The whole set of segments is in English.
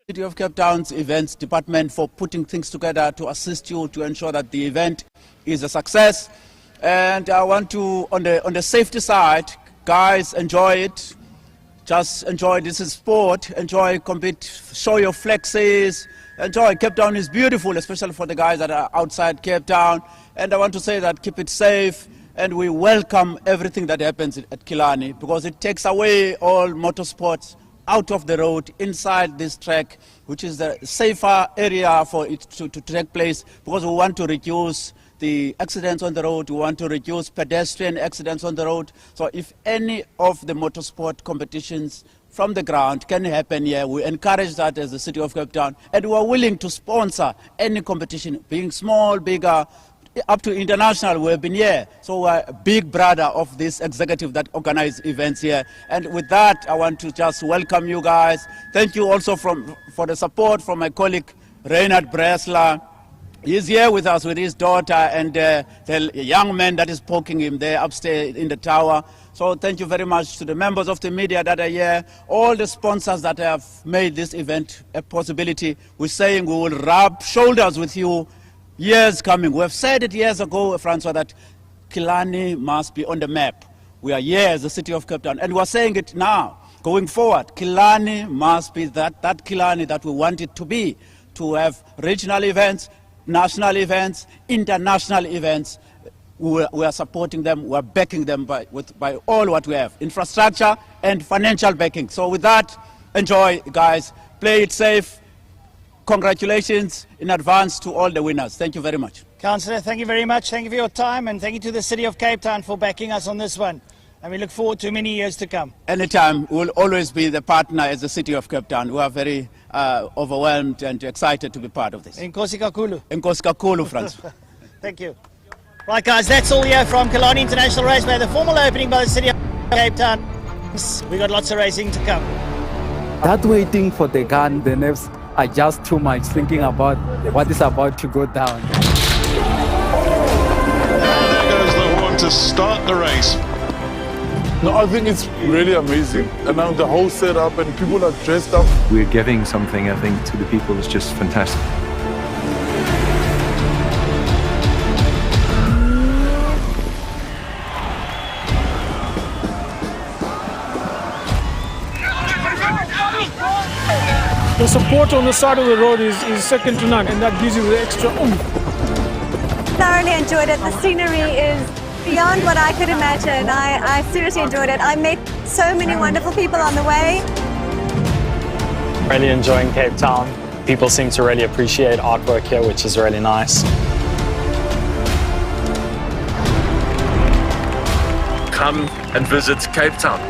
City of Cape Town's events department for putting things together to assist you to ensure that the event is a success. And I want to, on the safety side, guys, enjoy it. Just enjoy. This is sport. Enjoy, compete, show your flexes. Enjoy. Cape Town is beautiful, especially for the guys that are outside Cape Town. And I want to say that keep it safe. And we welcome everything that happens at Killarney because it takes away all motorsports out of the road inside this track, which is the safer area for it to take place, because we want to reduce the accidents on the road, we want to reduce pedestrian accidents on the road. So if any of the motorsport competitions from the ground can happen here, we encourage that as the City of Cape Town, and we are willing to sponsor any competition, being small, bigger, up to international. We've been here, so we're a big brother of this executive that organize events here. And with that, I want to just welcome you guys. Thank you also for the support from my colleague Reinhard Bresler. He's here with us with his daughter and the young man that is poking him there upstairs in the tower. So thank you very much to the members of the media that are here, all the sponsors that have made this event a possibility. We're saying we will rub shoulders with you years coming. We have said it years ago, Francois, that Killarney must be on the map. We are here as the City of Cape Town, and we are saying it now. Going forward, Killarney must be that Killarney that we want it to be, to have regional events, national events, international events. We are supporting them, we are backing them by all what we have, infrastructure and financial backing. So with that, enjoy, guys. Play it safe. Congratulations in advance to all the winners. Thank you very much. Councillor, thank you very much. Thank you for your time, and thank you to the City of Cape Town for backing us on this one. And we look forward to many years to come. Anytime. We'll always be the partner as the City of Cape Town. We are very overwhelmed and excited to be part of this. Enkosi kakulu. Enkosi kakulu, Franz. Thank you. Right, guys, that's all here from Killarney International Raceway, the formal opening by the City of Cape Town. We got lots of racing to come. That waiting for the gun, the nerves are just too much, thinking about what is about to go down. There goes the horn to start the race. No, I think it's really amazing. And now the whole setup and people are dressed up. We're giving something, I think, to the people. It's just fantastic. The support on the side of the road is second to none, and that gives you the extra oomph. Thoroughly enjoyed it. The scenery is beyond what I could imagine. I seriously enjoyed it. I met so many wonderful people on the way. Really enjoying Cape Town. People seem to really appreciate artwork here, which is really nice. Come and visit Cape Town.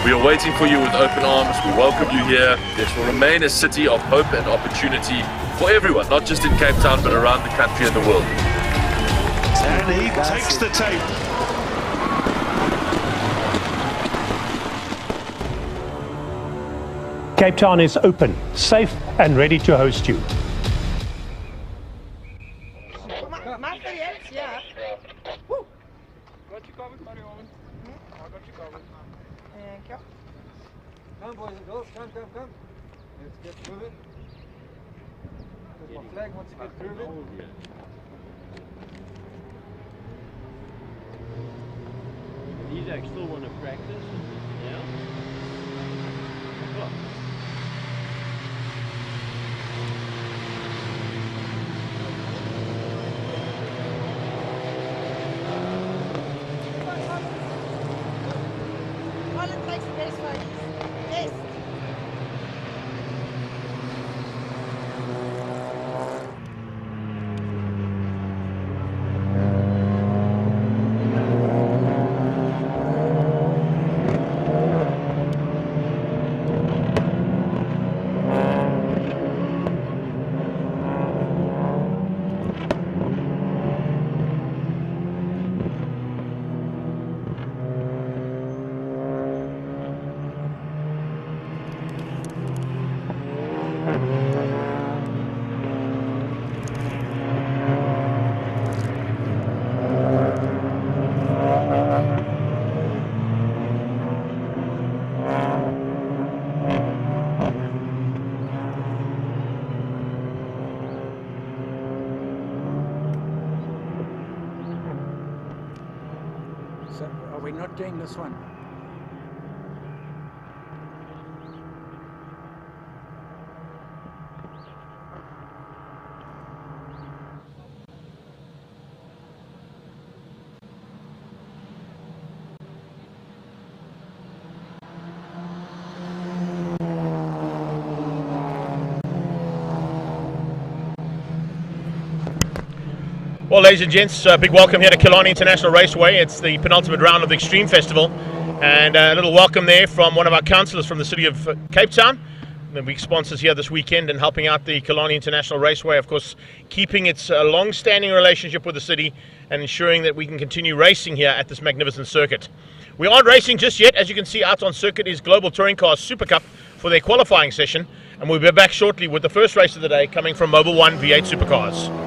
We are waiting for you with open arms. We welcome you here. This will remain a city of hope and opportunity for everyone, not just in Cape Town, but around the country and the world. And he takes the tape. Cape Town is open, safe and ready to host you. Come boys and girls, come. Let's get moving. There's my flag once you get moving. These actually still want to practice. Yeah. Oh. not doing this one. Well, ladies and gents, big welcome here to Killarney International Raceway. It's the penultimate round of the Extreme Festival, and a little welcome there from one of our councillors from the city of Cape Town, the big sponsors here this weekend and helping out the Killarney International Raceway, of course, keeping its long-standing relationship with the city and ensuring that we can continue racing here at this magnificent circuit. We aren't racing just yet. As you can see, out on circuit is Global Touring Cars SupaCup for their qualifying session, and we'll be back shortly with the first race of the day coming from Mobil 1 V8 Supercars.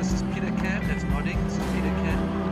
This is Peter Cam, that's nodding. This is Peter Cam.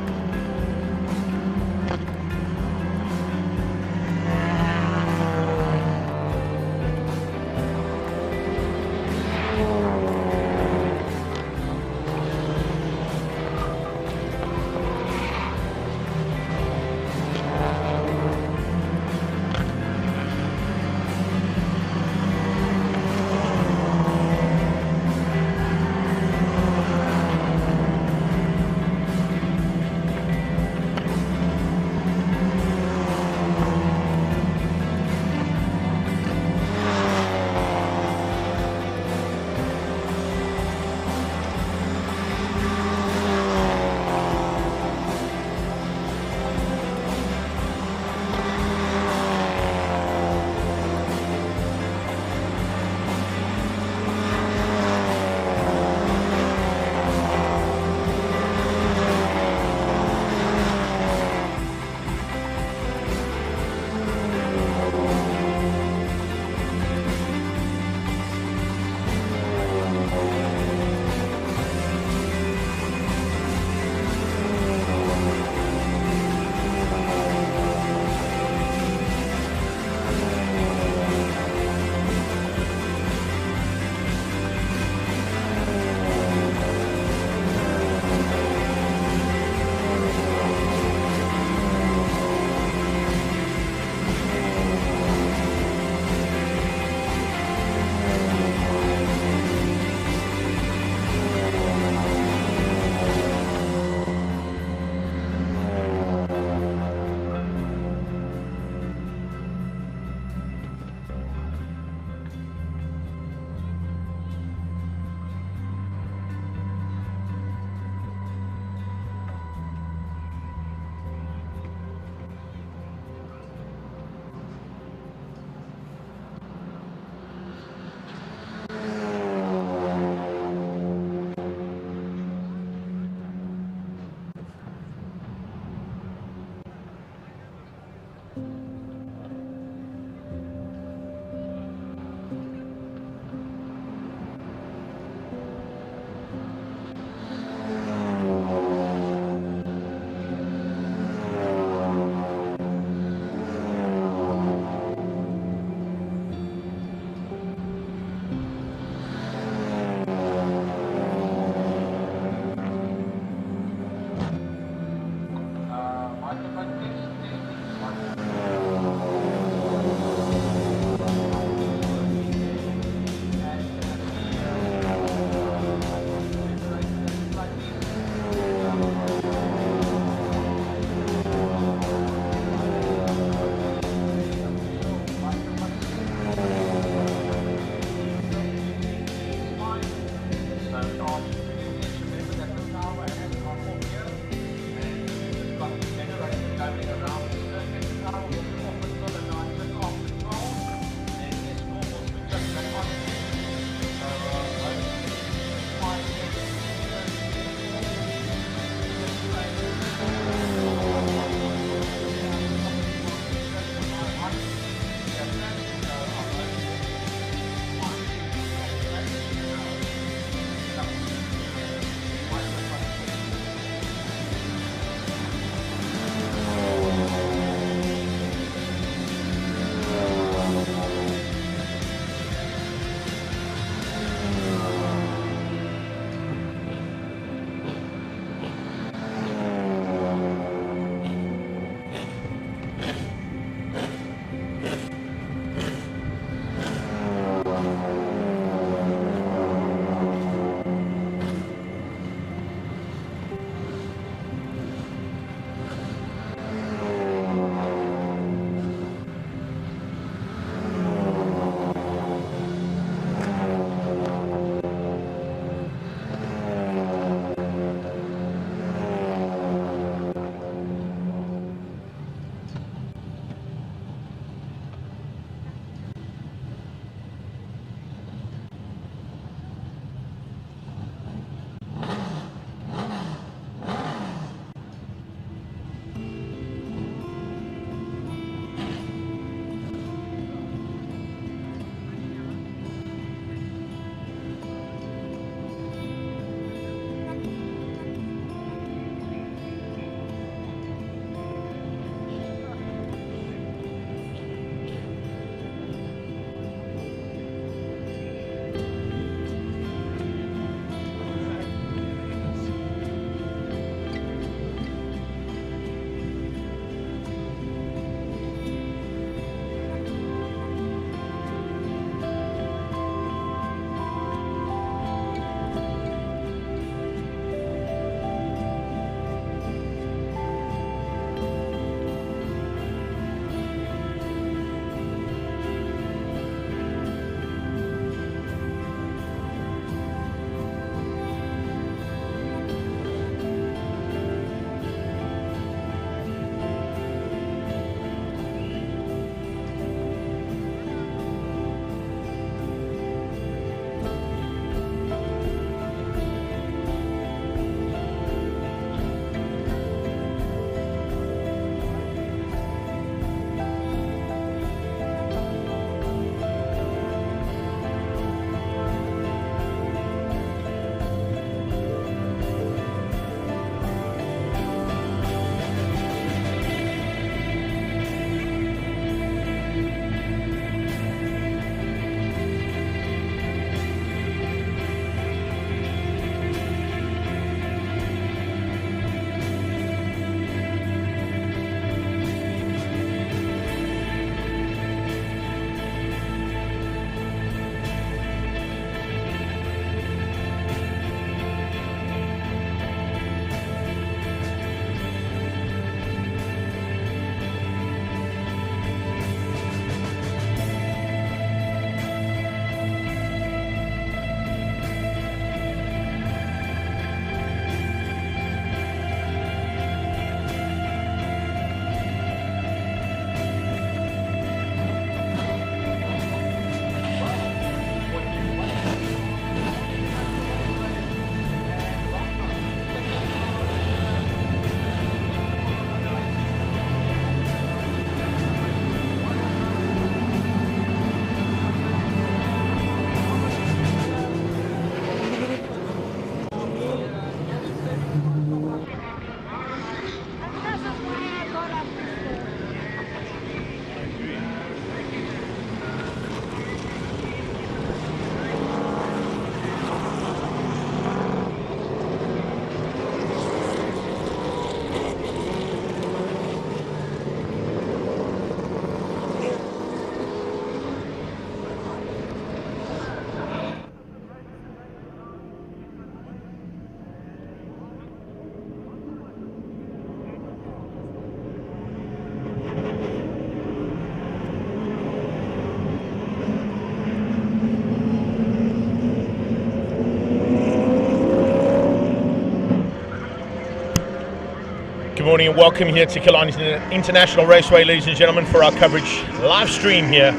morning and welcome here to Killarney International Raceway, ladies and gentlemen, for our coverage live stream here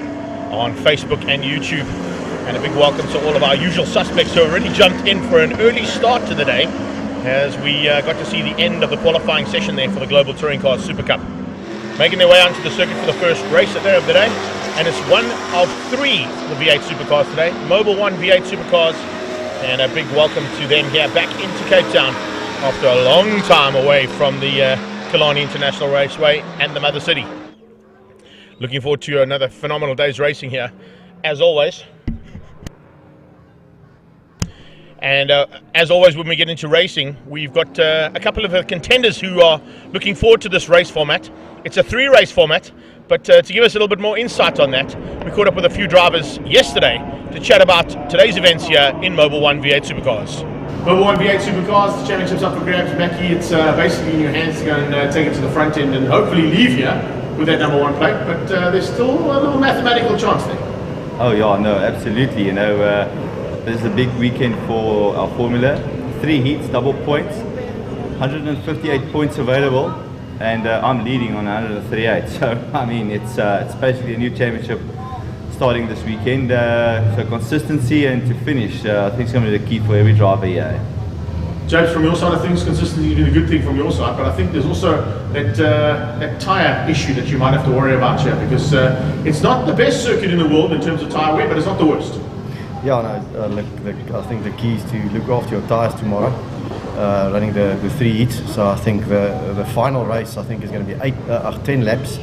on Facebook and YouTube. And a big welcome to all of our usual suspects who already jumped in for an early start to the day, as we got to see the end of the qualifying session there for the Global Touring Cars SupaCup. Making their way onto the circuit for the first race of the day, and it's one of three the V8 Supercars today. Mobil won V8 Supercars, and a big welcome to them here back into Cape Town after a long time away from the Killarney International Raceway and the mother city. Looking forward to another phenomenal day's racing here, as always. And as always, when we get into racing, we've got a couple of contenders who are looking forward to this race format. It's a three-race format, but to give us a little bit more insight on that, we caught up with a few drivers yesterday to chat about today's events here in Mobil 1 V8 Supercars. Mobil 1 V8 Supercars, the championship's up for grabs, Mackie. It's basically in your hands to go and take it to the front end and hopefully leave here with that number one plate, but there's still a little mathematical chance there. Oh yeah, no, absolutely. You know, this is a big weekend for our Formula. 3 heats, double points, 158 points available, and I'm leading on 138. So I mean, it's basically a new championship starting this weekend. So consistency and to finish, I think it's going to be the key for every driver here. James, from your side of things, consistency has been a good thing from your side, but I think there's also that tyre issue that you might have to worry about here, because it's not the best circuit in the world in terms of tyre wear, but it's not the worst. Yeah, no, I think the key is to look after your tyres tomorrow, running the 3 heats. So I think the final race, I think, is going to be 10 laps.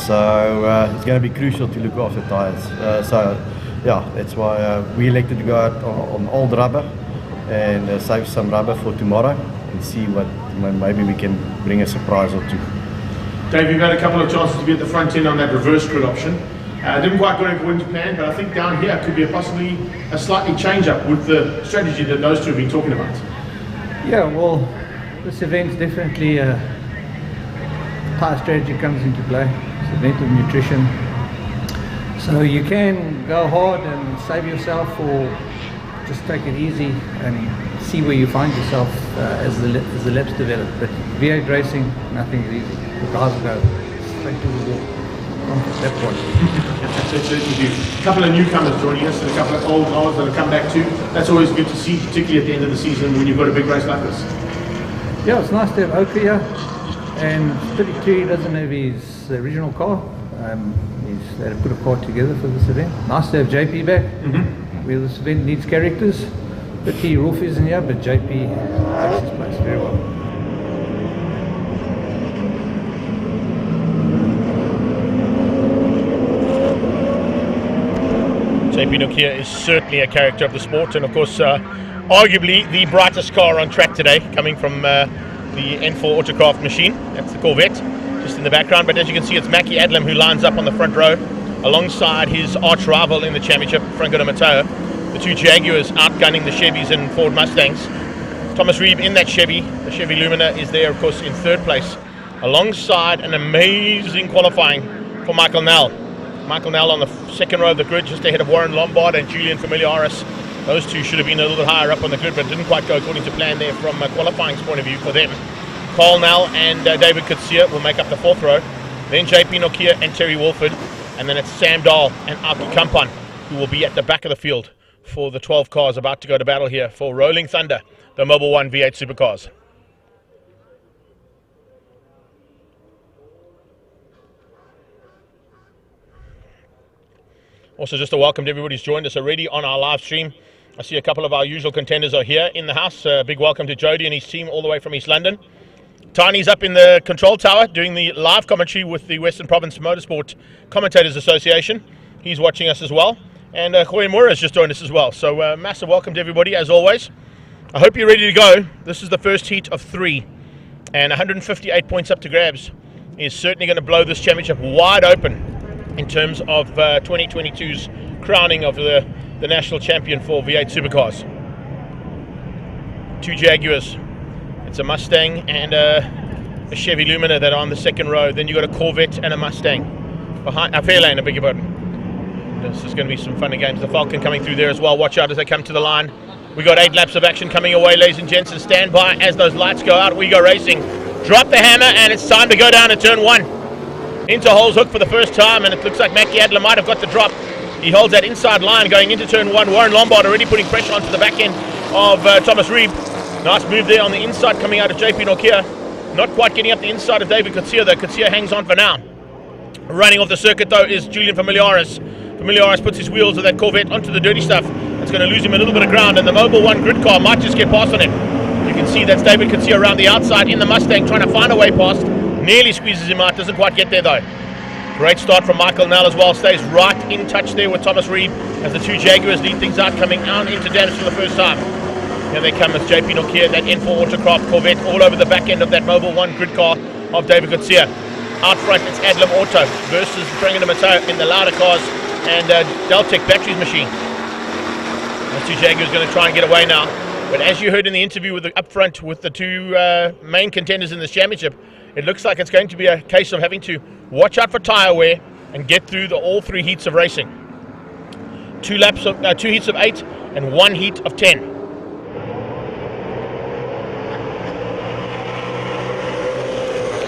So it's going to be crucial to look after tyres. So yeah, that's why we elected to go out on old rubber and save some rubber for tomorrow and see what maybe we can bring a surprise or two. Dave, you've had a couple of chances to be at the front end on that reverse grid option. Didn't quite go according to plan, but I think down here could be possibly a slightly change up with the strategy that those two have been talking about. Yeah, well, this event's definitely tyre strategy comes into play. It's an event of nutrition, so you can go hard and save yourself, or just take it easy and see where you find yourself as the laps develop. But V8 racing, nothing is easy. The guys will go straight to the wall. That point. A couple of newcomers joining us and a couple of old guys that have come back too. That's always good to see, particularly at the end of the season when you've got a big race like this. Yeah, it's nice to have Oka here, and 32 doesn't have his original car. They had to put a car together for this event. Nice to have JP back. Where this event needs characters. Pity Rolf isn't here, but JP takes his place very well. JP Nokia is certainly a character of the sport, and of course arguably the brightest car on track today, coming from the N4 Autocraft machine. That's the Corvette just in the background, but as you can see, it's Mackie Adlam who lines up on the front row alongside his arch rival in the championship, Franco de Matteo. The two Jaguars outgunning the Chevys and Ford Mustangs. Thomas Reeve in that Chevy. The Chevy Lumina is there, of course, in third place, alongside an amazing qualifying for Michael Nell. Michael Nell on the second row of the grid, just ahead of Warren Lombard and Julian Familiaris. Those two should have been a little bit higher up on the grid, but didn't quite go according to plan there from a qualifying's point of view for them. Carl Nell and David Kutsia will make up the fourth row. Then JP Nokia and Terry Wolford. And then it's Sam Dahl and Aki Kampan who will be at the back of the field for the 12 cars about to go to battle here for Rolling Thunder, the Mobil 1 V8 Supercars. Also, just a welcome to everybody who's joined us already on our live stream. I see a couple of our usual contenders are here in the house. Big welcome to Jody and his team all the way from East London. Tiny's up in the control tower doing the live commentary with the Western Province Motorsport Commentators Association. He's watching us as well. And Khoe Moura has just joined us as well. So massive welcome to everybody as always. I hope you're ready to go. This is the first heat of 3. And 158 points up to grabs is certainly going to blow this championship wide open in terms of 2022's crowning of the national champion for V8 Supercars. 2 Jaguars. It's a Mustang and a Chevy Lumina that are on the second row. Then you've got a Corvette and a Mustang. Behind a Fairlane, I beg your pardon. This is going to be some fun and games. The Falcon coming through there as well. Watch out as they come to the line. We got 8 laps of action coming away, ladies and gents, and stand by as those lights go out. We go racing Drop the hammer, and it's time to go down to turn 1. Into Hole's Hook for the first time, and it looks like Mackie Adler might have got the drop. He holds that inside line going into turn 1. Warren Lombard already putting pressure onto the back end of Thomas Reeb. Nice move there on the inside coming out of JP Nokia. Not quite getting up the inside of David Coetzee, though. Coetzee hangs on for now. Running off the circuit, though, is Julian Familiaris. Familiaris puts his wheels of that Corvette onto the dirty stuff. It's going to lose him a little bit of ground, and the Mobil 1 grid car might just get past on him. You can see that's David Coetzee around the outside in the Mustang trying to find a way past. Nearly squeezes him out, doesn't quite get there, though. Great start from Michael Nell as well. Stays right in touch there with Thomas Reeb as the two Jaguars lead things out, coming out into damage for the first time. Here they come with JP Nokia, that N4 Autocraft Corvette, all over the back end of that Mobil 1 grid car of David Coetzee. Out front, it's Adlam Auto versus Brengan Mateo in the Lauda cars and Deltec Batteries machine. Those two Jaguars going to try and get away now. But as you heard in the interview with up front with the two main contenders in this championship, it looks like it's going to be a case of having to watch out for tyre wear and get through all 3 heats of racing. 2 heats of 8 and 1 heat of 10.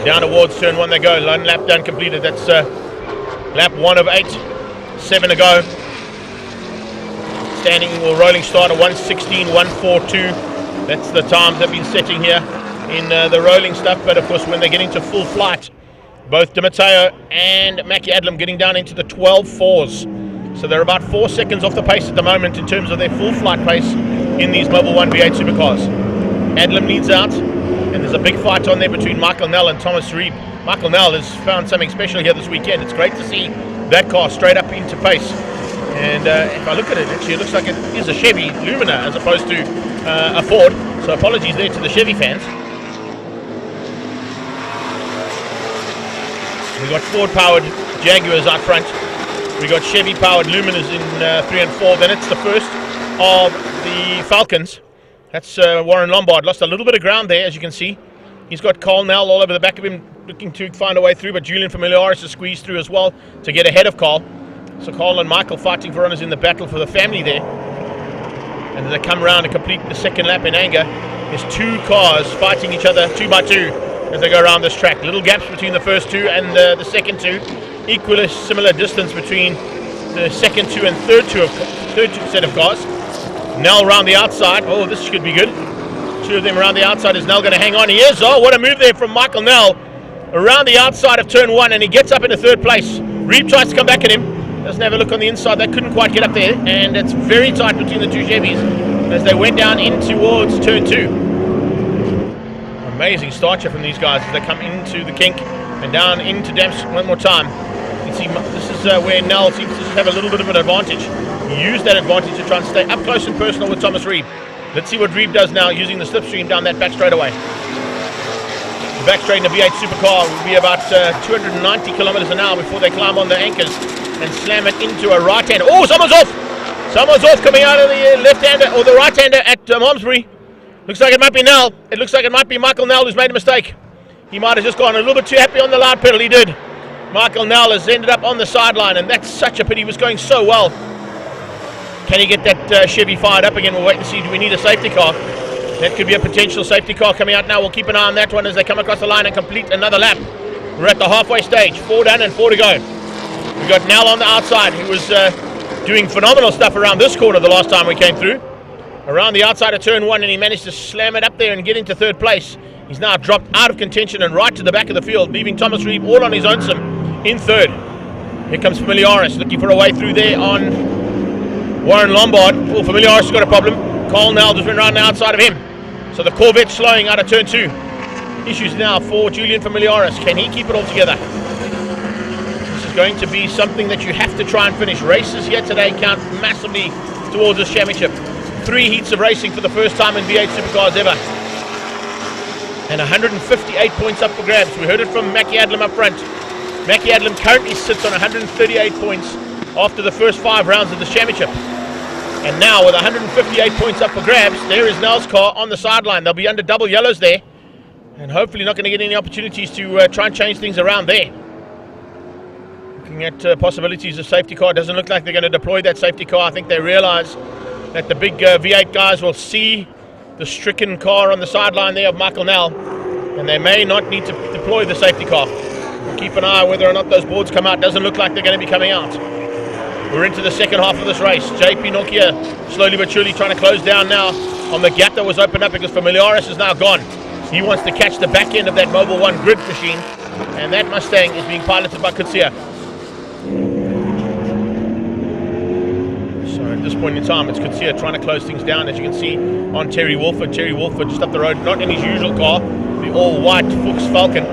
Down towards turn 1 they go. 1 lap done completed. That's lap 1 of 8. 7 to go. Standing or rolling start of 1:16.142. That's the times they've been setting here in the rolling stuff. But of course, when they get into full flight, both Di Matteo and Mackie Adlam getting down into the 12.4s. So they're about 4 seconds off the pace at the moment in terms of their full flight pace in these Mobil 1 V8 Supercars. Adlam leads out, and there's a big fight on there between Michael Nell and Thomas Reeb. Michael Nell has found something special here this weekend. It's great to see that car straight up into pace. And if I look at it, actually it looks like it is a Chevy Lumina as opposed to a Ford. So apologies there to the Chevy fans. We got Ford-powered Jaguars out front. We got Chevy-powered Luminas in 3 and 4. Then it's the first of the Falcons. That's Warren Lombard. Lost a little bit of ground there, as you can see. He's got Carl Nell all over the back of him, looking to find a way through, but Julian Familiaris has squeezed through as well to get ahead of Carl. So Carl and Michael fighting for runners in the battle for the family there. And as they come around to complete the second lap in anger, there's 2 cars fighting each other 2 by 2 as they go around this track. Little gaps between the first 2 and the second 2. Equally similar distance between the second 2 and third set of cars. Nell around the outside. Oh, this should be good. 2 of them around the outside. Is Nell going to hang on? He is. Oh, what a move there from Michael Nell. Around the outside of turn 1, and he gets up into 3rd place. Reeb tries to come back at him. Doesn't have a look on the inside. They couldn't quite get up there, and it's very tight between the 2 Chevys as they went down in towards turn 2. Amazing start here from these guys as they come into the kink and down into Damps one more time. You can see this is where Nell seems to have a little bit of an advantage. He used that advantage to try and stay up close and personal with Thomas Reeb. Let's see what Reeb does now using the slipstream down that back straightaway. The back straight in the V8 Supercar will be about 290 kilometers an hour before they climb on the anchors and slam it into a right-hander. Oh, someone's off! Someone's off coming out of the left-hander or the right-hander at Malmesbury. Looks like it might be Nell. It looks like it might be Michael Nell who's made a mistake. He might have just gone a little bit too happy on the loud pedal. He did. Michael Nell has ended up on the sideline, and that's such a pity. He was going so well. Can he get that Chevy fired up again? We'll wait and see. Do we need a safety car? That could be a potential safety car coming out now. We'll keep an eye on that one as they come across the line and complete another lap. We're at the halfway stage. 4 done and 4 to go. We've got Nell on the outside, who was doing phenomenal stuff around this corner the last time we came through. Around the outside of turn 1, and he managed to slam it up there and get into 3rd place. He's now dropped out of contention and right to the back of the field, leaving Thomas Reeb all on his own in 3rd. Here comes Familiaris, looking for a way through there on Warren Lombard. Oh, Familiaris has got a problem. Carl Nell just went around the outside of him. So the Corvette slowing out of turn 2. Issues now for Julian Familiaris. Can he keep it all together? This is going to be something that you have to try and finish. Races here today count massively towards this championship. 3 heats of racing for the first time in V8 Supercars ever. And 158 points up for grabs. We heard it from Mackie Adlam up front. Mackie Adlam currently sits on 138 points after the first 5 rounds of this championship. And now with 158 points up for grabs, there is Nell's car on the sideline. They'll be under double yellows there. And hopefully not going to get any opportunities to try and change things around there. Looking at possibilities of safety car. It doesn't look like they're going to deploy that safety car. I think they realize that the big V8 guys will see the stricken car on the sideline there of Michael Nell and they may not need to deploy the safety car. We'll keep an eye whether or not those boards come out. Doesn't look like they're going to be coming out. We're into the second half of this race. JP Nokia slowly but surely trying to close down now on the gap that was opened up because Familiaris is now gone. He wants to catch the back end of that Mobil 1 grid machine, and that Mustang is being piloted by Kutsia. So at this point in time, it's Kutsia trying to close things down, as you can see on Terry Wolford. Terry Wolford just up the road, not in his usual car, the all-white Fuchs Falcon,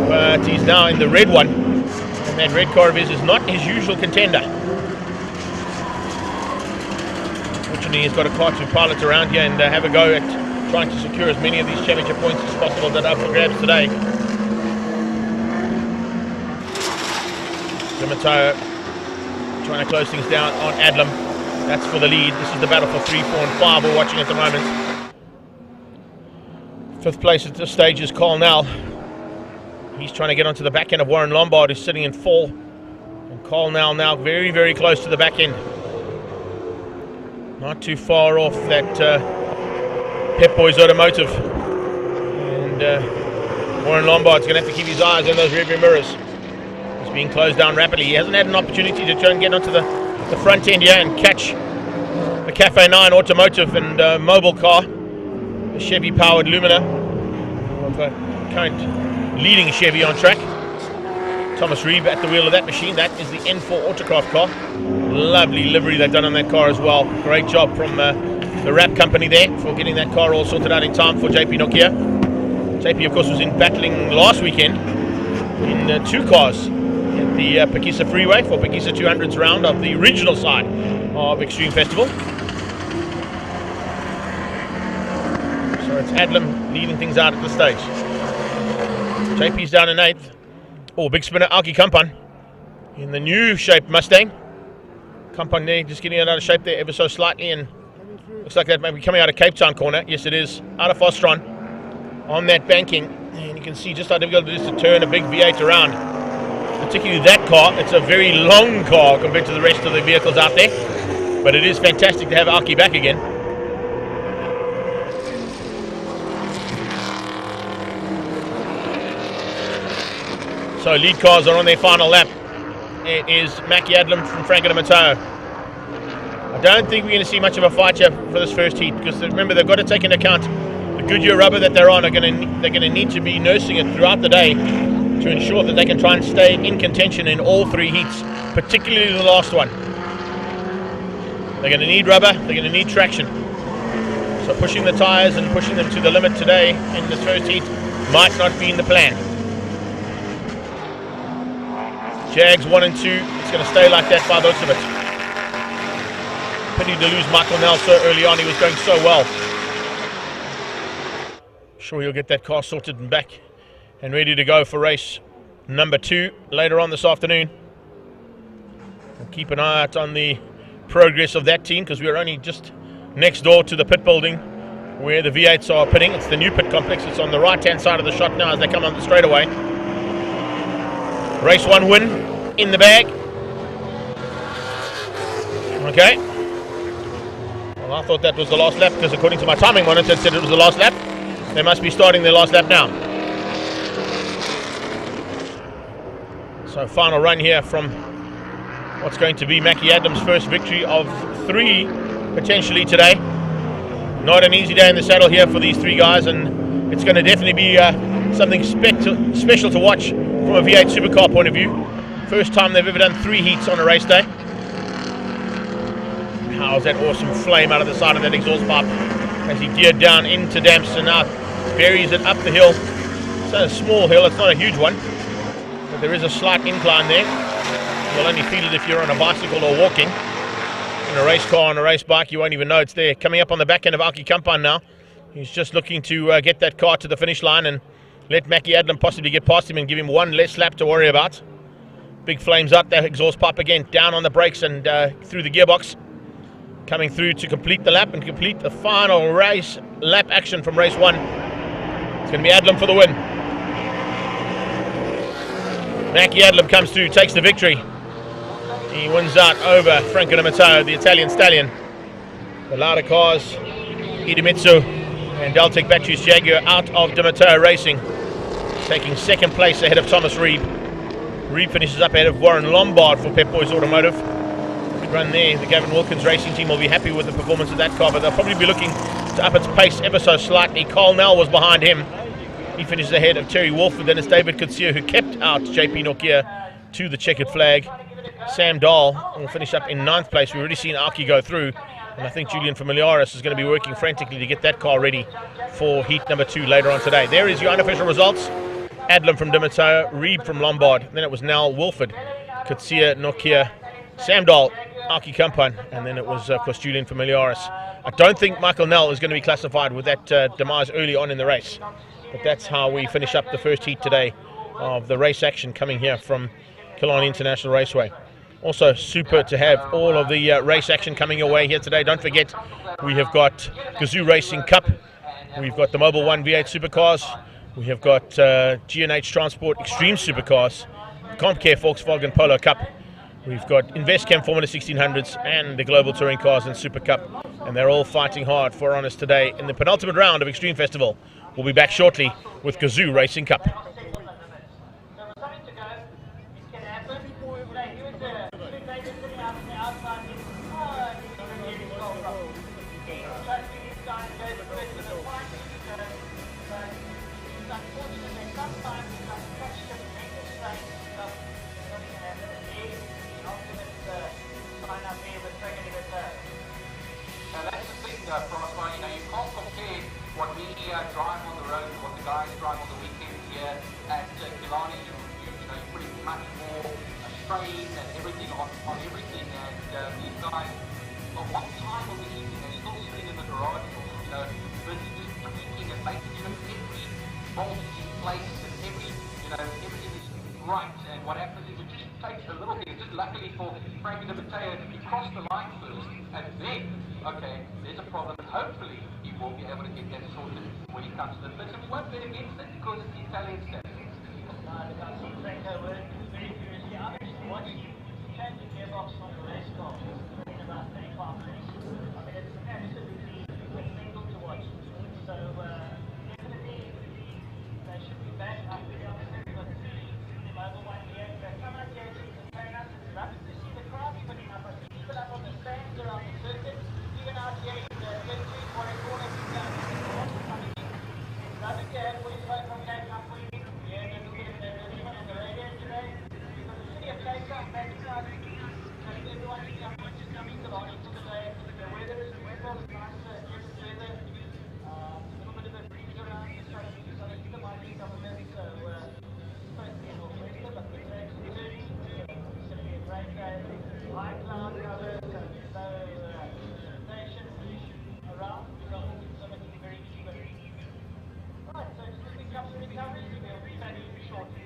but he's now in the red one, and that red car of his is not his usual contender. Fortunately, he's got a car to pilot around here and have a go at trying to secure as many of these championship points as possible that are up for grabs today. Dimito trying to close things down on Adlam. That's for the lead. This is the battle for 3, 4 and 5 we're watching at the moment. 5th place at this stage is Carl Nell. He's trying to get onto the back end of Warren Lombard, who's sitting in 4. And Carl Nell now very, very close to the back end. Not too far off that Pep Boys Automotive. And Warren Lombard's going to have to keep his eyes on those rearview mirrors. He's being closed down rapidly. He hasn't had an opportunity to try and get onto the front end here and catch the Cafe 9 Automotive and Mobil car, the Chevy powered Lumina, current leading Chevy on track. Thomas Reeb at the wheel of that machine. That is the N4 Autocraft car. Lovely livery they've done on that car as well. Great job from the wrap company there for getting that car all sorted out in time for JP Nokia. JP, of course, was in battling last weekend in 2 cars at the Pekisa Freeway for Pekisa 200's round of the regional side of Extreme Festival. So it's Adlam leading things out at this stage. JP's down in 8th. Oh, big spinner, Alki Kampan in the new shaped Mustang. Kampan there just getting it out of shape there ever so slightly, and looks like that may be coming out of Cape Town corner. Yes, it is. Out of Fostron on that banking, and you can see just how difficult it is to turn a big V8 around. Particularly that car. It's a very long car compared to the rest of the vehicles out there, but it is fantastic to have Alki back again. So lead cars are on their final lap. It is Mackie Adlam from Franco de Mateo. I don't think we're going to see much of a fight here for this first heat, because remember, they've got to take into account the Goodyear rubber that they're on. They're going to need to be nursing it throughout the day to ensure that they can try and stay in contention in all 3 heats, particularly the last one. They're going to need rubber, they're going to need traction. So pushing the tyres and pushing them to the limit today in this first heat might not be in the plan. Jags 1 and 2, it's going to stay like that by the looks of it. Pity to lose Michael Nell so early on, he was going so well. Sure, he'll get that car sorted and back and ready to go for race number 2 later on this afternoon. We'll keep an eye out on the progress of that team, because we're only just next door to the pit building where the V8s are pitting. It's the new pit complex. It's on the right hand side of the shot now as they come on the straightaway. Race 1 win in the bag. Okay. Well, I thought that was the last lap, because according to my timing monitor it said it was the last lap. They must be starting their last lap now. So final run here from what's going to be Mackie Adams' first victory of 3 potentially today. Not an easy day in the saddle here for these 3 guys, and it's going to definitely be something special to watch from a V8 Supercar point of view. First time they've ever done 3 heats on a race day. How's that awesome flame out of the side of that exhaust pipe as he geared down into damps and now buries it up the hill. It's a small hill, it's not a huge one, but there is a slight incline there. You'll only feel it if you're on a bicycle or walking. In a race car, on a race bike, you won't even know it's there. Coming up on the back end of Alki Kampan now. He's just looking to get that car to the finish line and let Mackie Adlam possibly get past him and give him 1 less lap to worry about. Big flames up, that exhaust pipe again, down on the brakes and through the gearbox. Coming through to complete the lap and complete the final race lap action from race 1. It's going to be Adlam for the win. Mackie Adlam comes through, takes the victory. He wins out over Franco de Mateo, the Italian stallion. The Lauda cars, Idemitsu And Deltec Batteries Jaguar out of Dimatoa Racing, taking second place ahead of Thomas Reeb. Reeb finishes up ahead of Warren Lombard for Pep Boys Automotive. Good run there. The Gavin Wilkins Racing team will be happy with the performance of that car, but they'll probably be looking to up its pace ever so slightly. Carl Nell was behind him. He finishes ahead of Terry Wolford. Then it's David Kutsia who kept out JP Nokia to the checkered flag. Sam Dahl will finish up in 9th place. We've already seen Aki go through, and I think Julian Familiaris is going to be working frantically to get that car ready for heat number 2 later on today. There is your unofficial results. Adlam from Dimatoa, Reeb from Lombard, then it was Nell, Wolford, Kutsia, Nokia, Sam Dahl, Aki Kampan, and then it was, of course, Julian Familiaris. I don't think Michael Nell is going to be classified with that demise early on in the race, but that's how we finish up the first heat today of the race action coming here from Killarney International Raceway. Also super to have all of the race action coming your way here today. Don't forget, we have got Gazoo Racing Cup, we've got the Mobil 1 V8 Supercars, we have got G&H Transport Extreme Supercars, CompCare Volkswagen Polo Cup, we've got Investchem Formula 1600s and the Global Touring Cars and SupaCup, and they're all fighting hard for honours today in the penultimate round of Extreme Festival. We'll be back shortly with Gazoo Racing Cup. Drive on the road, what the guys drive on the weekend here at Killarney. You put much more strain and everything on everything, and these guys, at what time of the evening, they're still sitting in the garage, busy just tweaking and making sure every bolt is in place and everything is right. And what happens is it just takes a little bit. It's just luckily for Frankie de Mateo, he crossed the line first, and then, okay, there's a problem, and hopefully he will be able to get that sorted when he comes to the pits. And we won't bet against it because it's the Italian standard. I've actually watched change the gearbox on the race car in about 35 minutes. I mean, it's absolutely mental to watch. So, definitely, they should be back. I'm really honest, we've got the Mobil 1 V8. They come out here to train us. It's lovely to see the crowd even up. I see people up on the stands around the circuit. Even out here in the Gazoo corner, lovely to have boys right from Cape Town for you. Yeah, they're looking at everyone on the radio today. Because the city of Cape Town, everyone is coming to London for the day. The weather is nice, pleasant weather. A little bit of a breeze around here, so the mighty government. So, supposed to be a little winter, but the track's dirty. It's going to be a great day. High cloud cover, so no vegetation around. So it's going to be very easy. Right, so just a quick couple of recoveries, and we'll be back shortly.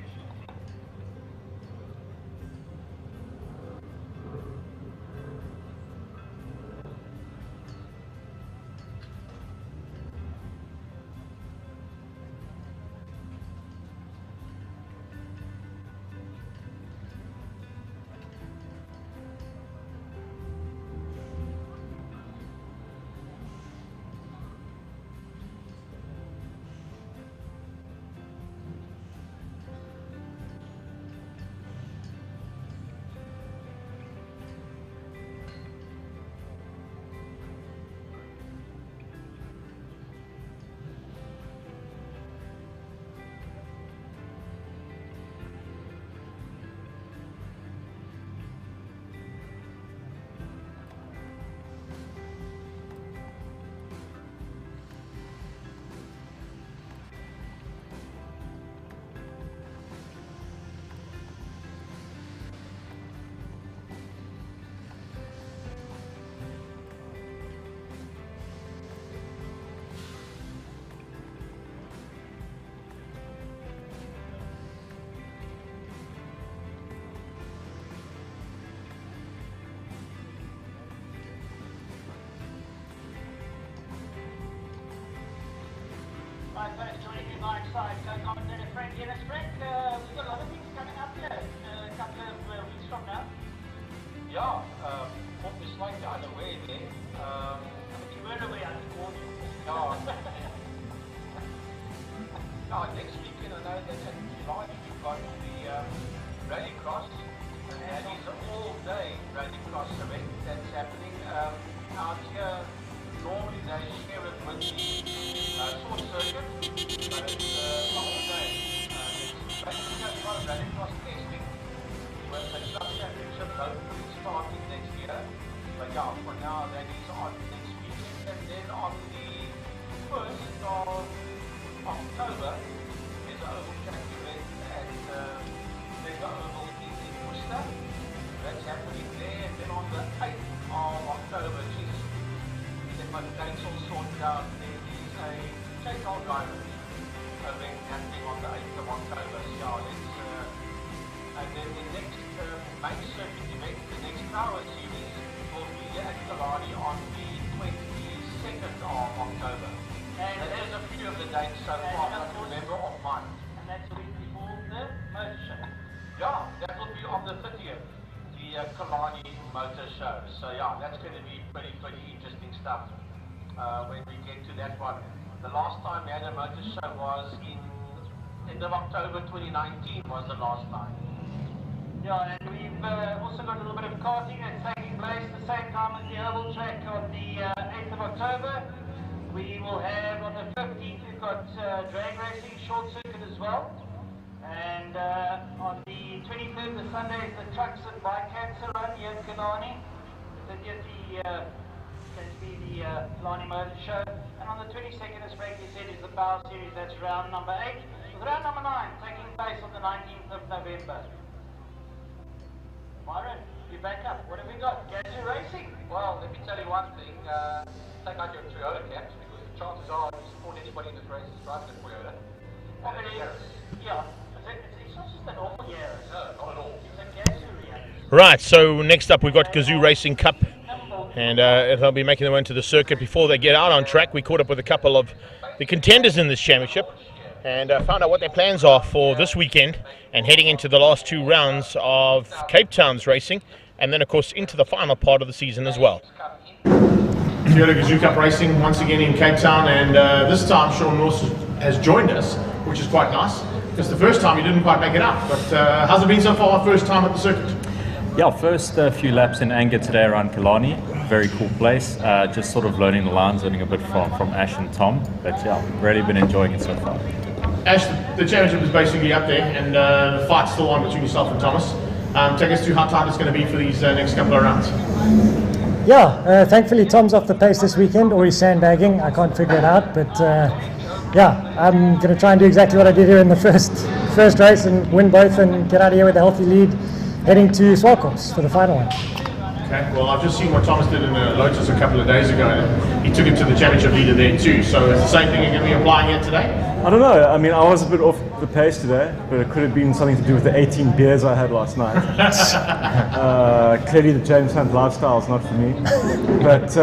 Right, folks, joining me by side, co-commentator Frank Dennis. Frank, we've got a lot of things coming up here in a couple of weeks from now. Yeah, what was like the other way there. You weren't away, I called you. Yeah. all-day rallycross event that's happening out here. Normally they share it with the short circuit, but it's a whole day. It's basically a lot of rallycross testing with the Club Championship hopefully starting next year. But yeah, for now that is on next weekend, and then on the 1st of October is an oval track event at Mega Oval in Worcester. That's happening there, and then on the 8th of October, get my dates all sorted out. There is a J-Car driver event happening on the 8th of October. So yeah, and then the next main circuit event, the next Power Series, will be at Killarney on the 22nd of October. And there's a few of the dates so far, I don't remember off mine. And that's the week before the motor show. Yeah, that will be on the 30th, the Killarney Motor Show. So yeah, that's going to be pretty interesting stuff when we get to that one. The last time we had a motor show was in end of October 2019 was the last time. Yeah, and we've also got a little bit of karting that's taking place at the same time as the oval track on the 8th of October. We will have on the 15th, we've got drag racing, short circuit as well. And on the 23rd, the Sunday, is the trucks and bike cancer run here in Killarney. The 30th going to be the Killarney Motor Show. And on the 22nd, as Frankie said, is the Power Series. That's round number 8. With round number 9 taking place on the 19th of November. Myron, you're back up. What have we got? Gazoo Racing. Well, let me tell you one thing. Take out your Toyota caps, because the chances are you support anybody in this race is driving a Toyota. Yeah. It's not just an normal Yaris. No, not at all. It's a Gazoo Yaris. Right, so next up we've got Gazoo Racing Cup, and they'll be making their way into the circuit. Before they get out on track, we caught up with a couple of the contenders in this championship and found out what their plans are for this weekend and heading into the last 2 rounds of Cape Town's racing, and then of course into the final part of the season as well. Here at Gazoo Cup Racing once again in Cape Town, and this time Sean Norse has joined us, which is quite nice, because the first time you didn't quite make it up. But how's it been so far, first time at the circuit? Yeah, first few laps in anger today around Killarney. Very cool place. Just sort of learning the lines, learning a bit from Ash and Tom. But yeah, really been enjoying it so far. Ash, the championship is basically up there, and the fight's still on between yourself and Thomas. Take us through how tight it's going to be for these next couple of rounds. Yeah, thankfully Tom's off the pace this weekend, or he's sandbagging. I can't figure it out, but yeah, I'm going to try and do exactly what I did here in the first race and win both and get out of here with a healthy lead, heading to Swalcops for the final one. Okay, well I've just seen what Thomas did in Lotus a couple of days ago, and he took it to the championship leader there too, so it's the same thing you're going to be applying here today? I don't know, I mean I was a bit off the pace today, but it could have been something to do with the 18 beers I had last night. Clearly the James Hunt lifestyle is not for me, but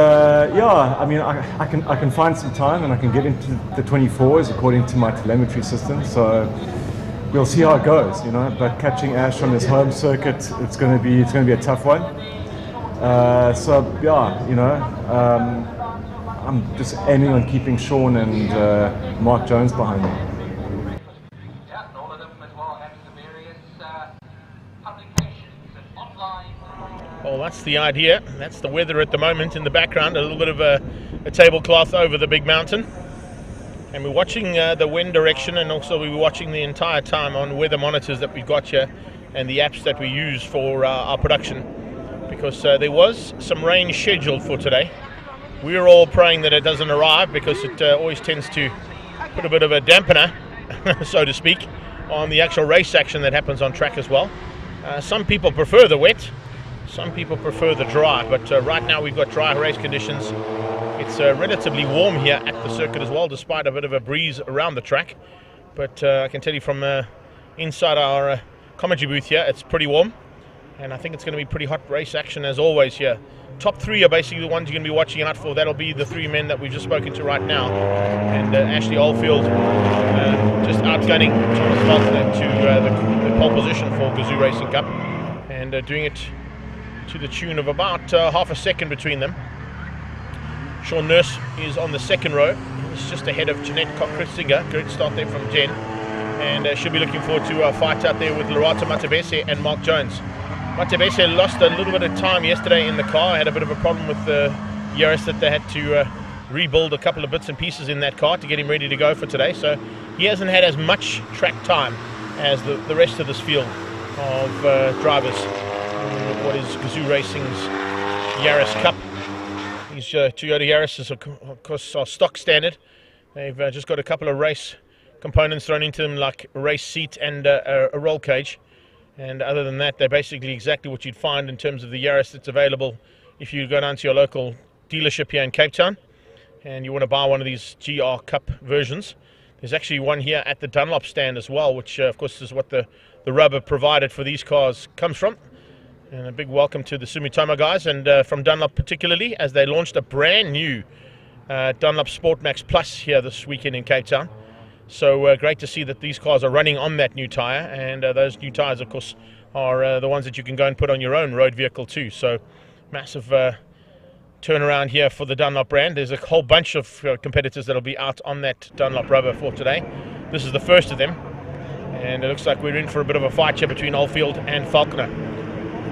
yeah, I mean I can find some time and I can get into the 24s according to my telemetry system, so we'll see how it goes, you know. But catching Ash on his home circuit, it's going to be a tough one. So yeah, you know, I'm just aiming on keeping Sean and Mark Jones behind me. Yeah, all of them as well having the various publications and online. Well, that's the idea. That's the weather at the moment in the background. A little bit of a tablecloth over the big mountain. And we're watching the wind direction, and also we were watching the entire time on weather monitors that we've got here and the apps that we use for our production, because there was some rain scheduled for today. We were all praying that it doesn't arrive, because it always tends to put a bit of a dampener, so to speak, on the actual race action that happens on track as well. Some people prefer the wet, some people prefer the dry, but right now we've got dry race conditions. It's relatively warm here at the circuit as well, despite a bit of a breeze around the track. But I can tell you from inside our commentary booth here, it's pretty warm. And I think it's going to be pretty hot race action as always here. Top 3 are basically the ones you're going to be watching out for. That'll be the 3 men that we've just spoken to right now. And Ashley Oldfield just outgunning Thomas Feltner to the pole position for Gazoo Racing Cup. And doing it to the tune of about half a second between them. Sean Nurse is on the 2nd row. He's just ahead of Jeanette Cock-Christinger. Great start there from Jen. And she'll be looking forward to a fight out there with Lorata Matabese and Mark Jones. Matebese lost a little bit of time yesterday in the car. Had a bit of a problem with the Yaris that they had to rebuild a couple of bits and pieces in that car to get him ready to go for today. So he hasn't had as much track time as the rest of this field of drivers. What is Gazoo Racing's Yaris Cup. These Toyota Yaris, of course, are stock standard. They've just got a couple of race components thrown into them, like a race seat and a roll cage. And other than that, they're basically exactly what you'd find in terms of the Yaris that's available if you go down to your local dealership here in Cape Town and you want to buy one of these GR Cup versions. There's actually one here at the Dunlop stand as well, which of course is what the rubber provided for these cars comes from. And a big welcome to the Sumitomo guys, and from Dunlop particularly, as they launched a brand new Dunlop Sport Max Plus here this weekend in Cape Town. So great to see that these cars are running on that new tyre, and those new tyres, of course, are the ones that you can go and put on your own road vehicle too. So massive turnaround here for the Dunlop brand. There's a whole bunch of competitors that will be out on that Dunlop rubber for today. This is the first of them, and it looks like we're in for a bit of a fight here between Oldfield and Falconer.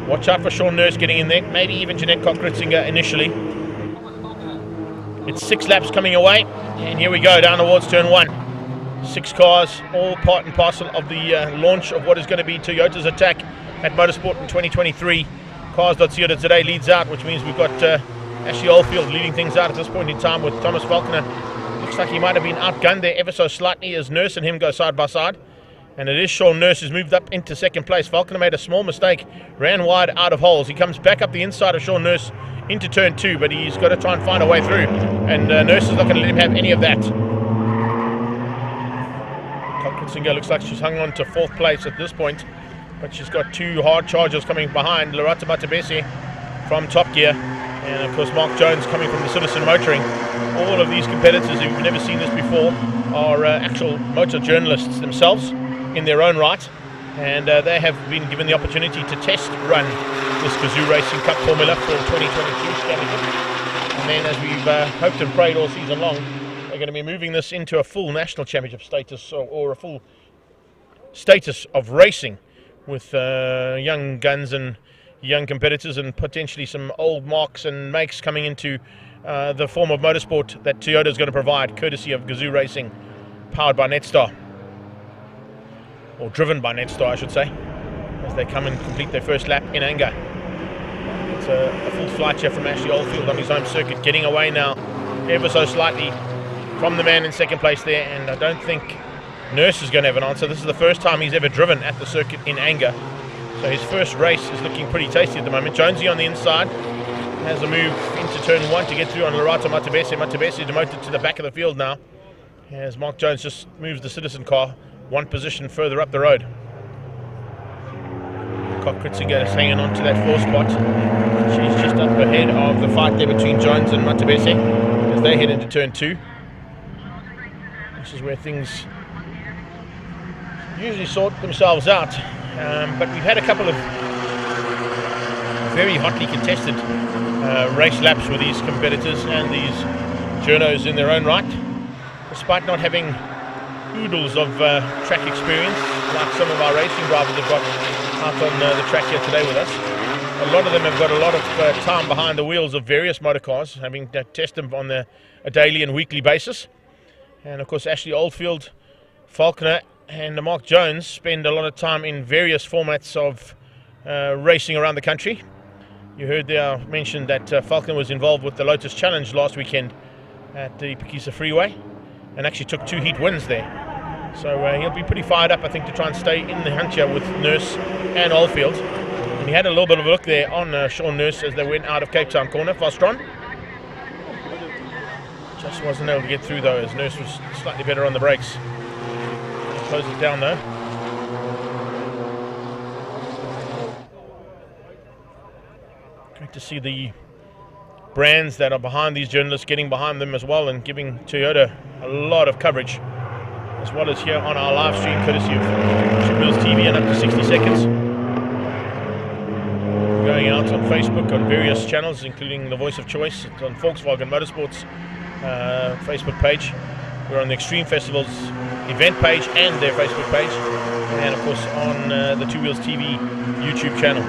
Watch out for Sean Nurse getting in there, maybe even Jeanette Cock-Ritzinger initially. It's 6 laps coming away, and here we go down towards turn 1. 6 cars, all part and parcel of the launch of what is going to be Toyota's attack at Motorsport in 2023. Cars.co today leads out, which means we've got Ashley Oldfield leading things out at this point in time with Thomas Falconer. Looks like he might have been outgunned there ever so slightly as Nurse and him go side by side. And it is Sean Nurse who's moved up into second place. Falconer made a small mistake, ran wide out of holes. He comes back up the inside of Sean Nurse into turn 2, but he's got to try and find a way through. And Nurse is not going to let him have any of that. Cock-Ritzinger looks like she's hung on to 4th place at this point, but she's got 2 hard chargers coming behind. Loretta Matebese from Top Gear, and of course Mark Jones coming from the Citizen Motoring. All of these competitors, if you've never seen this before, are actual motor journalists themselves in their own right, and they have been given the opportunity to test run this Gazoo Racing Cup Formula for 2023 strategy. And then, as we've hoped and prayed all season long, they're going to be moving this into a full national championship status, or a full status of racing with young guns and young competitors, and potentially some old marks and makes coming into the form of motorsport that Toyota is going to provide, courtesy of Gazoo Racing, powered by Netstar. Or driven by Netstar, I should say, as they come and complete their first lap in anger. It's a full flight here from Ashley Oldfield on his home circuit, getting away now ever so slightly from the man in second place there, and I don't think Nurse is going to have an answer. This is the first time he's ever driven at the circuit in anger, so his first race is looking pretty tasty at the moment. Jonesy on the inside has a move into turn 1 to get through on Loretta Matebese. Matebese demoted to the back of the field now, as Mark Jones just moves the Citizen car 1 position further up the road. Cock-Ritzinger is hanging on to that 4th spot. She's just up ahead of the fight there between Jones and Matebese as they head into turn 2. This is where things usually sort themselves out, but we've had a couple of very hotly contested race laps with these competitors and these journos in their own right, despite not having oodles of track experience like some of our racing drivers have got out on the track here today with us. A lot of them have got a lot of time behind the wheels of various motor cars, having tested them on a daily and weekly basis. And of course Ashley Oldfield, Falconer and Mark Jones spend a lot of time in various formats of racing around the country. You heard there mentioned that Falconer was involved with the Lotus Challenge last weekend at the Pekisa Freeway, and actually took 2 heat wins there. So he'll be pretty fired up, I think, to try and stay in the hunt here with Nurse and Oldfield. And he had a little bit of a look there on Sean Nurse as they went out of Cape Town corner. Fostron just wasn't able to get through though, as Nurse was slightly better on the brakes. Close it down though. Great to see the brands that are behind these journalists getting behind them as well, and giving Toyota a lot of coverage, as well as here on our live stream courtesy of Mobil TV and up to 60 seconds. Going out on Facebook on various channels, including the Voice of Choice. It's on Volkswagen Motorsports Facebook page. We're on the Extreme Festival's event page and their Facebook page, and of course on the Two Wheels TV YouTube channel.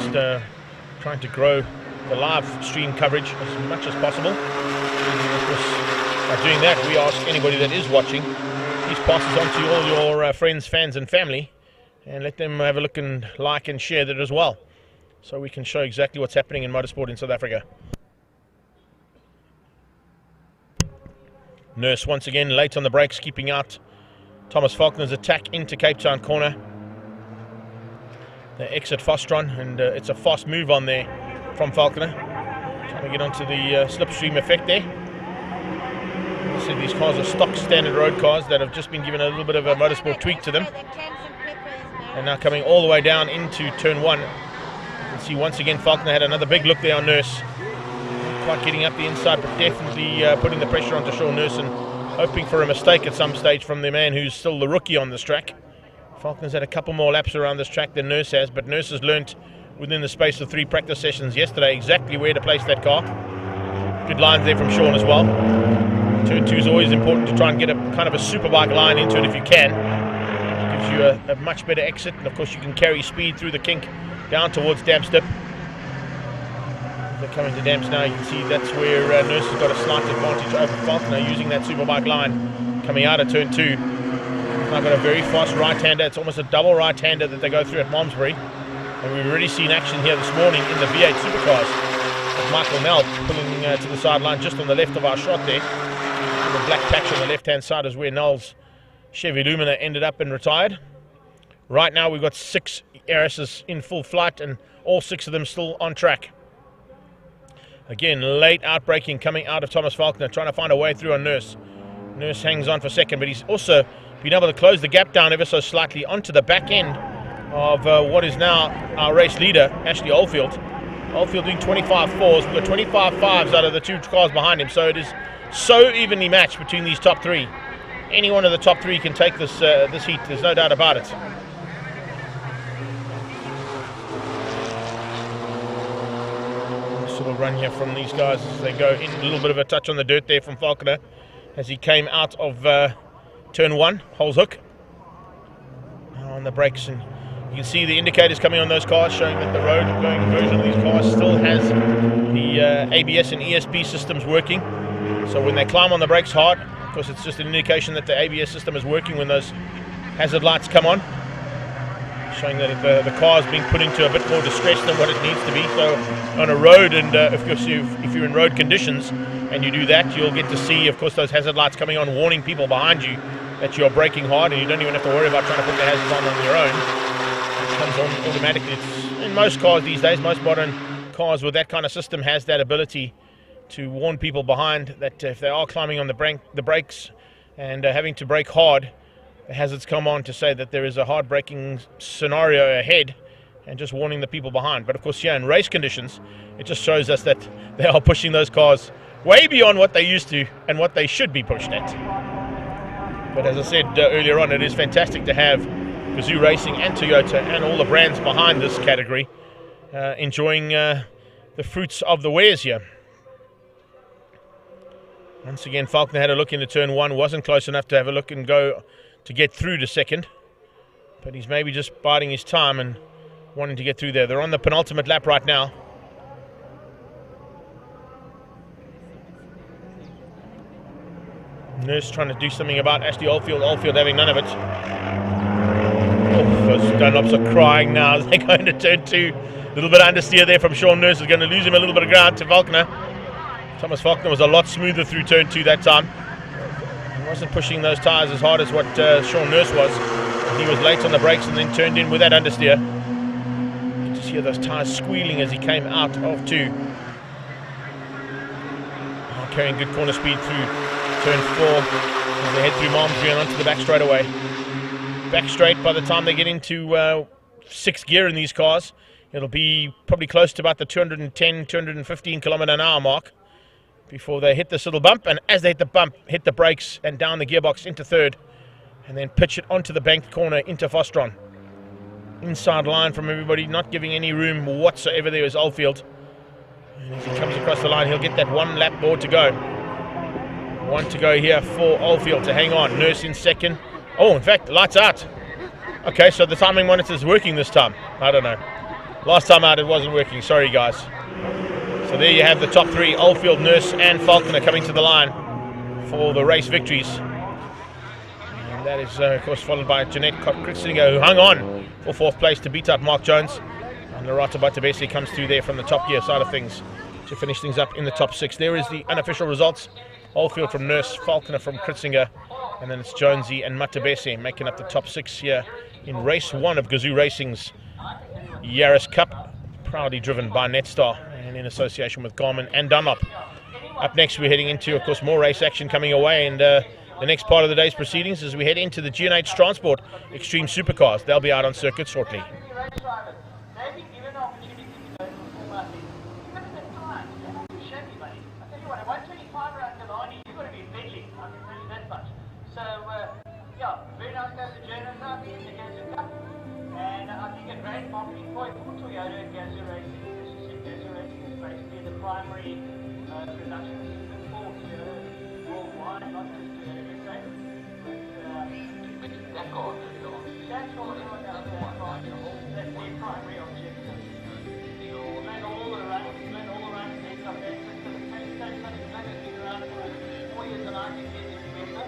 just trying to grow the live stream coverage as much as possible. Of course, by doing that, we ask anybody that is watching, please pass this on to all your friends, fans and family, and let them have a look and like and share that as well, so we can show exactly what's happening in motorsport in South Africa. Nurse once again late on the brakes, keeping out Thomas Falconer's attack into Cape Town corner. They exit Fostron, and it's a fast move on there from Falconer, trying to get onto the slipstream effect there. As I said, these cars are stock standard road cars that have just been given a little bit of a motorsport tweak to them, and now coming all the way down into turn 1. You can see once again Falconer had another big look there on Nurse. Not quite getting up the inside, but definitely putting the pressure onto Sean Nurse and hoping for a mistake at some stage from the man who's still the rookie on this track. Falconer's had a couple more laps around this track than Nurse has, but Nurse has learnt within the space of 3 practice sessions yesterday exactly where to place that car. Good lines there from Sean as well. Turn 2 is always important to try and get a kind of a superbike line into it if you can. It gives you a much better exit, and of course you can carry speed through the kink down towards Dampstip. They're coming to Damps now. You can see that's where Nurse has got a slight advantage over Falconer using that superbike line coming out of turn 2. He's now got a very fast right-hander. It's almost a double right-hander that they go through at Malmesbury. And we've already seen action here this morning in the V8 Supercars with Michael Nell pulling to the sideline just on the left of our shot there. And the black patch on the left-hand side is where Nell's Chevy Lumina ended up and retired. Right now we've got 6 RSs in full flight, and all 6 of them still on track. Again, late outbraking coming out of Thomas Falconer, trying to find a way through on Nurse. Nurse hangs on for second, but he's also been able to close the gap down ever so slightly onto the back end of what is now our race leader, Ashley Oldfield. Oldfield doing 25.4s. We've got 25.5s out of the 2 cars behind him, so it is so evenly matched between these top 3. Any one of the top 3 can take this this heat, there's no doubt about it. Little run here from these guys as they go in. A little bit of a touch on the dirt there from Falconer as he came out of turn 1, Holes Hook. Now on the brakes, and you can see the indicators coming on those cars showing that the road going version of these cars still has the ABS and ESP systems working. So when they climb on the brakes hard, of course it's just an indication that the ABS system is working when those hazard lights come on, showing that the car is being put into a bit more distress than what it needs to be. So on a road, and if you're in road conditions and you do that, you'll get to see, of course, those hazard lights coming on, warning people behind you that you're braking hard, and you don't even have to worry about trying to put the hazards on your own. It comes on automatically. It's in most cars these days, most modern cars with that kind of system has that ability to warn people behind that if they are climbing on the brakes and having to brake hard, the hazards come on to say that there is a hard braking scenario ahead, and just warning the people behind. But of course, yeah, in race conditions, it just shows us that they are pushing those cars way beyond what they used to and what they should be pushed at. But as I said earlier on, it is fantastic to have Gazoo Racing and Toyota and all the brands behind this category enjoying the fruits of the wares here. Once again, Falconer had a look into turn 1, wasn't close enough to have a look and go to get through to second, but he's maybe just biding his time and wanting to get through there. They're on the penultimate lap right now. Nurse trying to do something about Ashley Oldfield. Oldfield having none of it. Oh, those Dunlops are crying now as they go into turn 2. A little bit of understeer there from Sean Nurse is going to lose him a little bit of ground to Falconer. Thomas Falconer was a lot smoother through turn 2 that time. He wasn't pushing those tyres as hard as what Sean Nurse was. He was late on the brakes and then turned in with that understeer. You just hear those tyres squealing as he came out of 2. Carrying good corner speed through turn 4 as they head through Malmesbury and onto the back straight away. Back straight by the time they get into 6th gear in these cars, it'll be probably close to about the 210, 215 kilometre an hour mark before they hit this little bump, and as they hit the bump, hit the brakes and down the gearbox into 3rd, and then pitch it onto the banked corner into Fostron. Inside line from everybody, not giving any room whatsoever there is Oldfield. And as he comes across the line, he'll get that 1 lap more to go. 1 to go here for Oldfield to hang on. Nurse in 2nd. Oh, in fact, lights out. Okay, so the timing monitor is working this time. I don't know. Last time out it wasn't working, sorry guys. So there you have the top three, Oldfield, Nurse and Falconer coming to the line for the race victories. And that is of course followed by Jeanette Kritzinger, who hung on for 4th place to beat up Mark Jones. And Lorata Batabesi comes through there from the top gear side of things to finish things up in the top 6. There is the unofficial results. Oldfield from Nurse, Falconer from Kritzinger, and then it's Jonesy and Matabese making up the top 6 here in race 1 of Gazoo Racing's Yaris Cup, proudly driven by Netstar and in association with Garmin and Dunlop. Up next we're heading into, of course, more race action coming away, and the next part of the day's proceedings as we head into the G&H Transport Extreme Supercars. They'll be out on circuit shortly. Very nice to have the journalists out here in the Gazoo Cup, and I think a great marketing point for Toyota and Gazoo Racing. As you said, Gazoo Racing is basically the primary production system for Toyota worldwide, not just Toyota SA, but that's all that's their primary objective. Plan all the runs, things like that. It's been around for 4 years and I think it's remember.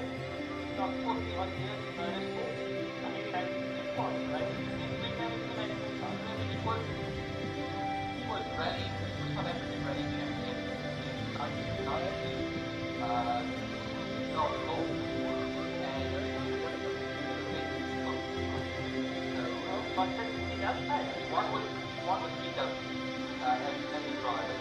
Not 40 odd years in motorsport. I mean, it's fun, right? He was rally, South African rally champion in 1990. Not low. And one was beat up as a driver.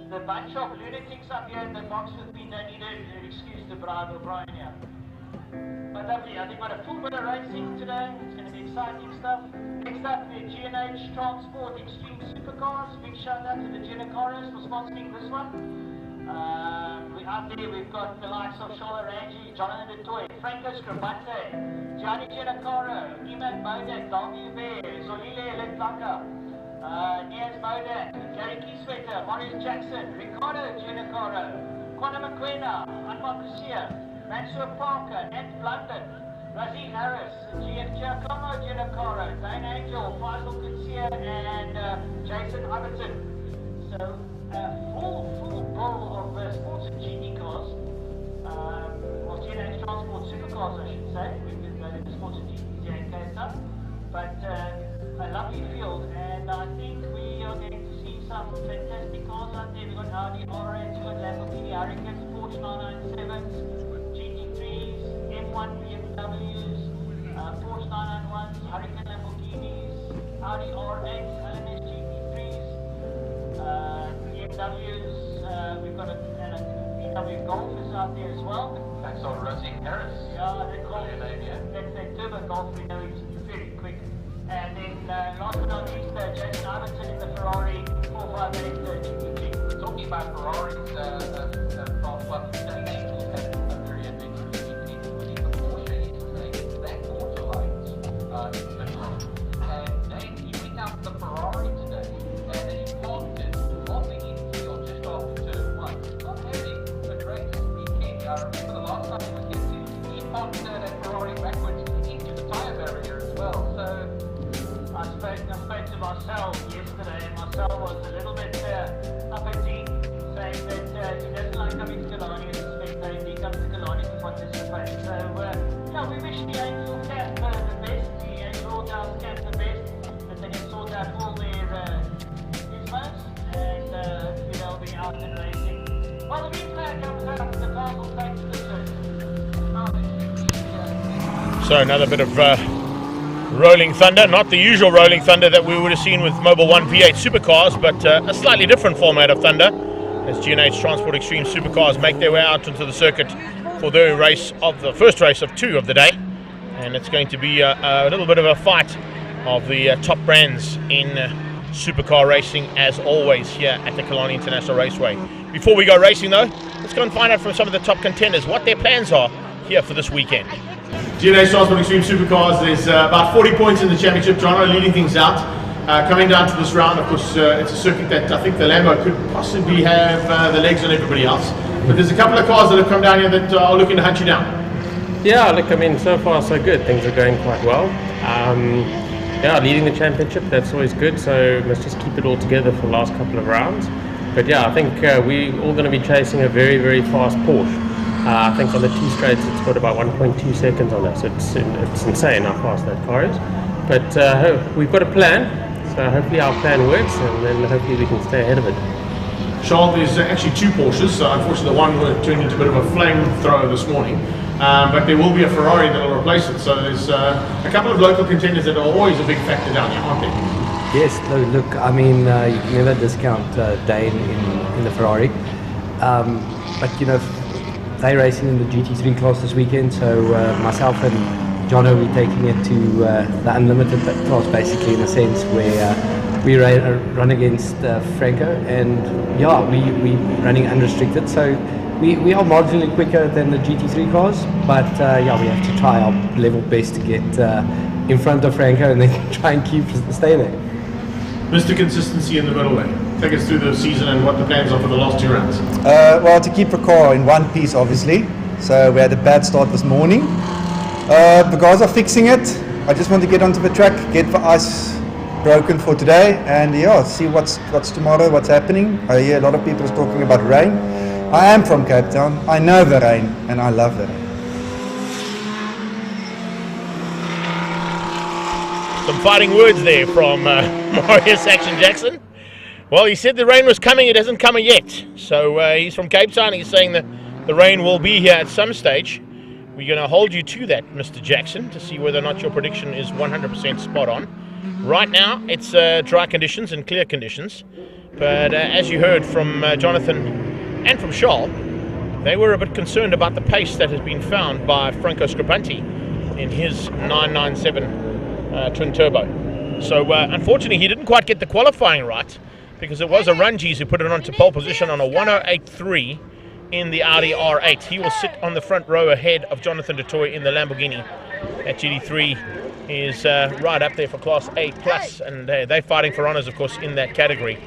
The bunch of lunatics up here in the box with me don't need an excuse to bribe O'Brien here. But lovely, I think we've got a full bit of racing today. It's going to be exciting stuff. Next up, the G&H Transport Extreme Supercars. Big shout out to the Giannicaros for sponsoring this one. Out there we've got the likes of Shola Rangi, Jonathan DeToy, Franco Scribante, Gianni Giannacaro, Iman Bodak, W. Bear, Zolile Letlaka, Niaz Bodak, Gary Kieswetter, Maurice Jackson, Ricardo Giannacaro, Quantum McQuena, Anwar Kusia, Mansour Parker, Nat Blunden, Razeen Harris, GF Giacomo Giannacaro, Zane Angel, Faisal Kusia, and Jason Iverson. So full bowl of sports and GT cars, or G&H Transport Supercars I should say. We've been going to sports and GT here in Cape Town. But a lovely field, and I think we are going to see some fantastic cars out there. We've got Audi R8s, we've got Lamborghini Hurricanes, Porsche 997s, GT3s, M1 BMWs, Porsche 991s, Hurricane Lamborghinis, Audi R8s, LMS GT3s, BMWs, we've got a BMW Golf is out there as well. That's on Razeen Harris. Yeah, that's that turbo Golf, we know he's very quick. And then last but not least, Jason Iverson in the Ferrari 458 GT3. Talking about Ferraris, well, Danny Angels had a very adventurous GT with the Porsche. He's saying that knocked that Ferrari backwards into the tyre barrier as well. So I spoke to Marcel yesterday, and Marcel was a little bit uppity, saying that he doesn't like coming to Killarney and expecting he comes to Killarney to participate. So yeah, we wish the Angel Camp the best, the Angel Camp the best, that they can sort out all their issues, and they'll be out and racing. Well, the green flag comes out, the car will take to the circuit. So another bit of rolling thunder, not the usual rolling thunder that we would have seen with Mobil 1 V8 Supercars, but a slightly different format of thunder as G&H Transport Extreme Supercars make their way out into the circuit for their race of the first race of 2 of the day. And it's going to be a little bit of a fight of the top brands in supercar racing, as always, here at the Killarney International Raceway. Before we go racing though, let's go and find out from some of the top contenders what their plans are here for this weekend. G&H Transport Extreme Supercars, there's about 40 points in the championship. Jono leading things out. Coming down to this round, of course, it's a circuit that I think the Lambo could possibly have the legs on everybody else. But there's a couple of cars that have come down here that are looking to hunt you down. Yeah, look, I mean, so far so good. Things are going quite well. Yeah, leading the championship, that's always good. So let's just keep it all together for the last couple of rounds. But yeah, I think we're all going to be chasing a very, very fast Porsche. I think on the T straights it's got about 1.2 seconds on it, so it's insane how fast that car is. But we've got a plan, so hopefully our plan works, and then hopefully we can stay ahead of it. Charles, there's actually 2 Porsches. Unfortunately, the one turned into a bit of a flamethrower this morning. But there will be a Ferrari that will replace it. So there's a couple of local contenders that are always a big factor down here, aren't they? Yes, look, I mean, you can never discount Dane in the Ferrari. But, you know, they're racing in the GT3 class this weekend, so myself and John will be taking it to the unlimited class, basically, in a sense, where we run against Franco, and yeah, we running unrestricted, so we are marginally quicker than the GT3 cars, but yeah, we have to try our level best to get in front of Franco and then try and stay there. Mr. Consistency in the middle there. Take us through the season and what the plans are for the last 2 rounds. Well, to keep the car in one piece, obviously. So we had a bad start this morning. The guys are fixing it. I just want to get onto the track, get the ice broken for today, and yeah, see what's tomorrow, what's happening. I hear a lot of people are talking about rain. I am from Cape Town. I know the rain, and I love the rain. Some fighting words there from Marius Action Jackson. Well, he said the rain was coming, it hasn't come yet. So he's from Cape Town, he's saying that the rain will be here at some stage. We're going to hold you to that, Mr. Jackson, to see whether or not your prediction is 100% spot on. Right now, it's dry conditions and clear conditions. But as you heard from Jonathan and from Charles, they were a bit concerned about the pace that has been found by Franco Scripanti in his 997 twin turbo. So unfortunately, he didn't quite get the qualifying right, because it was a Rungees who put it onto pole position on a 108.3 in the Audi R8. He will sit on the front row ahead of Jonathan du Toit in the Lamborghini. That GT3 is right up there for Class A+, and they're fighting for honours, of course, in that category.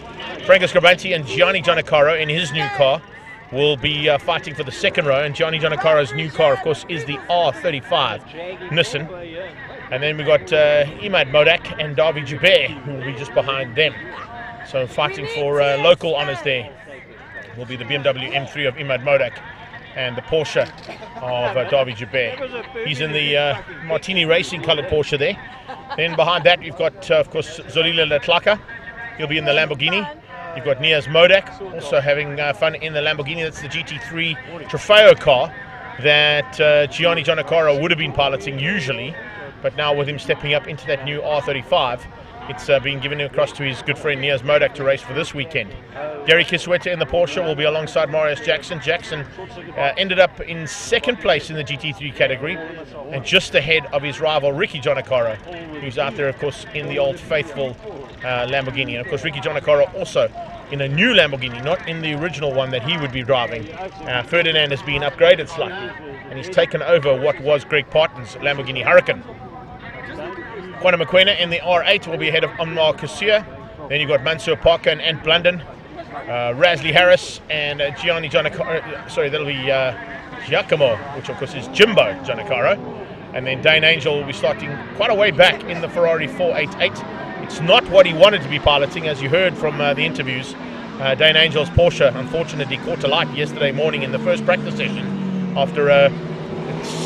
Franco Scripanti and Gianni Giannacaro in his new car will be fighting for the second row, and Gianni Giannacaro's new car, of course, is the R35 Nissan. And then we've got Imad Modak and Davi Joubert, who will be just behind them. So fighting for local honours there will be the BMW M3 of Imad Modak and the Porsche of Davi Joubert. He's in the Martini Racing coloured Porsche there. Then behind that we've got, of course, Zolila Latlaka. He'll be in the Lamborghini. You've got Niaz Modak also having fun in the Lamborghini. That's the GT3 Trofeo car that Gianni Giannacaro would have been piloting usually, but now with him stepping up into that new R35, it's being given across to his good friend Niaz Modak to race for this weekend. Gary Kisueta in the Porsche will be alongside Marius Jackson. Jackson ended up in second place in the GT3 category and just ahead of his rival Ricky Giannacaro, who's out there, of course, in the old faithful Lamborghini. And of course, Ricky Giannacaro also in a new Lamborghini, not in the original one that he would be driving. Ferdinand has been upgraded slightly, and he's taken over what was Greg Parton's Lamborghini Huracan. Quantum Aquena in the R8 will be ahead of Omar Kassir. Then you've got Mansour Parker and Ant Blunden, Rasley Harris and Gianni Giannacaro. Sorry, that'll be Giacomo, which of course is Jimbo Giannicaro. And then Dane Angel will be starting quite a way back in the Ferrari 488. It's not what he wanted to be piloting, as you heard from the interviews. Dane Angel's Porsche unfortunately caught a light yesterday morning in the first practice session after it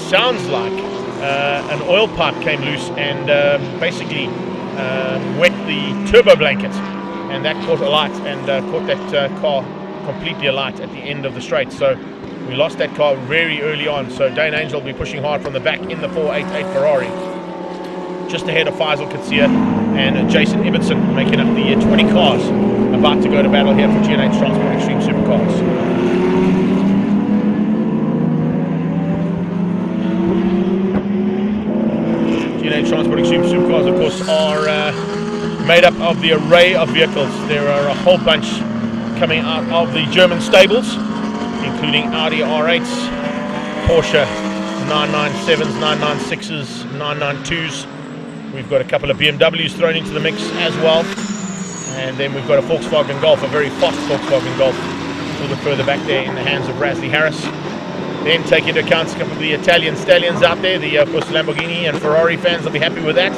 sounds like an oil pipe came loose and basically wet the turbo blanket, and that caught alight and caught that car completely alight at the end of the straight. So we lost that car very early on. So Dane Angel will be pushing hard from the back in the 488 Ferrari, just ahead of Faisal Katsia and Jason Ibbotson, making up the 20 cars about to go to battle here for G&H Transport Extreme Supercars. G&H Transport Extreme Supercars, of course, are made up of the array of vehicles. There are a whole bunch coming out of the German stables, including Audi R8s, Porsche 997s, 996s, 992s. We've got a couple of BMWs thrown into the mix as well. And then we've got a Volkswagen Golf, a very fast Volkswagen Golf, a little bit further back there in the hands of Rasley Harris. Then take into account a couple of the Italian stallions out there. The, of course, Lamborghini and Ferrari fans will be happy with that.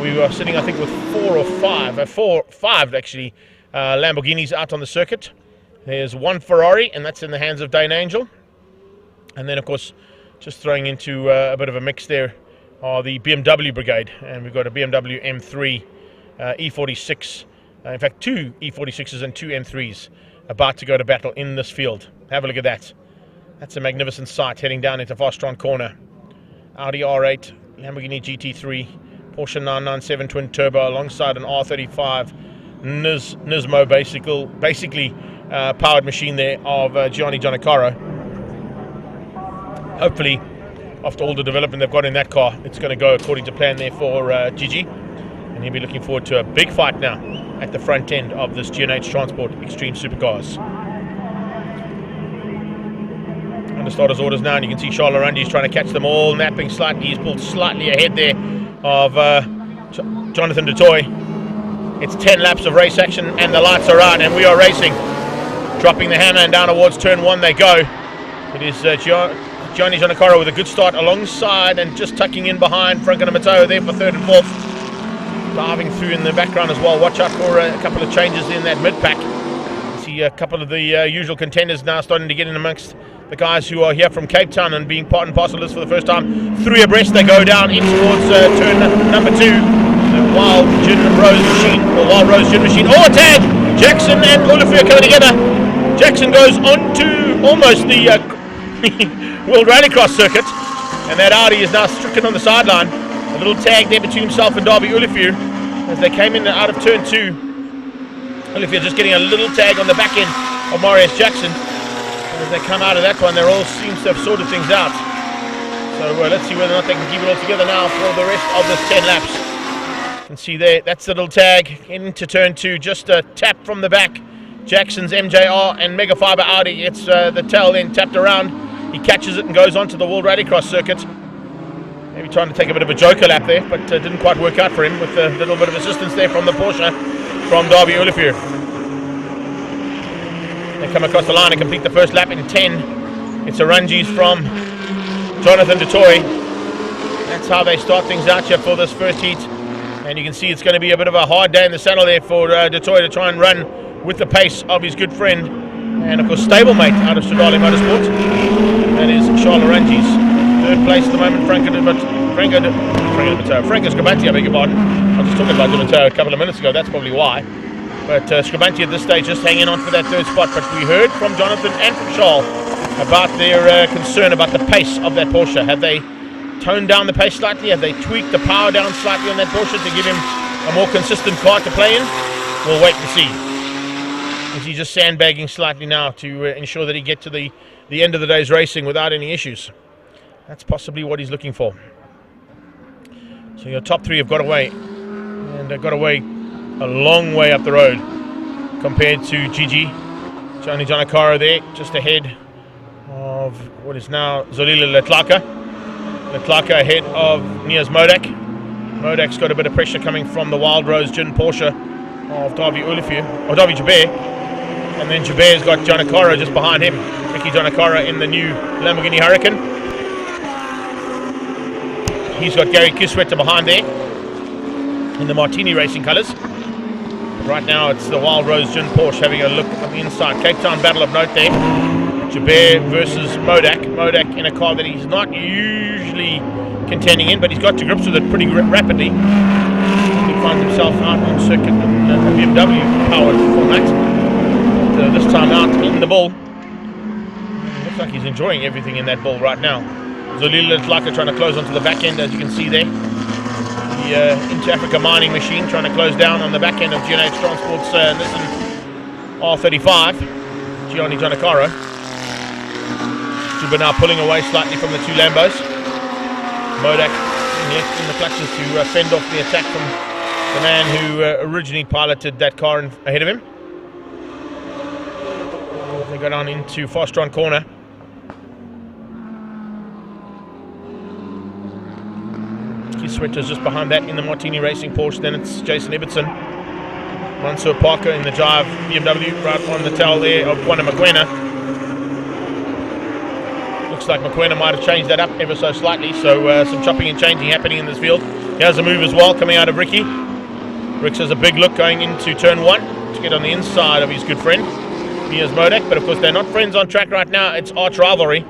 We were sitting, I think, with five actually, Lamborghinis out on the circuit. There's one Ferrari, and that's in the hands of Dane Angel. And then, of course, just throwing into a bit of a mix there are the BMW brigade. And we've got a BMW M3, E46, in fact, two E46s and two M3s about to go to battle in this field. Have a look at that. That's a magnificent sight heading down into Vastron Corner. Audi R8, Lamborghini GT3, Porsche 997 twin turbo alongside an R35 Nismo basically powered machine there of Gianni Giannicaro. Hopefully, after all the development they've got in that car, it's going to go according to plan there for Gigi. And he'll be looking forward to a big fight now at the front end of this G&H Transport Extreme Supercars. Under starter's orders now, and you can see Charles Laranji is trying to catch them all, napping slightly. He's pulled slightly ahead there of Jonathan Dutoy. It's 10 laps of race action and the lights are out and we are racing. Dropping the hammer and down towards turn one they go. It is Gianni Giannicaro with a good start alongside and just tucking in behind Franco Matteo there for third and fourth. Diving through in the background as well. Watch out for a couple of changes in that mid-pack. See a couple of the usual contenders now starting to get in amongst the guys who are here from Cape Town and being part and parcel of this for the first time. Three abreast they go down in towards turn number two. The Wild Rose Gin Machine. Oh, a tag! Jackson and Olivier coming together. Jackson goes on to almost the World Rallycross circuit, and that Audi is now stricken on the sideline. A little tag there between himself and Darby Olivier as they came in and out of turn two. Olivier just getting a little tag on the back end of Marius Jackson. And as they come out of that one, they all seem to have sorted things out. So let's see whether or not they can keep it all together now for the rest of this 10 laps. You can see there, that's the little tag into turn two, just a tap from the back. Jackson's MJR and Mega Fiber Audi. It's the tail then tapped around. He catches it and goes on to the World Rallycross circuit. Maybe trying to take a bit of a joker lap there, but didn't quite work out for him with a little bit of assistance there from the Porsche from Darby Olivier. They come across the line and complete the first lap in 10. It's a Ranjis from Jonathan Dutoy. That's how they start things out here for this first heat. And you can see it's going to be a bit of a hard day in the saddle there for Dutoy to try and run with the pace of his good friend and of course stablemate out of Sodali Motorsport. That is Charles Ranjis. Third place at the moment, Franco Scribanti, I beg your pardon. I was just talking about Di Matteo a couple of minutes ago, that's probably why. But Scribanti at this stage just hanging on for that third spot. But we heard from Jonathan and from Charles about their concern about the pace of that Porsche. Have they toned down the pace slightly? Have they tweaked the power down slightly on that Porsche to give him a more consistent car to play in? We'll wait and see. Is he just sandbagging slightly now to ensure that he gets to the end of the day's racing without any issues? That's possibly what he's looking for. So your top three have got away, and they've got away a long way up the road compared to Gigi. Gianni Giannicaro there, just ahead of what is now Zolila Letlaka. Letlaka ahead of Niaz Modak. Modak's got a bit of pressure coming from the Wild Rose Gin Porsche of Darby Olivier, or Darby Jabir. And then Jabert's got Giannicaro just behind him. Ricky Giannicaro in the new Lamborghini Huracan. He's got Gary Kiswetter behind there in the Martini Racing colours. Right now it's the Wild Rose Gin Porsche having a look on the inside. Cape Town battle of note there. Jabert versus Modak. Modak in a car that he's not usually contending in, but he's got to grips with it pretty rapidly. He finds himself out on circuit in a BMW powered format. This time out in the bull. Looks like he's enjoying everything in that bull right now. Zolila Tlaka trying to close onto the back end, as you can see there. The Into Africa mining machine trying to close down on the back end of G&H Transport's Nissan R35. Gianni Giannicaro. Juba now pulling away slightly from the two Lambos. Modak left in the clutches to fend off the attack from the man who originally piloted that car ahead of him. They go down into Fostron corner. Kiswetter's just behind that in the Martini Racing Porsche. Then it's Jason Ibbotson. Mansour Parker in the Jive BMW right on the tail there of Juana Maquena. Looks like Maquena might have changed that up ever so slightly, so some chopping and changing happening in this field. Here's a move as well coming out of Ricky. Ricks has a big look going into turn 1 to get on the inside of his good friend Nias Modak, but of course they're not friends on track right now. It's arch rivalry.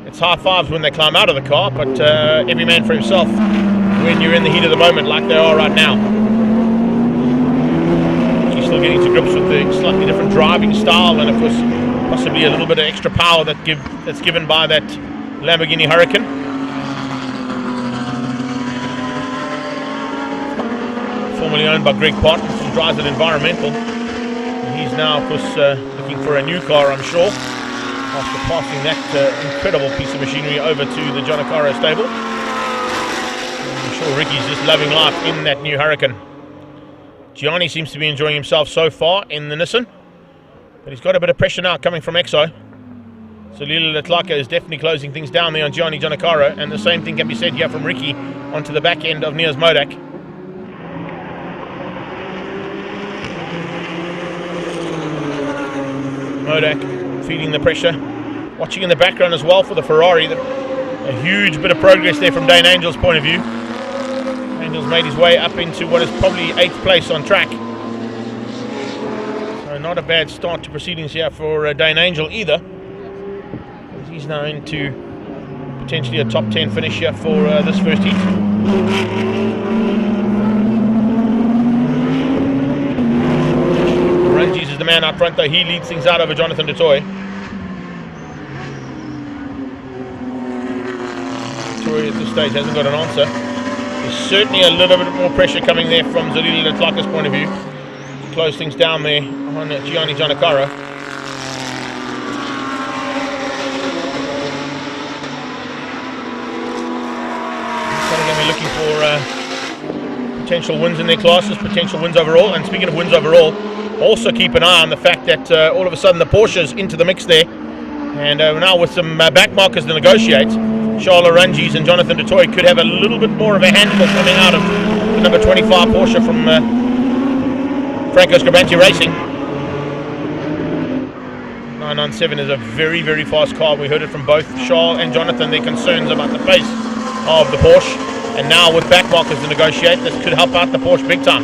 It's high fives when they climb out of the car, but every man for himself when you're in the heat of the moment like they are right now. She's still getting to grips with the slightly different driving style and of course possibly a little bit of extra power that's given by that Lamborghini Huracan. Formerly owned by Greg Parton from Drives It Environmental. He's now, of course, looking for a new car, I'm sure, after passing that incredible piece of machinery over to the Giannicaro stable. I'm sure Ricky's just loving life in that new Huracan. Gianni seems to be enjoying himself so far in the Nissan, but he's got a bit of pressure now coming from Exo. So Lila Letlaka is definitely closing things down there on Gianni Giannicaro, and the same thing can be said here from Ricky onto the back end of Nias Modak. Modak feeding the pressure. Watching in the background as well for the Ferrari. A huge bit of progress there from Dane Angel's point of view. Angel's made his way up into what is probably 8th place on track. So not a bad start to proceedings here for Dane Angel either. He's now into potentially a top 10 finish here for this first heat. Ranges is the man out front though. He leads things out over Jonathan du Toit. Du Toit at this stage hasn't got an answer. There's certainly a little bit more pressure coming there from Zolila Letlaka's point of view to close things down there on Gianni Giannicaro. We're looking for potential wins in their classes, potential wins overall. And speaking of wins overall, also keep an eye on the fact that all of a sudden the Porsche's into the mix there. And now with some back markers to negotiate, Charles Arangis and Jonathan du Toit could have a little bit more of a handful coming out of the number 25 Porsche from Franco Scribanti Racing. 997 is a very, very fast car. We heard it from both Charles and Jonathan, their concerns about the pace of the Porsche. And now with back markers to negotiate, this could help out the Porsche big time.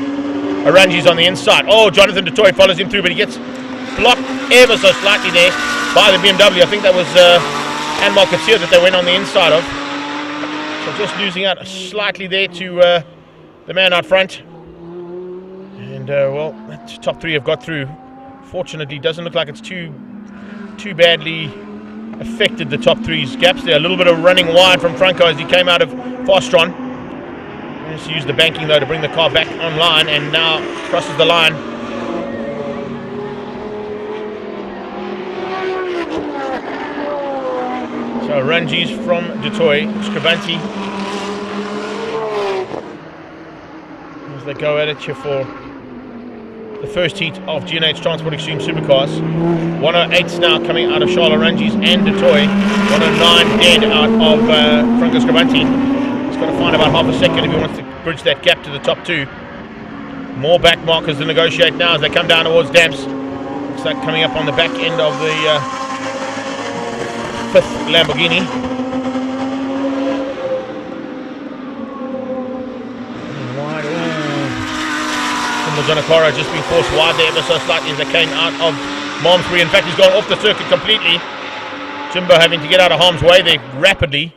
Arangis on the inside. Oh, Jonathan du Toit follows him through, but he gets blocked ever so slightly there by the BMW. I think that was Anmar Katsir that they went on the inside of. So just losing out slightly there to the man out front. And well, that top 3 have got through. Fortunately, doesn't look like it's too badly affected the top 3's gaps there. A little bit of running wide from Franco as he came out of Fostron. Managed to use the banking though to bring the car back online and now crosses the line. So Ranjis from du Toit, Scribanti as they go at it here for the first heat of G&H Transport Extreme Supercars. 108's now coming out of Charles Arangis and du Toit. 109 dead out of Franco Scribanti. He's got to find about half a second if he wants to bridge that gap to the top 2. More back markers to negotiate now as they come down towards Damps. Looks like coming up on the back end of the fifth Lamborghini. Wide. Jonakora just being forced wide there ever so slightly as they came out of Malmesbury. In fact, he's gone off the circuit completely. Jimbo having to get out of harm's way there rapidly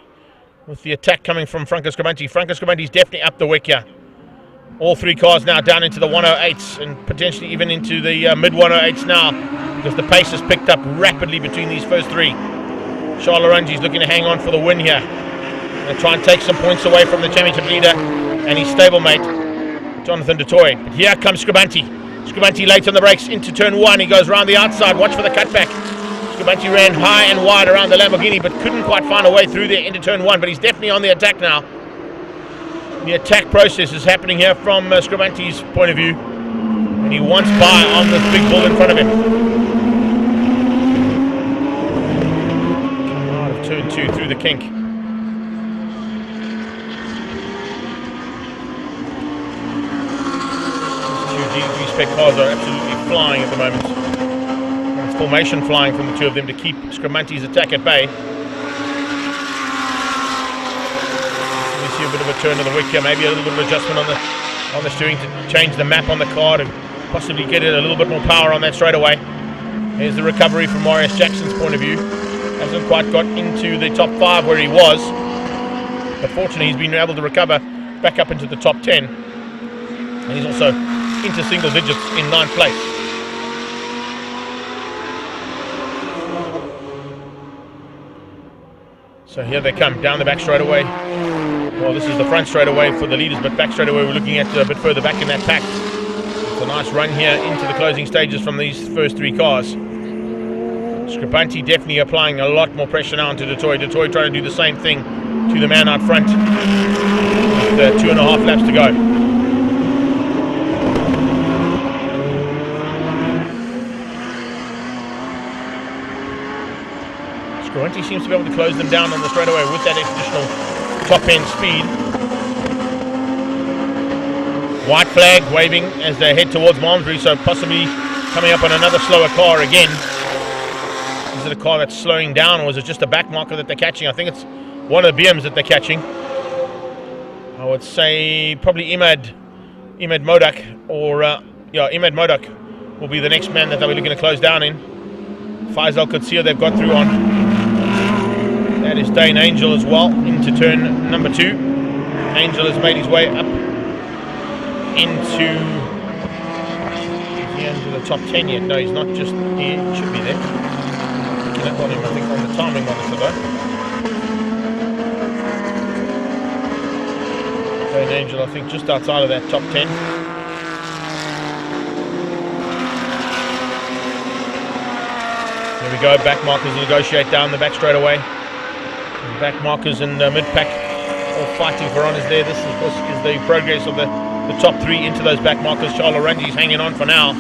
with the attack coming from Franco Scribanti. Franco Scribanti's definitely up the wick here. All three cars now down into the 108s and potentially even into the mid 108s now, because the pace has picked up rapidly between these first three. Charles Orangi's looking to hang on for the win here and try and take some points away from the championship leader and his stablemate Jonathan du Toit. But here comes Scribanti. Scribanti late on the brakes into turn one. He goes around the outside. Watch for the cutback. Scribanti ran high and wide around the Lamborghini but couldn't quite find a way through there into turn one. But he's definitely on the attack now. The attack process is happening here from Scribanti's point of view, and he wants by on this big bull in front of him. Coming out of turn two through the kink. These two GT spec cars are absolutely flying at the moment. It's formation flying from the two of them to keep Scribanti's attack at bay. A bit of a turn of the wick here, maybe a little bit of adjustment on the steering to change the map on the car to possibly get it a little bit more power on that straight away. Here's the recovery from Marius Jackson's point of view. Hasn't quite got into the top 5 where he was, but fortunately he's been able to recover back up into the top 10, and he's also into single digits in 9th place. So here they come down the back straightaway. Well, this is the front straightaway for the leaders, but back straightaway we're looking at a bit further back in that pack. It's a nice run here into the closing stages from these first three cars. Scribanti definitely applying a lot more pressure now onto du Toit. Du Toit trying to do the same thing to the man out front with 2.5 laps to go. Scribanti seems to be able to close them down on the straightaway with that additional top end speed. White flag waving as they head towards Malmesbury, so possibly coming up on another slower car again. Is it a car that's slowing down, or is it just a back marker that they're catching? I think it's one of the BMs that they're catching. I would say probably Imad Modak, or Imad Modak will be the next man that they'll be looking to close down in. Faisal Kutsia they've got through on. That is Dane Angel as well into turn number 2. Angel has made his way up into the top 10 yet. No, he's not just here. He should be there. Looking up on him, I think, on the timing monitor though. Dane Angel, I think, just outside of that top 10. There we go. Back markers negotiate down the back straight away. Back markers and mid-pack all fighting for honours there. This, of course, is the progress of the top 3 into those back markers. Charles Orangi's hanging on for now.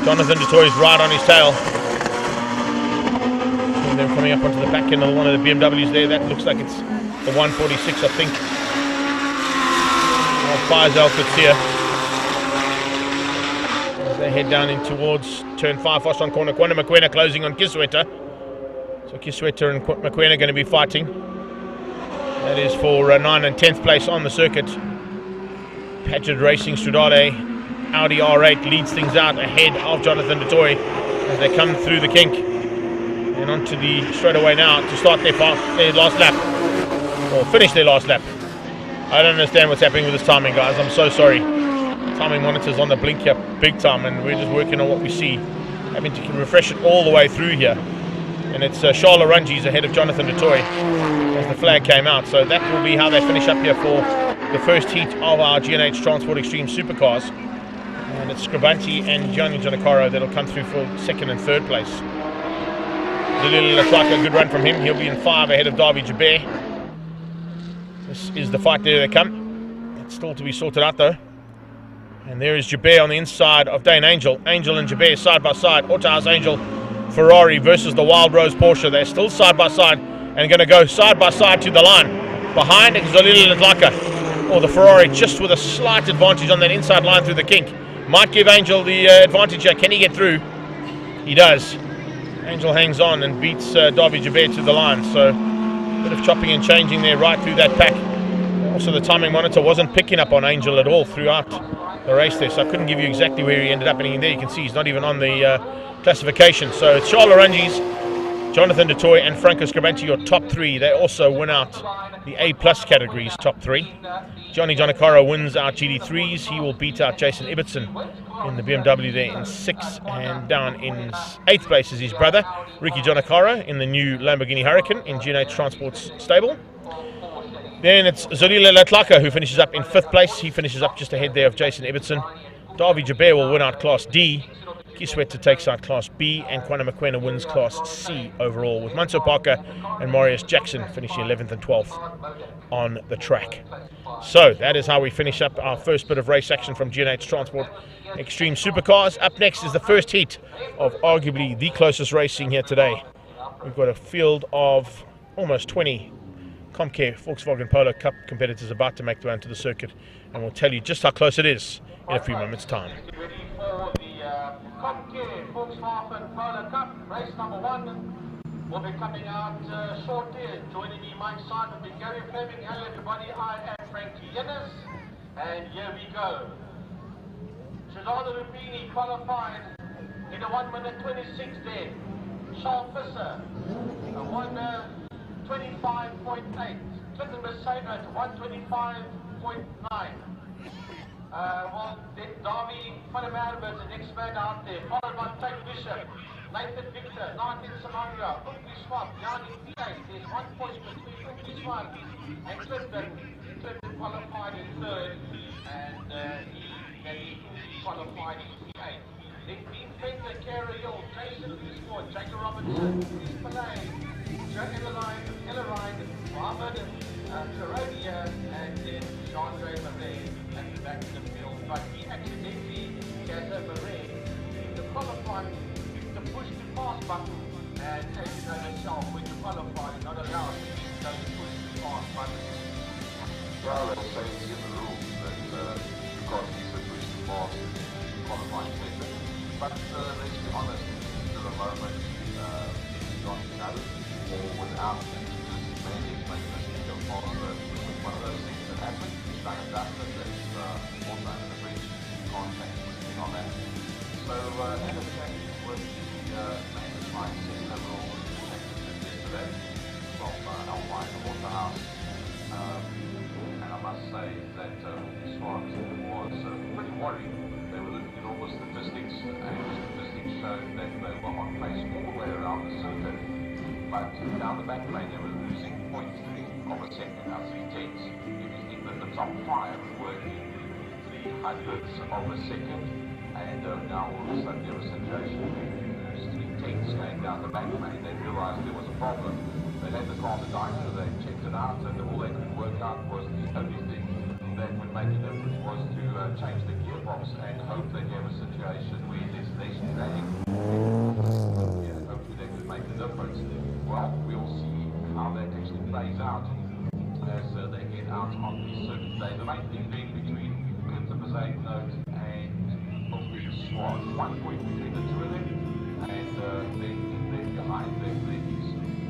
Jonathan du Toit is right on his tail. And then coming up onto the back end of one of the BMWs there. That looks like it's the 146, I think. Faisal Kutsia. As they head down in towards turn 5, Foston corner. Kwena Mokwena closing on Kisweta. So Kisweta and Mokwena are going to be fighting. That is for 9th and 10th place on the circuit. Padgett Racing Strudale Audi R8 leads things out ahead of Jonathan du Toit as they come through the kink and onto the straightaway now to start their last lap, or finish their last lap. I don't understand what's happening with this timing, guys. I'm so sorry. Timing monitor's on the blink here big time, and we're just working on what we see, having to refresh it all the way through here. And it's Charles Orangi's ahead of Jonathan du Toit as the flag came out. So that will be how they finish up here for the first heat of our G&H Transport Extreme Supercars. And it's Scribanti and Gianni Giannacaro that'll come through for 2nd and 3rd place. Zalil looks like a good run from him. He'll be in 5 ahead of Davy Jabir. This is the fight. There they come. It's still to be sorted out though. And there is Jabir on the inside of Dane Angel. Angel and Jabir side by side. Autohaus Angel Ferrari versus the Wild Rose Porsche. They're still side by side and going to go side by side to the line. Behind Zalil Latlaka, or the Ferrari, just with a slight advantage on that inside line through the kink. Might give Angel the advantage here. Can he get through? He does. Angel hangs on and beats Davy Jabet to the line. So a bit of chopping and changing there right through that pack. Also, the timing monitor wasn't picking up on Angel at all throughout the race there, so I couldn't give you exactly where he ended up. And there you can see he's not even on the classification. So it's Charles Laranges, Jonathan DeToy and Franco Scribanti, your top three. They also win out the A+ categories top three. Johnny Giannicaro wins out GD3s. He will beat out Jason Ibbotson in the BMW there in 6th, and down in 8th place is his brother Ricky Giannicaro in the new Lamborghini Huracan in G8 Transport's stable. Then it's Zolile Latlaka who finishes up in 5th place. He finishes up just ahead there of Jason Ibbotson. Davy Jabet will win out Class D. Kisweta takes out Class B, and Kwana Mokwena wins Class C overall, with Manso Parker and Marius Jackson finishing 11th and 12th on the track. So that is how we finish up our first bit of race action from G8 Transport Extreme Supercars. Up next is the first heat of arguably the closest racing here today. We've got a field of almost 20 CompCare Volkswagen Polo Cup competitors about to make their way onto the circuit, and we'll tell you just how close it is in a few moments' time. Ready for the CompCare Volkswagen Polo Cup, race number 1. Will be coming out shortly. Joining me my side will be Gary Fleming. Hello everybody, I am Frankie Yennis, and here we go. Shazada Rupini qualified in a 1 minute 26 there. Charles Visser, 1:25.8. Clinton Mercedes at 1:25.9. Well, Darby Fundamanova is the next man out there, followed by Tate Bishop, Nathan Victor, Nathan Samaria, Ukli Swap, Yanni V8. There's 1 point between Ukli Swap and Clinton. Clinton qualified in 3rd, and he qualified in V8. Then Dean Fender, Kerry Hill, Jason Eastwood, Jacob Robinson, Chris Pillay, Joe Ellerine, Mohammed Caronia, and then Jean-Andre Marais at the back of the field. But he accidentally, Gazoo Marais, the qualifying, the push to pass button, and as you know yourself, when you qualify, you're not allowed to use those push to pass buttons. Well, they'll say it's in the rules that you can't use the push to pass qualifying session. But let's be honest, to the moment, it's not done, or without maybe making us think of faster. It's one of those things that happen. It's not a dustbin that's also in the bridge. You can't change anything on that. So, and the change with the maintenance line system overall was the changes that yesterday from Alpine to Waterhouse. And I must say that as far as it was pretty worrying. They were looking at all the statistics, and the statistics showed that they were on pace all the way around the circuit. But down the back lane, they were losing 0.3 of a second, now 3/10. If you think that the top 5 were in 300ths of a second, and now all of a sudden there was a situation where you lose 3/10 going down the back lane, they realized there was a problem. They let the car to dyno, they checked it out, and all they could work out was the only thing that would make a difference was to change the gearbox and hope that you have a situation where there's less drag. Hopefully they could make a difference. Well, we'll see how that actually plays out as they get out on the circuit today. The main thing being between Clinton Mercedes Note and Mobil Swat. 1 point between the two of them, and then behind them there is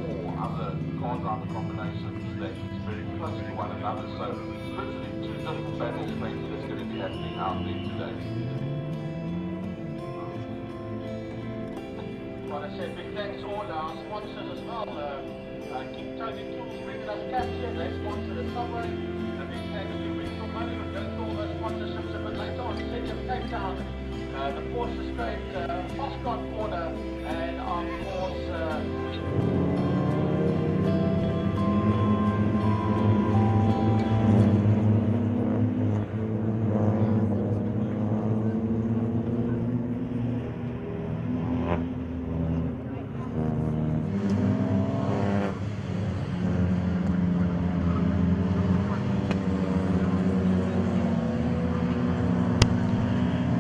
4 other car driver combinations that is very close to one another. So literally 2 different battles maybe that's going to be happening out there today. Well, I said big thanks to all our sponsors as well. Keep Tony Tools bringing us capture. They sponsor the subway. A big thanks to Winfield Money for going to all those sponsorships a bit later on. City of Cape Town, the Porsche Straight, Foscon Corner, and of course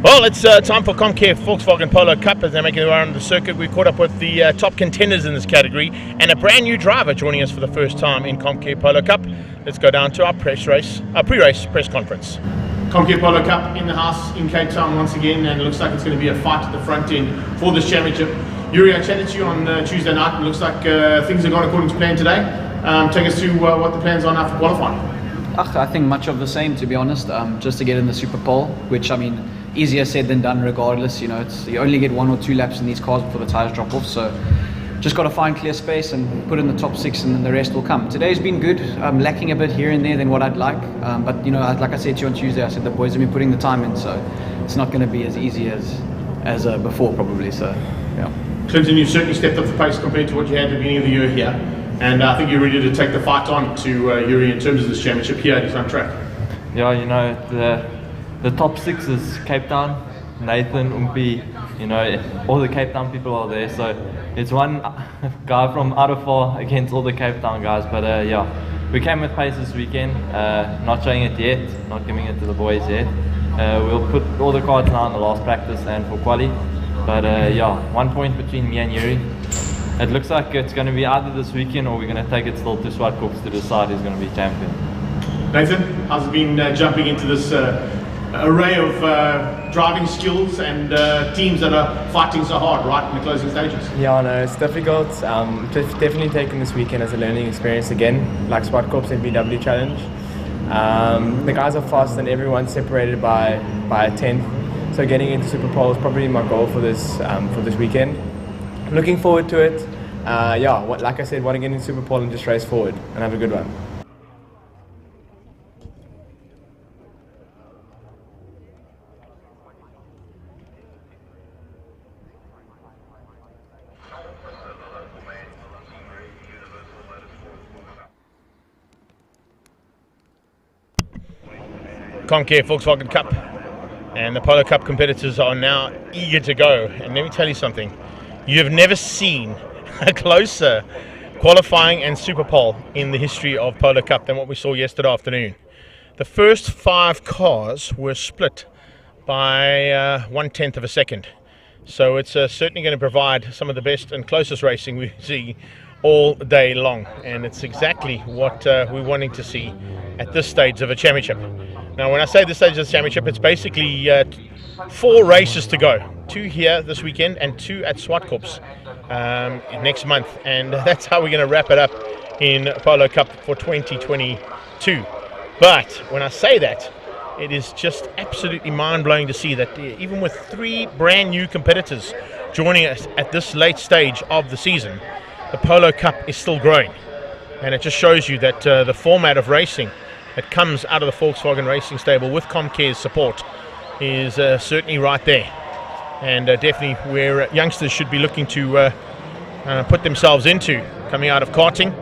Well, it's time for CompCare Volkswagen Polo Cup as they're making their way around the circuit. We caught up with the top contenders in this category and a brand new driver joining us for the first time in CompCare Polo Cup. Let's go down to our pre-race press conference. CompCare Polo Cup in the house in Cape Town once again, and it looks like it's going to be a fight at the front end for this championship. Yuri, I chatted to you on Tuesday night, and it looks like things have gone according to plan today. Take us through what the plans are now for qualifying. I think much of the same, to be honest, just to get in the Super Pole, which, I mean, easier said than done regardless. You know, you only get 1 or 2 laps in these cars before the tyres drop off, so just got to find clear space and put in the top 6, and then the rest will come. Today's been good. I'm lacking a bit here and there than what I'd like, but you know, like I said to you on Tuesday, I said the boys have been putting the time in, so it's not going to be as easy as before probably. So yeah. Clinton, you've certainly stepped up the pace compared to what you had at the beginning of the year here, and I think you're ready to take the fight on to Yuri in terms of this championship here at his own track. Yeah, you know, the top 6 is Cape Town, Nathan, Umpi, you know, all the Cape Town people are there, so it's one guy from out of far against all the Cape Town guys. But yeah, we came with pace this weekend, not showing it yet, not giving it to the boys yet. We'll put all the cards now in the last practice and for quali. But yeah, 1 point between me and Yuri. It looks like it's going to be either this weekend or we're going to take it still to SupaCup to decide who's going to be champion. Nathan, how's it been jumping into this array of driving skills and teams that are fighting so hard right in the closing stages? Yeah, no, it's difficult. Definitely taking this weekend as a learning experience again, like SupaCup's and BW Challenge. The guys are fast and everyone's separated by a tenth. So getting into Super Pole is probably my goal for this weekend. Looking forward to it. Yeah, like I said, want to get into Super Pole and just race forward and have a good one. CompCare Volkswagen Cup, and the Polo Cup competitors are now eager to go. And let me tell you something, you have never seen a closer qualifying and Super Pole in the history of Polo Cup than what we saw yesterday afternoon. The first 5 cars were split by 1/10 of a second, so it's certainly going to provide some of the best and closest racing we see all day long, and it's exactly what we're wanting to see at this stage of a championship. Now, when I say this stage of the championship, it's basically 4 races to go. 2 here this weekend and 2 at SupaCup next month. And that's how we're going to wrap it up in Polo Cup for 2022. But when I say that, it is just absolutely mind-blowing to see that even with 3 brand new competitors joining us at this late stage of the season, the Polo Cup is still growing. And it just shows you that the format of racing that comes out of the Volkswagen Racing stable with CompCare's support is certainly right there, and definitely where youngsters should be looking to put themselves into, coming out of karting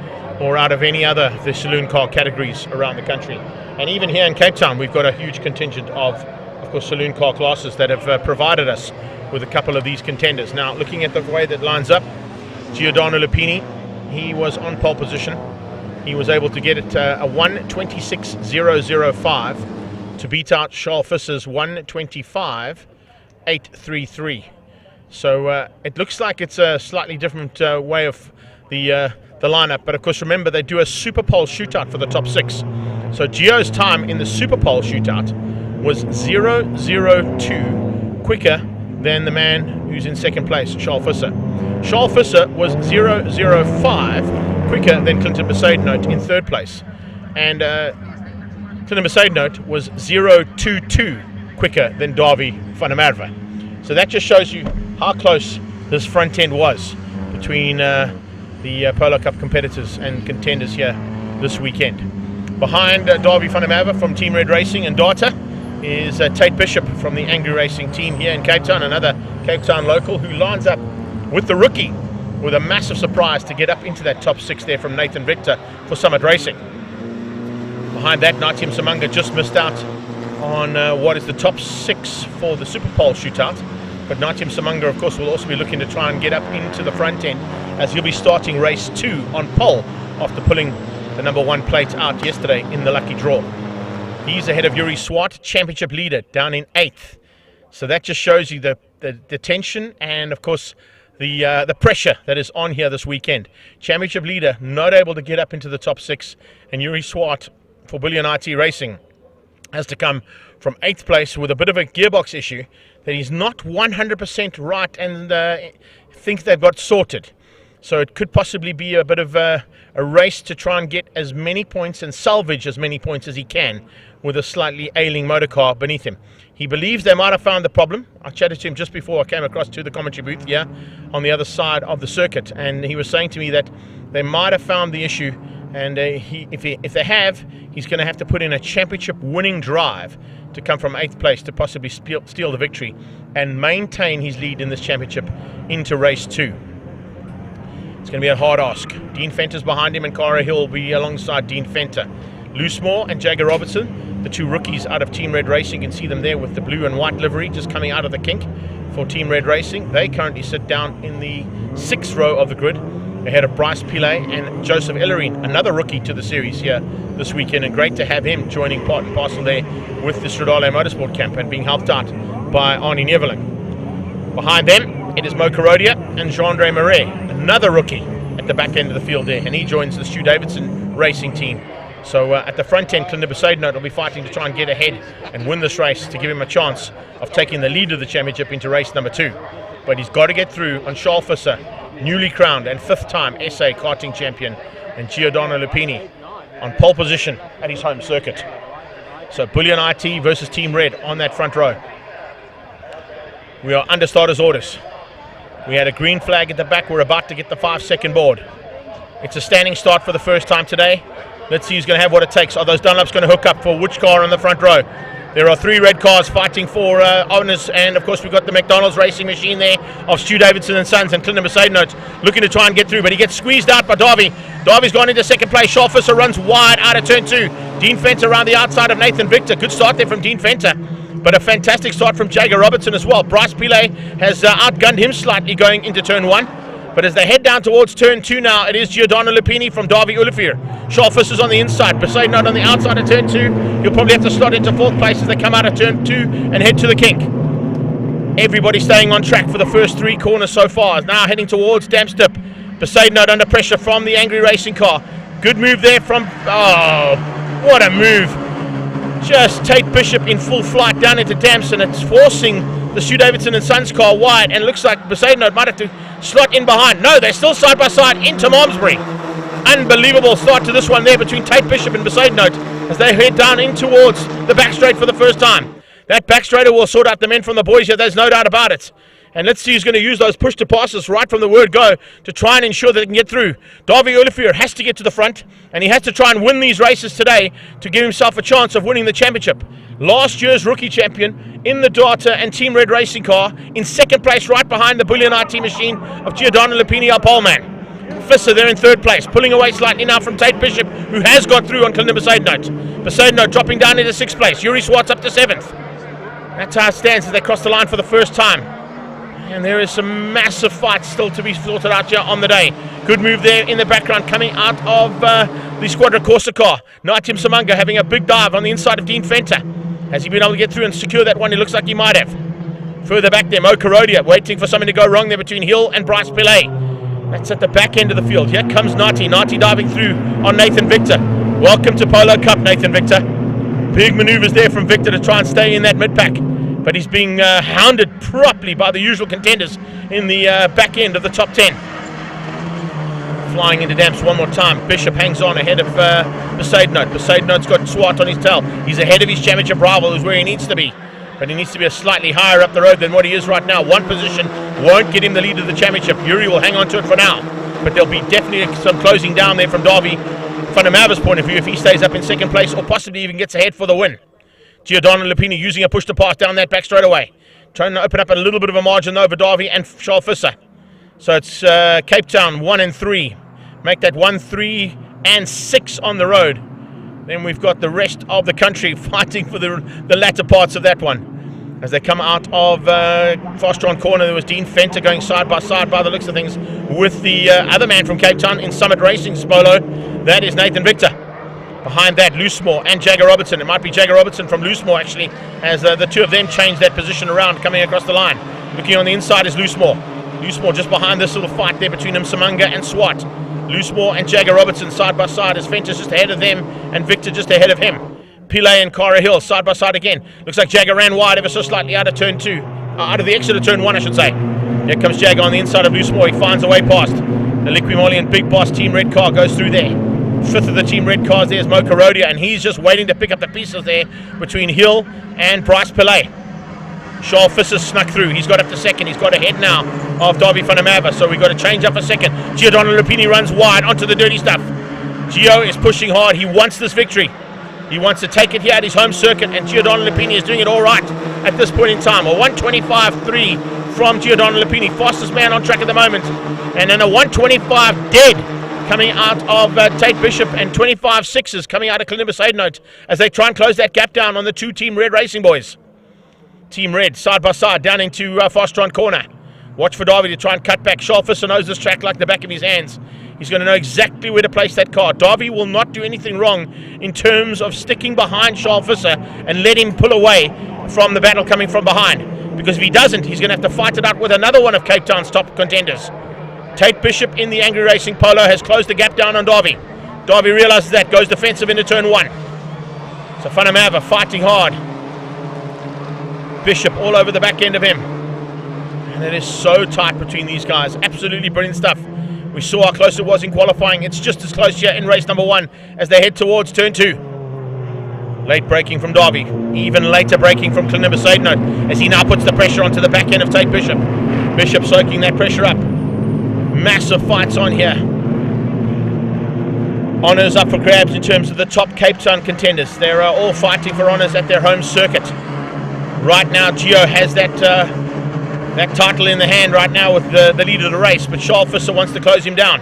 or out of any other of the saloon car categories around the country. And even here in Cape Town, we've got a huge contingent of course, saloon car classes that have provided us with a couple of these contenders. Now, looking at the way that lines up, Giordano Lupini, he was on pole position. He was able to get it a 1:26.005 to beat out Charles Visser's 1:25.833. So it looks like it's a slightly different way of the lineup. But of course, remember, they do a Super Pole shootout for the top 6. So Gio's time in the Super Pole shootout was 0:02 quicker than the man who's in second place, Charles Visser. Charles Visser was 0:05 quicker than Clinton Besaidnote in third place, and Clinton Besaidnote was 0:22 quicker than Davy van der Merwe. So that just shows you how close this front end was between the Polo Cup competitors and contenders here this weekend. Behind Davy van der Merwe from Team Red Racing and Data is Tate Bishop from the Angry Racing team here in Cape Town, another Cape Town local who lines up with the rookie with a massive surprise to get up into that top 6 there from Nathan Victor for Summit Racing. Behind that, Natim Samanga just missed out on what is the top 6 for the Super Pole shootout. But Natim Samanga, of course, will also be looking to try and get up into the front end as he'll be starting race 2 on pole after pulling the number 1 plate out yesterday in the lucky draw. He's ahead of Yuri Swart, championship leader, down in 8th. So that just shows you the tension and, of course, the pressure that is on here this weekend. Championship leader not able to get up into the top 6, and Yuri Swart for Billion IT Racing has to come from 8th place with a bit of a gearbox issue that he's not 100% right and think they've got sorted. So it could possibly be a bit of a race to try and get as many points and salvage as many points as he can with a slightly ailing motor car beneath him. He believes they might have found the problem. I chatted to him just before I came across to the commentary booth here on the other side of the circuit, and he was saying to me that they might have found the issue, and if they have, he's going to have to put in a championship winning drive to come from 8th place to possibly steal the victory and maintain his lead in this championship into race 2. It's going to be a hard ask. Dean Fenter's behind him, and Cara Hill will be alongside Dean Fenter. Loosemore and Jagger Robertson, the 2 rookies out of Team Red Racing. You can see them there with the blue and white livery just coming out of the kink for Team Red Racing. They currently sit down in the 6th row of the grid, ahead of Bryce Pillay and Joseph Ellerine, another rookie to the series here this weekend, and great to have him joining part and parcel there with the Stradale Motorsport Camp and being helped out by Arnie Neveling. Behind them, it is Mo Karodia and Jean-Andre Marais, another rookie at the back end of the field there, and he joins the Stu Davidson Racing team. So at the front end, Clinder Besaidnout will be fighting to try and get ahead and win this race to give him a chance of taking the lead of the championship into race number 2. But he's got to get through on Charles Visser, newly crowned and 5th time SA karting champion, and Giordano Lupini on pole position at his home circuit. So Bullion IT versus Team Red on that front row. We are under starters orders. We had a green flag at the back. We're about to get the 5-second board. It's a standing start for the first time today. Let's see who's going to have what it takes. Are those Dunlops going to hook up for which car on the front row? There are 3 red cars fighting for owners, and of course we've got the McDonald's racing machine there of Stu Davidson and Sons, and Clinton Besaidnout looking to try and get through, but he gets squeezed out by Darby. Darby's gone into 2nd place. Charles Visser runs wide out of turn 2. Dean Fenter around the outside of Nathan Victor. Good start there from Dean Fenter, but a fantastic start from Jagger Robertson as well. Bryce Pillay has outgunned him slightly going into turn 1. But as they head down towards turn 2 now, it is Giordano Lupini from Darby Ulifir. Charles Visser's on the inside, Besaidnout on the outside of turn 2. He'll probably have to slot into 4th place as they come out of turn 2 and head to the kink. Everybody staying on track for the first 3 corners so far. Now heading towards Damstip. Besaidnout under pressure from the angry racing car. Good move there from, oh, what a move. Just Tate Bishop in full flight down into Damps, and it's forcing the Stu Davidson and Sons car wide, and looks like Besaidnout might have to slot in behind. No, they're still side by side into Malmesbury. Unbelievable start to this one there between Tate Bishop and Besaidnout as they head down in towards the back straight for the first time. That back straighter will sort out the men from the boys here, there's no doubt about it. And let's see who's going to use those push to passes right from the word go to try and ensure that they can get through. Darby Ulifir has to get to the front, and he has to try and win these races today to give himself a chance of winning the championship. Last year's rookie champion in the Data and Team Red Racing car, in 2nd place right behind the Bullion IT machine of Giordano Lupini, our pole man. Visser there in 3rd place, pulling away slightly now from Tate Bishop, who has got through on Clinton Besaidnout. Besaidnout dropping down into 6th place. Yuri Swartz up to 7th. That's how it stands as they cross the line for the first time. And there is some massive fights still to be sorted out here on the day. Good move there in the background coming out of the Squadra Corsa car. Natim Samanga having a big dive on the inside of Dean Fenter. Has he been able to get through and secure that one? It looks like he might have. Further back there, Mo Karodia waiting for something to go wrong there between Hill and Bryce Pillay. That's at the back end of the field. Here comes Nati. Nati diving through on Nathan Victor. Welcome to Polo Cup, Nathan Victor. Big maneuvers there from Victor to try and stay in that mid-pack. But he's being hounded properly by the usual contenders in the back end of the top 10. Flying into Damps one more time. Bishop hangs on ahead of Besaidnout. Besaidnout's got Swart on his tail. He's ahead of his championship rival, who's where he needs to be. But he needs to be a slightly higher up the road than what he is right now. One position won't get him the lead of the championship. Yuri will hang on to it for now. But there'll be definitely some closing down there from Darby, from Mava's point of view, if he stays up in 2nd place or possibly even gets ahead for the win. Giordano Lupini using a push to pass down that back straight away. Trying to open up a little bit of a margin over Darby and Charles Visser. So it's Cape Town 1 and 3. Make that 1, 3 and 6 on the road. Then we've got the rest of the country fighting for the latter parts of that one. As they come out of Fastron corner, there was Dean Fenter going side by the looks of things with the other man from Cape Town in Summit Racing Polo. That is Nathan Victor. Behind that, Loosemore and Jagger Robertson. It might be Jagger Robertson from Loosemore actually, as the two of them change that position around coming across the line. Looking on the inside is Loosemore. Loosemore just behind this little fight there between him, Samanga and Swart. Loosemore and Jagger Robertson side by side as Fenter's just ahead of them and Victor just ahead of him. Pillay and Cara Hill side by side again. Looks like Jagger ran wide ever so slightly out of turn 2. Out of the exit of turn 1, I should say. Here comes Jagger on the inside of Loosemore. He finds a way past. The Liquimolian Big Boss Team Red car goes through there. Fifth of the Team Red cars there is Mo Karodia, and he's just waiting to pick up the pieces there between Hill and Bryce Pillay. Charles Visser snuck through. He's got up to second. He's got ahead now of Darby van der Merwe, so we've got to change up a second. Giordano Lupini runs wide onto the dirty stuff. Gio is pushing hard. He wants this victory. He wants to take it here at his home circuit, and Giordano Lupini is doing it all right at this point in time. A 1:25.3 from Giordano Lupini, fastest man on track at the moment, and then a 1:25 dead coming out of Tate Bishop, and 25.6s coming out of Columbus Aidnote as they try and close that gap down on the two Team Red Racing boys. Team Red side by side down into Fastron corner. Watch for Darby to try and cut back. Charles Visser knows this track like the back of his hands. He's going to know exactly where to place that car. Darby will not do anything wrong in terms of sticking behind Charles Visser and let him pull away from the battle coming from behind. Because if he doesn't, he's going to have to fight it out with another one of Cape Town's top contenders. Tate Bishop in the Angry Racing Polo has closed the gap down on Darby. Darby realizes that, goes defensive into turn 1. So Van der Merwe fighting hard. Bishop all over the back end of him. And it is so tight between these guys. Absolutely brilliant stuff. We saw how close it was in qualifying. It's just as close here in race number 1 as they head towards turn 2. Late braking from Darby. Even later braking from Columbus Aidnote as he now puts the pressure onto the back end of Tate Bishop. Bishop soaking that pressure up. Massive fights on here. Honours up for grabs in terms of the top Cape Town contenders. They're all fighting for honours at their home circuit. Right now, Gio has that title in the hand right now with the lead of the race, but Charles Visser wants to close him down.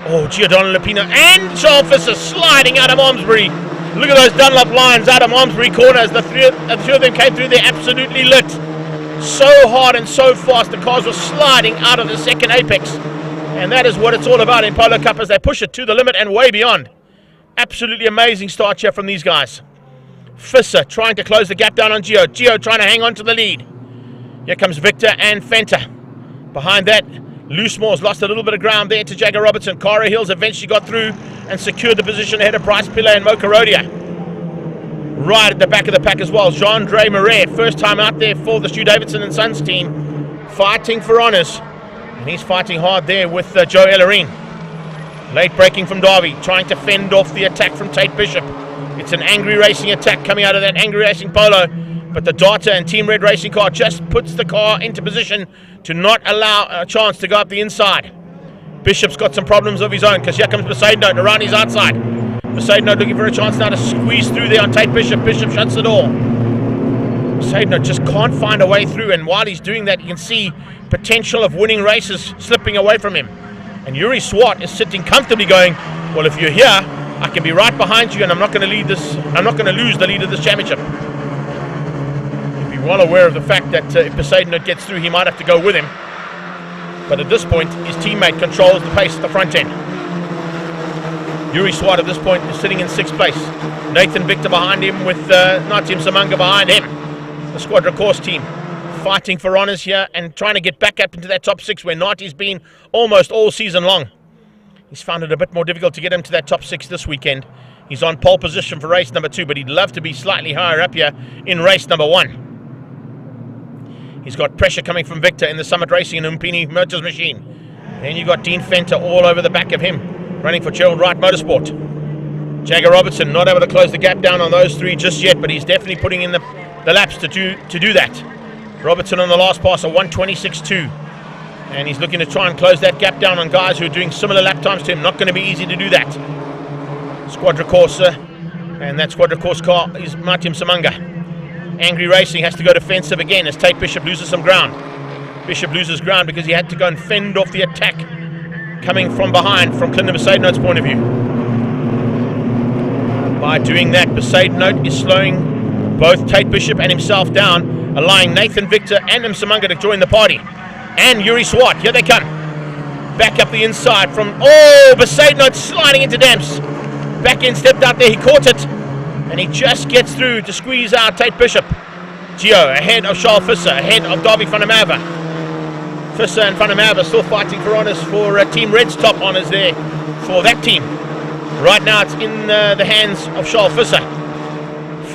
Oh, Giordano Lupino and Charles Visser sliding out of Malmesbury. Look at those Dunlop lines out of Malmesbury corner as the three of them came through there absolutely lit. So hard and so fast, the cars were sliding out of the second apex. And that is what it's all about in Polo Cup as they push it to the limit and way beyond. Absolutely amazing start here from these guys. Visser trying to close the gap down on Gio. Gio trying to hang on to the lead. Here comes Victor and Fenta. Behind that, Loosemore's lost a little bit of ground there to Jagger Robertson. Cara Hills eventually got through and secured the position ahead of Bryce Pillay and Mo Karodia. Right at the back of the pack as well, Jean-Dre Marais, first time out there for the Stu Davidson and Sons team, fighting for honours. And he's fighting hard there with Joe Ellerine. Late braking from Darby, trying to fend off the attack from Tate Bishop. It's an Angry Racing attack coming out of that Angry Racing Polo, but the Data and Team Red Racing car just puts the car into position to not allow a chance to go up the inside. Bishop's got some problems of his own because here comes Besaidnote around his outside. Besaidnote looking for a chance now to squeeze through there on Tate Bishop. Bishop shuts the door. Besaidnote just can't find a way through, and while he's doing that, you can see potential of winning races slipping away from him. And Yuri Swart is sitting comfortably going, well, if you're here, I can be right behind you and I'm not going to lead this. I'm not going to lose the lead of this championship. He'd be well aware of the fact that if Besaidnote gets through, he might have to go with him. But at this point, his teammate controls the pace at the front end. Yuri Swart at this point is sitting in 6th place. Nathan Victor behind him with Natim Samanga behind him. The Squadra Course team fighting for honours here and trying to get back up into that top 6 where Nati's been almost all season long. He's found it a bit more difficult to get him to that top 6 this weekend. He's on pole position for race number 2, but he'd love to be slightly higher up here in race number 1. He's got pressure coming from Victor in the Summit Racing and Umpini Motors machine. Then you got Dean Fenter all over the back of him, running for Gerald Wright Motorsport. Jagger Robertson not able to close the gap down on those 3 just yet, but he's definitely putting in the laps to do that. Robertson on the last pass, a 1:26.2. And he's looking to try and close that gap down on guys who are doing similar lap times to him. Not going to be easy to do that. Squadra Corsa, and that Squadra Corsa car is Martin Samanga. Angry Racing has to go defensive again as Tate Bishop loses some ground. Bishop loses ground because he had to go and fend off the attack coming from behind from Clinton Besaidnote's point of view. By doing that, Besaidnote is slowing both Tate Bishop and himself down, allowing Nathan Victor and Msamanga to join the party. And Yuri Swart, here they come. Back up the inside from, Besaidnote sliding into damps. Back end stepped out there, he caught it. And he just gets through to squeeze out Tate Bishop. Gio ahead of Charles Visser, ahead of Darby van der Merwe. Visser and van der Merwe still fighting for honours for Team Red's top honours there for that team. Right now it's in the hands of Charles Visser.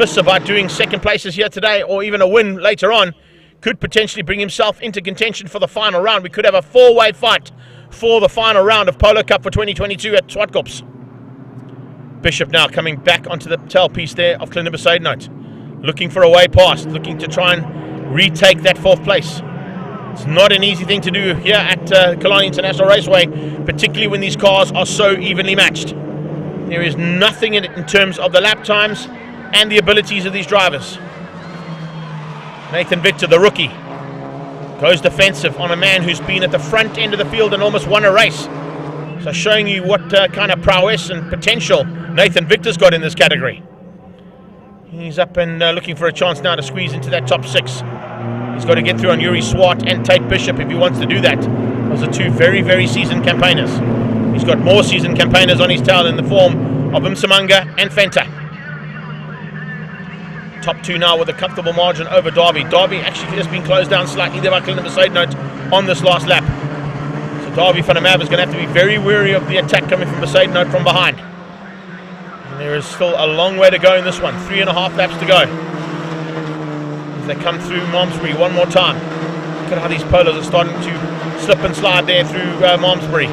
Fisser, by doing second places here today or even a win later on, could potentially bring himself into contention for the final round. We could have a four-way fight for the final round of Polo Cup for 2022 at SupaCup. Bishop now coming back onto the tailpiece there of Clinder Besaidnout, looking for a way past, looking to try and retake that fourth place. It's not an easy thing to do here at Killarney International Raceway, particularly when these cars are so evenly matched. There is nothing in it in terms of the lap times and the abilities of these drivers. Nathan Victor, the rookie, goes defensive on a man who's been at the front end of the field and almost won a race. So showing you what kind of prowess and potential Nathan Victor's got in this category. He's up and looking for a chance now to squeeze into that top 6. He's got to get through on Yuri Swart and Tate Bishop if he wants to do that. Those are two very, very seasoned campaigners. He's got more seasoned campaigners on his tail in the form of Msimanga and Fenta. Top 2 now with a comfortable margin over Derby. Derby actually just been closed down slightly there by Clinder Besaidnout on this last lap. So Derby van der Merwe is going to have to be very wary of the attack coming from Besaidnout from behind. And there is still a long way to go in this one. 3.5 laps to go. As they come through Malmesbury one more time. Look at how these polos are starting to slip and slide there through Malmesbury.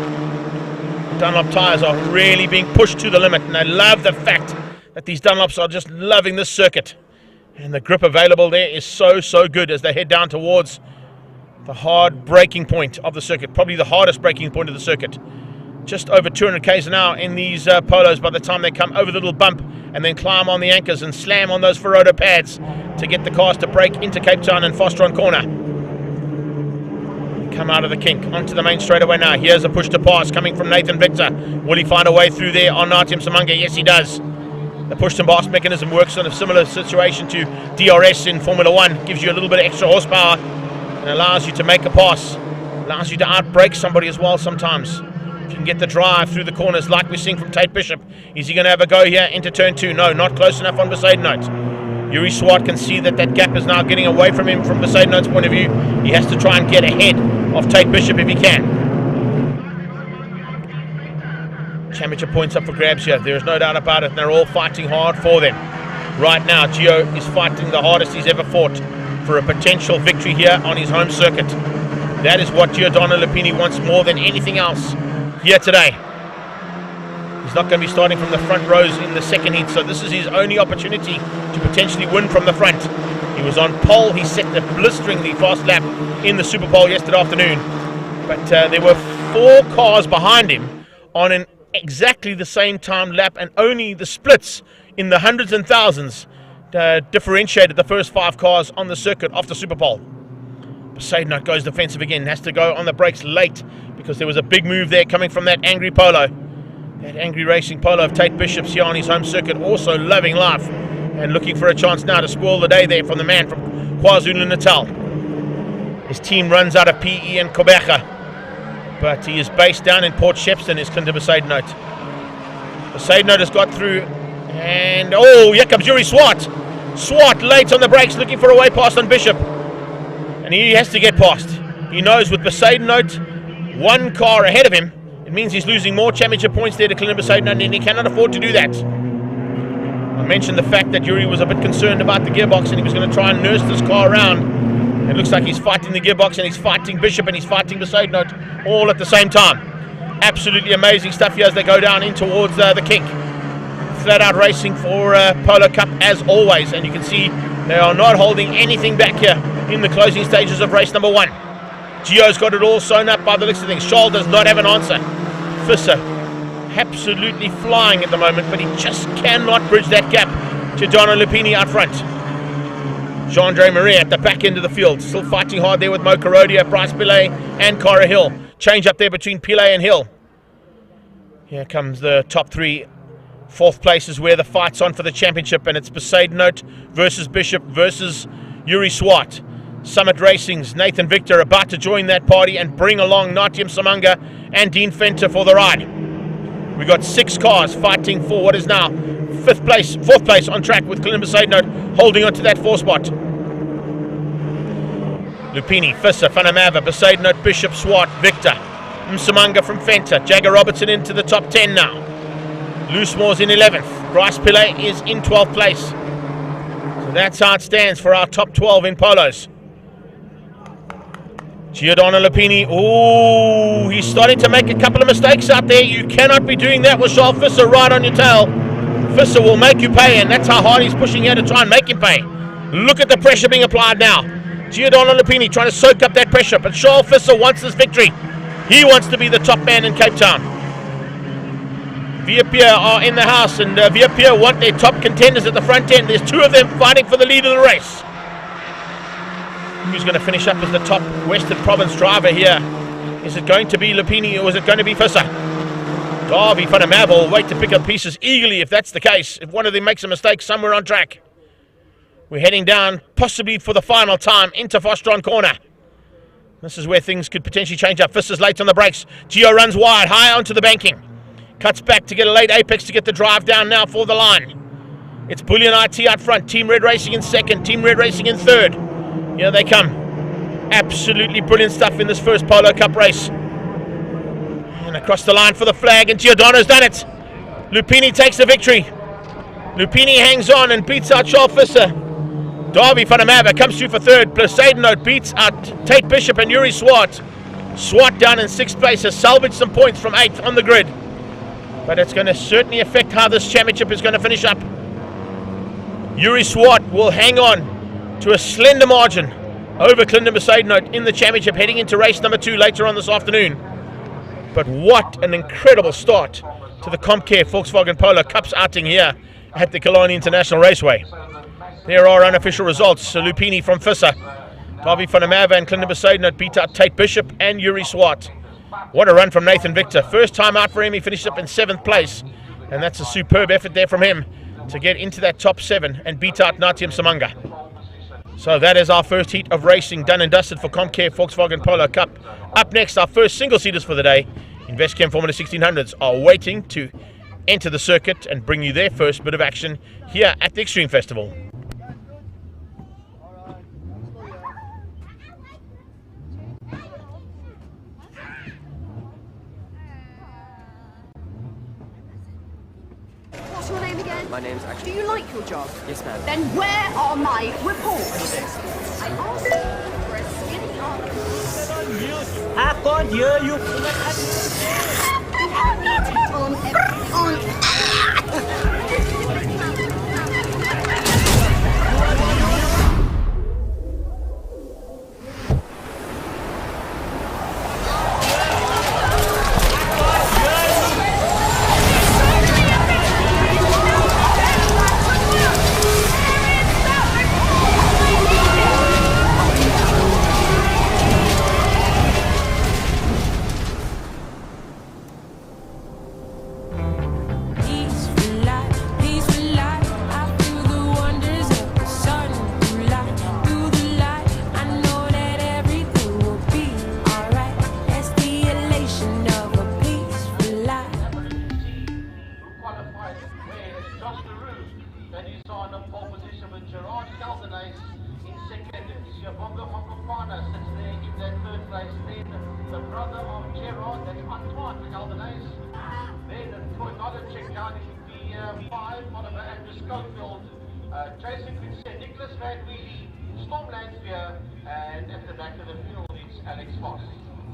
Dunlop tyres are really being pushed to the limit, and I love the fact that these Dunlops are just loving this circuit. And the grip available there is so, so good as they head down towards the hard braking point of the circuit, probably the hardest braking point of the circuit. Just over 200 k's an hour in these polos by the time they come over the little bump and then climb on the anchors and slam on those Ferodo pads to get the cars to break into Cape Town and Fosteron Corner. Come out of the kink onto the main straightaway now. Here's a push to pass coming from Nathan Victor. Will he find a way through there on Natim Samanga? Yes, he does. The push to pass mechanism works on a similar situation to DRS in Formula 1. Gives you a little bit of extra horsepower and allows you to make a pass. Allows you to outbrake somebody as well sometimes. If you can get the drive through the corners like we're seeing from Tate Bishop. Is he going to have a go here into turn 2? No, not close enough on Besaidnout. Yuri Swart can see that that gap is now getting away from him from Besaidnout's point of view. He has to try and get ahead of Tate Bishop if he can. Championship points up for grabs here. There is no doubt about it. They're all fighting hard for them. Right now, Gio is fighting the hardest he's ever fought for a potential victory here on his home circuit. That is what Giordano Lupini wants more than anything else here today. He's not going to be starting from the front rows in the second heat, so this is his only opportunity to potentially win from the front. He was on pole. He set the blisteringly fast lap in the Super Bowl yesterday afternoon, but there were 4 cars behind him on an exactly the same time lap, and only the splits in the hundreds and thousands differentiated the first 5 cars on the circuit after Super Bowl. Besaidnout goes defensive again, has to go on the brakes late because there was a big move there coming from that angry polo. That angry racing polo of Tate Bishop's here on his home circuit, also loving life and looking for a chance now to spoil the day there from the man from KwaZulu-Natal. His team runs out of PE and Kobeka, but he is based down in Port Shepstone, is Clinder Besaidnout. Besaidnout has got through, and oh, here comes Yuri Swart. Swart late on the brakes, looking for a way past on Bishop, and he has to get past. He knows with Besaidnout 1 car ahead of him, it means he's losing more championship points there to Clinder Besaidnout, and he cannot afford to do that. I mentioned the fact that Yuri was a bit concerned about the gearbox, and he was going to try and nurse this car around. It looks like he's fighting the gearbox, and he's fighting Bishop, and he's fighting Besaidnout all at the same time. Absolutely amazing stuff here as they go down in towards the kink. Flat out racing for Polo Cup as always, and you can see they are not holding anything back here in the closing stages of race number 1. Gio's got it all sewn up by the looks of things. Scholl does not have an answer. Fisser absolutely flying at the moment, but he just cannot bridge that gap to Dono Lupini out front. Jean-Andre Maria at the back end of the field, still fighting hard there with Mo Karodia, Bryce Pillay and Cara Hill. Change up there between Pillay and Hill. Here comes the top 3. 4th place is where the fight's on for the championship, and it's Besaidnout versus Bishop versus Yuri Swart. Summit Racing's Nathan Victor about to join that party and bring along Natim Samanga and Dean Fenter for the ride. We got 6 cars fighting for what is now 4th place on track, with Clinder Besaidnout holding on to that 4th spot. Lupini, Fisser, van der Merwe, Besaidnout, Bishop, Swart, Victor, Msimanga from Fenter, Jagger Robertson into the top 10 now. Loosemore's in 11th. Bryce Pillay is in 12th place. That's how it stands for our top 12 in polos. Giordano Lupini, oh, he's starting to make a couple of mistakes out there. You cannot be doing that with Charles Visser right on your tail. Visser will make you pay, and that's how hard he's pushing here to try and make him pay. Look at the pressure being applied now. Giordano Lupini trying to soak up that pressure, but Charles Visser wants this victory. He wants to be the top man in Cape Town. Viapia are in the house, and Viapia want their top contenders at the front end. There's two of them fighting for the lead of the race. Who's going to finish up as the top Western Province driver here? Is it going to be Lupini or is it going to be Visser? Darby van der Merwe will wait to pick up pieces eagerly if that's the case. If one of them makes a mistake somewhere on track. We're heading down, possibly for the final time, into Fostron Corner. This is where things could potentially change up. Visser's late on the brakes. Gio runs wide, high onto the banking. Cuts back to get a late apex to get the drive down now for the line. It's Bullion IT out front. Team Red Racing in second. Team Red Racing in third. Here they come. Absolutely brilliant stuff in this first Polo Cup race. And across the line for the flag, and Giordano's done it. Lupini takes the victory. Lupini hangs on and beats out Charles Visser. Darby van der Merwe comes through for third. Placidenote beats out Tate Bishop and Yuri Swart. Swart down in sixth place has salvaged some points from 8th on the grid. But it's going to certainly affect how this championship is going to finish up. Yuri Swart will hang on to a slender margin over Clinton Placidenote in the championship, heading into race number 2 later on this afternoon. But what an incredible start to the CompCare Volkswagen Polo Cup's outing here at the Killarney International Raceway. There are unofficial results. Lupini from Visser, Darby van der Merwe and Clinton Placidenote beat out Tate Bishop and Yuri Swart. What a run from Nathan Victor. First time out for him, he finished up in 7th place. And that's a superb effort there from him to get into that top 7 and beat out Natium Samanga. So that is our first heat of racing done and dusted for CompCare Volkswagen Polo Cup. Up next, our first single-seaters for the day. Investchem Formula 1600s are waiting to enter the circuit and bring you their first bit of action here at the Extreme Festival. What's your name again? My name's actually... Do you like your job? Yes, ma'am. Then where are my reports? I asked you for a skinny article. I can't hear you.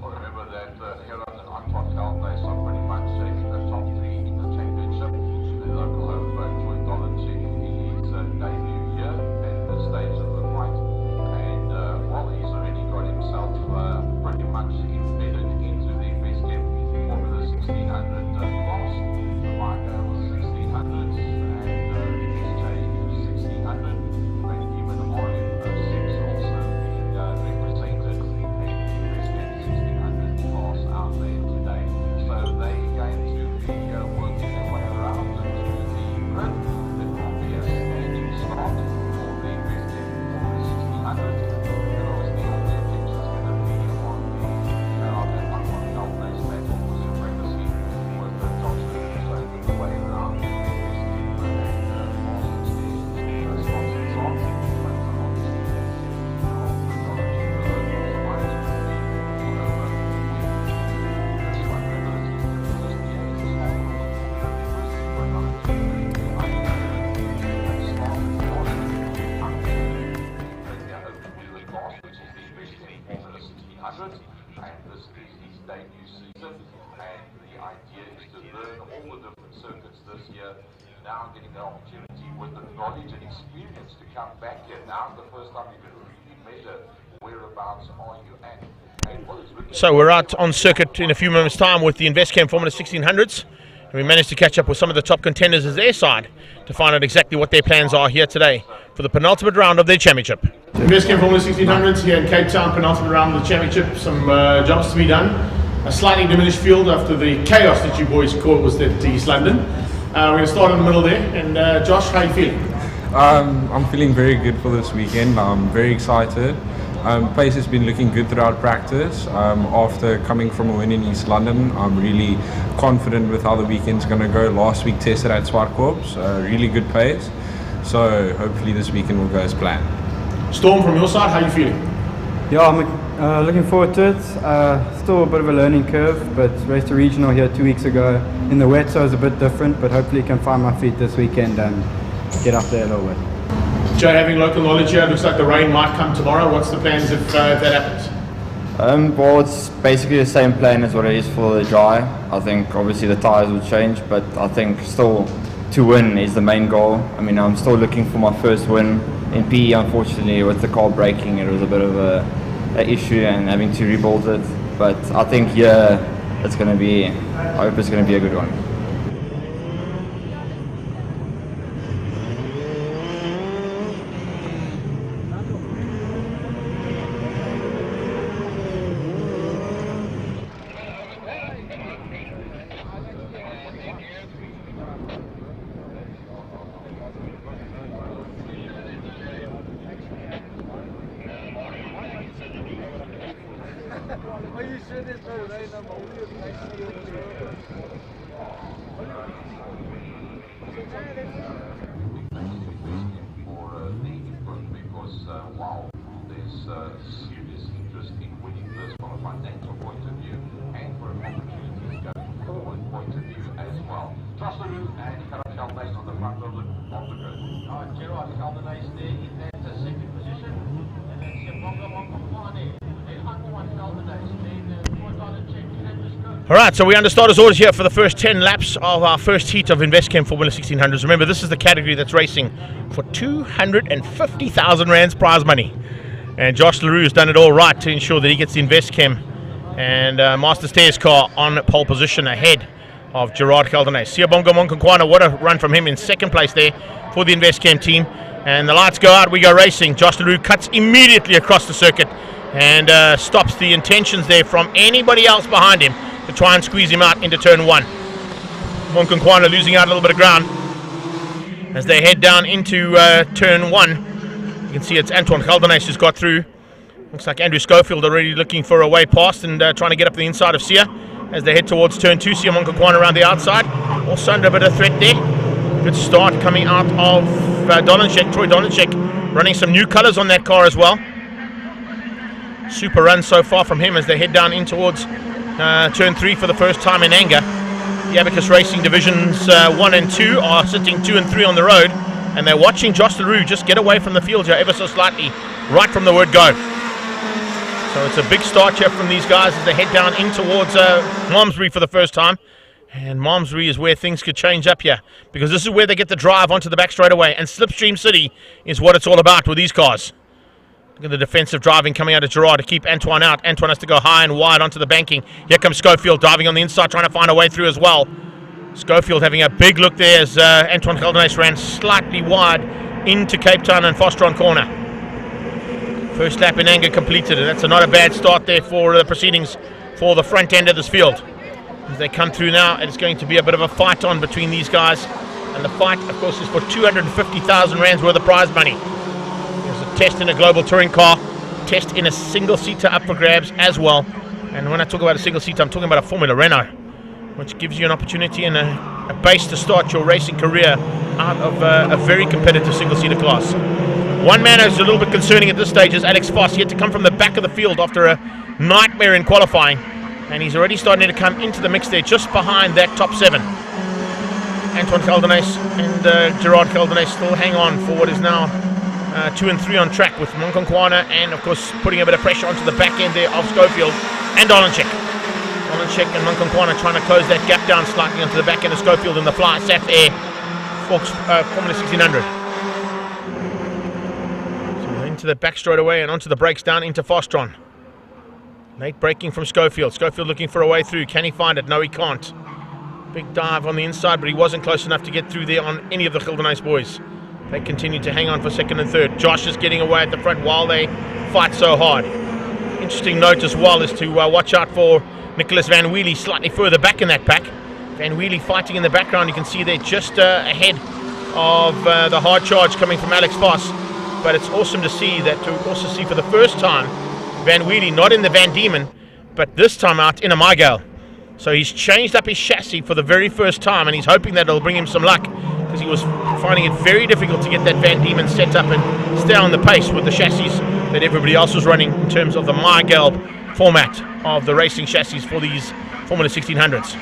Remember that Heron and Antoine Held, they saw pretty much in the top 3 in the championship. The local home track, Troy Dollins, in his debut here at the stage of the fight. And while he's already got himself pretty much embedded into the Investchem Formula 1600 class. The Marco was 1600s and SJ 1600. And even the Mario 6 also represented a Investchem 1600 class out there today. So they going to be working their way around into the grid. There will be a standing start all the different circuits this year, now getting the opportunity with the knowledge and experience to come back here. Now the first time you can really measure whereabouts are you at. And what is looking So we're out on circuit in a few moments' time with the Investchem Formula 1600s. And we managed to catch up with some of the top contenders as their side to find out exactly what their plans are here today for the penultimate round of their championship. Investchem Formula 1600s here in Cape Town, penultimate round of the championship. Some jobs to be done. A slightly diminished field after the chaos that you boys caused at East London. We're going to start in the middle there. And Josh, how are you feeling? I'm feeling very good for this weekend. I'm very excited. Pace has been looking good throughout practice. After coming from a win in East London, I'm really confident with how the weekend's going to go. Last week tested at SupaCup, really good pace. So hopefully this weekend will go as planned. Storm, from your side, how are you feeling? Yeah, I'm looking forward to it. Still a bit of a learning curve, but raced a regional here 2 weeks ago in the wet, so it's a bit different, but hopefully can find my feet this weekend and get up there a little bit. Joe, having local knowledge here, it looks like the rain might come tomorrow. What's the plans if that happens? Well, it's basically the same plan as what it is for the dry. I think obviously the tyres will change, but I think still to win is the main goal. I mean, I'm still looking for my first win in PE. Unfortunately, with the car breaking, it was a bit of a issue and having to rebuild it. But I think it's going to be, I hope it's going to be a good one. wow, there's serious interest in winning this from a financial point of view and for opportunities going forward point of view as well. Josh LaRue and Killarney International on the front of the grid. Gerard International there in that second position, and then SupaCup and Aquaman International then $4 check and the stroke. Alright, so we under starters orders here for the first 10 laps of our first heat of Investchem Formula 1600s. Remember, this is the category that's racing for 250,000 rands prize money. And Josh LaRue has done it all right to ensure that he gets the Investchem and Master Stairs car on pole position ahead of Gerard Caldenay. Siyabonga Monkankwana, what a run from him in second place there for the Investchem team. And the lights go out, we go racing. Josh LaRue cuts immediately across the circuit and stops the intentions there from anybody else behind him to try and squeeze him out into turn one. Monkankwana losing out a little bit of ground as they head down into turn one. You can see it's Antoine Caldenay who's got through. Looks like Andrew Schofield already looking for a way past and trying to get up the inside of Sia as they head towards turn two. Sia Monkankwana around the outside, also under a bit of threat there. Good start coming out of Troy Dolanchek, running some new colours on that car as well. Super run so far from him as they head down in towards turn 3 for the first time in anger. The Abacus Racing Divisions 1 and 2 are sitting 2 and 3 on the road, and they're watching Josh LaRue just get away from the field here ever so slightly, right from the word go. So it's a big start here from these guys as they head down in towards Malmesbury for the first time. And Malmesbury is where things could change up here, because this is where they get the drive onto the back straightaway, and Slipstream City is what it's all about with these cars. Look at the defensive driving coming out of Gerard to keep Antoine out. Antoine has to go high and wide onto the banking. Here comes Schofield diving on the inside, trying to find a way through as well. Schofield having a big look there as Antoine Caldenay ran slightly wide into Cape Town and Fosteron corner. First lap in anger completed, and that's not a bad start there for the proceedings for the front end of this field. As they come through now, it's going to be a bit of a fight on between these guys. And the fight, of course, is for 250,000 rands worth of prize money. There's a test in a global touring car, test in a single-seater up for grabs as well. And when I talk about a single-seater, I'm talking about a Formula Renault, which gives you an opportunity and a base to start your racing career out of a very competitive single-seater class. One man who's a little bit concerning at this stage is Alex Foss. He had to come from the back of the field after a nightmare in qualifying. And he's already starting to come into the mix there, just behind that top 7. Antoine Caldenay and Gerard Caldenay still hang on for what is now 2 and 3 on track, with Monkankwana and, of course, putting a bit of pressure onto the back end there of Schofield and Dolanchek. Dolanchek and Munkankwana trying to close that gap down slightly onto the back end of Schofield in the fly. Saf Air, Fox Formula 1600. So into the back straight away and onto the brakes down into Fostron. Late braking from Schofield. Schofield looking for a way through. Can he find it? No, he can't. Big dive on the inside, but he wasn't close enough to get through there on any of the Gildenhuis boys. They continue to hang on for second and third. Josh is getting away at the front while they fight so hard. Interesting note as well is to watch out for Nicholas Van Wheelie slightly further back in that pack. Van Wheelie fighting in the background. You can see they're just ahead of the hard charge coming from Alex Voss. But it's awesome to see that, to also see for the first time Van Wheelie not in the Van Diemen, but this time out in a Mygale. So he's changed up his chassis for the very first time, and he's hoping that it'll bring him some luck, because he was finding it very difficult to get that Van Diemen set up and stay on the pace with the chassis that everybody else was running in terms of the Mygale format of the racing chassis for these Formula 1600s.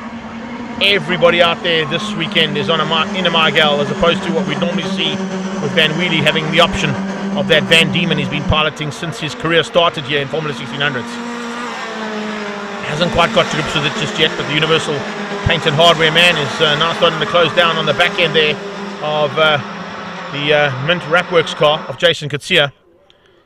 Everybody out there this weekend is in a Mygale, as opposed to what we normally see with Van Wheelie having the option of that Van Diemen he's been piloting since his career started here in Formula 1600s. Hasn't quite got to grips with it just yet, but the Universal Paint and Hardware man is now starting to close down on the back end there of the Mint Rapworks car of Jason Kutsia.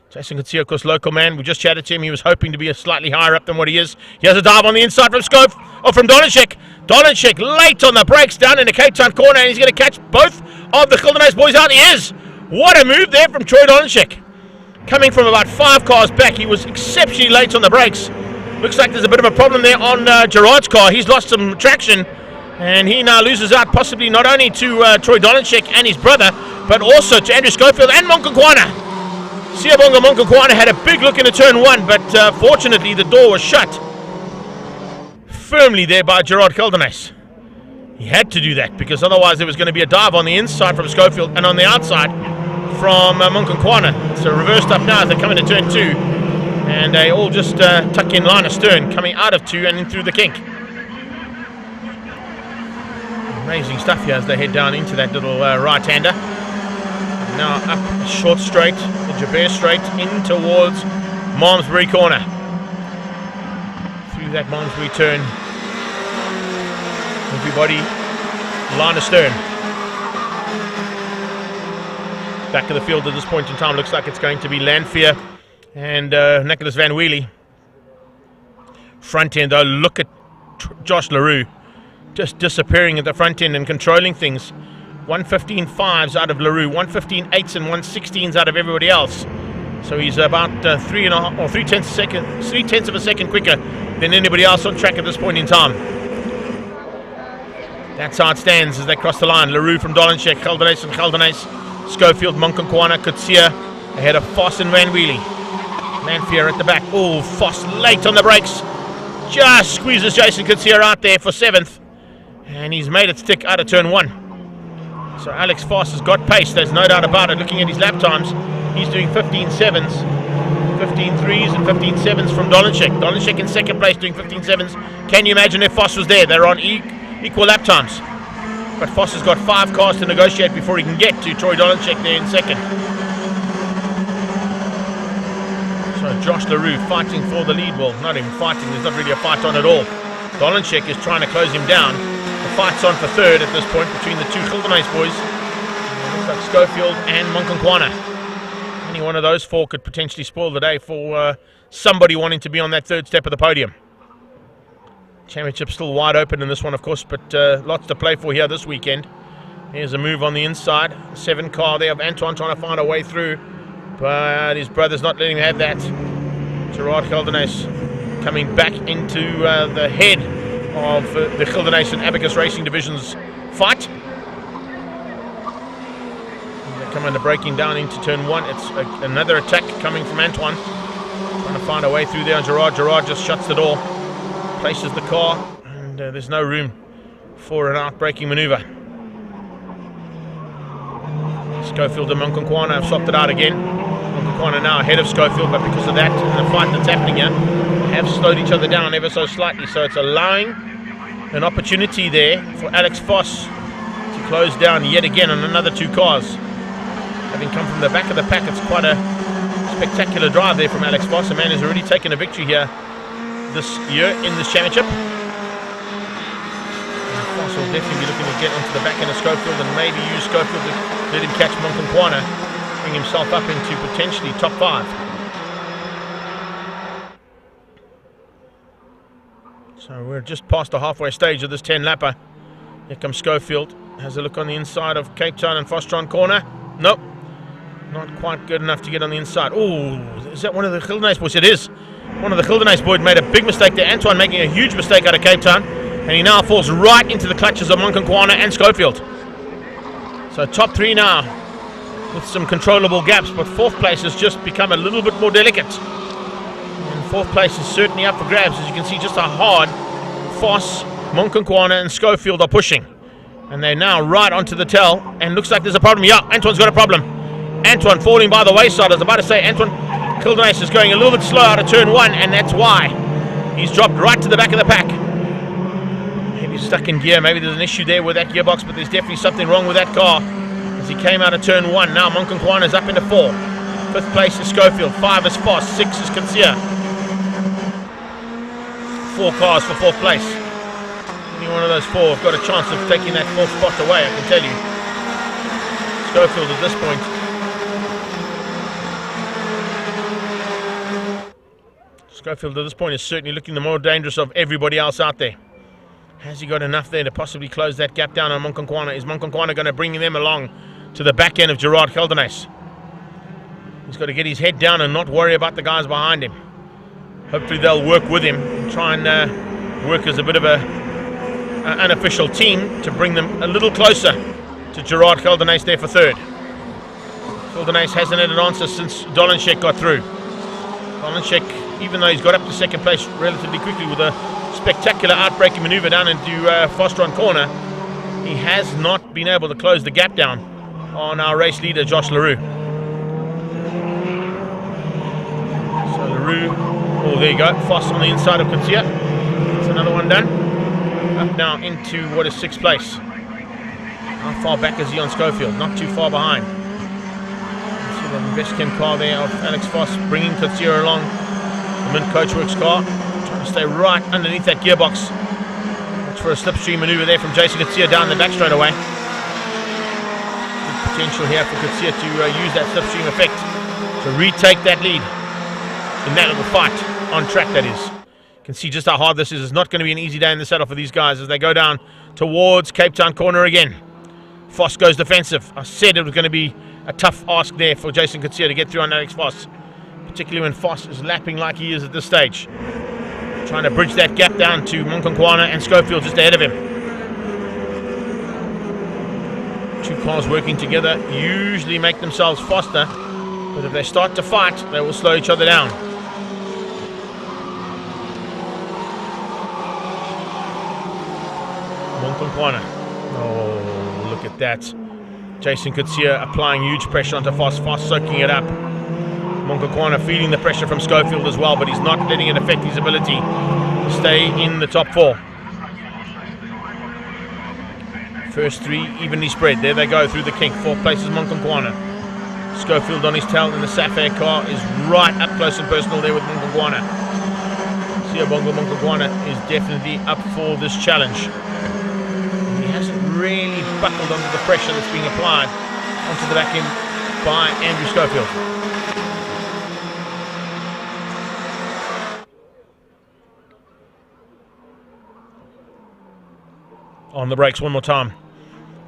Jason Kutsia, of course, local man. We just chatted to him. He was hoping to be slightly higher up than what he is. He has a dive on the inside from from Dolanchek. Dolanchek late on the brakes down in the Cape Town corner, and he's going to catch both of the Gildenhuis boys out. He is! What a move there from Troy Dolanchek. Coming from about 5 cars back, he was exceptionally late on the brakes. Looks like there's a bit of a problem there on Gerard's car. He's lost some traction, and he now loses out possibly not only to Troy Dolanchek and his brother, but also to Andrew Schofield and Munkankwana. Siyabonga Munkankwana had a big look into turn 1, but fortunately the door was shut firmly there by Gerard Gildenhuis. He had to do that, because otherwise there was going to be a dive on the inside from Schofield and on the outside from Munkankwana. So reversed up now as they come into turn 2, and they all just tuck in line astern, coming out of 2 and in through the kink. Amazing stuff here as they head down into that little right-hander. Now up a short straight, the Jabir straight, in towards Malmesbury corner. Through that Malmesbury turn, everybody line astern. Back of the field at this point in time looks like it's going to be Lanfear and Nicholas Van Wheelie. Front end though, look at Josh LaRue just disappearing at the front end and controlling things. 1:15.5s out of LaRue, 1:15.8s and 1:16s out of everybody else. So he's about 3/10 of a second quicker than anybody else on track at this point in time. That's how it stands as they cross the line. LaRue from Dolanchek, Gildenhuis and Gildenhuis, Schofield, Munkankwana, Kutsia ahead of Voss and Van Wheelie. Lanfear at the back. Oh, Voss late on the brakes. Just squeezes Jason Kutsia out there for 7th. And he's made it stick out of turn 1. So Alex Voss has got pace, there's no doubt about it. Looking at his lap times, he's doing 15.7s, 15.3s and 15.7s from Dolanchek. Dolanchek in second place doing 15.7s. Can you imagine if Voss was there? They're on equal lap times. But Voss has got 5 cars to negotiate before he can get to Troy Dolanchek there in second. So Josh LaRue fighting for the lead. Well, not even fighting, there's not really a fight on at all. Dolanchek is trying to close him down. The fight's on for third at this point between the 2 Gildenhuis boys. Looks like Schofield and Munkankwana. Any one of those 4 could potentially spoil the day for somebody wanting to be on that third step of the podium. Championship still wide open in this one, of course, but lots to play for here this weekend. Here's a move on the inside. 7 car there of Antoine trying to find a way through, but his brother's not letting him have that. Gerard Gildenhuis coming back into the head of the Gildenhuis and Abacus Racing Division's fight. They're coming to breaking down into turn 1. It's another attack coming from Antoine, trying to find a way through there on Gerard. Gerard just shuts the door, places the car, and there's no room for an out-braking manoeuvre. Schofield and Munkankwana have swapped it out again. Munkankwana now ahead of Schofield, but because of that and the fight that's happening here, have slowed each other down ever so slightly. So it's allowing an opportunity there for Alex Voss to close down yet again on another 2 cars. Having come from the back of the pack, it's quite a spectacular drive there from Alex Voss. A man who's already taken a victory here this year in this championship. Foss will definitely be looking to get onto the back end of Schofield and maybe use Schofield to let him catch Monconkwana, bring himself up into potentially top 5. So we're just past the halfway stage of this 10-lapper. Here comes Schofield. Has a look on the inside of Cape Town and Foster corner. Nope. Not quite good enough to get on the inside. Oh, is that one of the Gildenhuys boys? It is. One of the Gildenhuys boys made a big mistake there. Antoine making a huge mistake out of Cape Town. And he now falls right into the clutches of Monconkwana and Schofield. So top 3 now with some controllable gaps. But 4th place has just become a little bit more delicate. And 4th place is certainly up for grabs. As you can see, just how hard Foss, Monconkwana and Schofield are pushing. And they're now right onto the tail. And looks like there's a problem. Yeah, Antoine's got a problem. Antoine falling by the wayside. I was about to say Antoine Kildenhuys is going a little bit slow out of turn 1, and that's why he's dropped right to the back of the pack. Maybe he's stuck in gear. Maybe there's an issue there with that gearbox, but there's definitely something wrong with that car as he came out of turn 1. Now Monconkwana is up into 4. 5th place is Schofield. 5 is Foss. 6 is Kitsia. 4 cars for 4th place. Any one of those 4 have got a chance of taking that 4th spot away, I can tell you. Schofield at this point. Schofield at this point is certainly looking the more dangerous of everybody else out there. Has he got enough there to possibly close that gap down on Monconkwana? Is Monconkwana going to bring them along to the back end of Gerard Gildenhuys? He's got to get his head down and not worry about the guys behind him. Hopefully they'll work with him and try and work as a bit of an unofficial team to bring them a little closer to Gerard Gildenhuys there for 3rd. Gildenhuys hasn't had an answer since Dolenschek got through. Dolenschek, even though he's got up to 2nd place relatively quickly with a spectacular outbreaking maneuver down into Foster on corner, he has not been able to close the gap down on our race leader Josh LaRue. So LaRue, oh there you go, Foss on the inside of Kitsia. That's another one done. Up now into what is 6th place. How far back is he on Schofield? Not too far behind. You see the Investchem car there of Alex Foss bringing Kitsia along. The Mint Coachworks car, trying to stay right underneath that gearbox. Watch for a slipstream maneuver there from Jason Kitsia down the back straight away. Good potential here for Kitsia to use that slipstream effect to retake that lead in that little fight on track, that is. You can see just how hard this is. It's not going to be an easy day in the saddle for these guys as they go down towards Cape Town corner again. Foss goes defensive. I said it was going to be a tough ask there for Jason Kitsia to get through on Alex Foss, particularly when Foss is lapping like he is at this stage. Trying to bridge that gap down to Monconkwana and Schofield just ahead of him. 2 cars working together usually make themselves faster, but if they start to fight, they will slow each other down. Monconkwana. Oh, look at that. Jason Kitsia applying huge pressure onto Foss. Foss soaking it up. Monconkwana feeling the pressure from Schofield as well, but he's not letting it affect his ability to stay in the top 4. First 3 evenly spread. There they go through the kink. 4th place is Monconkwana. Schofield on his tail in the Sapphire car is right up close and personal there with Monconkwana. Siobongo Monconkwana is definitely up for this challenge. He hasn't really buckled under the pressure that's being applied onto the back end by Andrew Schofield. On the brakes one more time.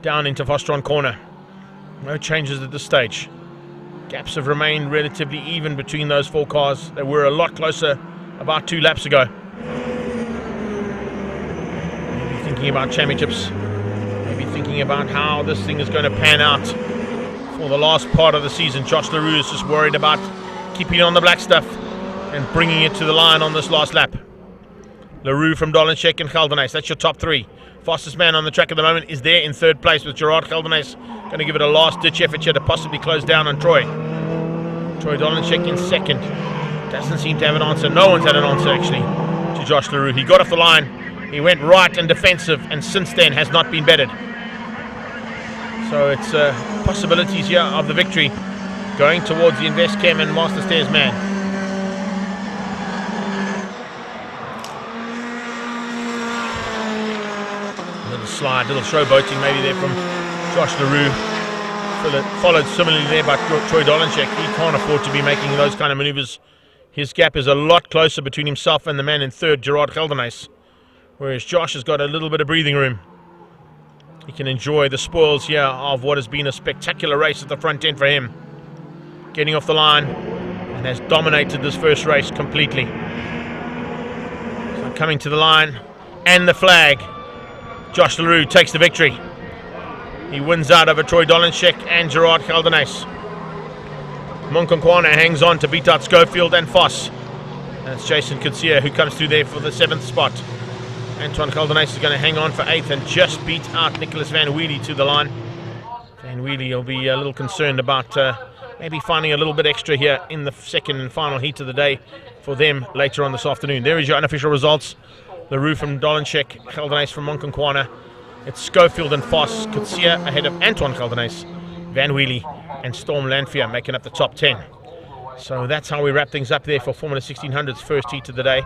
Down into Fostron corner. No changes at this stage. Gaps have remained relatively even between those 4 cars. They were a lot closer about 2 laps ago. Maybe thinking about championships. Maybe thinking about how this thing is going to pan out for the last part of the season. Josh LaRue is just worried about keeping on the black stuff and bringing it to the line on this last lap. LaRue from Dolenschek and Gildenhuys. That's your top 3. Fastest man on the track at the moment is there in 3rd place with Gerard Gildenhuys. Going to give it a last-ditch effort here to possibly close down on Troy. Troy Dolenschek in 2nd. Doesn't seem to have an answer. No one's had an answer, actually, to Josh LaRue. He got off the line. He went right and defensive, and since then has not been bettered. So it's possibilities here of the victory going towards the Investchem and Master Stairs man. slide, little showboating maybe there from Josh LaRue. Followed similarly there by Troy Dolenchek. He can't afford to be making those kind of maneuvers. His gap is a lot closer between himself and the man in third, Gerard Geldenhuis. Whereas Josh has got a little bit of breathing room. He can enjoy the spoils here of what has been a spectacular race at the front end for him. Getting off the line and has dominated this first race completely. So coming to the line and the flag. Josh LaRue takes the victory. He wins out over Troy Dolenchek and Gerard Geldenhuis. Monkonkwana hangs on to beat out Schofield and Foss. And it's Jason Kutsia who comes through there for the 7th spot. Antoine Geldenhuis is going to hang on for 8th and just beat out Nicholas Van Wheelie to the line. Van Wheelie will be a little concerned about maybe finding a little bit extra here in the second and final heat of the day for them later on this afternoon. There is your unofficial results. LaRue from Dolenchek, Geldenhuis from Monkonkwana. It's Schofield and Foss, Kutsia ahead of Antoine Geldenhuis, Van Wheelie and Storm Lanfear making up the top 10. So that's how we wrap things up there for Formula 1600's first heat of the day.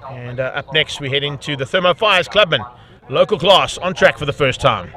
And up next we head into the Thermo Fires Clubman, local class on track for the first time.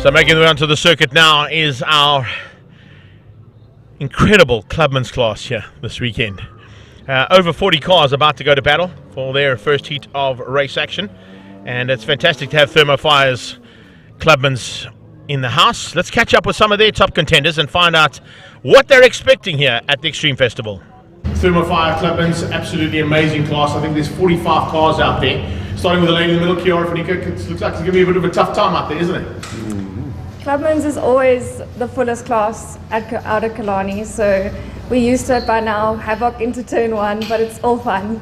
So making the way onto the circuit now is our incredible Clubmans class here this weekend. Over 40 cars about to go to battle for their first heat of race action. And it's fantastic to have Thermo Fire's Clubmans in the house. Let's catch up with some of their top contenders and find out what they're expecting here at the Extreme Festival. Thermo Fire Clubmans, absolutely amazing class. I think there's 45 cars out there. Starting with the lady in the middle, Kiara Fanika. It looks like it's going to be a bit of a tough time out there, isn't it? Clubmans is always the fullest class out of Killarney, so we're used to it by now. Havoc into turn one, but it's all fun.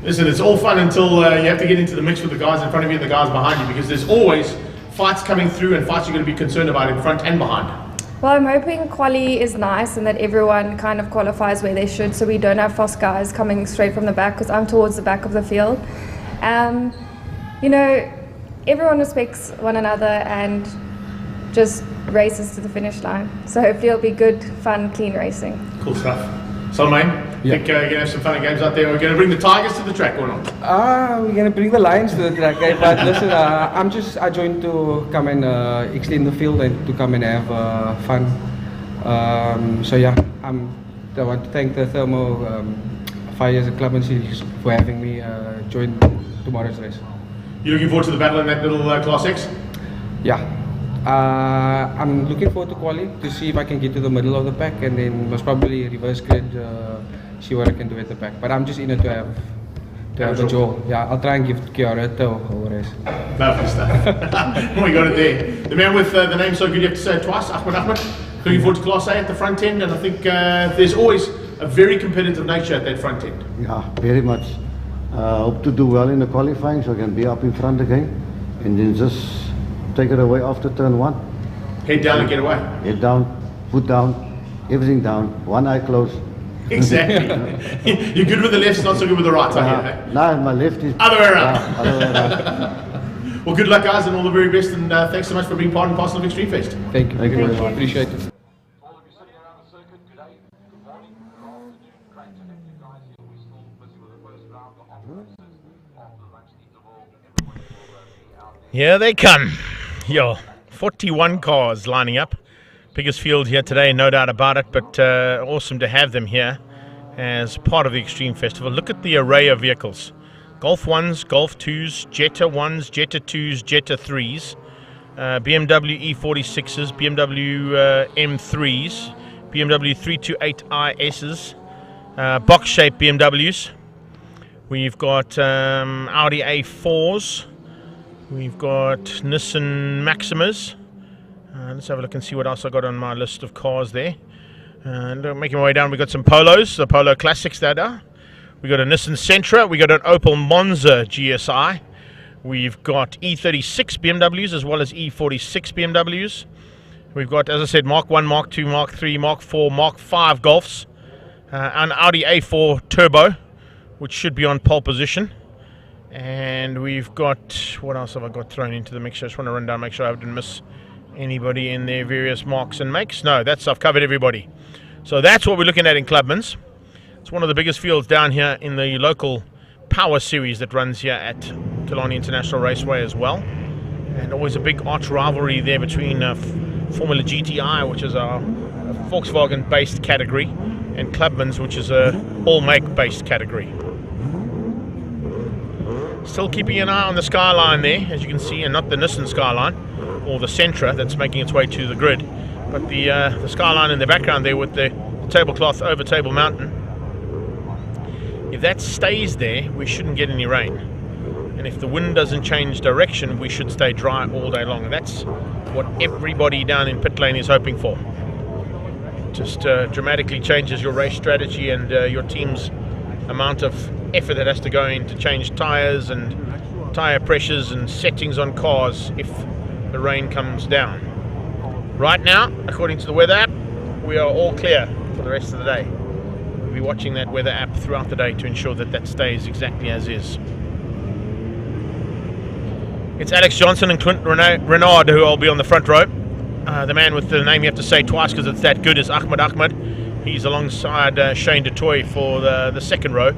Listen, it's all fun until you have to get into the mix with the guys in front of you and the guys behind you, because there's always fights coming through and fights you're going to be concerned about in front and behind. Well, I'm hoping quali is nice and that everyone kind of qualifies where they should, so we don't have fast guys coming straight from the back, because I'm towards the back of the field. you know, everyone respects one another and just races to the finish line. So hopefully it'll be good, fun, clean racing. Cool stuff. Solomon, think you're going to have some fun and games out there. We're going to bring the Tigers to the track or not? We're going to bring the Lions to the track. But listen, I joined to come and extend the field and to come and have fun. So yeah, I want to thank the Thermo 5 years at Clubmans for having me join tomorrow's race. You looking forward to the battle in that little Class X? Yeah. I'm looking forward to quali to see if I can get to the middle of the pack and then most probably reverse grid, see what I can do at the pack. But I'm just in it to have the jewel. Yeah, I'll try and give Kiara a whole race. Lovely stuff. We got it there. The man with the name so good you have to say it twice, Ahmed. Looking forward to Class A at the front end, and I think there's always a very competitive nature at that front end. Yeah, very much. Hope to do well in the qualifying so I can be up in front again and then just take it away after turn 1. Head down and get away. Head down, foot down, everything down, one eye closed. Exactly. You're good with the left, not so good with the right, I hear. No, my left is... Other way around. Other way around. Well, good luck, guys, and all the very best, and thanks so much for being part and parcel of Extreme Fest. Thank you. Thank you very much. Appreciate it. Here they come. Yo, 41 cars lining up. Biggest field here today, no doubt about it, but awesome to have them here as part of the Extreme Festival. Look at the array of vehicles. Golf 1s, Golf 2s, Jetta 1s, Jetta 2s, Jetta 3s, BMW E46s, BMW M3s, BMW 328ISs, box-shaped BMWs. We've got Audi A4s. We've got Nissan Maximas. Let's have a look and see what else I got on my list of cars there. And making my way down, we've got some Polos, the Polo Classics that are. We've got a Nissan Sentra. We've got an Opel Monza GSI. We've got E36 BMWs as well as E46 BMWs. We've got, as I said, Mark 1, Mark 2, Mark 3, Mark 4, Mark 5 Golfs. An Audi A4 Turbo, which should be on pole position. And we've got, what else have I got thrown into the mix? I just want to run down, make sure I didn't miss anybody in their various marks and makes. No, I've covered everybody. So that's what we're looking at in Clubmans. It's one of the biggest fields down here in the local power series that runs here at Killarney International Raceway as well. And always a big arch rivalry there between Formula GTI, which is a Volkswagen-based category, and Clubmans, which is a all-make-based category. Still keeping an eye on the Skyline there, as you can see, and not the Nissan Skyline or the Sentra that's making its way to the grid, but the Skyline in the background there with the tablecloth over Table Mountain. If that stays there, we shouldn't get any rain, and if the wind doesn't change direction, we should stay dry all day long. And that's what everybody down in pit lane is hoping for. Just dramatically changes your race strategy and your team's amount of effort that has to go in to change tyres and tyre pressures and settings on cars if the rain comes down. Right now, according to the weather app, we are all clear for the rest of the day. We'll be watching that weather app throughout the day to ensure that that stays exactly as is. It's Alex Johnson and Clint Renard who will be on the front row. The man with the name you have to say twice because it's that good is Ahmed. He's alongside Shane DeToy for the second row.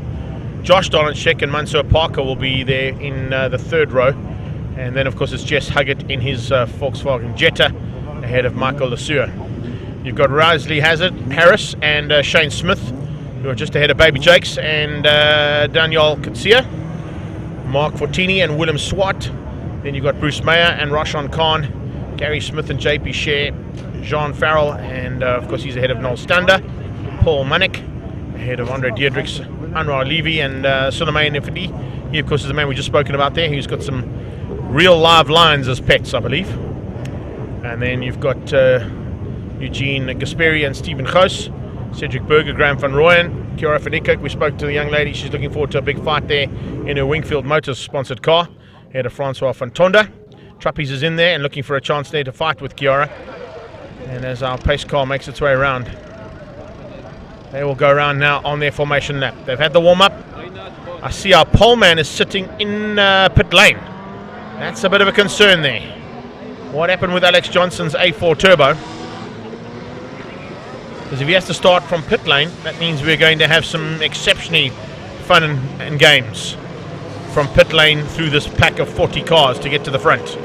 Josh Dolanchek and Mansour Parker will be there in the third row. And then, of course, it's Jess Huggett in his Volkswagen Jetta ahead of Michael Lesueur. You've got Risley Harris and Shane Smith, who are just ahead of Baby Jakes, and Daniel Katsia, Mark Fortini and Willem Swart. Then you've got Bruce Mayer and Roshan Khan, Gary Smith and JP Sher, Jean Farrell, and of course he's ahead of Noel Stander, Paul Manek, ahead of Andre Diedrichs, Anwar Levy, and Suleiman Ifadi. He, of course, is the man we just spoken about there, who's got some real live lions as pets, I believe. And then you've got Eugene Gasperi and Stephen Goos, Cedric Berger, Graham van Rooyen, Kiara Fanikuk. We spoke to the young lady. She's looking forward to a big fight there in her Wingfield Motors sponsored car, ahead of Francois van Tonda. Trappies is in there and looking for a chance there to fight with Kiara. And as our pace car makes its way around, they will go around now on their formation lap. They've had the warm-up. I see our pole man is sitting in pit lane. That's a bit of a concern there. What happened with Alex Johnson's A4 Turbo? Because if he has to start from pit lane, that means we're going to have some exceptionally fun and games from pit lane through this pack of 40 cars to get to the front.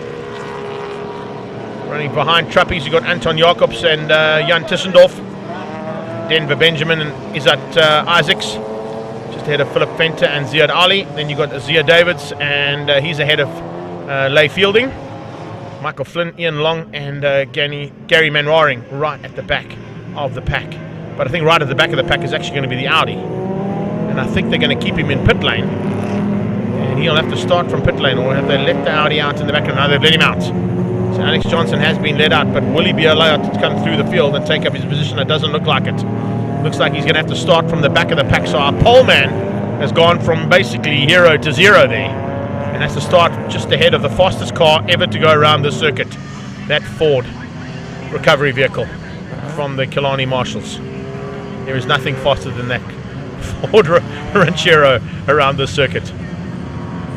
Running behind Trappies, you've got Anton Jacobs and Jan Tissendorf. Denver Benjamin and Izzat Isaacs, just ahead of Philip Venter and Ziad Ali. Then you've got Zia Davids, and he's ahead of Leigh Fielding. Michael Flynn, Ian Long, and Gary Manwaring right at the back of the pack. But I think right at the back of the pack is actually going to be the Audi. And I think they're going to keep him in pit lane. And he'll have to start from pit lane, or have they let the Audi out in the background? No, they've let him out. So Alex Johnson has been let out, but will he be allowed to come through the field and take up his position? It doesn't look like it. Looks like he's going to have to start from the back of the pack. So our pole man has gone from basically hero to zero there, and has to start just ahead of the fastest car ever to go around this circuit, that Ford recovery vehicle from the Killarney Marshals. There is nothing faster than that Ford Ranchero around this circuit.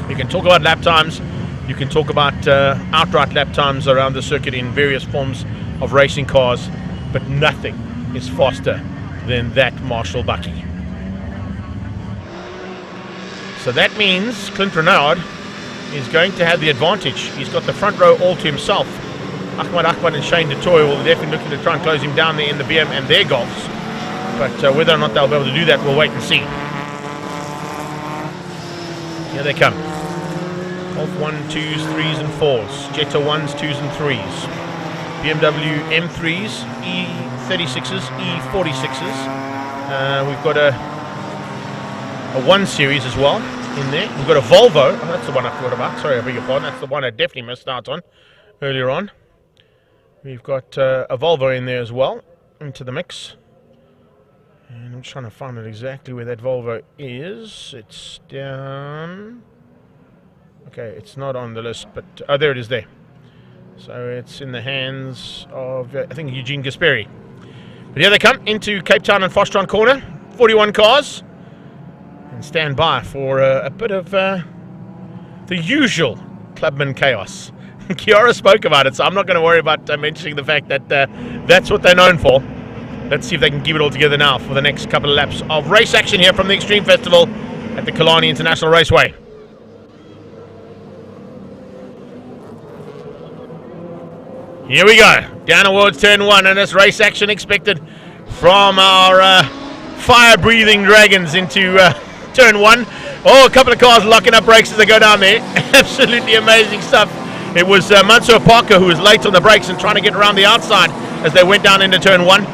You can talk about lap times, you can talk about outright lap times around the circuit in various forms of racing cars, but nothing is faster than that Marshall Bucky. So that means Clint Renard is going to have the advantage. He's got the front row all to himself. Ahmad and Shane DeToy will definitely looking to try and close him down there in the BM and their Golfs. But whether or not they'll be able to do that, we'll wait and see. Here they come. Golf 1, 2s, 3s and 4s. Jetta 1s, 2s and 3s. BMW M3s, E36s, E46s. We've got a 1 Series as well in there. We've got a Volvo. Oh, that's the one I forgot about. Sorry, I beg your pardon. That's the one I definitely missed out on earlier on. We've got a Volvo in there as well into the mix. And I'm trying to find out exactly where that Volvo is. It's down. Okay, it's not on the list, but oh, there it is there. So it's in the hands of, I think, Eugene Gasperi. But here they come into Cape Town and Fostron Corner. 41 cars. And stand by for a bit of the usual Clubman chaos. Kiara spoke about it, so I'm not going to worry about mentioning the fact that that's what they're known for. Let's see if they can keep it all together now for the next couple of laps of race action here from the Extreme Festival at the Killarney International Raceway. Here we go, down towards turn 1, and it's race action expected from our fire-breathing dragons into turn 1. Oh, a couple of cars locking up brakes as they go down there. Absolutely amazing stuff. It was Mansour Parker who was late on the brakes and trying to get around the outside as they went down into turn 1.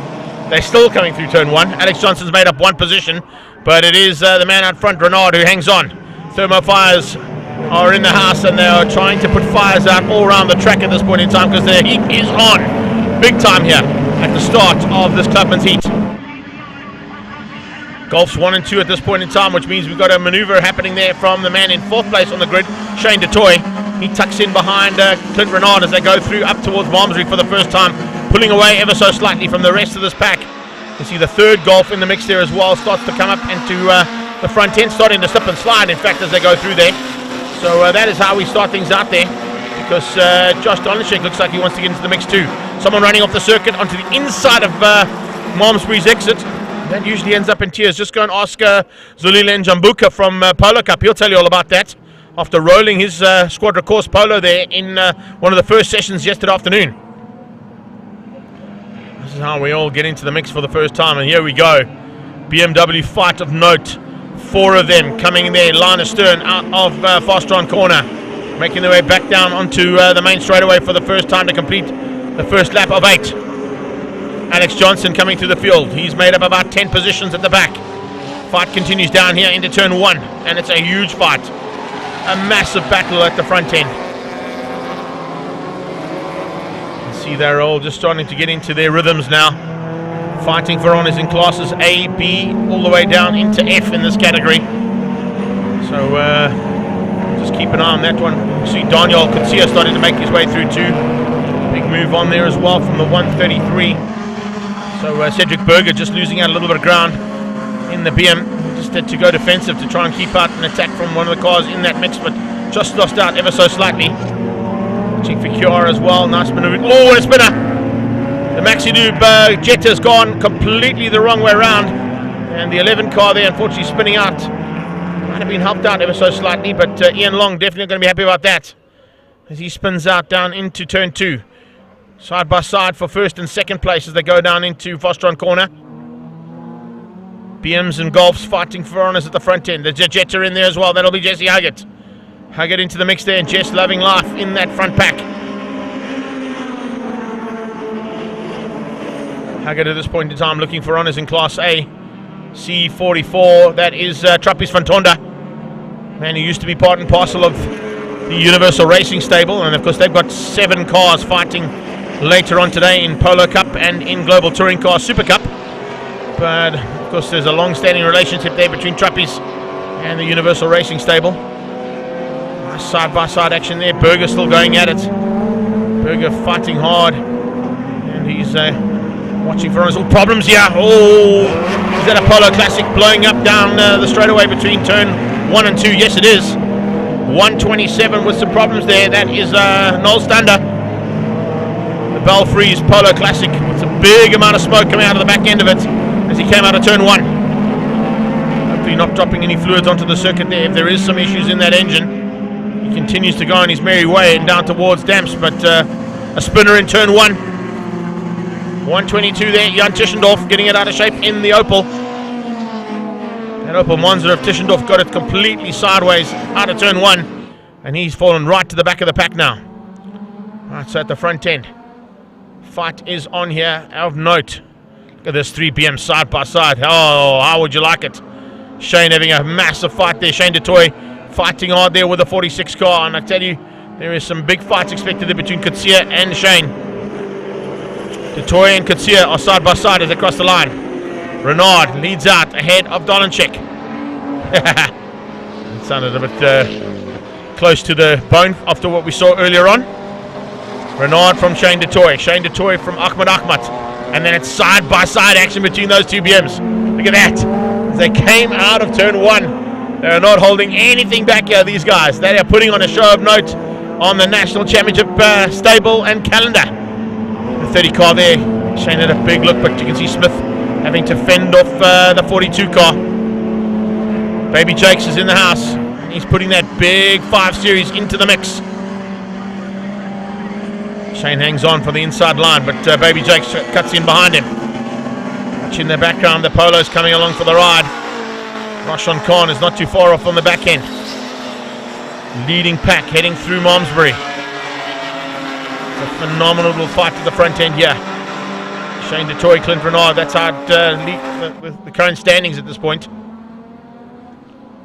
They're still coming through turn 1. Alex Johnson's made up 1 position, but it is the man out front, Renard, who hangs on. Thermo fires are in the house, and they are trying to put fires out all around the track at this point in time because the heat is on big time here at the start of this Clubman's heat. Golfs 1 and 2 at this point in time, which means we've got a maneuver happening there from the man in 4th place on the grid, Shane DeToy. He tucks in behind Clint Renard as they go through up towards Malmesbury for the first time, pulling away ever so slightly from the rest of this pack. You see the 3rd Golf in the mix there as well, starts to come up into the front end, starting to slip and slide, in fact, as they go through there. So that is how we start things out there, because Josh Donishek looks like he wants to get into the mix too. Someone running off the circuit onto the inside of Malmesbury's exit. That usually ends up in tears. Just go and ask Zulile Njambuka from Polo Cup. He'll tell you all about that after rolling his Squadra Course Polo there in one of the first sessions yesterday afternoon. This is how we all get into the mix for the first time, and here we go. BMW fight of note. 4 of them coming in there, line astern out of Fostron Corner, making their way back down onto the main straightaway for the first time to complete the first lap of 8. Alex Johnson coming through the field. He's made up about 10 positions at the back. Fight continues down here into turn 1, and it's a huge fight. A massive battle at the front end. You see they're all just starting to get into their rhythms now. Fighting for honours in classes A, B, all the way down into F in this category. So just keep an eye on that one. You see Daniel Kutsia starting to make his way through too. Big move on there as well from the 133. So Cedric Berger just losing out a little bit of ground in the BM. Just had to go defensive to try and keep out an attack from one of the cars in that mix, but just lost out ever so slightly. Watching for Kiara as well. Nice maneuver. Oh, and a spinner. The Maxi Noob Jetta's gone completely the wrong way around. And the 11 car there, unfortunately, spinning out. Might have been helped out ever so slightly, but Ian Long definitely going to be happy about that. As he spins out down into turn 2. Side by side for first and second place as they go down into Vostron corner. BMs and Golfs fighting for honours at the front end. There's a Jetta in there as well. That'll be Jesse Huggett. Huggett into the mix there, and Jess loving life in that front pack. Huggett at this point in time looking for honours in Class A. C44, that is Trappis van Tonda. Man who used to be part and parcel of the Universal Racing stable, and of course they've got 7 cars fighting later on today in Polo Cup and in Global Touring Car SupaCup. But of course there's a long-standing relationship there between Trappis and the Universal Racing stable. Nice side-by-side action there. Berger still going at it. Berger fighting hard, and he's watching for all problems here. Oh, is that a Polo Classic blowing up down the straightaway between turn 1 and 2? Yes, it is. 127 with some problems there. That is Noel Stander. The Belfries Polo Classic with a big amount of smoke coming out of the back end of it as he came out of turn 1. Hopefully not dropping any fluids onto the circuit there. If there is some issues in that engine, he continues to go on his merry way and down towards Damps, but a spinner in turn 1. 122 there, Jan Tischendorf getting it out of shape in the Opel. That Opel Monza of Tischendorf got it completely sideways out of turn 1, and he's fallen right to the back of the pack now. Right, so at the front end, fight is on here of note. Look at this 3 BM side by side. Oh, how would you like it? Shane having a massive fight there. Shane DeToy fighting hard there with the 46 car, and I tell you, there is some big fights expected there between Kutsia and Shane. DeToy and Kutsia are side by side as they cross the line. Renard leads out ahead of Dolanchek. It sounded a bit close to the bone after what we saw earlier on. Renard from Shane DeToy. Shane DeToy from Ahmed Ahmed. And then it's side by side action between those 2 BMs. Look at that. As they came out of turn 1. They're not holding anything back here, these guys. They are putting on a show of note on the National Championship stable and calendar. The 30 car there. Shane had a big look, but you can see Smith having to fend off the 42 car. Baby Jakes is in the house. He's putting that big 5 Series into the mix. Shane hangs on for the inside line, but Baby Jakes cuts in behind him. Watch in the background, the Polo's coming along for the ride. Roshan Khan is not too far off on the back end. Leading pack heading through Malmesbury. It's a phenomenal little fight to the front end here. Shane DeToy, Clint Renard, that's how it with the current standings at this point.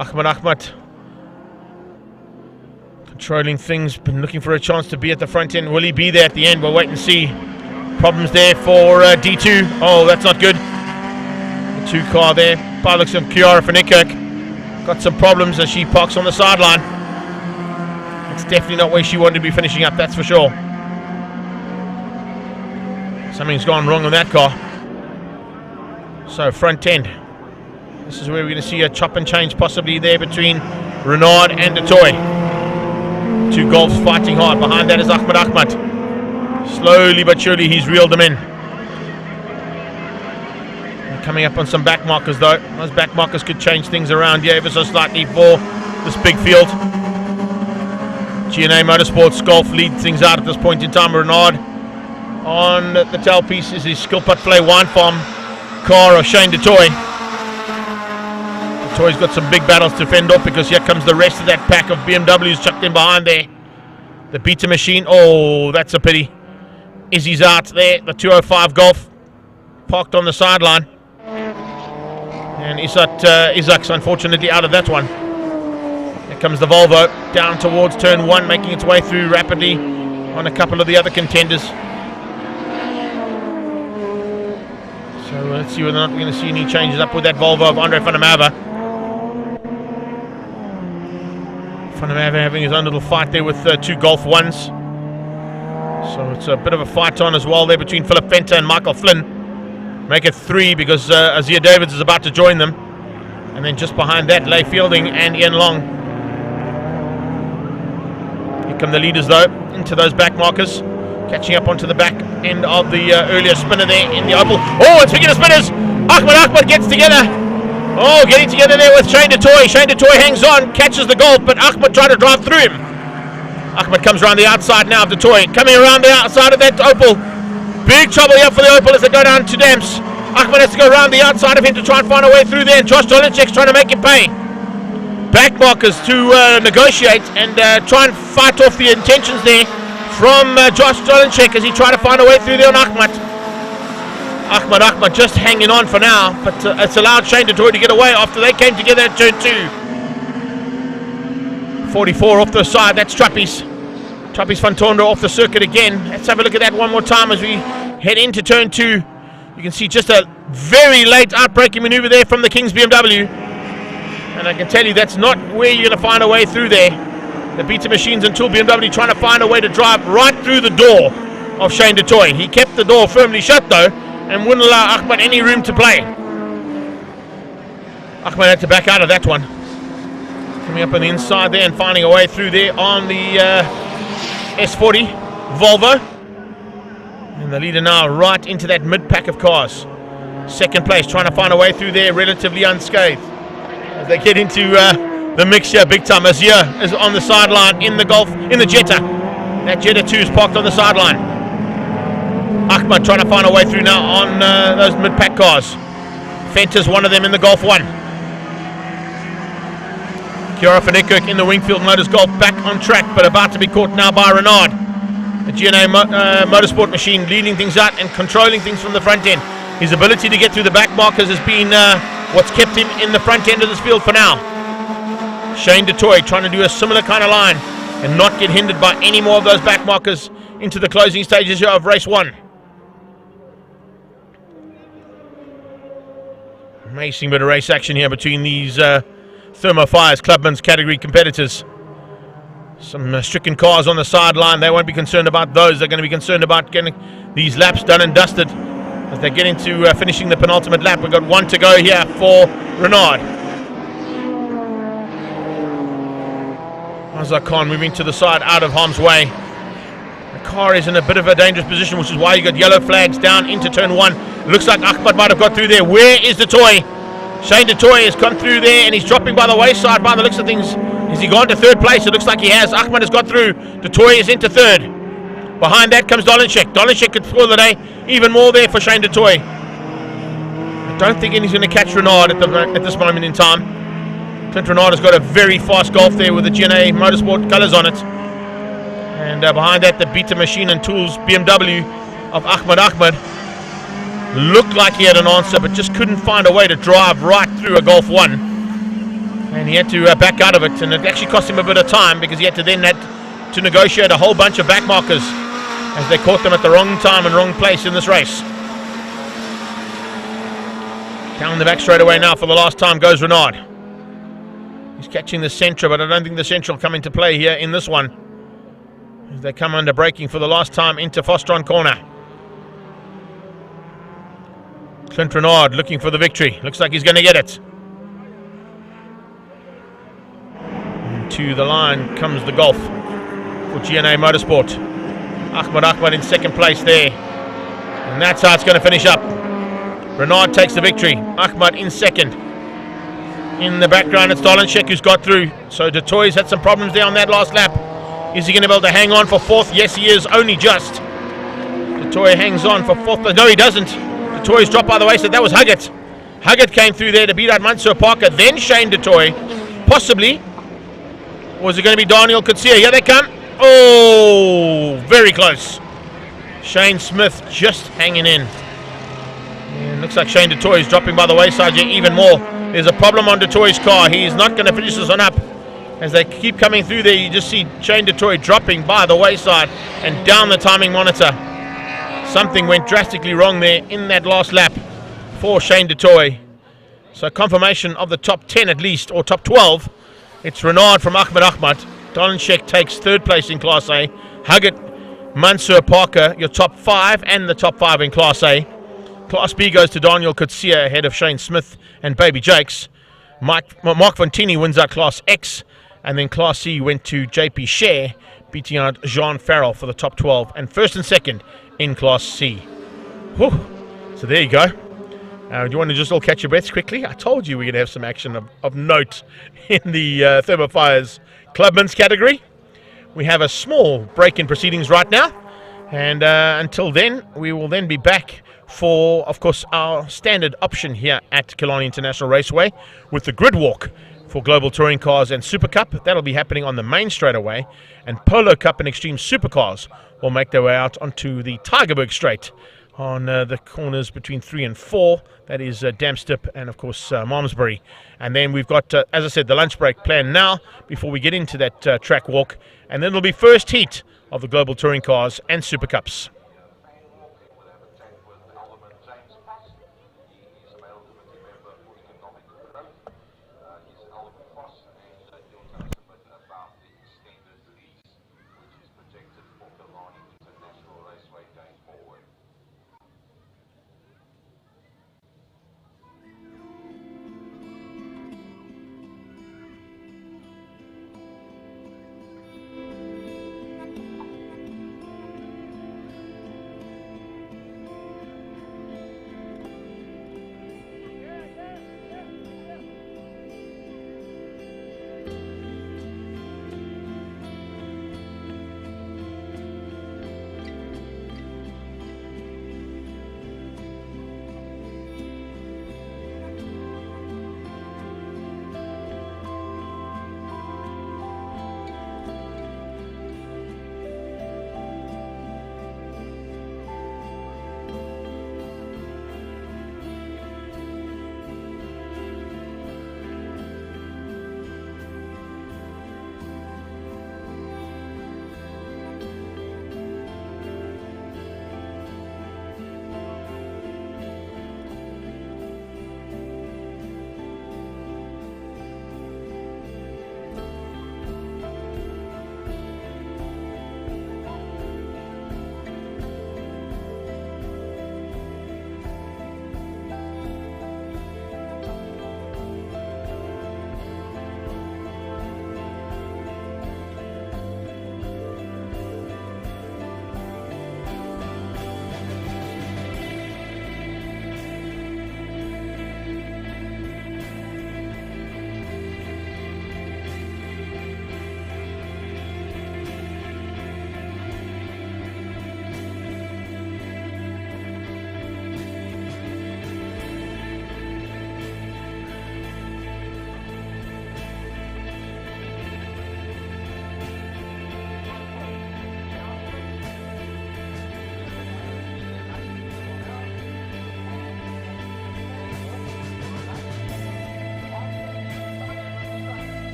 Ahmed Ahmed controlling things, been looking for a chance to be at the front end. Will he be there at the end? We'll wait and see. Problems there for D2. Oh, that's not good. The 2 car there. By the looks of Kiara van Niekerk got some problems as she parks on the sideline. It's definitely not where she wanted to be finishing up, that's for sure. Something's gone wrong on that car. So front end. This is where we're going to see a chop and change possibly there between Renard and DeToy. 2 Golfs fighting hard. Behind that is Ahmed Ahmed. Slowly but surely he's reeled them in. They're coming up on some back markers though. Those back markers could change things around here ever so slightly for this big field. G&A Motorsports Golf leads things out at this point in time. Renard on the tailpiece is his Skilput Play Wine Farm car of Shane DeToy. DeToy's got some big battles to fend off because here comes the rest of that pack of BMWs chucked in behind there. The Beta Machine, oh, that's a pity. Izzy's out there, the 205 Golf parked on the sideline. And Isaac's unfortunately out of that one. Here comes the Volvo down towards turn 1, making its way through rapidly on a couple of the other contenders. So let's see whether or not we're going to see any changes up with that Volvo of Andre van der Merwe. Van der Merwe having his own little fight there with 2 Golf 1s. So it's a bit of a fight on as well there between Philip Venter and Michael Flynn. Make it 3 because Azia Davids is about to join them. And then just behind that, Leigh Fielding and Ian Long. Here come the leaders though, into those back markers. Catching up onto the back end of the earlier spinner there in the Opel. Oh, and speaking of spinners, Ahmed gets together. Oh, getting together there with Shane DeToy. Shane DeToy hangs on, catches the Golf, but Ahmed tried to drive through him. Ahmed comes around the outside now of DeToy. Coming around the outside of that Opel. Big trouble here for the Opel as they go down to Damps. Ahmed has to go around the outside of him to try and find a way through there. And Josh Dolinchek's trying to make him pay. Back markers to negotiate and try and fight off the intentions there from Josh Dolinchek as he tried to find a way through there on Ahmed. Ahmed just hanging on for now, but it's allowed Shane DeToy to get away after they came together at turn 2. 44 off the side, that's Trappies van Tonder off the circuit again. Let's have a look at that one more time as we head into turn 2. You can see just a very late outbreaking maneuver there from the King's BMW. And I can tell you that's not where you're going to find a way through there. The Beta Machines and Tool BMW trying to find a way to drive right through the door of Shane DeToy. He kept the door firmly shut though and wouldn't allow Ahmed any room to play. Ahmed had to back out of that one. Coming up on the inside there and finding a way through there on the S40 Volvo. And the leader now right into that mid-pack of cars. Second place, trying to find a way through there relatively unscathed. As they get into the mix here big time. Azir is on the sideline in the Golf, in the Jetta. That Jetta 2 is parked on the sideline. Ahmed trying to find a way through now on those mid-pack cars. Fenter's one of them in the Golf 1. Kiara van Niekerk in the Wingfield Motors Golf back on track, but about to be caught now by Renard. The GNA Motorsport machine leading things out and controlling things from the front end. His ability to get through the back markers has been what's kept him in the front end of this field for now. Shane DeToy trying to do a similar kind of line and not get hindered by any more of those back markers into the closing stages here of race 1. Amazing bit of race action here between these Thermo Fires Clubmans category competitors. Some stricken cars on the sideline. They won't be concerned about those. They're going to be concerned about getting these laps done and dusted as they get into finishing the penultimate lap. We've got one to go here for Renard. Azar Khan moving to the side out of harm's way. The car is in a bit of a dangerous position, which is why you got yellow flags down into turn 1. Looks like Ahmed might have got through there. Where is DeToy? Shane DeToy has come through there and he's dropping by the wayside by the looks of things. Has he gone to third place? It looks like he has. Ahmed has got through. DeToy is into third. Behind that comes Dolinchek. Dolinchek could spoil the day. Even more there for Shane DeToy. I don't think he's going to catch Renard at this moment in time. Clint Renard has got a very fast Golf there with the GNA Motorsport colours on it. And behind that, the Beta Machine and Tools BMW of Ahmed. Looked like he had an answer, but just couldn't find a way to drive right through a Golf 1. And he had to back out of it, and it actually cost him a bit of time because he had to then to negotiate a whole bunch of back markers as they caught them at the wrong time and wrong place in this race. Down the back straight away now for the last time goes Renard. He's catching the Sentra, but I don't think the Sentra will come into play here in this one as they come under braking for the last time into Fostron corner. Clint Renard looking for the victory. Looks like he's going to get it. And to the line comes the Golf for GNA Motorsport. Ahmed in second place there. And that's how it's going to finish up. Renard takes the victory. Ahmed in second. In the background, it's Dolinchek who's got through. So DeToy's had some problems there on that last lap. Is he going to be able to hang on for fourth? Yes, he is. Only just. DeToy hangs on for fourth. No, he doesn't. DeToy's dropped by the way, so that was Huggett. Huggett came through there to beat out Mansour Parker, then Shane DeToy. Possibly. Was it going to be Daniel Kutsia? Here they come. Oh, very close. Shane Smith just hanging in. And looks like Shane DeToy is dropping by the wayside here even more. There's a problem on DeToy's car. He's not going to finish this one up. As they keep coming through there, you just see Shane DeToy dropping by the wayside and down the timing monitor. Something went drastically wrong there in that last lap for Shane DeToy. So confirmation of the top 10 at least, or top 12. It's Renard from Ahmed. Dolinchek takes third place in Class A. Huggett, Mansour Parker, your top 5 and the top 5 in Class A. Class B goes to Daniel Kutsia ahead of Shane Smith and Baby Jakes. Mark Fontini wins out Class X. And then Class C went to JP Share, beating out Jean Farrell for the top 12, and first and second in Class C. Whew. So there you go. Do you want to just all catch your breaths quickly? I told you we're going to have some action of note in the Thermo Fire's Clubmans category. We have a small break in proceedings right now, and until then, we will then be back for, of course, our standard option here at Killarney International Raceway with the grid walk for Global Touring Cars and SupaCup. That'll be happening on the main straightaway, and Polo Cup and Extreme Supercars will make their way out onto the Tygerberg Straight on the corners between 3 and 4. That is Damstip and, of course, Malmesbury. And then we've got, as I said, the lunch break planned now before we get into that track walk. And then it'll be first heat of the Global Touring Cars and Supercups.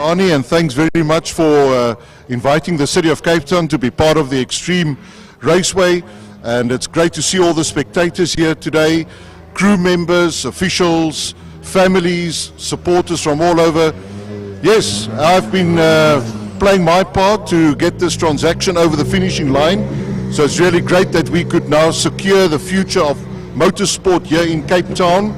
Arnie, and thanks very much for inviting the City of Cape Town to be part of the Extreme Raceway. And it's great to see all the spectators here today, crew members, officials, families, supporters from all over. Yes, I've been playing my part to get this transaction over the finishing line. So it's really great that we could now secure the future of motorsport here in Cape Town.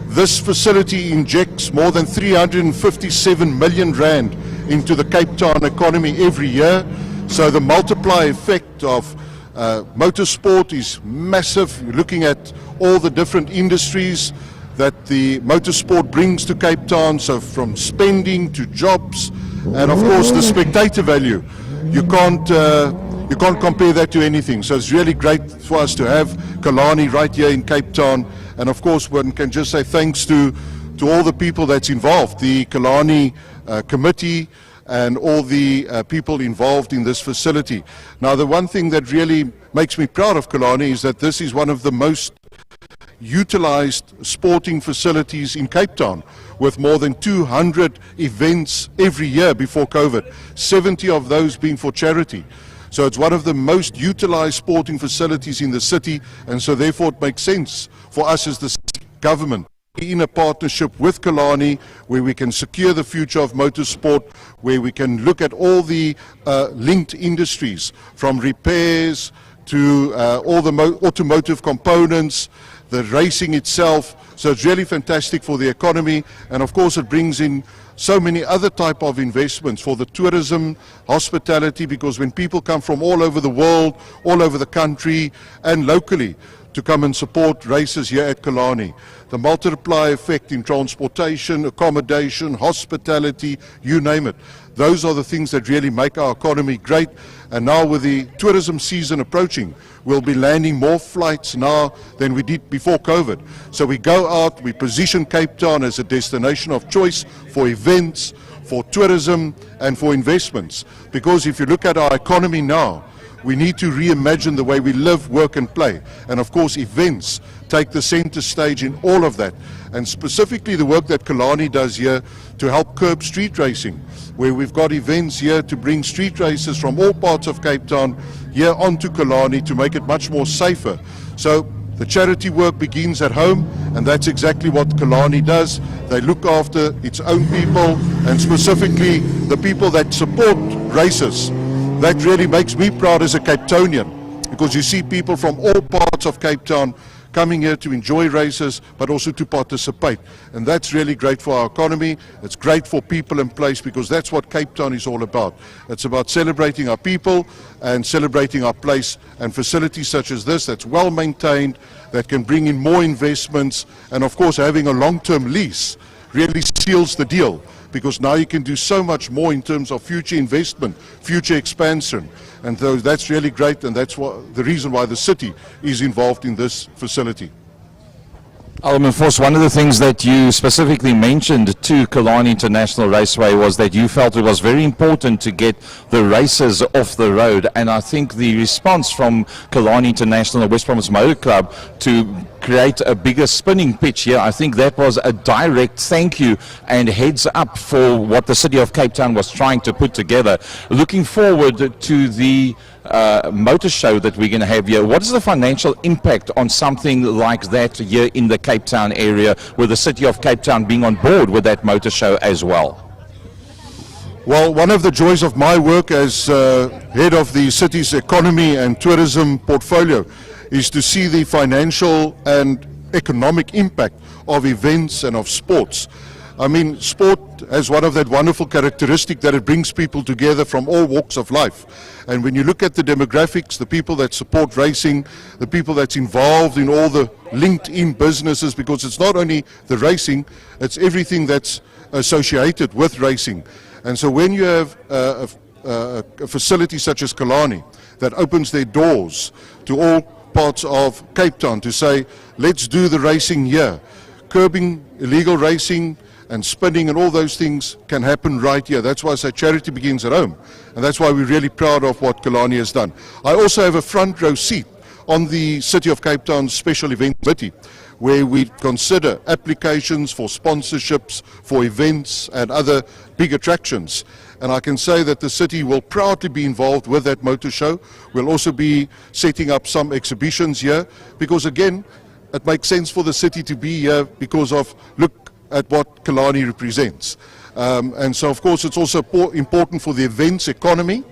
This facility injects more than 357 million rand into the Cape Town economy every year. So the multiplier effect of motorsport is massive. You're looking at all the different industries that the motorsport brings to Cape Town, so from spending to jobs, and of course the spectator value. You can't compare that to anything. So it's really great for us to have Killarney right here in Cape Town. And of course, one can just say thanks to all the people that's involved, the Killarney committee and all the people involved in this facility. Now, the one thing that really makes me proud of Killarney is that this is one of the most utilized sporting facilities in Cape Town, with more than 200 events every year before COVID, 70 of those being for charity. So it's one of the most utilized sporting facilities in the city, and so therefore it makes sense for us as the government in a partnership with Killarney, where we can secure the future of motorsport, where we can look at all the linked industries, from repairs to all the automotive components, the racing itself. So it's really fantastic for the economy, and of course it brings in so many other type of investments for the tourism, hospitality, because when people come from all over the world, all over the country and locally to come and support races here at Killarney, the multiplier effect in transportation, accommodation, hospitality, you name it. Those are the things that really make our economy great. And now with the tourism season approaching, we'll be landing more flights now than we did before COVID. So we go out, we position Cape Town as a destination of choice for events, for tourism and for investments. Because if you look at our economy now, we need to reimagine the way we live, work and play. And of course events take the center stage in all of that. And specifically the work that Killarney does here to help curb street racing, where we've got events here to bring street races from all parts of Cape Town here onto Killarney to make it much more safer. So the charity work begins at home, and that's exactly what Killarney does. They look after its own people, and specifically the people that support races. That really makes me proud as a Cape Townian, because you see people from all parts of Cape Town coming here to enjoy races, but also to participate. And that's really great for our economy. It's great for people and place, because that's what Cape Town is all about. It's about celebrating our people and celebrating our place, and facilities such as this that's well maintained, that can bring in more investments, and of course having a long-term lease really seals the deal, because now you can do so much more in terms of future investment, future expansion. And so that's really great, and that's the reason why the city is involved in this facility. Alderman Force, one of the things that you specifically mentioned to Killarney International Raceway was that you felt it was very important to get the races off the road, and I think the response from Killarney International West Province Motor Club to create a bigger spinning pitch here, I think that was a direct thank you and heads up for what the City of Cape Town was trying to put together. Looking forward to the motor show that we're going to have here, what is the financial impact on something like that here in the Cape Town area, with the City of Cape Town being on board with that motor show as well? Well, one of the joys of my work as head of the city's economy and tourism portfolio is to see the financial and economic impact of events and of sports. I mean, sport has one of that wonderful characteristic that it brings people together from all walks of life. And when you look at the demographics, the people that support racing, the people that's involved in all the linked in businesses, because it's not only the racing, it's everything that's associated with racing. And so when you have a facility such as Killarney that opens their doors to all parts of Cape Town to say, let's do the racing here, curbing illegal racing and spinning and all those things can happen right here. That's why I say charity begins at home, and that's why we're really proud of what Killarney has done. I also have a front row seat on the City of Cape Town Special Event Committee, where we consider applications for sponsorships, for events and other big attractions. And I can say that the city will proudly be involved with that motor show. We'll also be setting up some exhibitions here because, again, it makes sense for the city to be here because of, look at what Killarney represents. And so, of course, it's also important for the events economy.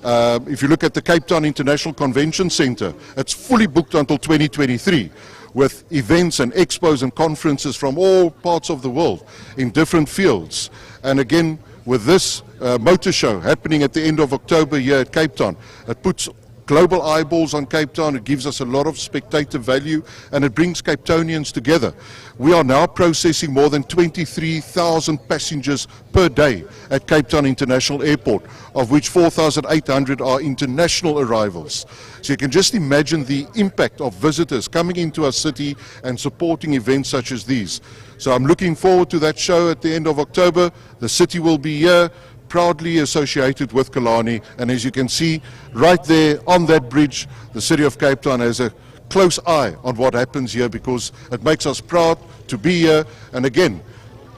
If you look at the Cape Town International Convention Centre, it's fully booked until 2023 with events and expos and conferences from all parts of the world in different fields. And again, with this motor show happening at the end of October here at Cape Town, it puts global eyeballs on Cape Town. It gives us a lot of spectator value and it brings Cape Townians together. We are now processing more than 23,000 passengers per day at Cape Town International Airport, of which 4,800 are international arrivals. So you can just imagine the impact of visitors coming into our city and supporting events such as these. So I'm looking forward to that show at the end of October. The city will be here, proudly associated with Killarney, and as you can see right there on that bridge, the city of Cape Town has a close eye on what happens here because it makes us proud to be here. And again,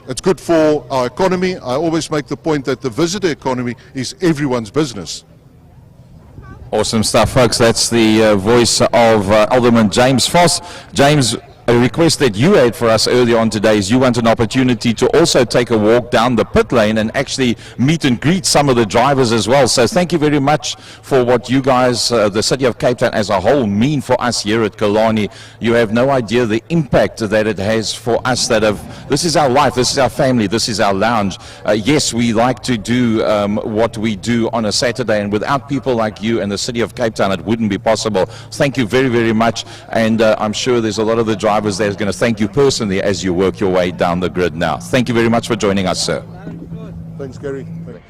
it's good for our economy. I always make the point that the visitor economy is everyone's business. Awesome stuff, folks. That's the voice of Alderman James Voss. James, a request that you had for us earlier on today is you want an opportunity to also take a walk down the pit lane and actually meet and greet some of the drivers as well. So thank you very much for what you guys, the city of Cape Town as a whole, mean for us here at Killarney. You have no idea the impact that it has for us that have, this is our life, this is our family, this is our lounge. Yes, we like to do what we do on a Saturday, and without people like you and the city of Cape Town, it wouldn't be possible. Thank you very, very much, and I'm sure there's a lot of the drivers there is going to thank you personally as you work your way down the grid now. Thank you very much for joining us, sir. Thanks, Gary. Thanks.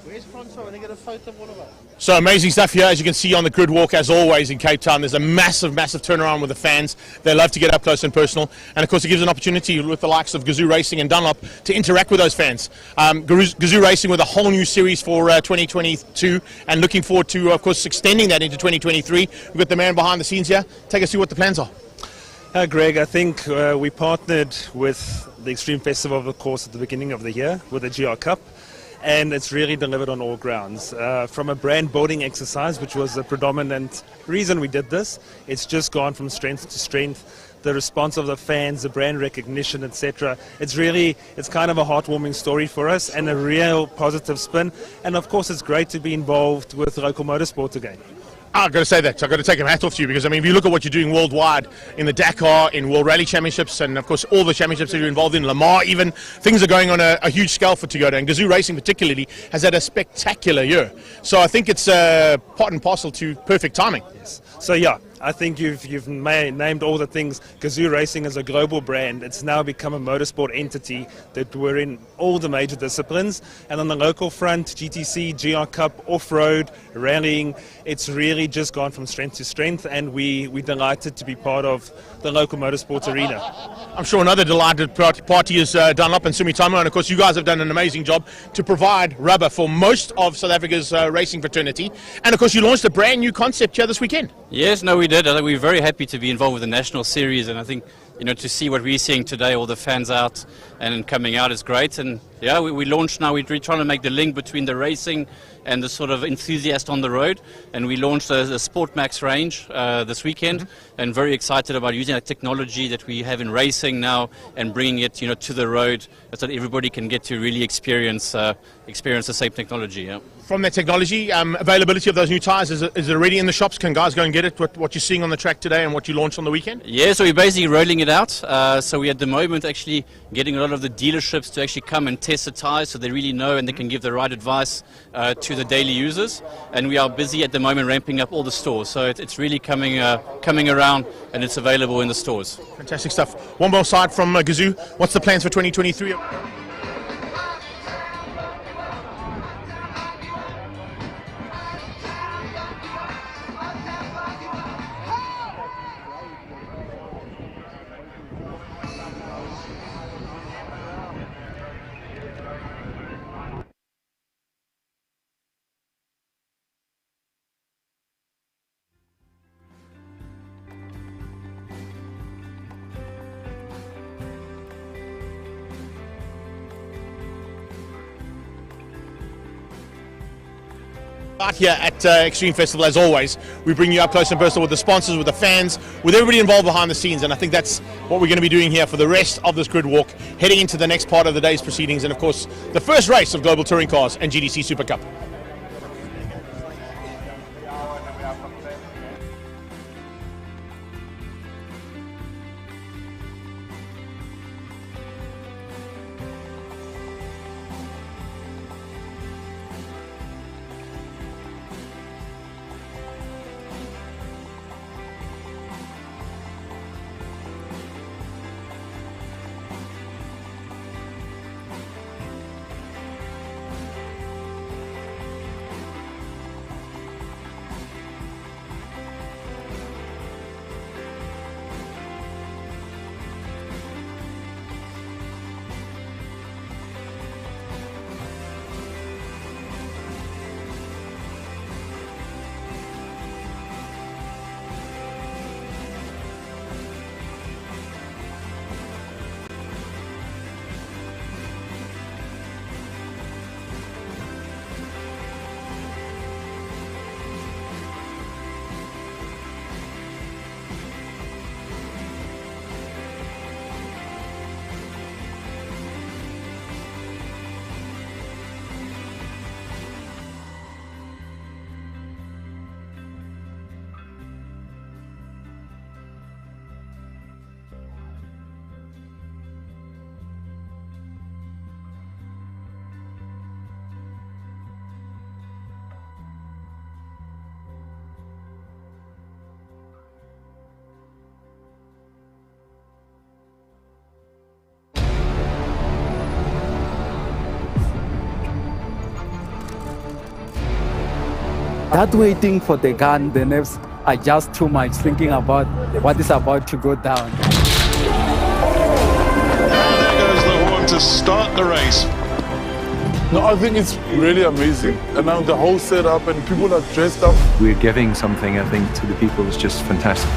Where's Francois? When they get a photo of one of us? So amazing stuff here, as you can see on the grid walk, as always in Cape Town. There's a massive, massive turnaround with the fans. They love to get up close and personal, and of course it gives an opportunity with the likes of Gazoo Racing and Dunlop to interact with those fans. Gazoo Racing with a whole new series for 2022, and looking forward to, of course, extending that into 2023. We've got the man behind the scenes here. Take us through what the plans are. Greg, I think we partnered with the Extreme Festival, of course, at the beginning of the year with the GR Cup. And it's really delivered on all grounds. From a brand building exercise, which was the predominant reason we did this, it's just gone from strength to strength. the response of the fans, the brand recognition, etc. It's kind of a heartwarming story for us and a real positive spin. And of course, it's great to be involved with local motorsport again. I've got to say that. I've got to take a hat off to you because, I mean, if you look at what you're doing worldwide in the Dakar, in World Rally Championships, and of course all the championships that you're involved in, Lamar even, things are going on a huge scale for Toyota, and Gazoo Racing particularly has had a spectacular year. So I think it's part and parcel to perfect timing. Yes. So yeah, I think you've named all the things. Gazoo Racing is a global brand. It's now become a motorsport entity that we're in all the major disciplines. And on the local front, GTC, GR Cup, off-road, rallying, it's really just gone from strength to strength, and we're delighted to be part of the local motorsports arena. I'm sure another delighted party is Dunlop and Sumitomo, and of course you guys have done an amazing job to provide rubber for most of South Africa's racing fraternity. And of course you launched a brand new concept here this weekend. Yes, no, we did. I think we're very happy to be involved with the national series, and I think, you know, to see what we're seeing today, all the fans out and coming out, is great. And yeah, we launched now. We're trying to make the link between the racing and the sort of enthusiast on the road. And we launched a Sport Max range this weekend, and very excited about using that technology that we have in racing now and bringing it, you know, to the road so that everybody can get to really experience the same technology. Yeah. From that technology, availability of those new tyres, is it already in the shops? Can guys go and get it, what you're seeing on the track today and what you launched on the weekend? Yeah, so we're basically rolling it out. So we're at the moment actually getting a lot of the dealerships to actually come and test the tyres so they really know and they can give the right advice to the daily users. And we are busy at the moment ramping up all the stores. So it's really coming around, and it's available in the stores. Fantastic stuff. One more side from Gazoo. What's the plans for 2023? Right here at Extreme Festival, as always, we bring you up close and personal with the sponsors, with the fans, with everybody involved behind the scenes, and I think that's what we're going to be doing here for the rest of this grid walk, heading into the next part of the day's proceedings, and of course the first race of Global Touring Cars and GDC Super Cup. That waiting for the gun, the nerves are just too much, thinking about what is about to go down. There goes the horn to start the race. No, I think it's really amazing. And now the whole setup and people are dressed up. We're giving something, I think, to the people is just fantastic.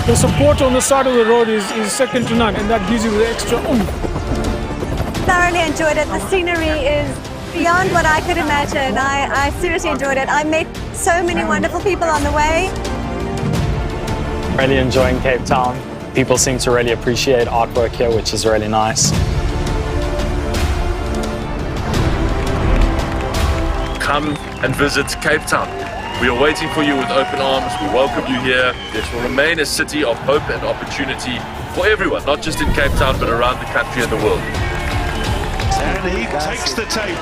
The support on the side of the road is second to none, and that gives you the extra oomph. thoroughly enjoyed it. The scenery is beyond what I could imagine. I seriously enjoyed it. I met so many wonderful people on the way. Really enjoying Cape Town. People seem to really appreciate artwork here, which is really nice. Come and visit Cape Town. We are waiting for you with open arms. We welcome you here. This will remain a city of hope and opportunity for everyone, not just in Cape Town, but around the country and the world. And he takes the tape.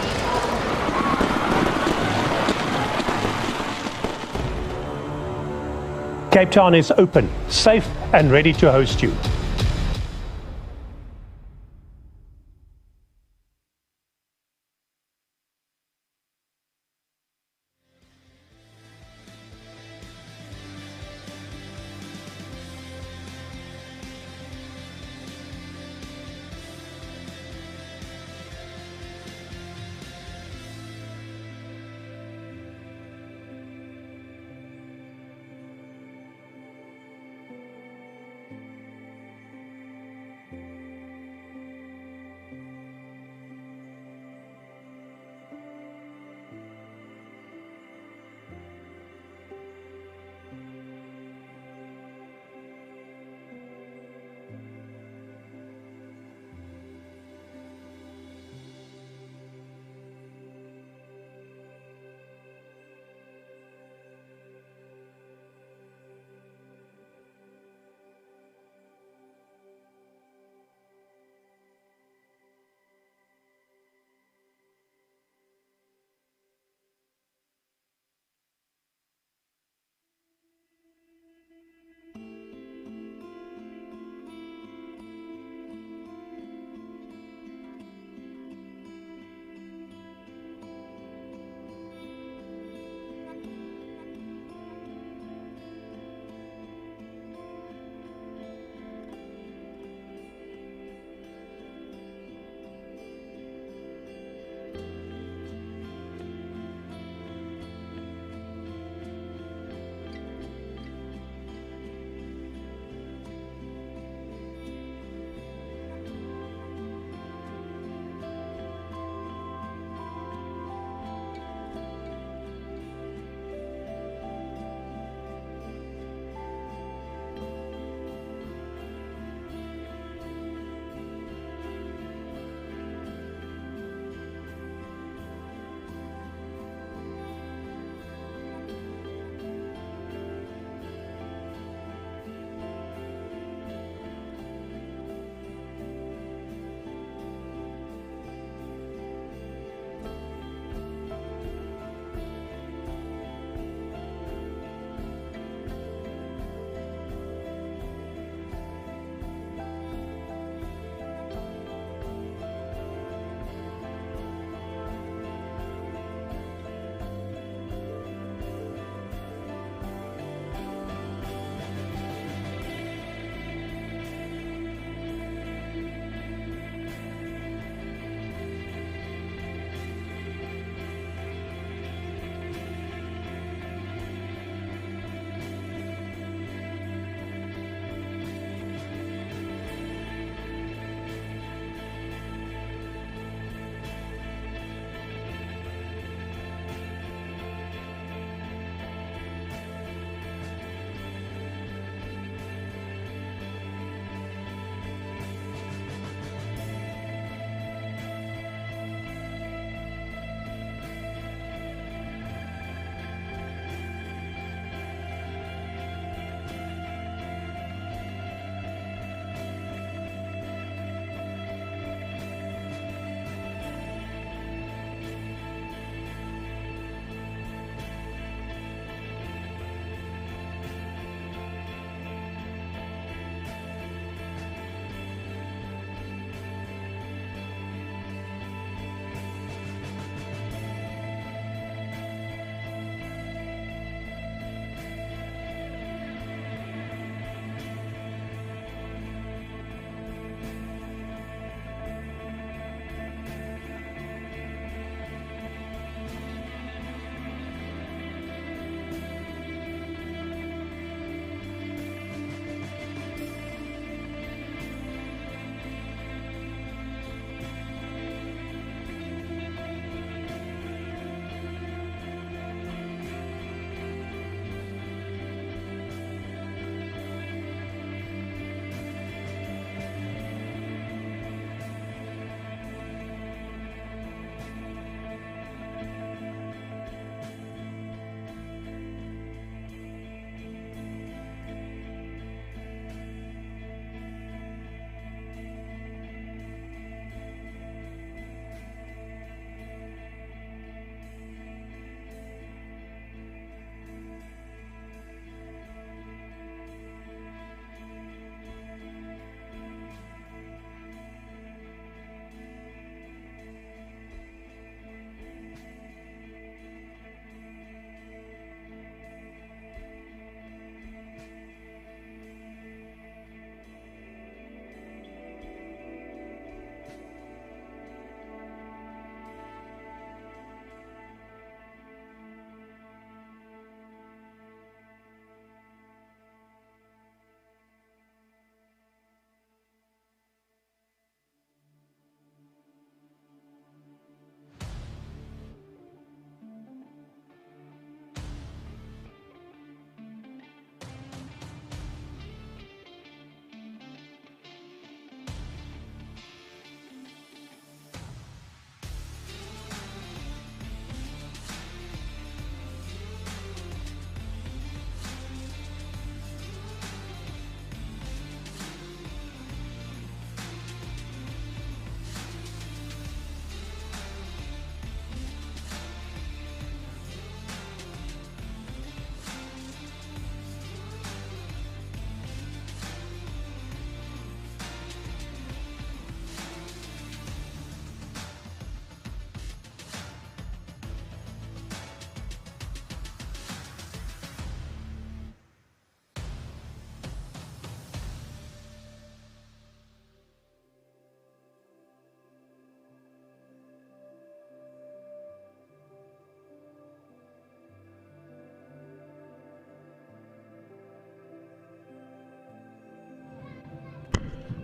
Cape Town is open, safe and ready to host you.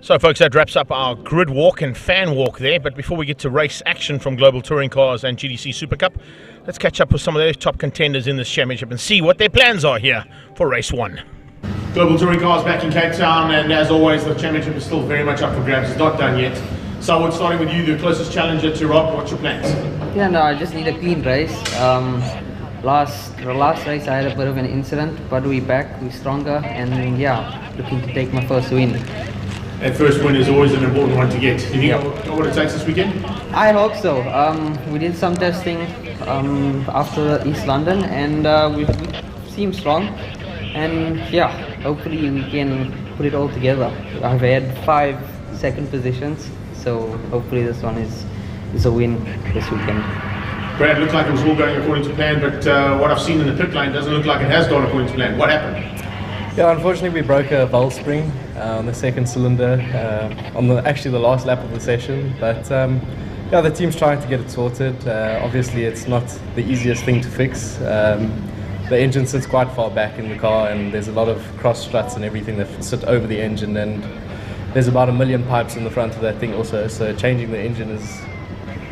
So folks, that wraps up our grid walk and fan walk there, but before we get to race action from Global Touring Cars and GDC Super Cup, let's catch up with some of those top contenders in this championship and see what their plans are here for race 1. Global Touring Cars back in Cape Town, and as always the championship is still very much up for grabs. It's not done yet. So we're starting with you, the closest challenger to Rob. What's your plans? Yeah, no, I just need a clean race. The last race I had a bit of an incident, but we're back, we're stronger, and yeah, looking to take my first win. That first win is always an important one to get. Do you think know what it takes this weekend? I hope so. We did some testing after East London, and we seem strong. And yeah, hopefully we can put it all together. I've had 5 second positions, so hopefully this one is a win this weekend. Brad, looked like it was all going according to plan, but what I've seen in the pit lane doesn't look like it has gone according to plan. What happened? Yeah, unfortunately we broke a valve spring on the second cylinder on actually the last lap of the session, but yeah, the team's trying to get it sorted. Obviously it's not the easiest thing to fix. The engine sits quite far back in the car, and there's a lot of cross struts and everything that sit over the engine, and there's about 1 million pipes in the front of that thing also, so changing the engine is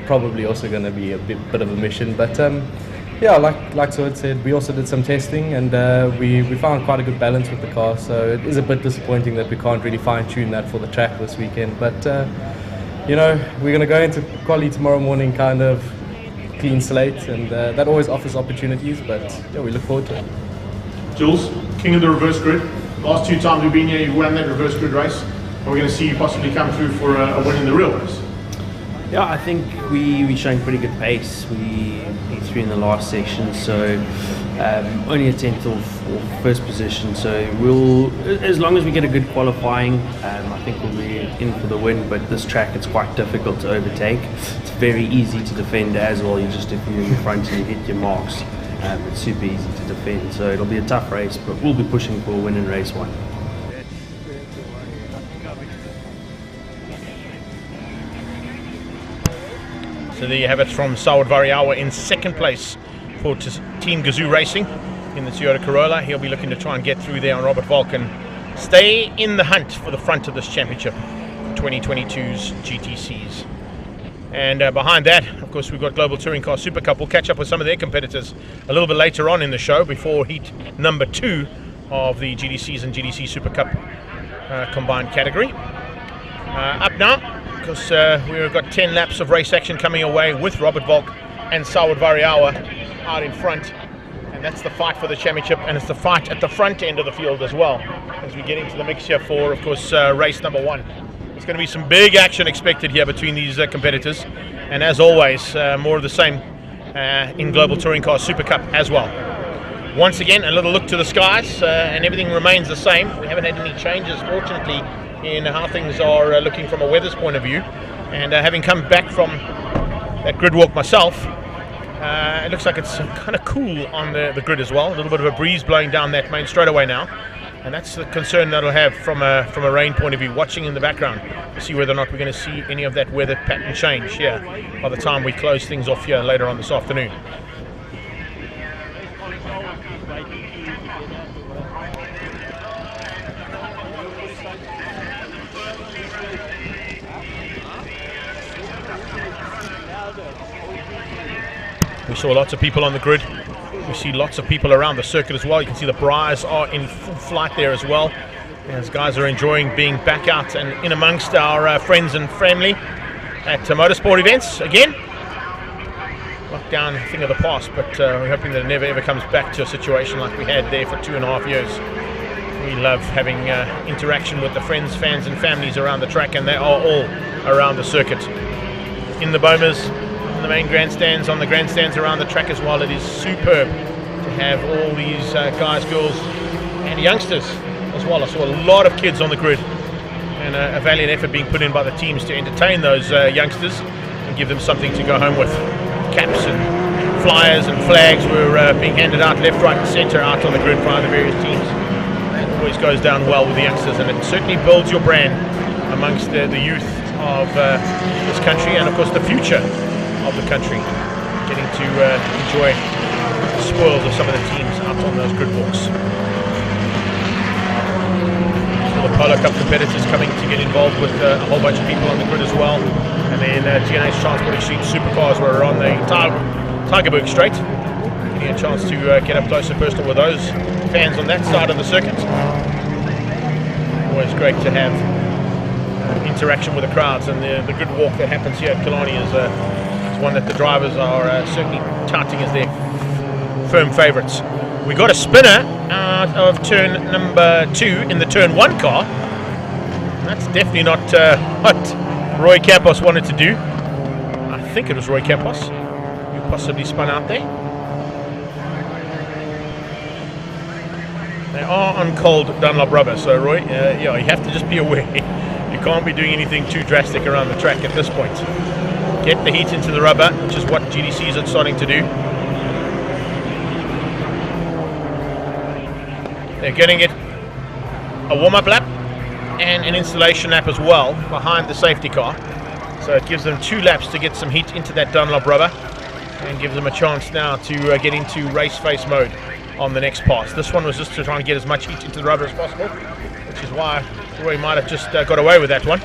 probably also going to be a bit of a mission. But yeah, like Sword said, we also did some testing, and we found quite a good balance with the car, so it is a bit disappointing that we can't really fine-tune that for the track this weekend. But you know, we're going to go into quali tomorrow morning kind of clean slate, and that always offers opportunities, but yeah, we look forward to it. Jules, king of the reverse grid. Last 2 times we've been here, you won that reverse grid race. Are we going to see you possibly come through for a win in the real race? Yeah, I think we're showing pretty good pace. We P3 in the last section, so only a 10th of first position. So we'll, as long as we get a good qualifying, I think we'll be in for the win. But this track, it's quite difficult to overtake. It's very easy to defend as well. You just, if you're in the front and you hit your marks, it's super easy to defend. So it'll be a tough race, but we'll be pushing for a win in race 1. So there you have it from Sawad Variawa in second place for Team Gazoo Racing in the Toyota Corolla. He'll be looking to try and get through there on Robert Volk and stay in the hunt for the front of this championship, 2022's GTCs. And behind that, of course, we've got Global Touring Car Super Cup. We'll catch up with some of their competitors a little bit later on in the show before heat number 2 of the GDCs and GDC Super Cup combined category. Up now, because we've got 10 laps of race action coming away with Robert Volk and Sawad Variawa out in front, and that's the fight for the championship, and it's the fight at the front end of the field as well as we get into the mix here for, of course, race number 1. There's going to be some big action expected here between these competitors, and as always, more of the same in Global Touring Car Super Cup as well. Once again, a little look to the skies, and everything remains the same. We haven't had any changes, fortunately, in how things are looking from a weather's point of view. And having come back from that grid walk myself, it looks like it's kind of cool on the grid as well. A little bit of a breeze blowing down that main straightaway now, and that's the concern that I'll have from a rain point of view, watching in the background to see whether or not we're going to see any of that weather pattern change here by the time we close things off here later on this afternoon. We saw lots of people on the grid. We see lots of people around the circuit as well. You can see the Briars are in full flight there as well, as guys are enjoying being back out and in amongst our friends and family at motorsport events again. Lockdown, a thing of the past, but we're hoping that it never ever comes back to a situation like we had there for 2.5 years. We love having interaction with the friends, fans and families around the track, and they are all around the circuit. In the Bomas, the main grandstands, on the grandstands around the track as well. It is superb to have all these guys, girls and youngsters as well. I saw a lot of kids on the grid, and a valiant effort being put in by the teams to entertain those youngsters and give them something to go home with. Caps and flyers and flags were being handed out left, right and centre out on the grid by the various teams. That always goes down well with the youngsters, and it certainly builds your brand amongst the youth of this country, and of course the future of the country, getting to enjoy the spoils of some of the teams out on those grid walks. the Polo Cup competitors coming to get involved with a whole bunch of people on the grid as well. And then GNH Transport Extreme Supercars were on the Tigerberg Straight. Getting a chance to get up close and personal with those fans on that side of the circuit. Always great to have interaction with the crowds, and the good walk that happens here at Killarney is one that the drivers are certainly touting as their firm favourites. We got a spinner out of turn number 2 in the turn 1 car. That's definitely not what Roy Campos wanted to do. I think it was Roy Campos who possibly spun out there. They are on cold Dunlop rubber, so Roy, yeah, you have to just be aware. You can't be doing anything too drastic around the track at this point. Get the heat into the rubber, which is what GDCs are starting to do. They're getting it a warm-up lap and an installation lap as well behind the safety car. So it gives them 2 laps to get some heat into that Dunlop rubber and gives them a chance now to get into race face mode on the next pass. This one was just to try and get as much heat into the rubber as possible, which is why Roy might have just got away with that one.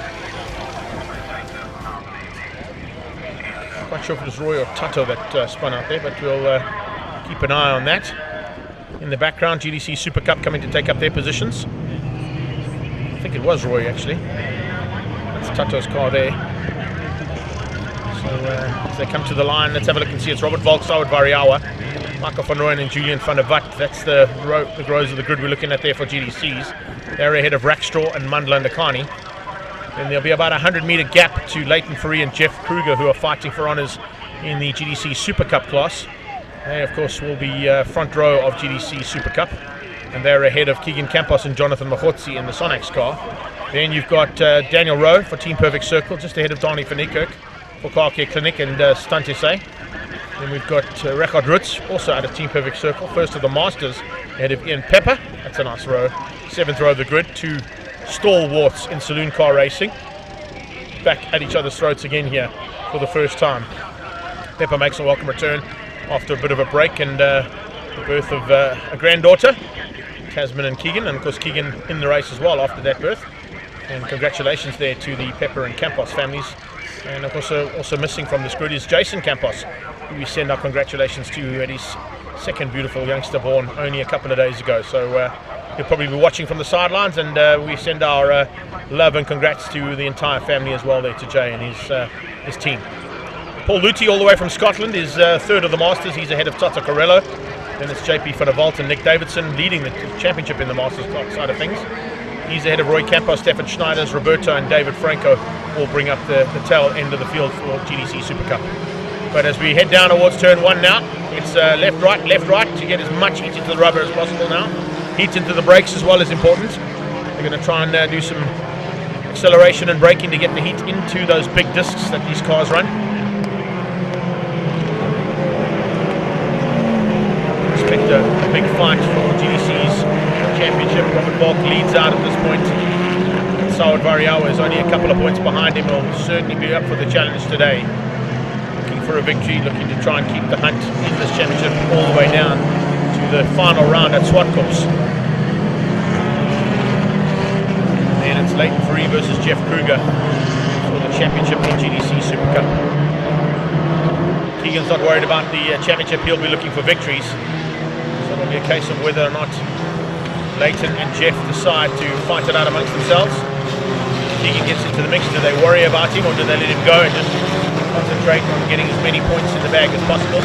Quite sure if it was Roy or Tato that spun out there, but we'll keep an eye on that. In the background, GDC SupaCup coming to take up their positions. I think it was Roy actually. That's Tato's car there. So as they come to the line, let's have a look and see. It's Robert Volk, Howard Variawa, Michael van Rooyen and Julian van der Vat. That's the rows of the grid we're looking at there for GDCs. They're ahead of Rackstraw and Mandla Ndakani. Then there'll be about a 100-meter gap to Leighton Fourie and Jeff Kruger, who are fighting for honours in the GDC SupaCup class. They, of course, will be front row of GDC SupaCup, and they're ahead of Keegan Campos and Jonathan Mahotsi in the Sonax car. Then you've got Daniel Rowe for Team Perfect Circle, just ahead of Donnie van Niekerk for CompCare Clinic and Stunt SA. Then we've got Rechard Rutz, also out of Team Perfect Circle, first of the Masters, ahead of Ian Pepper. That's a nice row. 7th row of the grid, 2 stalwarts in saloon car racing. Back at each other's throats again here for the first time. Pepper makes a welcome return after a bit of a break and the birth of a granddaughter, Tasman and Keegan, and of course Keegan in the race as well after that birth. And congratulations there to the Pepper and Campos families. And of course also missing from this grid is Jason Campos, who we send our congratulations to, who had his second beautiful youngster born only a couple of days ago. So he'll probably be watching from the sidelines, and we send our love and congrats to the entire family as well there, to Jay and his team. Paul Luthi, all the way from Scotland, is 3rd of the Masters. He's ahead of Tata Corello. Then it's JP van der Walt and Nick Davidson leading the championship in the Masters side of things. He's ahead of Roy Campos, Stefan Schneiders, Roberto and David Franco will bring up the tail end of the field for GDC SupaCup. But as we head down towards turn 1 now, it's left, right to get as much heat into the rubber as possible now. Heat into the brakes as well is important. They're going to try and do some acceleration and braking to get the heat into those big discs that these cars run. Expect a big fight for GDC's championship. Robert Volk leads out at this point. Howard Variawa is only a couple of points behind him. Will certainly be up for the challenge today. Looking for a victory, looking to try and keep the hunt in this championship all the way down to the final round at Swartkops. Then it's Leighton Fourie versus Jeff Kruger for the championship in GDC SupaCup. Keegan's not worried about the championship. He'll be looking for victories. So it'll be a case of whether or not Leighton and Jeff decide to fight it out amongst themselves. Keegan gets into the mix. Do they worry about him, or do they let him go and just concentrate on getting as many points in the bag as possible?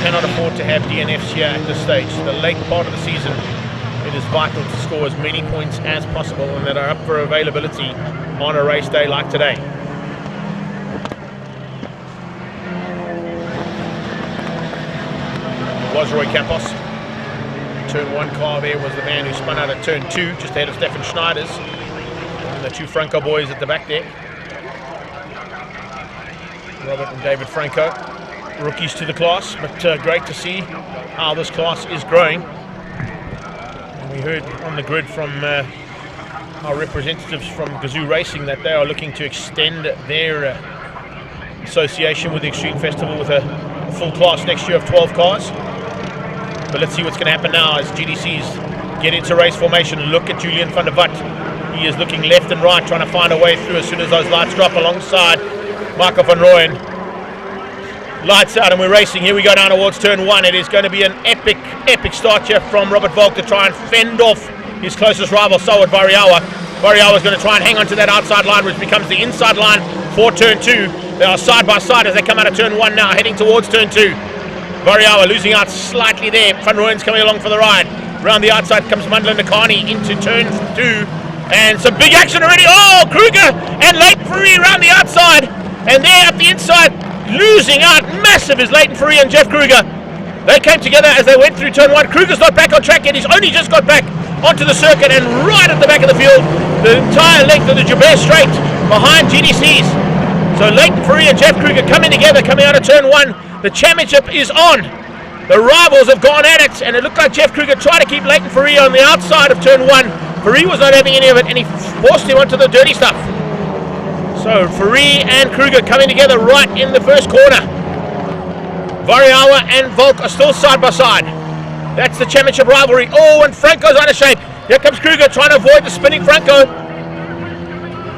Cannot afford to have DNFs here at this stage. The late part of the season, it is vital to score as many points as possible and that are up for availability on a race day like today. It was Roy Campos. Turn 1 car there was the man who spun out at turn 2, just ahead of Stefan Schneiders. And the 2 Franco boys at the back there. Robert and David Franco, rookies to the class, but great to see how this class is growing. And we heard on the grid from our representatives from Gazoo Racing that they are looking to extend their association with the Extreme Festival with a full class next year of 12 cars. But let's see what's going to happen now as GDCs get into race formation. Look at Julian van der Vat. He is looking left and right, trying to find a way through as soon as those lights drop alongside Michael van Rooyen. Lights out and we're racing. Here we go down towards turn 1. It is going to be an epic start here from Robert Volk to try and fend off his closest rival, Sawad Variawa. Variawa is going to try and hang on to that outside line, which becomes the inside line for turn 2. They are side by side as they come out of turn 1 now, heading towards turn 2. Variawa losing out slightly there. Van Rooyen's coming along for the ride. Round the outside comes Mandla Nakani into turn 2. And some big action already. Oh, Kruger and Leighton Fourie around the outside. And there at the inside, losing out massive is Leighton Fourie and Jeff Kruger. They came together as they went through turn 1. Kruger's not back on track yet. He's only just got back onto the circuit and right at the back of the field. The entire length of the Joubert Straight behind GDC's. So Leighton Fourie and Jeff Kruger coming together, coming out of turn 1. The championship is on. The rivals have gone at it, and it looked like Jeff Kruger tried to keep Leighton Fourie on the outside of turn 1. Fourie was not having any of it, and he forced him onto the dirty stuff. So Fourie and Kruger coming together right in the first corner. Variawa and Volk are still side by side. That's the championship rivalry. Oh, and Franco's out of shape. Here comes Kruger trying to avoid the spinning Franco.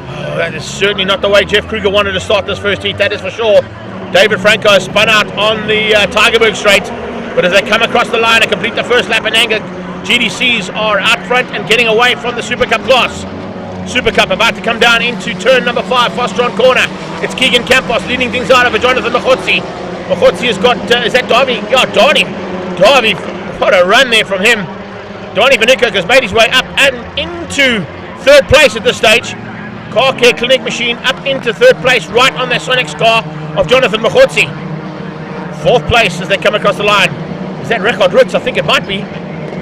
Oh, that is certainly not the way Jeff Kruger wanted to start this first heat, that is for sure. David Franco spun out on the Tigerberg Straight, but as they come across the line and complete the first lap in anger, GDCs are out front and getting away from the SupaCup class. SupaCup about to come down into turn number 5, Fostron corner. It's Keegan Campos leading things out over Jonathan Machotsi. Machotsi has got, is that Darby? Yeah, Darby, what a run there from him. Donnie Vanicuk has made his way up and into 3rd place at this stage. Car Care Clinic Machine up into 3rd place, right on the Sonics car of Jonathan Machotsi. 4th place as they come across the line. Is that Record Roots? I think it might be.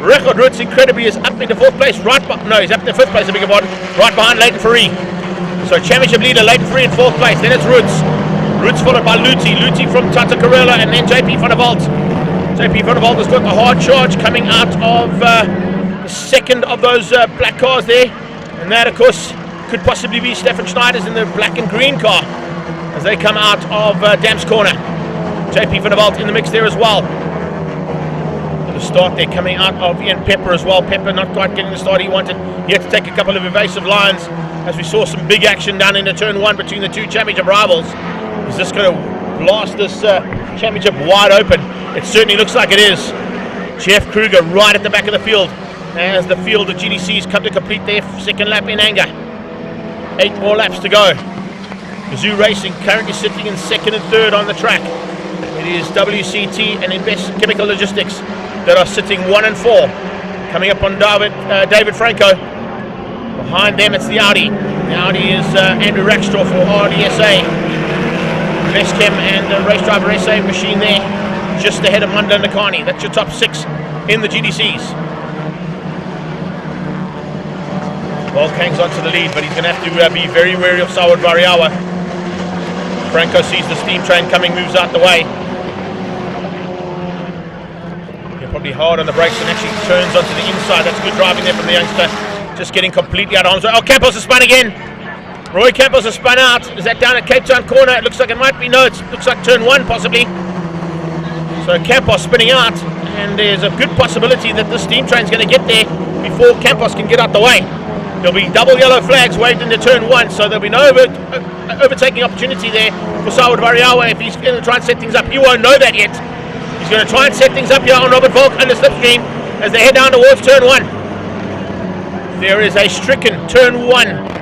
Record Roots incredibly is up into 4th place, he's up into 5th place, I beg your pardon, right behind Leighton Fourie. So championship leader Leighton Fourie in 4th place, then it's Roots followed by Luti from Tata Carella, and then JP van der Walt. JP van der Walt has got the hard charge coming out of the second of those black cars there, and that of course could possibly be Stefan Schneider's in the black and green car as they come out of Dam's corner. JP van der Walt in the mix there as well. The start there coming out of Ian Pepper as well. Pepper not quite getting the start he wanted. He had to take a couple of evasive lines as we saw some big action down into turn 1 between the two championship rivals. Is this going to blast this championship wide open? It certainly looks like it is. Jeff Kruger right at the back of the field as the field of GDCs come to complete their second lap in anger. 8 more laps to go. Gazoo Racing currently sitting in 2nd and 3rd on the track. It is WCT and Invest Chemical Logistics that are sitting 1 and 4. Coming up on David Franco. Behind them it's the Audi. The Audi is Andrew Rackstorff for RDSA. Investchem and Race Driver SA machine there, just ahead of Munda Nakani. That's your top 6 in the GDCs. Volk hangs on to the lead, but he's going to have to be very wary of Sawad Variawa. Franco sees the steam train coming, moves out the way. Probably hard on the brakes and actually turns onto the inside. That's good driving there from the youngster. Just getting completely out of harm's way. Oh, Campos has spun again. Roy Campos has spun out. Is that down at Cape Town corner? It looks like it might be. No, it looks like turn 1 possibly. So Campos spinning out, and there's a good possibility that the steam train's going to get there before Campos can get out the way. There'll be double yellow flags waved into turn 1, so there'll be no overtaking opportunity there for Sawad Variawa if he's going to try and set things up. He won't know that yet. He's going to try and set things up here on Robert Volk under slipstream as they head down towards turn 1. There is a stricken turn 1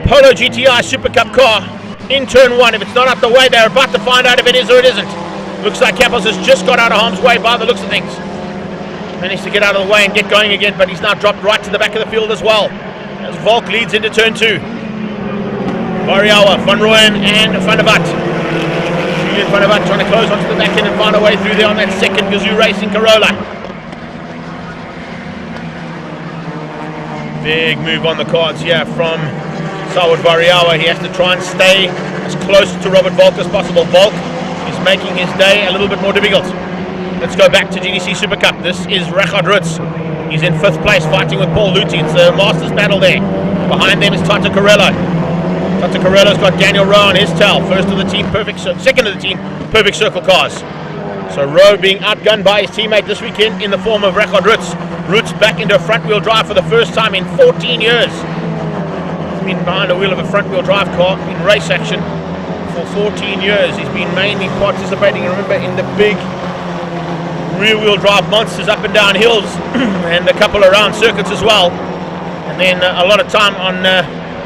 Polo GTI SupaCup car in turn 1. If it's not out the way, they're about to find out if it is or it isn't. Looks like Campos has just got out of harm's way by the looks of things. Managed to get out of the way and get going again, but he's now dropped right to the back of the field as well. As Volk leads into turn 2. Variawa, Van Rooyen and Van der Vat. Julian Van der Vat trying to close onto the back end and find a way through there on that second Gazoo Racing Corolla. Big move on the cards here from Sawad Variawa. He has to try and stay as close to Robert Volk as possible. Volk is making his day a little bit more difficult. Let's go back to GDC SupaCup. This is Rechard Rutz. He's in 5th place fighting with Paul Luti. It's a Masters battle there. Behind them is Tata Carella. Tata Carella's got Daniel Rowe on his tail. Second of the team, Perfect Circle cars. So Rowe being outgunned by his teammate this weekend in the form of Rechard Rutz. Roots back into a front-wheel drive for the first time in 14 years. He's been behind the wheel of a front-wheel drive car in race action for 14 years. He's been mainly participating, remember, in the big rear-wheel drive monsters up and down hills and a couple around circuits as well. And then a lot of time on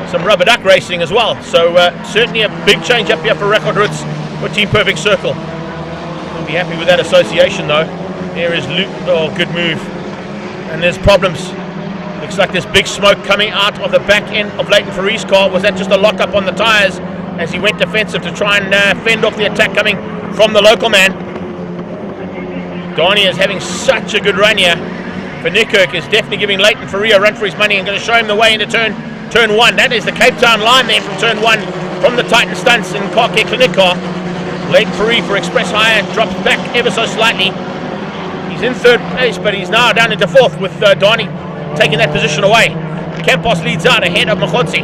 some rubber duck racing as well. So certainly a big change up here for Record Roots for Team Perfect Circle. We'll be happy with that association though. There is Luke. Oh, good move. And there's problems. Looks like there's big smoke coming out of the back end of Leighton Ferree's car. Was that just a lock-up on the tyres as he went defensive to try and fend off the attack coming from the local man? Donnie is having such a good run here. Van Niekerk is definitely giving Leighton Ferree a run for his money and going to show him the way into turn 1. That is the Cape Town line there from turn 1 from the Titan Stunts and CompCare Clinic car. Leighton Ferree for Express Hire drops back ever so slightly. He's in third place, but he's now down into fourth with Donnie taking that position away. Campos leads out ahead of Machotsi.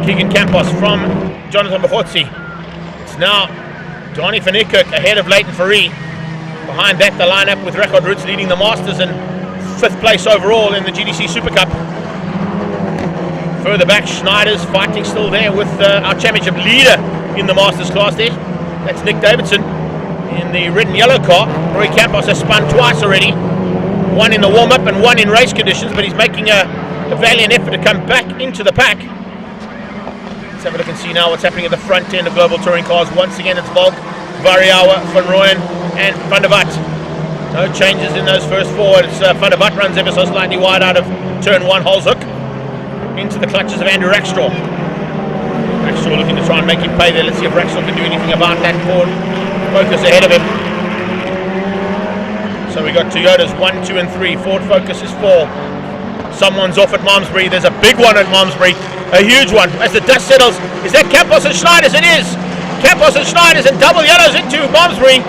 Keegan Campos from Jonathan Machotsi. It's now Donnie Van Niekerk ahead of Leighton Ferree. Behind that, the lineup with Record Roots leading the Masters and 5th place overall in the GDC Super Cup. Further back, Schneider's fighting still there with our championship leader in the Masters class there. That's Nick Davidson in the red and yellow car. Roy Campos has spun twice already. One in the warm-up and one in race conditions, but he's making a valiant effort to come back into the pack. Let's have a look and see now what's happening at the front end of Global Touring Cars. Once again, it's Volk, Variauer, Van Rooyen and Van der Vat. No changes in those first four. It's Van der Vat runs ever so slightly wide out of turn 1, Holes Hook into the clutches of Andrew Rackstraw. Rackstraw looking to try and make him pay there. Let's see if Rackstraw can do anything about that. Ford Focus ahead of him. So we got Toyotas 1, 2 and 3. Ford Focus is 4. Someone's off at Malmesbury. There's a big one at Malmesbury. A huge one. As the dust settles, is that Campos and Schneiders? It is. Campos and Schneiders and double yellows into Malmesbury.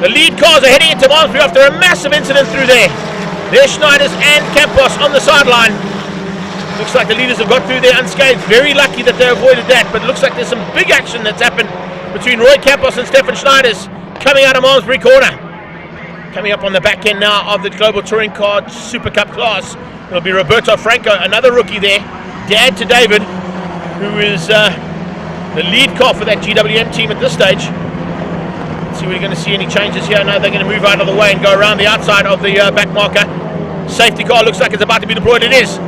The lead cars are heading into Malmesbury after a massive incident through there. There's Schneiders and Campos on the sideline. Looks like the leaders have got through there unscathed. Very lucky that they avoided that, but it looks like there's some big action that's happened between Roy Campos and Stefan Schneiders coming out of Malmesbury corner. Coming up on the back end now of the Global Touring Car Super Cup class, it'll be Roberto Franco, another rookie there, dad to David, who is the lead car for that GWM team at this stage. Let's see if we're going to see any changes here. No, they're going to move out of the way and go around the outside of the back marker. Safety car looks like it's about to be deployed. It is.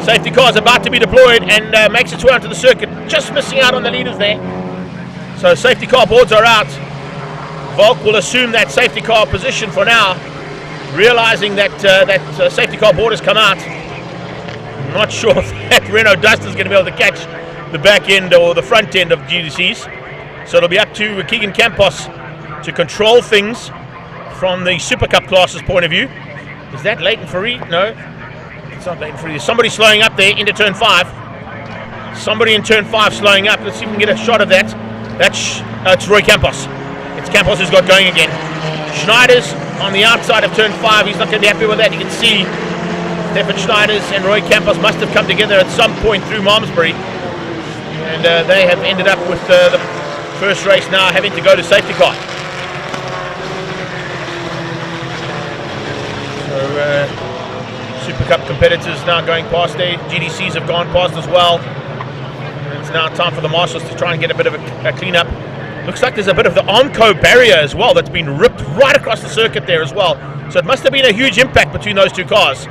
Safety car is about to be deployed and makes its way onto the circuit, just missing out on the leaders there. So safety car boards are out. Volk will assume that safety car position for now, realizing that safety car board has come out. I'm not sure if that Renault Duster is going to be able to catch the back end or the front end of GDCs. So it'll be up to Keegan Campos to control things from the Super Cup classes point of view. Is that Leighton Ferree? No, it's not Leighton Ferree. There's somebody slowing up there into turn 5. Somebody in turn 5 slowing up. Let's see if we can get a shot of that. That's it's Roy Campos. It's Campos who's got going again. Schneiders on the outside of turn 5. He's not going to be happy with that. You can see Stefan Schneiders and Roy Campos must have come together at some point through Malmesbury. And they have ended up with the first race now having to go to safety car. So Super Cup competitors now going past there. GDCs have gone past as well. And it's now time for the marshals to try and get a bit of a clean-up. Looks like there's a bit of the Armco barrier as well that's been ripped right across the circuit there as well. So it must have been a huge impact between those two cars.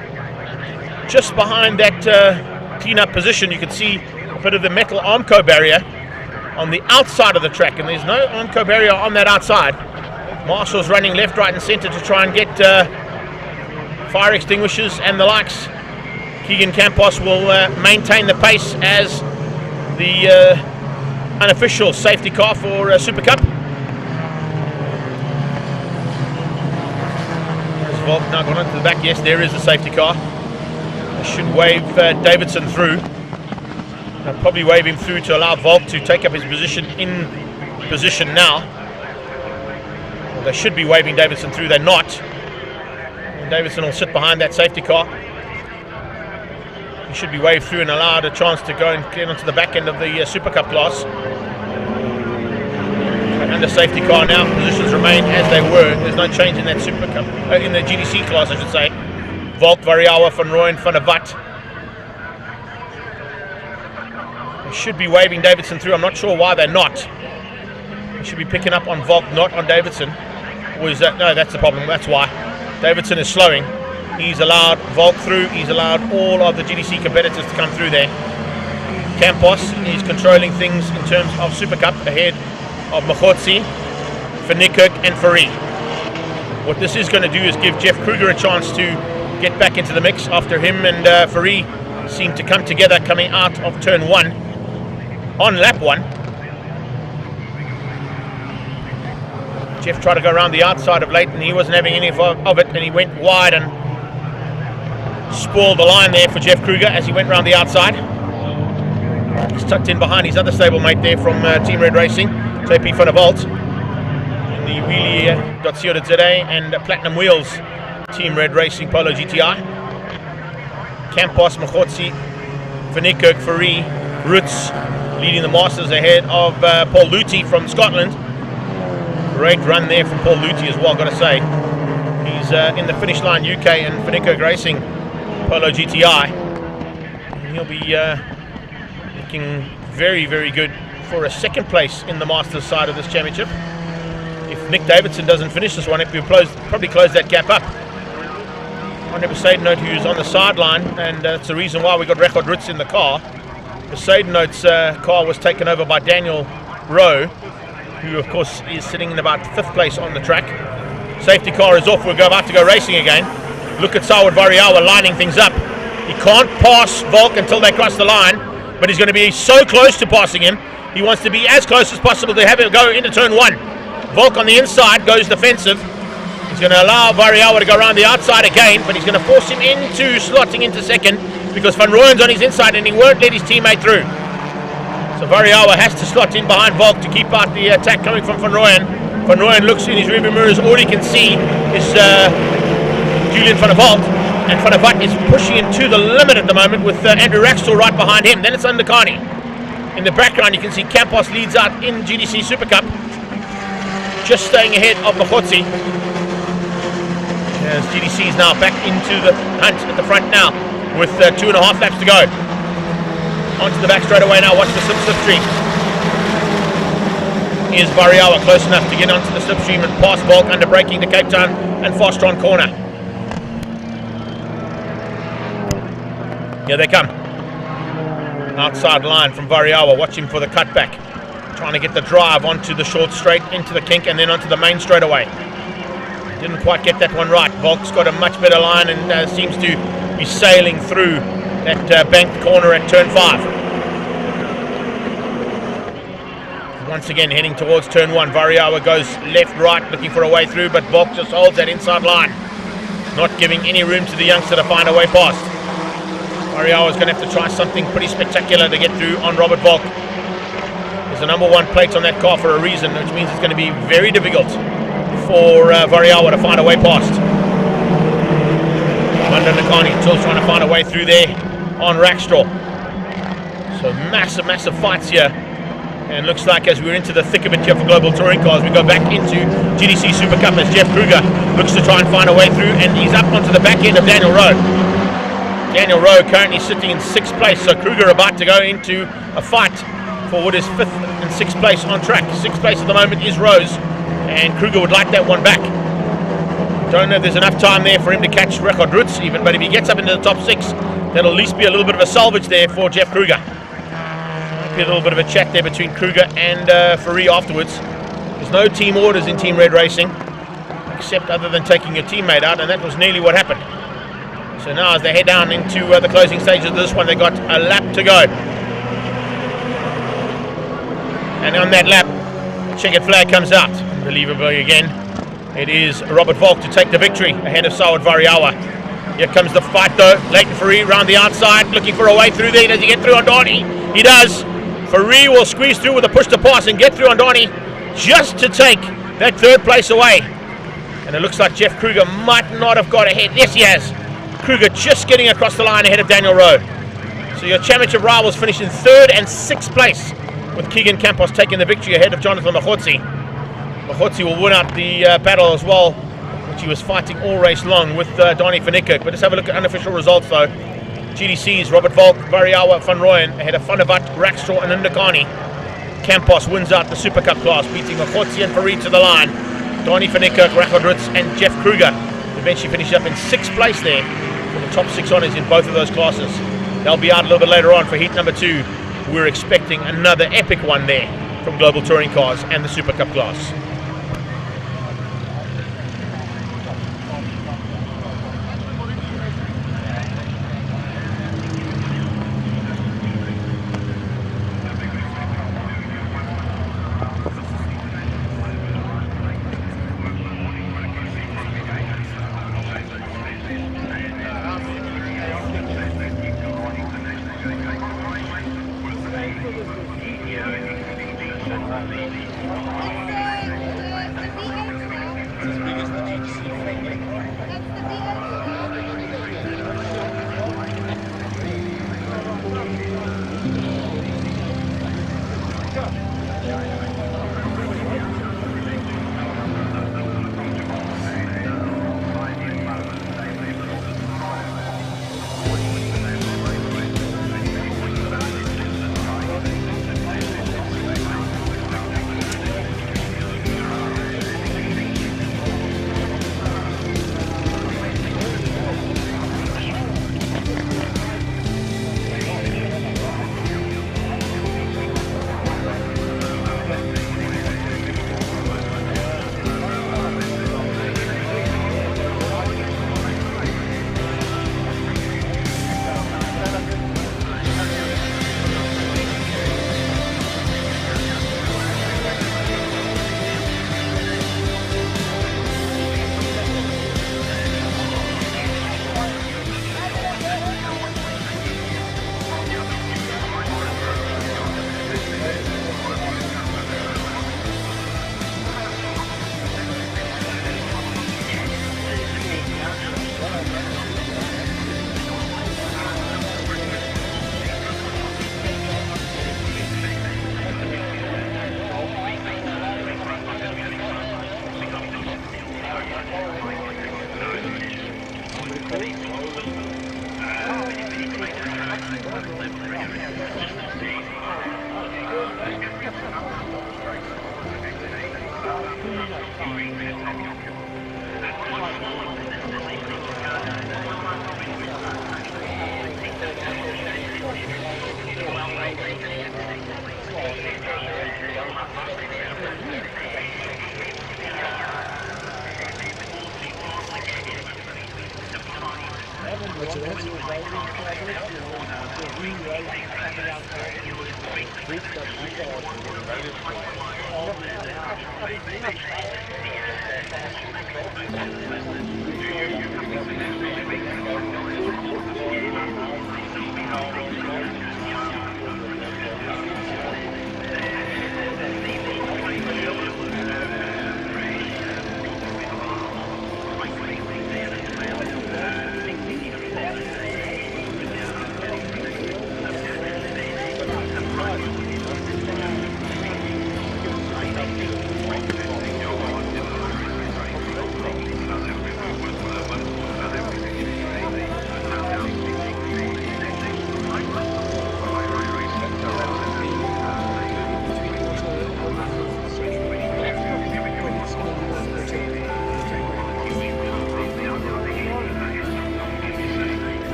Just behind that clean-up position, you can see a bit of the metal Armco barrier on the outside of the track, and there's no Armco barrier on that outside. Marshall's running left, right and centre to try and get fire extinguishers and the likes. Keegan Campos will maintain the pace as the unofficial safety car for Super Cup. There's Volk now gone onto the back. Yes, there is a safety car. I should wave Davidson through. I'll probably wave him through to allow Volk to take up his position in position now. Well, they should be waving Davidson through, they're not. And Davidson will sit behind that safety car. He should be waved through and allowed a chance to go and get onto the back end of the Super Cup class. under safety car now. Positions remain as they were. There's no change in that SupaCup, in the GDC class, I should say. Volk, Variawa, Van Rooyen, Van der Vat. They should be waving Davidson through. I'm not sure why they're not. They should be picking up on Volk, not on Davidson. Or is that? No, that's the problem. That's why. Davidson is slowing. He's allowed Volk through. He's allowed all of the GDC competitors to come through there. Campos is controlling things in terms of SupaCup ahead of Machotsi, Van Niekerk and Fourie. What this is going to do is give Jeff Kruger a chance to get back into the mix after him and Fourie seem to come together coming out of turn 1 on lap 1. Jeff tried to go around the outside of Leighton. He wasn't having any of it, and he went wide and spoiled the line there for Jeff Kruger as he went around the outside. He's tucked in behind his other stablemate there from Team Red Racing, JP van der Walt, in the Wheelie.co.za and Platinum Wheels Team Red Racing Polo GTI. Campos, Machotsi, Van Niekerk, Fourie, Roots leading the Masters ahead of Paul Luthi from Scotland. Great run there from Paul Luthi as well, got to say. He's in the finish line, UK and Van Niekerk Racing Polo GTI. And he'll be looking very, very good for a second place in the Masters side of this championship. If Nick Davidson doesn't finish this one, it will probably close that gap up. On Besaidenote, who's on the sideline, and that's the reason why we got Record Roots in the car. Besaidenote's car was taken over by Daniel Rowe, who of course is sitting in about 5th place on the track. Safety car is off, we're about to go racing again. Look at Sawad Variawa lining things up. He can't pass Volk until they cross the line, but he's going to be so close to passing him. He wants to be as close as possible to have it go into turn 1. Volk on the inside goes defensive. He's going to allow Variawa to go around the outside again, but he's going to force him into slotting into second because Van Rooyen's on his inside and he won't let his teammate through. So Variawa has to slot in behind Volk to keep out the attack coming from Van Rooyen. Van Rooyen looks in his rearview mirrors. All he can see is Julian van der Walt, and Van der Vat is pushing it to the limit at the moment with Andrew Raxall right behind him. Then it's Undercarney. In the background you can see Campos leads out in GDC SupaCup, just staying ahead of Machotsi. As GDC is now back into the hunt at the front now with 2.5 laps to go. Onto the back straight away now, watch the slipstream. Is Variawa close enough to get onto the slipstream and pass Volk under braking to Cape Town and Fastron corner. Here they come. Outside line from Variawa, watch him for the cutback. Trying to get the drive onto the short straight, into the kink and then onto the main straight away. Didn't quite get that one right. Volk's got a much better line and seems to be sailing through that banked corner at turn 5. Once again heading towards turn 1. Variawa goes left, right, looking for a way through, but Volk just holds that inside line, not giving any room to the youngster to find a way past. Variawa is going to have to try something pretty spectacular to get through on Robert Volk. There's a number 1 plate on that car for a reason, which means it's going to be very difficult for Variawa to find a way past. Under Nakani still trying to find a way through there on Rackstraw. So massive fights here. And looks like as we're into the thick of it here for Global Touring Cars, we go back into GDC SupaCup as Jeff Kruger looks to try and find a way through, and he's up onto the back end of Daniel Rowe. Daniel Rowe currently sitting in 6th place, so Kruger about to go into a fight for what is 5th and 6th place on track. 6th place at the moment is Rose, and Kruger would like that one back. Don't know if there's enough time there for him to catch Record Roots even, but if he gets up into the top 6, that'll at least be a little bit of a salvage there for Jeff Kruger. A little bit of a chat there between Kruger and Fourie afterwards. There's no team orders in Team Red Racing, except other than taking your teammate out, and that was nearly what happened. So now as they head down into the closing stages of this one, they've got a lap to go. And on that lap, checkered flag comes out. Unbelievably again, it is Robert Volk to take the victory ahead of Sawad Variawa. Here comes the fight though. Leighton Fourie round the outside, looking for a way through there. Does he get through on Donny? He does. Fourie will squeeze through with a push to pass and get through on Donny just to take that 3rd place away. And it looks like Jeff Kruger might not have got ahead. Yes, he has. Kruger just getting across the line ahead of Daniel Rowe. So your championship rivals finish in 3rd and 6th place, with Keegan Campos taking the victory ahead of Jonathan Machotsi. Mahotsi will win out the battle as well, which he was fighting all race long with Donnie van Niekerk. But let's have a look at unofficial results though. GDC's Robert Volk, Variawa, Van Rooyen ahead of Van der Walt, Rackstraw and Ndakani. Campos wins out the SupaCup class, beating Mahotsi and Farid to the line. Donnie van Niekerk, Rachel Ritz and Jeff Kruger eventually finished up in 6th place there for the top 6 honours in both of those classes. They'll be out a little bit later on for heat number 2. We're expecting another epic one there from Global Touring Cars and the SupaCup class.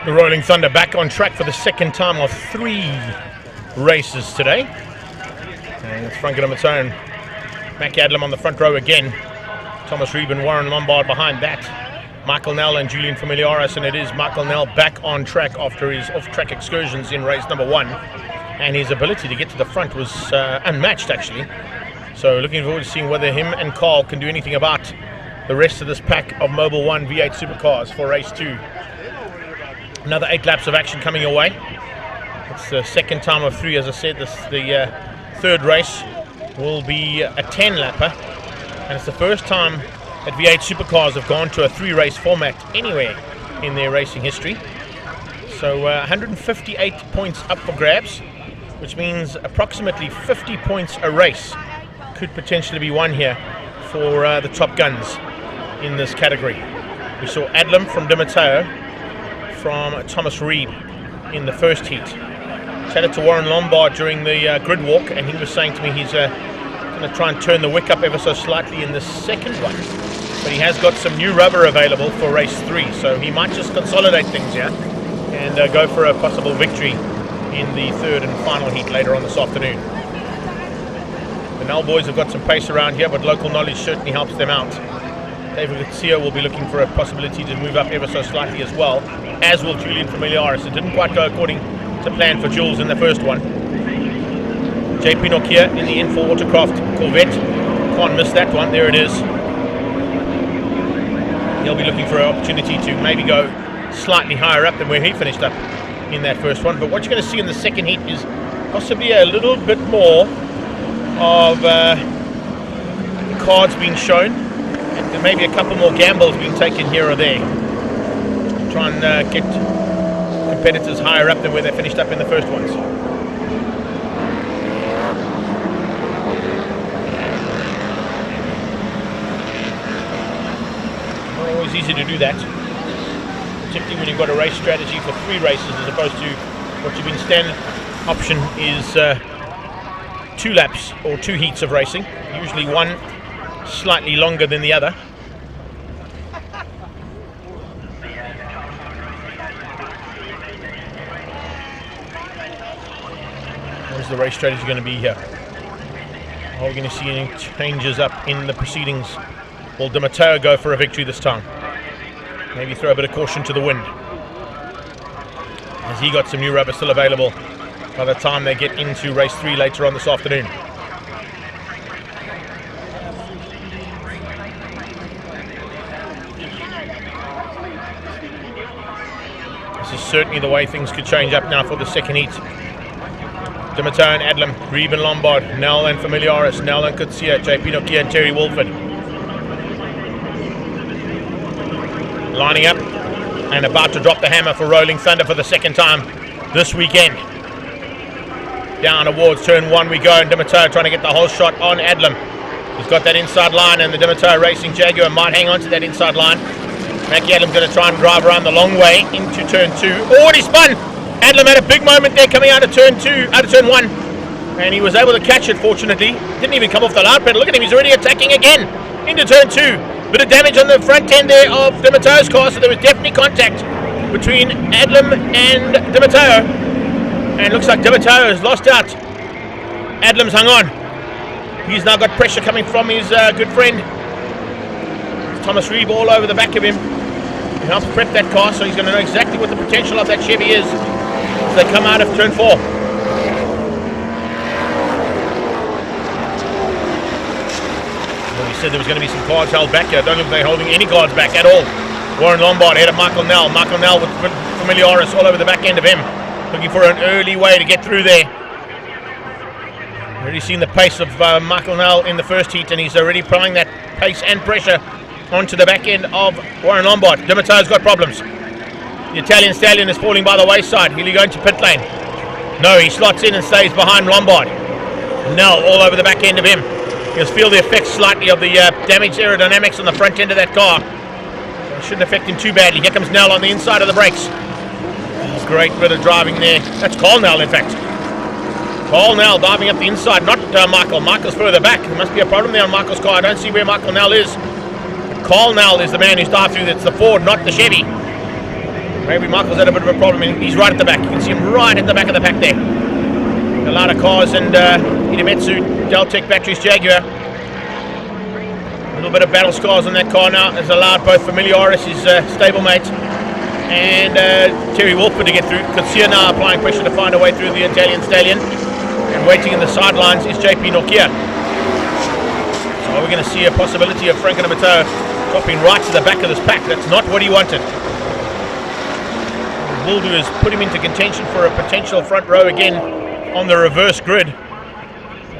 The Rolling Thunder back on track for the second time of 3 races today. And it's Frank on its own. Mackie Adlam on the front row again. Thomas Reeb and Warren Lombard behind that. Michael Nell and Julian Familiaris, and it is Michael Nell back on track after his off-track excursions in race number 1. And his ability to get to the front was unmatched, actually. So looking forward to seeing whether him and Carl can do anything about the rest of this pack of Mobil 1 V8 Supercars for race 2. Another 8 laps of action coming your way. It's the second time of 3, as I said. The third race will be a 10-lapper. And it's the first time that V8 Supercars have gone to a 3-race format anywhere in their racing history. So 158 points up for grabs, which means approximately 50 points a race could potentially be won here for the top guns in this category. We saw Adlam from Di Matteo, from Thomas Reeb in the first heat. Chatted to Warren Lombard during the grid walk, and he was saying to me he's going to try and turn the wick up ever so slightly in the second one. But he has got some new rubber available for race 3, so he might just consolidate things here and go for a possible victory in the third and final heat later on this afternoon. The Nell boys have got some pace around here, but local knowledge certainly helps them out. David Garcia will be looking for a possibility to move up ever so slightly as well, as will Julian Familiaris. It didn't quite go according to plan for Jules in the first one. JP Nokia in the N4 Autocraft Corvette. Can't miss that one. There it is. He'll be looking for an opportunity to maybe go slightly higher up than where he finished up in that first one. But what you're going to see in the second heat is possibly a little bit more of cards being shown, and maybe a couple more gambles being taken here or there. Try and get competitors higher up than where they finished up in the first ones. Not always easy to do that, particularly when you've got a race strategy for 3 races as opposed to what you've been standard option is 2 laps or 2 heats of racing, usually one slightly longer than the other. What is the race strategy going to be here? Are we going to see any changes up in the proceedings? Will Di Matteo go for a victory this time? Maybe throw a bit of caution to the wind. Has he got some new rubber still available by the time they get into race 3 later on this afternoon? This is certainly the way things could change up now for the second heat. Di Matteo and Adlam, Reeb and Lombard, Nell and Familiaris, Nell and Kutsia, JP Nokia and Terry Wolford. Lining up and about to drop the hammer for Rolling Thunder for the second time this weekend. Down towards turn 1 we go, and Di Matteo trying to get the whole shot on Adlam. He's got that inside line, and the Di Matteo Racing Jaguar might hang on to that inside line. Mackie Adlam's going to try and drive around the long way into turn 2. Oh, and he spun! Adlam had a big moment there coming out of turn 1, and he was able to catch it, fortunately. Didn't even come off the loud pedal. Look at him, he's already attacking again into turn 2. Bit of damage on the front end there of Di Matteo's car, so there was definitely contact between Adlam and Di Matteo. And looks like Di Matteo has lost out. Adlam's hung on. He's now got pressure coming from his good friend Thomas Reeb all over the back of him. He helps prep that car, so he's going to know exactly what the potential of that Chevy is as they come out of turn 4. Said there was going to be some cards held back here. I don't look like they're holding any cards back at all. Warren Lombard ahead of Michael Nell. Michael Nell with Familiaris all over the back end of him, looking for an early way to get through there. Already seen the pace of Michael Nell in the first heat, and he's already applying that pace and pressure onto the back end of Warren Lombard. Di Matteo's got problems. The Italian Stallion is falling by the wayside. Will he go into pit lane? No, he slots in and stays behind Lombard. Nell all over the back end of him. You'll feel the effects slightly of the damaged aerodynamics on the front end of that car. It shouldn't affect him too badly. Here comes Nell on the inside of the brakes. Oh, great bit of driving there. That's Carl Nell, in fact. Carl Nell diving up the inside, not Michael. Michael's further back. There must be a problem there on Michael's car. I don't see where Michael Nell is. But Carl Nell is the man who's dived through. That's the Ford, not the Chevy. Maybe Michael's had a bit of a problem. He's right at the back. You can see him right at the back of the pack there. A lot of cars and Idemitsu Deltec Batteries Jaguar. A little bit of battle scars on that car now has allowed both Familiaris, his stablemate, and Terry Wolford to get through. Kutsia now applying pressure to find a way through the Italian Stallion. And waiting in the sidelines is JP Nokia. So we're going to see a possibility of Franco Di Matteo dropping right to the back of this pack. That's not what he wanted. What we'll do is put him into contention for a potential front row again on the reverse grid.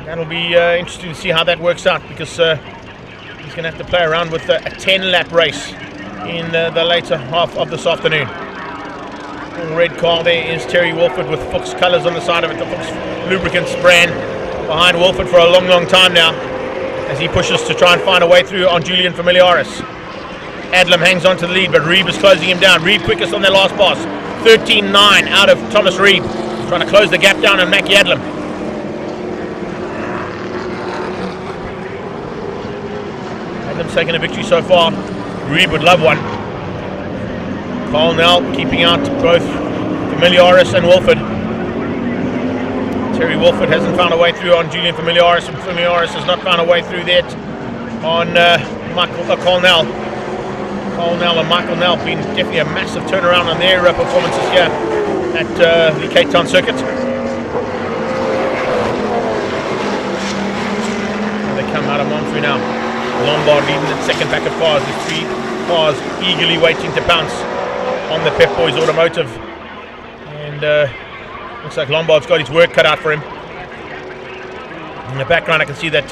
That'll be interesting to see how that works out, because he's going to have to play around with a 10-lap race in the later half of this afternoon. The red car there is Terry Wolford with Fuchs colours on the side of it, the Fuchs lubricants brand behind Wolford for a long, long time now, as he pushes to try and find a way through on Julian Familiaris. Adlam hangs on to the lead, but Reeb is closing him down. Reeb quickest on their last pass. 13.9 out of Thomas Reeb, trying to close the gap down on Mackie Adlam. Adlam's taken a victory so far. Reeb would love one. Carl Nell keeping out both Familiaris and Wolford. Terry Wolford hasn't found a way through on Julian Familiaris, and Familiaris has not found a way through that on Colnell. Colnell and Michael Nell been definitely a massive turnaround on their performances here at the Cape Town circuit. They come out of Monfrey now. Lombard leading in second back of cars. There's 3 cars eagerly waiting to pounce on the Pep Boys Automotive. And looks like Lombard's got his work cut out for him. In the background I can see that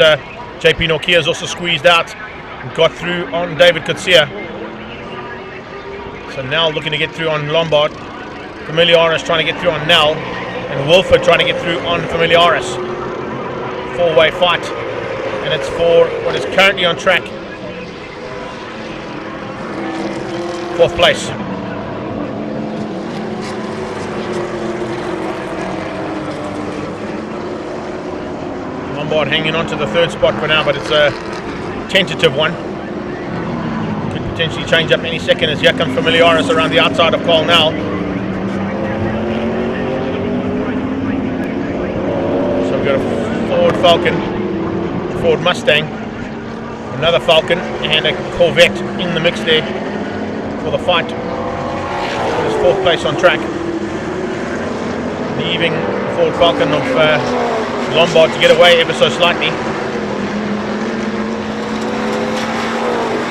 JP Nokia has also squeezed out and got through on David Kutsia. So Nell looking to get through on Lombard. Familiaris trying to get through on Nell. And Wilford trying to get through on Familiaris. 4-way fight. And it's for what is currently on track 4th place. Lombard hanging on to the 3rd spot for now, but it's a tentative one. Could potentially change up any second as here comes Familiaris around the outside of Colnell. So we've got a Ford Falcon, Ford Mustang, another Falcon and a Corvette in the mix there for the fight. This 4th place on track, leaving Ford Falcon of Lombard to get away ever so slightly.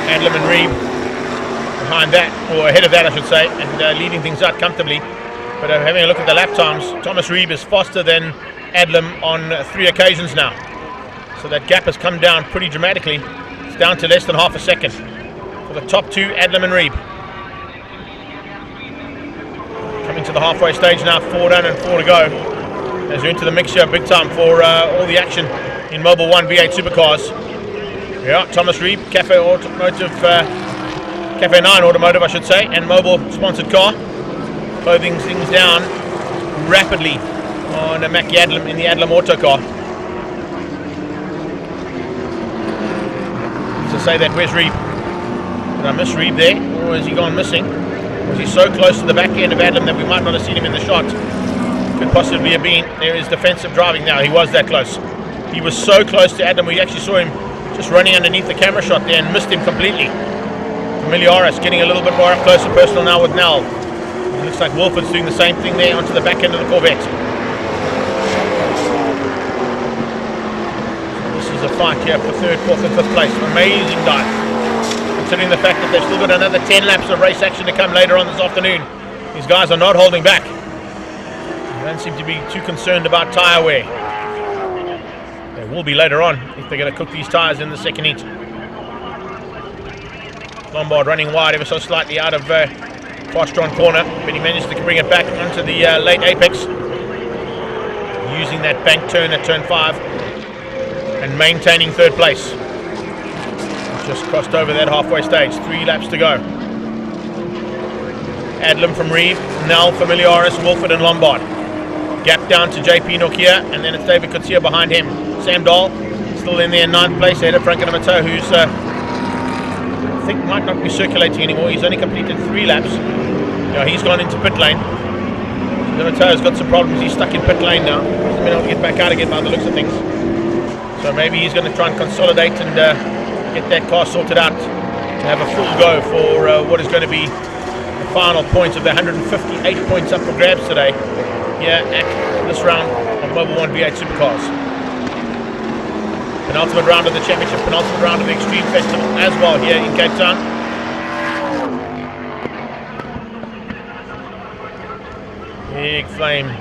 Adlam and Reeb behind that, or ahead of that I should say, and leading things out comfortably. But having a look at the lap times, Thomas Reeb is faster than Adlam on 3 occasions now. So that gap has come down pretty dramatically. It's down to less than half a second for the top 2, Adlam and Reeb. Coming to the halfway stage now, 4 done and 4 to go. As we're into the mix here big time for all the action in Mobil 1 V8 Supercars. Yeah, Thomas Reeb, Cafe Automotive, Cafe 9 Automotive I should say, and Mobil sponsored car. Clothing things down rapidly on a Mackie Adlam in the Adlam Auto car. To say that, where's Reeb? Did I miss Reeb there, or has he gone missing? Was he so close to the back end of Adlam that we might not have seen him in the shot? Could possibly have been. There is defensive driving now. He was that close. He was so close to Adlam. We actually saw him just running underneath the camera shot there and missed him completely. Familiaris getting a little bit more up close and personal now with Nell. It looks like Wilford's doing the same thing there onto the back end of the Corvette. This is a fight here for 3rd, 4th and 5th place. Amazing dive. Considering the fact that they've still got another 10 laps of race action to come later on this afternoon. These guys are not holding back. Don't seem to be too concerned about tyre wear. They will be later on if they're going to cook these tyres in the second heat. Lombard running wide ever so slightly out of fast-drawn corner, but he managed to bring it back onto the late apex, using that bank turn at turn 5 and maintaining 3rd place. Just crossed over that halfway stage, 3 laps to go. Adlam from Reeb, Nell, Familiaris, Wilford and Lombard. Gap down to JP Nokia, and then it's David Kutsia behind him. Sam Dahl still in there in 9th place ahead of Frank Namato, who's I think might not be circulating anymore. He's only completed 3 laps. Yeah, he's gone into pit lane. Namato's got some problems. He's stuck in pit lane now. Hasn't been able to get back out again by the looks of things. So maybe he's going to try and consolidate and get that car sorted out to have a full go for what is going to be the final points of the 158 points up for grabs today. Here at this round of Mobil 1 V8 Supercars. Penultimate round of the championship, penultimate round of the Extreme Festival as well here in Cape Town. Big flame.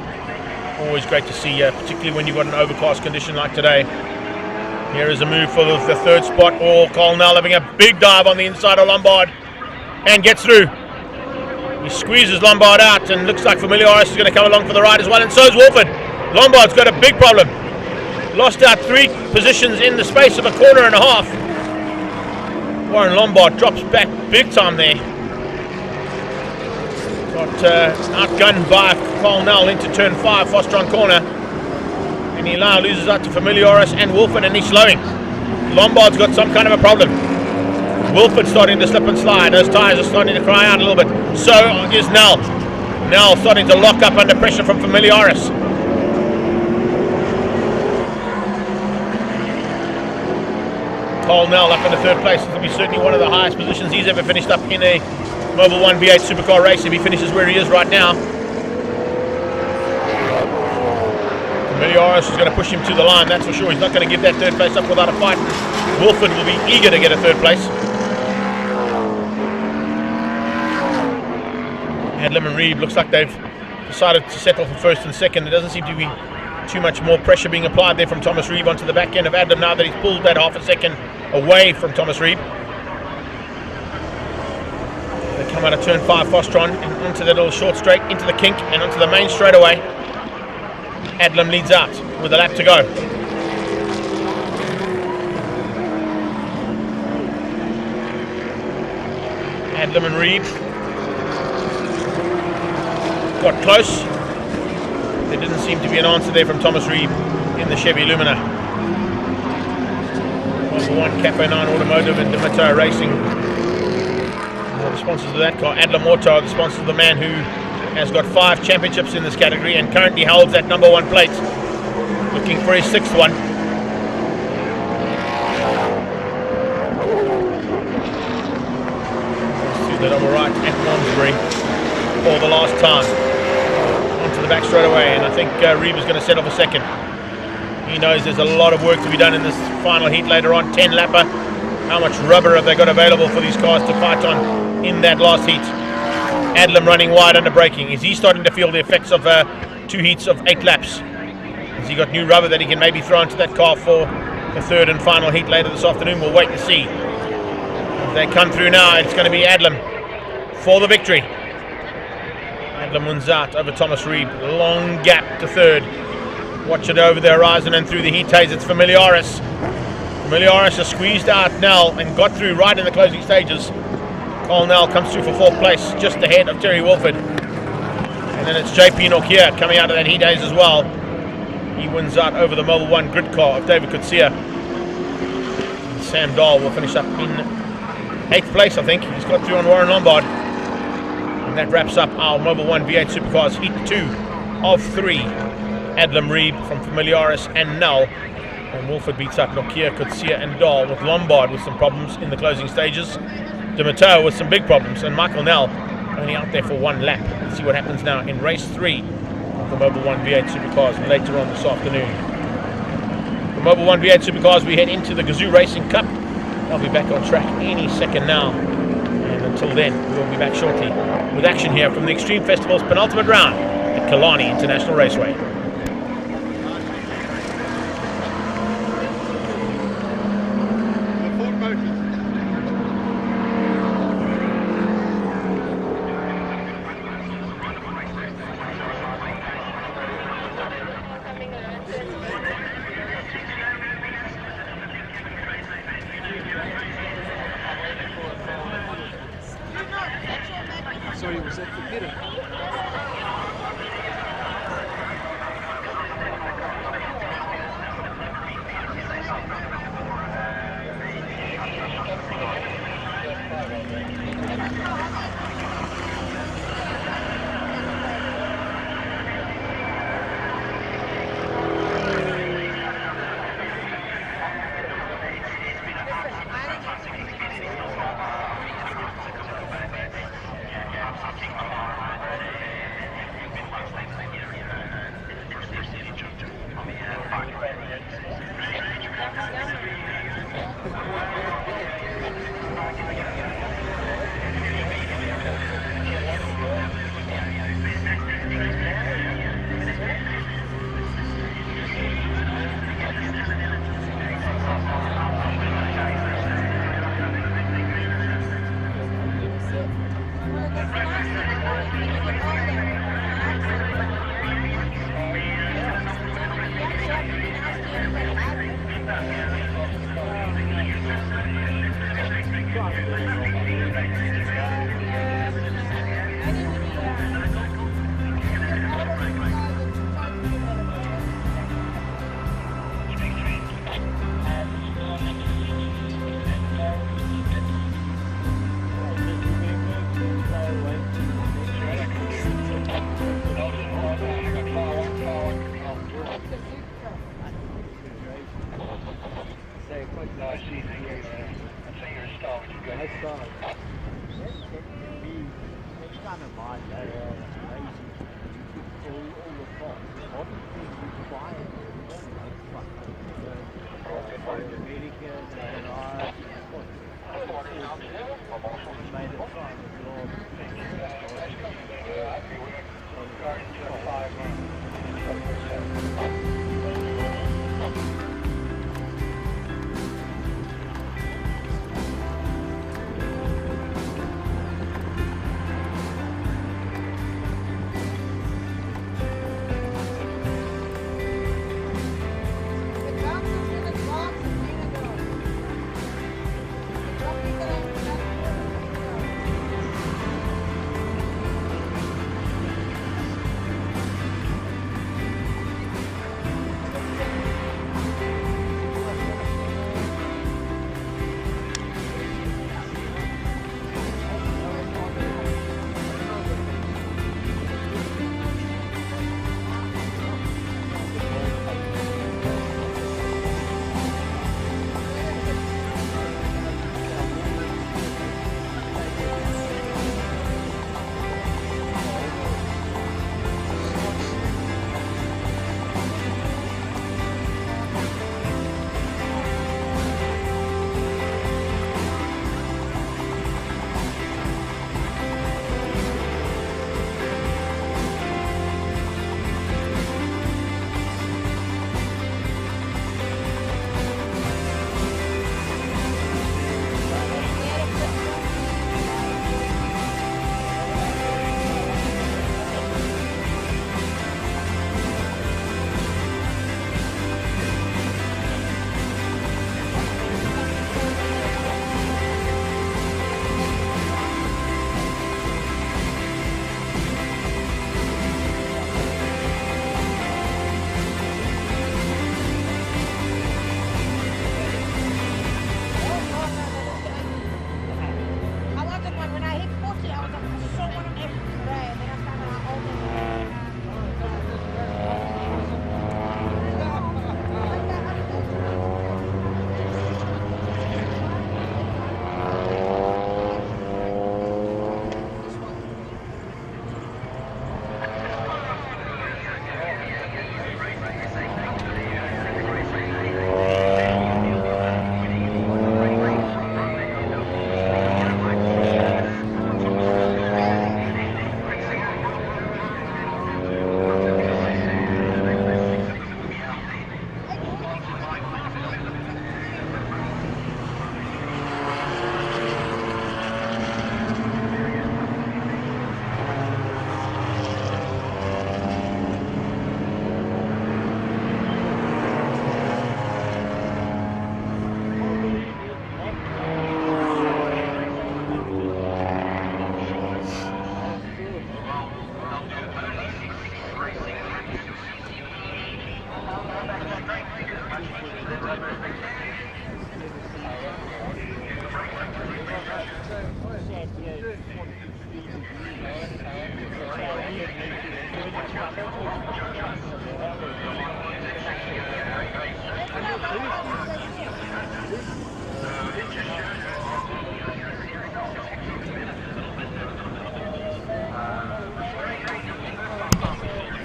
Always great to see, particularly when you've got an overcast condition like today. Here is a move for the 3rd spot. Oh, Colnell having a big dive on the inside of Lombard and gets through. He squeezes Lombard out and looks like Familiaris is going to come along for the ride as well, and so is Wolford. Lombard's got a big problem. Lost out 3 positions in the space of a corner and a half. Warren Lombard drops back big time there. Got outgunned by Colnell into turn 5, Fostron corner. And he now loses out to Familiaris and Wolford, and he's slowing. Lombard's got some kind of a problem. Wilford starting to slip and slide. Those tyres are starting to cry out a little bit. So is Nell. Nell starting to lock up under pressure from Familiaris. Cole Nell up in the third place. This will be certainly one of the highest positions he's ever finished up in a Mobil 1 V8 Supercar race if he finishes where he is right now. Miliaris is going to push him to the line, that's for sure. He's not going to give that third place up without a fight. Wilford will be eager to get a third place. Adlam and Reeb looks like they've decided to settle for first and second. There doesn't seem to be too much more pressure being applied there from Thomas Reeb onto the back end of Adlam now that he's pulled that half a second away from Thomas Reeb. They come out of turn 5 Fostron and onto that little short straight, into the kink and onto the main straightaway. Adlam leads out with a lap to go. Adlam and Reeb got close. There didn't seem to be an answer there from Thomas Reeb in the Chevy Lumina. Mobil 1 Cafe 9 Automotive and Demeter Racing are the sponsors of that car. Adlam Auto are the sponsors of the man who has got 5 championships in this category and currently holds that number 1 plate, looking for his 6th one. Let's do that on the right at Malmesbury for the last time. Onto the back straight away, and I think Reeb is going to settle for second. He knows there's a lot of work to be done in this final heat later on, 10 lapper. How much rubber have they got available for these cars to fight on in that last heat? Adlam running wide under braking. Is he starting to feel the effects of 2 heats of 8 laps? Has he got new rubber that he can maybe throw into that car for the 3rd and final heat later this afternoon? We'll wait and see. If they come through now, it's going to be Adlam for the victory. Adlam wins out over Thomas Reeb. Long gap to 3rd. Watch it over the horizon and through the heat haze. It's Familiaris. Familiaris has squeezed out Nell and got through right in the closing stages. Cole Nell comes through for 4th place, just ahead of Terry Wilford. And then it's JP Nokia coming out of that heat haze as well. He wins out over the Mobil 1 grid car of David Kutsia. Sam Dahl will finish up in 8th place, I think. He's got through on Warren Lombard. And that wraps up our Mobil 1 V8 Supercars Heat 2 of 3. Adlam Reeb from Familiaris and Nell. And Wilford beats up Nokia, Kutsia and Dahl, with Lombard with some problems in the closing stages. Demeter with some big problems, and Michael Nell only out there for 1 lap. Let's see what happens now in race 3 of the Mobil 1 V8 Supercars later on this afternoon. The Mobil 1 V8 Supercars, we head into the Gazoo Racing Cup. They'll be back on track any second now. And until then, we will be back shortly with action here from the Extreme Festival's penultimate round at Killarney International Raceway. Sorry, was that the Peter?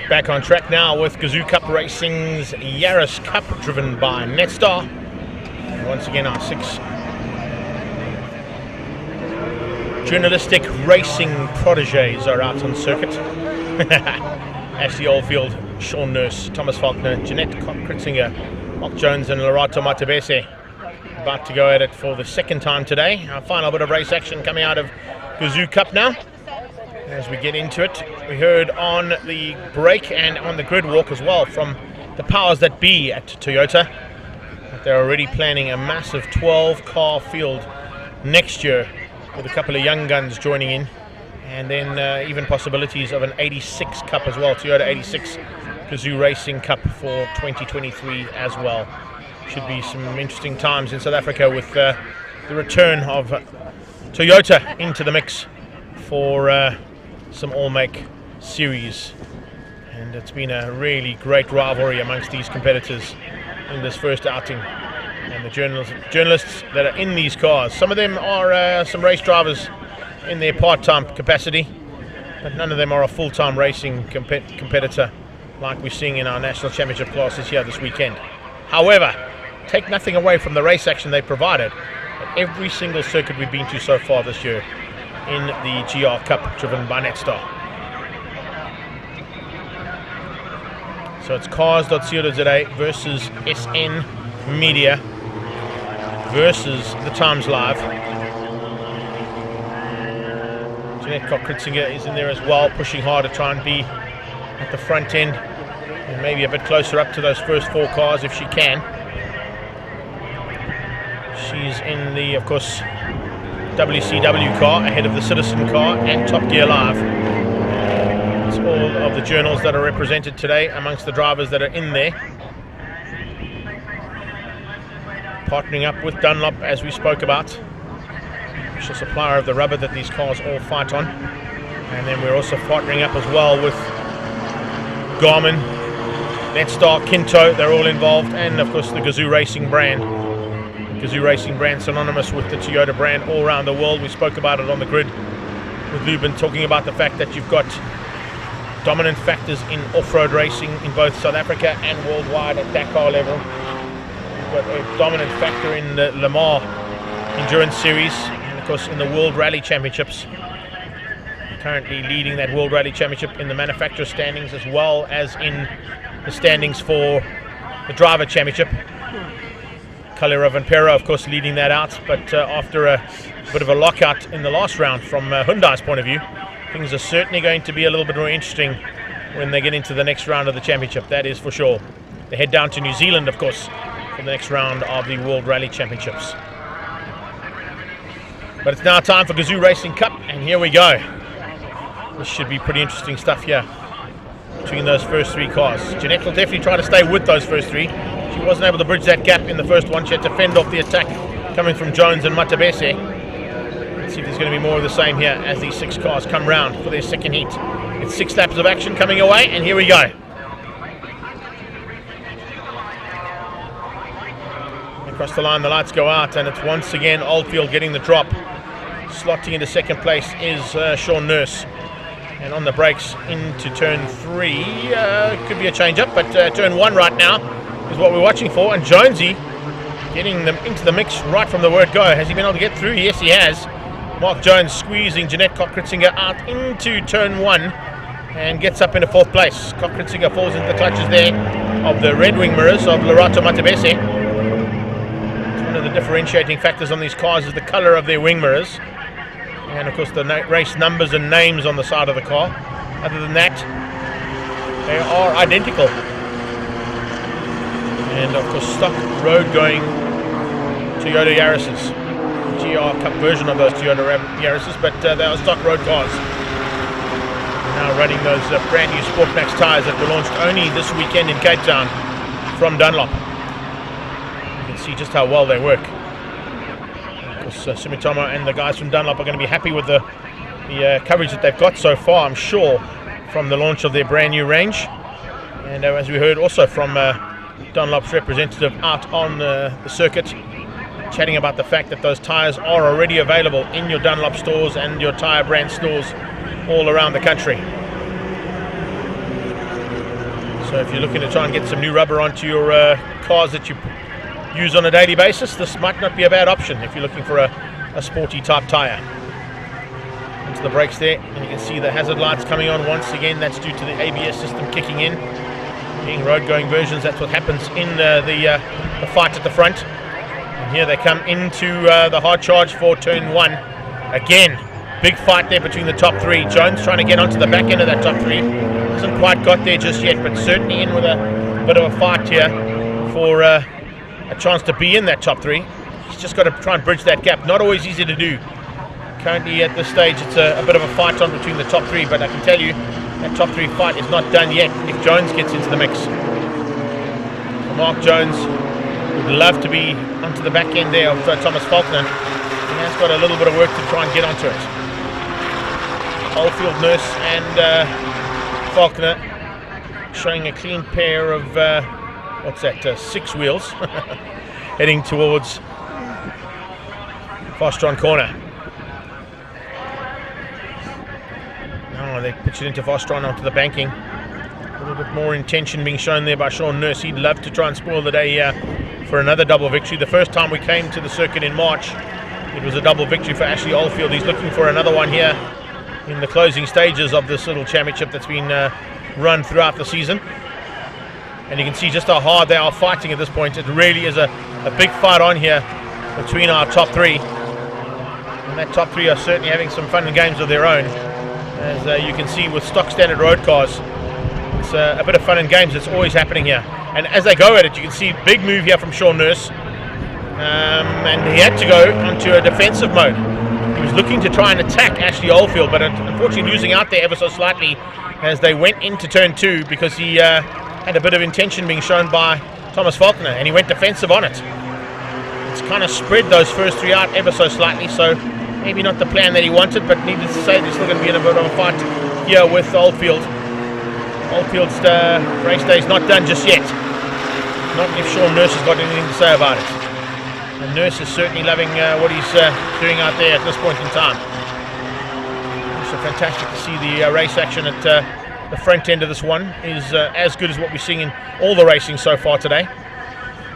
Back on track now with Gazoo Cup Racing's Yaris Cup, driven by Netstar. And once again, our 6 journalistic racing proteges are out on circuit. Ashley Oldfield, Sean Nurse, Thomas Faulkner, Jeanette Kritzinger, Mark Jones and Lerato Matabese about to go at it for the second time today. Our final bit of race action coming out of Gazoo Cup now. As we get into it, we heard on the break and on the grid walk as well from the powers that be at Toyota that they're already planning a massive 12-car field next year with a couple of young guns joining in, and then even possibilities of an 86 Cup as well, Toyota 86 Gazoo Racing Cup for 2023 as well. Should be some interesting times in South Africa with the return of Toyota into the mix for some all-make series, and it's been a really great rivalry amongst these competitors in this first outing. And the journalists that are in these cars, some of them are some race drivers in their part-time capacity, but none of them are a full-time racing competitor like we're seeing in our national championship classes here this weekend. However, take nothing away from the race action they provided at every single circuit we've been to so far this year in the GR Cup driven by Netstar. So it's cars.co.za versus SN Media versus the Times Live. Jeanette Cock-Kritzinger is in there as well, pushing hard to try and be at the front end and maybe a bit closer up to those first 4 cars if she can. She's in the, of course, WCW car ahead of the Citizen car and Top Gear Live. It's all of the journals that are represented today amongst the drivers that are in there. Partnering up with Dunlop, as we spoke about, official supplier of the rubber that these cars all fight on. And then we're also partnering up as well with Garmin, Netstar, Kinto, they're all involved, and of course the Gazoo Racing brand. Gazoo Racing brand synonymous with the Toyota brand all around the world. We spoke about it on the grid with Lubin, talking about the fact that you've got dominant factors in off-road racing in both South Africa and worldwide at Dakar level. You've got a dominant factor in the Le Mans Endurance Series, and of course in the World Rally Championships. Currently leading that World Rally Championship in the manufacturer standings as well as in the standings for the Driver Championship. Calera Vampera, of course, leading that out, but after a bit of a lockout in the last round from Hyundai's point of view, things are certainly going to be a little bit more interesting when they get into the next round of the championship, that is for sure. They head down to New Zealand, of course, for the next round of the World Rally Championships. But it's now time for Gazoo Racing Cup, and here we go. This should be pretty interesting stuff here between those first 3 cars. Jeanette will definitely try to stay with those first 3. She wasn't able to bridge that gap in the first one. She had to fend off the attack coming from Jones and Matabese. Let's see if there's going to be more of the same here as these 6 cars come round for their second heat. It's 6 laps of action coming away, and here we go. Across the line, the lights go out, and it's once again Oldfield getting the drop. Slotting into second place is Sean Nurse. And on the brakes into turn 3, could be a change up, but turn 1 right now is what we're watching for. And Jonesy getting them into the mix right from the word go. Has he been able to get through? Yes, he has. Mark Jones squeezing Jeanette Cock-Kritzinger out into turn 1 and gets up into 4th place. Cock-Kritzinger falls into the clutches there of the red wing mirrors of Lerato Matabese. One of the differentiating factors on these cars is the color of their wing mirrors. And of course the race numbers and names on the side of the car. Other than that, they are identical. And of course stock road going Toyota Yaris's. GR Cup version of those Toyota Yaris's, but they are stock road cars. Now running those brand new Sport Max tyres that were launched only this weekend in Cape Town from Dunlop. You can see just how well they work. Sumitomo and the guys from Dunlop are going to be happy with the coverage that they've got so far, I'm sure, from the launch of their brand new range. And as we heard also from Dunlop's representative out on the circuit, chatting about the fact that those tyres are already available in your Dunlop stores and your tyre brand stores all around the country. So if you're looking to try and get some new rubber onto your cars that you use on a daily basis, this might not be a bad option if you're looking for a sporty type tyre. Into the brakes there, and you can see the hazard lights coming on once again. That's due to the ABS system kicking in. Being road going versions, that's what happens in the fight at the front. And here they come into the hard charge for turn 1. Again, big fight there between the top 3. Jones trying to get onto the back end of that top 3. Hasn't quite got there just yet, but certainly in with a bit of a fight here for a chance to be in that top 3. He's just got to try and bridge that gap. Not always easy to do. Currently at this stage it's a bit of a fight on between the top 3, but I can tell you that top 3 fight is not done yet if Jones gets into the mix. So Mark Jones would love to be onto the back end there of Thomas Faulkner. He has got a little bit of work to try and get onto it. Oldfield, Nurse and Faulkner showing a clean pair of 6 wheels heading towards Fastron corner. Now they pitch it into Vostron onto the banking. A little bit more intention being shown there by Sean Nurse. He'd love to try and spoil the day here for another double victory. The first time we came to the circuit in March, it was a double victory for Ashley Oldfield. He's looking for another one here in the closing stages of this little championship that's been run throughout the season. And you can see just how hard they are fighting at this point. It really is a big fight on here between our top three. And that top three are certainly having some fun and games of their own. As you can see with stock standard road cars, it's a bit of fun and games that's always happening here. And as they go at it, you can see big move here from Sean Nurse. And he had to go onto a defensive mode. He was looking to try and attack Ashley Oldfield, but unfortunately losing out there ever so slightly as they went into turn 2 because he had a bit of intention being shown by Thomas Faulkner, and he went defensive on it. It's kind of spread those first 3 out ever so slightly, so maybe not the plan that he wanted, but needless to say, they're still going to be in a bit of a fight here with Oldfield. Oldfield's race day is not done just yet. Not if Sean Nurse has got anything to say about it. And Nurse is certainly loving what he's doing out there at this point in time. It's fantastic to see the race action at the front end of this one is as good as what we're seeing in all the racing so far today.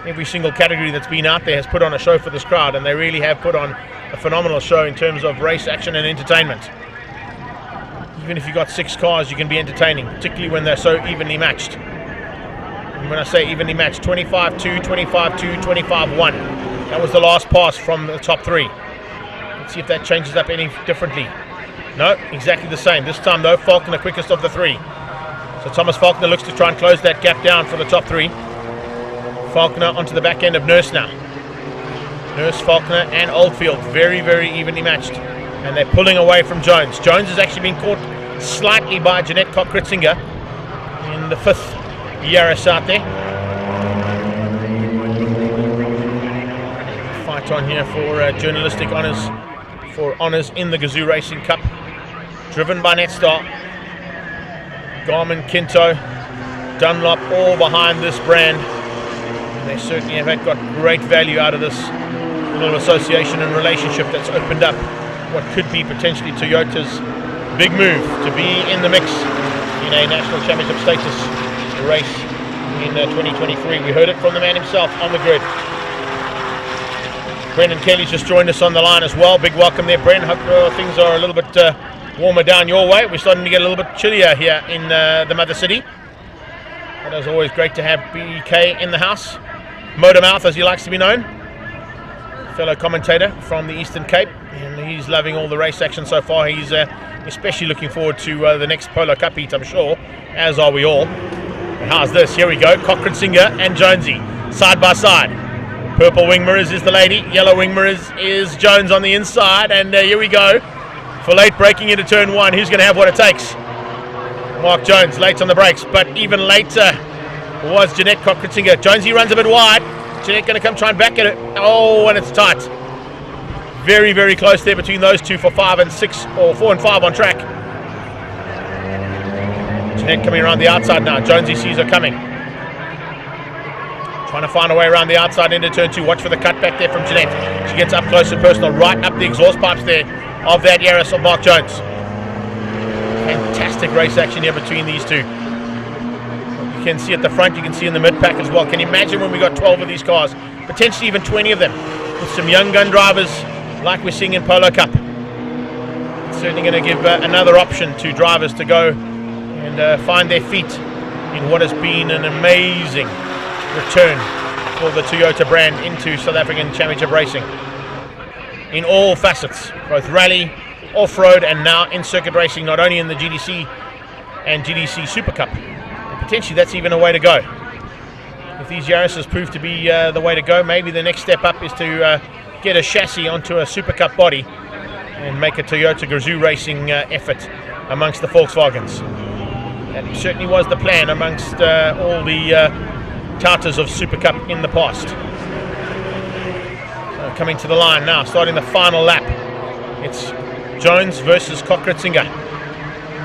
Every single category that's been out there has put on a show for this crowd, and they really have put on a phenomenal show in terms of race action and entertainment. Even if you've got 6 cars, you can be entertaining, particularly when they're so evenly matched. And when I say evenly matched, 25-2, 25-2, 25-1. That was the last pass from the top 3. Let's see if that changes up any differently. No, exactly the same. This time though, Faulkner quickest of the 3. So Thomas Faulkner looks to try and close that gap down for the top 3. Faulkner onto the back end of Nurse now. Nurse, Faulkner and Oldfield very, very evenly matched. And they're pulling away from Jones. Jones has actually been caught slightly by Jeanette Koch-Kritzinger in the 5th Yaris out there. Fight on here for journalistic honours, for honours in the Gazoo Racing Cup. Driven by Netstar. Garmin, Kinto, Dunlop, all behind this brand. And they certainly have got great value out of this little association and relationship that's opened up what could be potentially Toyota's big move to be in the mix in a national championship status race in 2023. We heard it from the man himself on the grid. Brendan Kelly's just joined us on the line as well. Big welcome there, Bren. Hope things are a little bit warmer down your way. We're starting to get a little bit chillier here in the Mother City. But as always, great to have BK in the house. Motormouth, as he likes to be known. Fellow commentator from the Eastern Cape, and he's loving all the race action so far. He's especially looking forward to the next Polo Cup heat, I'm sure, as are we all. And how's this? Here we go. Koch-Kritzinger and Jonesy side by side. Purple wing mirrors is the lady, yellow wing mirrors is Jones on the inside, and here we go. For late breaking into turn 1, who's going to have what it takes? Mark Jones late on the brakes, but even later was Jeanette Koch-Kritzinger. Jonesy runs a bit wide. Jeanette going to come try and back at it. Oh, and it's tight. Very, very close there between those two for 5 and 6, or 4 and 5 on track. Jeanette coming around the outside now. Jonesy sees her coming. Trying to find a way around the outside into turn 2. Watch for the cut back there from Jeanette. She gets up close and personal, right up the exhaust pipes there of that Yaris of Mark Jones. Fantastic race action here between these two. You can see at the front, you can see in the mid-pack as well. Can you imagine when we got 12 of these cars, potentially even 20 of them, with some young gun drivers like we're seeing in Polo Cup? It's certainly going to give another option to drivers to go and find their feet in what has been an amazing return for the Toyota brand into South African Championship racing. In all facets, both rally, off-road, and now in circuit racing, not only in the GDC and GDC SupaCup. Potentially that's even a way to go. If these Yarises prove to be the way to go, maybe the next step up is to get a chassis onto a SupaCup body and make a Toyota Gazoo Racing effort amongst the Volkswagens. That certainly was the plan amongst all the touters of SupaCup in the past. So coming to the line now, starting the final lap. It's Jones versus Koch-Kritzinger.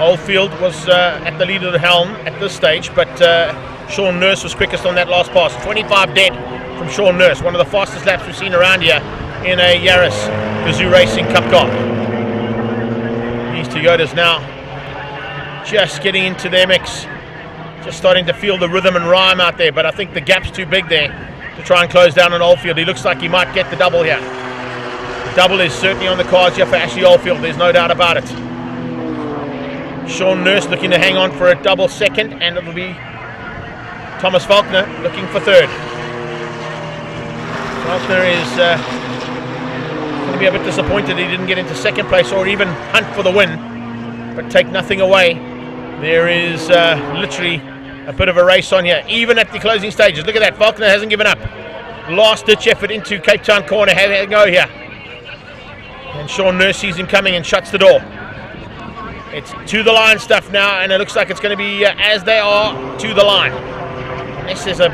Oldfield was at the lead of the helm at this stage, but Sean Nurse was quickest on that last pass. 25 dead from Sean Nurse, one of the fastest laps we've seen around here in a Yaris Gazoo Racing Cup car. These Toyotas now just getting into their mix. Just starting to feel the rhythm and rhyme out there, but I think the gap's too big there to try and close down on Oldfield. He looks like he might get the double here. The double is certainly on the cards here for Ashley Oldfield, there's no doubt about it. Sean Nurse looking to hang on for a double second, and it'll be Thomas Faulkner looking for third. Faulkner is going to be a bit disappointed he didn't get into second place or even hunt for the win, but take nothing away. There is literally a bit of a race on here, even at the closing stages. Look at that, Faulkner hasn't given up. Last ditch effort into Cape Town corner, have a go here. And Sean Nurse sees him coming and shuts the door. It's to the line stuff now, and it looks like it's going to be as they are to the line. Unless there's a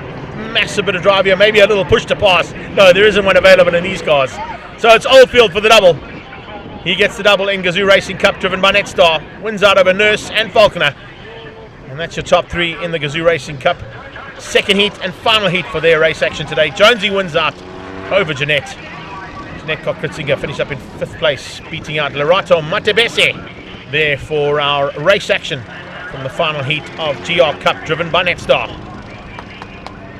massive bit of drive here, maybe a little push to pass. No, there isn't one available in these cars. So it's Oldfield for the double. He gets the double in Gazoo Racing Cup, driven by Netstar. Wins out over Nurse and Faulkner. And that's your top three in the Gazoo Racing Cup. Second heat and final heat for their race action today. Jonesy wins out over Jeanette. Jeanette Cock-Kritzinger finished up in 5th place, beating out Lerato Matebese there for our race action from the final heat of GR Cup, driven by Netstar.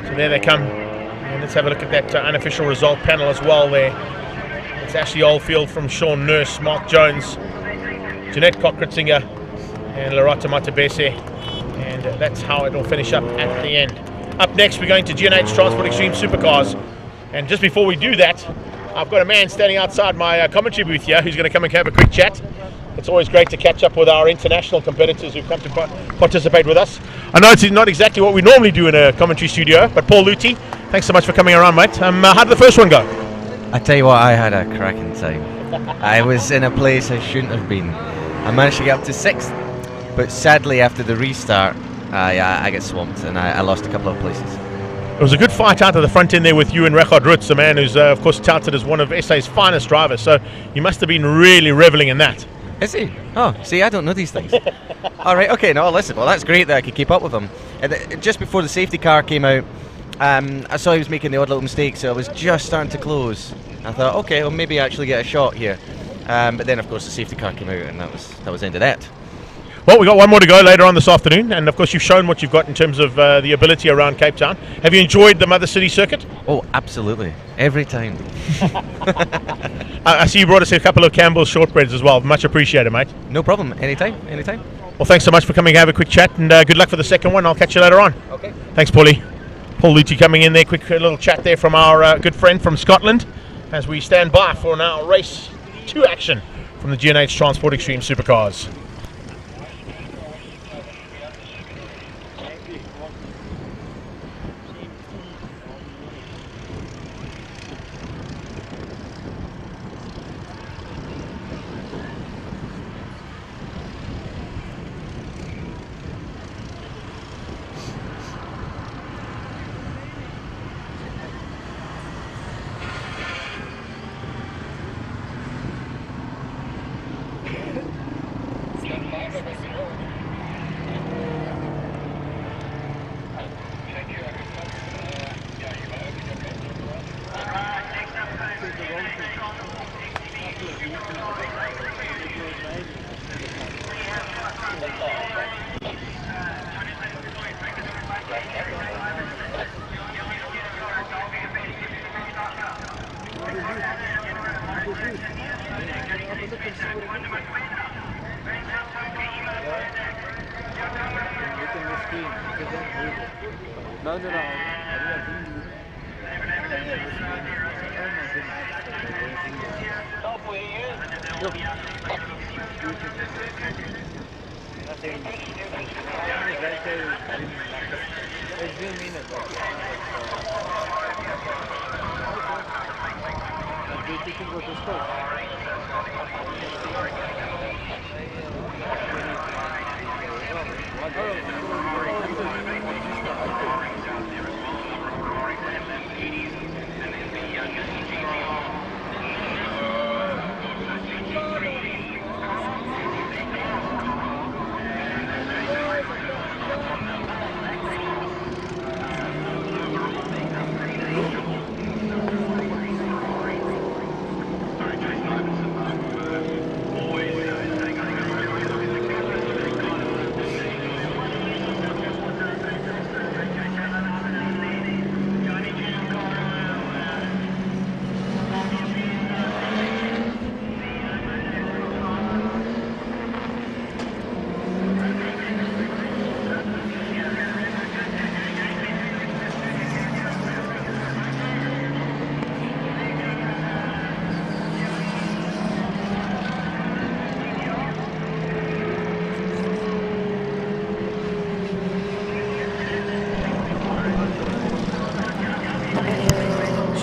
So there they come. And let's have a look at that unofficial result panel as well there. It's Ashley Oldfield from Sean Nurse, Mark Jones, Jeanette Cock-Kritzinger, and Lerato Matebese. And that's how it'll finish up at the end. Up next, we're going to G&H Transport Extreme Supercars. And just before we do that, I've got a man standing outside my commentary booth here who's going to come and have a quick chat. It's always great to catch up with our international competitors who come to participate with us. I know it's not exactly what we normally do in a commentary studio, but Paul Luthi, thanks so much for coming around, mate. How did the first one go? I tell you what, I had a cracking time. I was in a place I shouldn't have been. I managed to get up to 6th, but sadly after the restart, I get swamped and I lost a couple of places. It was a good fight out of the front end there with you and Rechard Rutz, a man who's of course touted as one of SA's finest drivers, so you must have been really reveling in that. Is he? Oh, see, I don't know these things. All right, okay, no, listen, well, that's great that I could keep up with him. And just before the safety car came out, I saw he was making the odd little mistake, so I was just starting to close. I thought, okay, well, maybe I actually get a shot here. But then, of course, the safety car came out, and that was the end of that. Well, we've got one more to go later on this afternoon, and of course you've shown what you've got in terms of the ability around Cape Town. Have you enjoyed the Mother City circuit? Oh, absolutely. Every time. I see you brought us a couple of Campbell's shortbreads as well. Much appreciated, mate. No problem. Anytime. Well, thanks so much for coming and have a quick chat, and good luck for the second one. I'll catch you later on. Okay. Thanks, Paulie. Paul Luthi coming in there. Quick little chat there from our good friend from Scotland as we stand by for now race 2 action from the G&H Transport Extreme Supercars.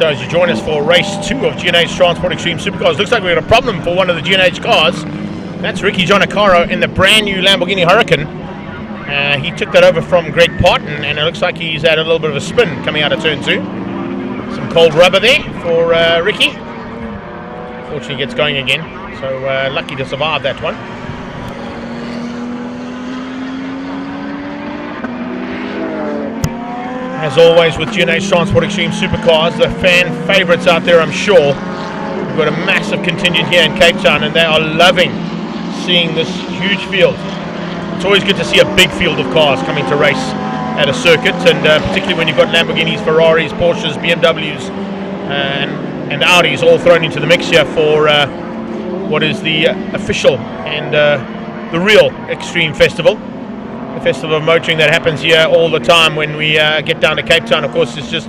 So as you join us for race 2 of G&H Transport Extreme Supercars, looks like we've got a problem for one of the G&H cars. That's Ricky Giannacaro in the brand new Lamborghini Huracan. He took that over from Greg Parton, and it looks like he's had a little bit of a spin coming out of turn 2. Some cold rubber there for Ricky. Fortunately gets going again, so lucky to survive that one. As always with G&H Transport Extreme Supercars, the fan favourites out there, I'm sure. We've got a massive contingent here in Cape Town, and they are loving seeing this huge field. It's always good to see a big field of cars coming to race at a circuit, and particularly when you've got Lamborghinis, Ferraris, Porsches, BMWs, and Audis all thrown into the mix here for what is the official and the real Extreme Festival. The festival of motoring that happens here all the time when we get down to Cape Town. Of course, it's just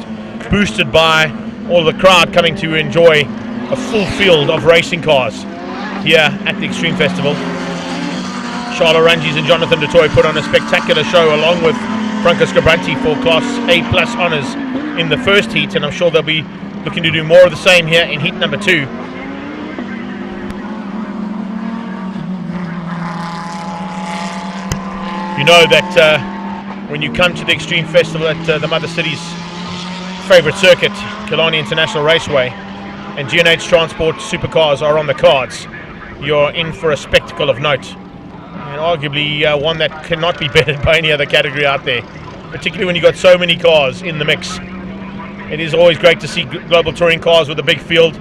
boosted by all the crowd coming to enjoy a full field of racing cars here at the Extreme Festival. Charlotte Ranges and Jonathan DeToy put on a spectacular show along with Franco Scabranti for Class A Plus honours in the first heat, and I'm sure they'll be looking to do more of the same here in heat number 2. You know that when you come to the Extreme Festival at the Mother City's favourite circuit, Killarney International Raceway, and G&H Transport Supercars are on the cards, you're in for a spectacle of note, and arguably one that cannot be bettered by any other category out there, particularly when you've got so many cars in the mix. It is always great to see global touring cars with a big field.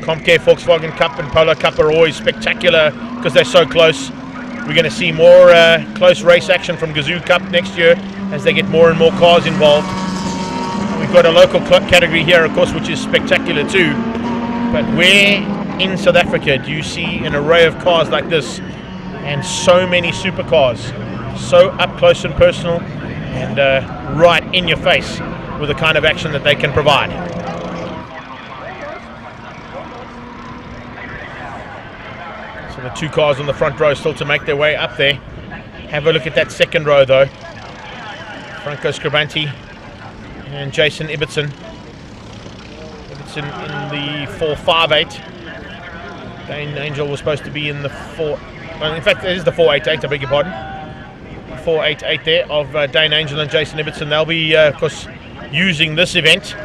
CompCare Volkswagen Cup and Polo Cup are always spectacular because they're so close. We're going to see more close race action from Gazoo Cup next year as they get more and more cars involved. We've got a local category here, of course, which is spectacular too. But where in South Africa do you see an array of cars like this and so many supercars, so up close and personal and right in your face with the kind of action that they can provide? The 2 cars on the front row still to make their way up there. Have a look at that second row though. Franco Scabranti and Jason Ibbotson. Ibbotson in the 458. Dane Angel was supposed to be in the 4... Well, in fact, it is the 488, I beg your pardon. 488 there of Dane Angel and Jason Ibbotson. They'll be, of course, using this event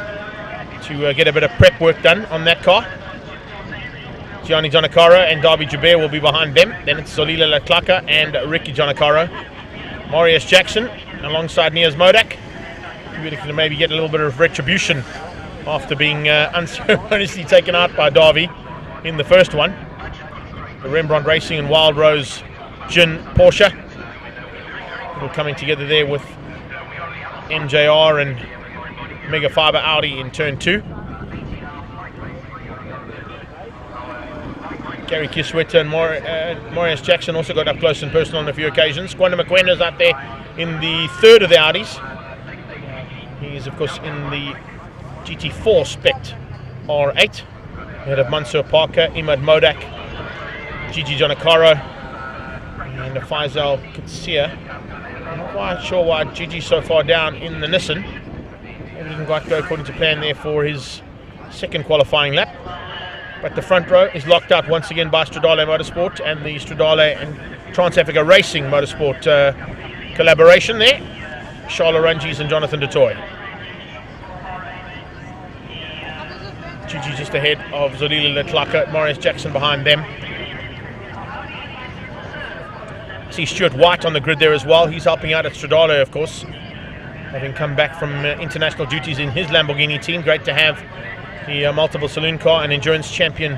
to get a bit of prep work done on that car. Gianni Giannacaro and Darby Joubert will be behind them. Then it's Zolile Latlaka and Ricky Giannacaro. Marius Jackson alongside Niaz Modak. We're looking to maybe get a little bit of retribution after being unceremoniously taken out by Darby in the first one. The Rembrandt Racing and Wild Rose Gin Porsche. All coming together there with MJR and Mega Fiber Audi in turn 2. Gary Kisweta and Marius Jackson also got up close and personal on a few occasions. Quanda McQuenna's up there in the 3rd of the Audis. He's of course in the GT4 Spect R8. Ahead of Mansour Parker, Imad Modak, Gigi Giannacaro and Faisal Kitsia. I'm not quite sure why Gigi's so far down in the Nissan. He didn't quite go according to plan there for his second qualifying lap. But the front row is locked out once again by Stradale Motorsport and the Stradale and Trans-Africa Racing Motorsport collaboration there. Charlotte Ranges and Jonathan DeToy. Gigi just ahead of Zolile Latlaka, Marius Jackson behind them. See Stuart White on the grid there as well. He's helping out at Stradale, of course, having come back from international duties in his Lamborghini team. Great to have the multiple saloon car and endurance champion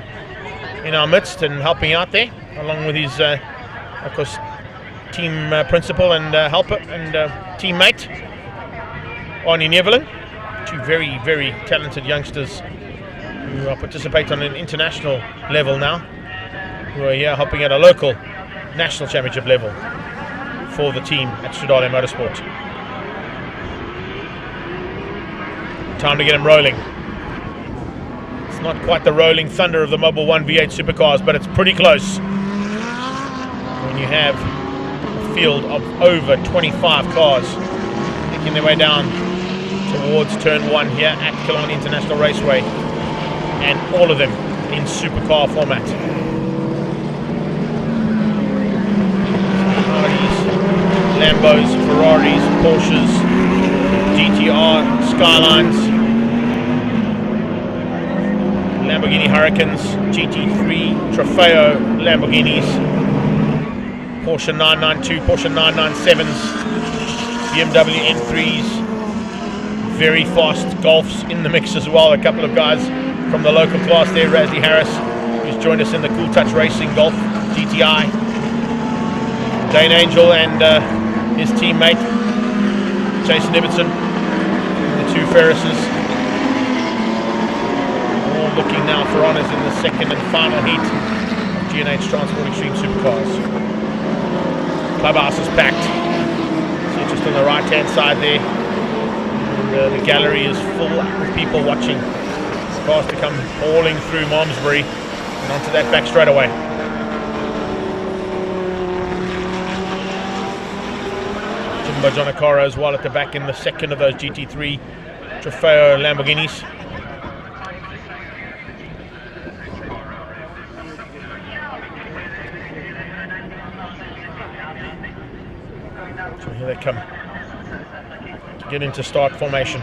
in our midst and helping out there, along with his, of course, team principal and helper and teammate, Arnie Nevelin. 2 very, very talented youngsters who participate on an international level now, who are here helping at a local national championship level for the team at Stradale Motorsport. Time to get him rolling. It's not quite the rolling thunder of the Mobil 1 V8 Supercars, but it's pretty close. When you have a field of over 25 cars making their way down towards turn 1 here at Killarney International Raceway, and all of them in supercar format. Lambos, Ferraris, Porsches, GTR, Skylines, Lamborghini Huracans, GT3, Trofeo Lamborghinis, Porsche 992, Porsche 997s, BMW M3s, very fast Golfs in the mix as well. A couple of guys from the local class there, Razzie Harris, who's joined us in the Cool Touch Racing Golf GTI. Dane Angel and his teammate Jason Ibbotson, the two Ferrises, all looking now for honours in the second and final heat of G&H Transport Extreme Supercars. Clubhouse is packed, so just on the right hand side there, and the gallery is full with people watching. Cars to come hauling through Malmesbury and onto that back straightaway. Janakara as well at the back in the second of those GT3 Trofeo Lamborghinis. So here they come to get into start formation.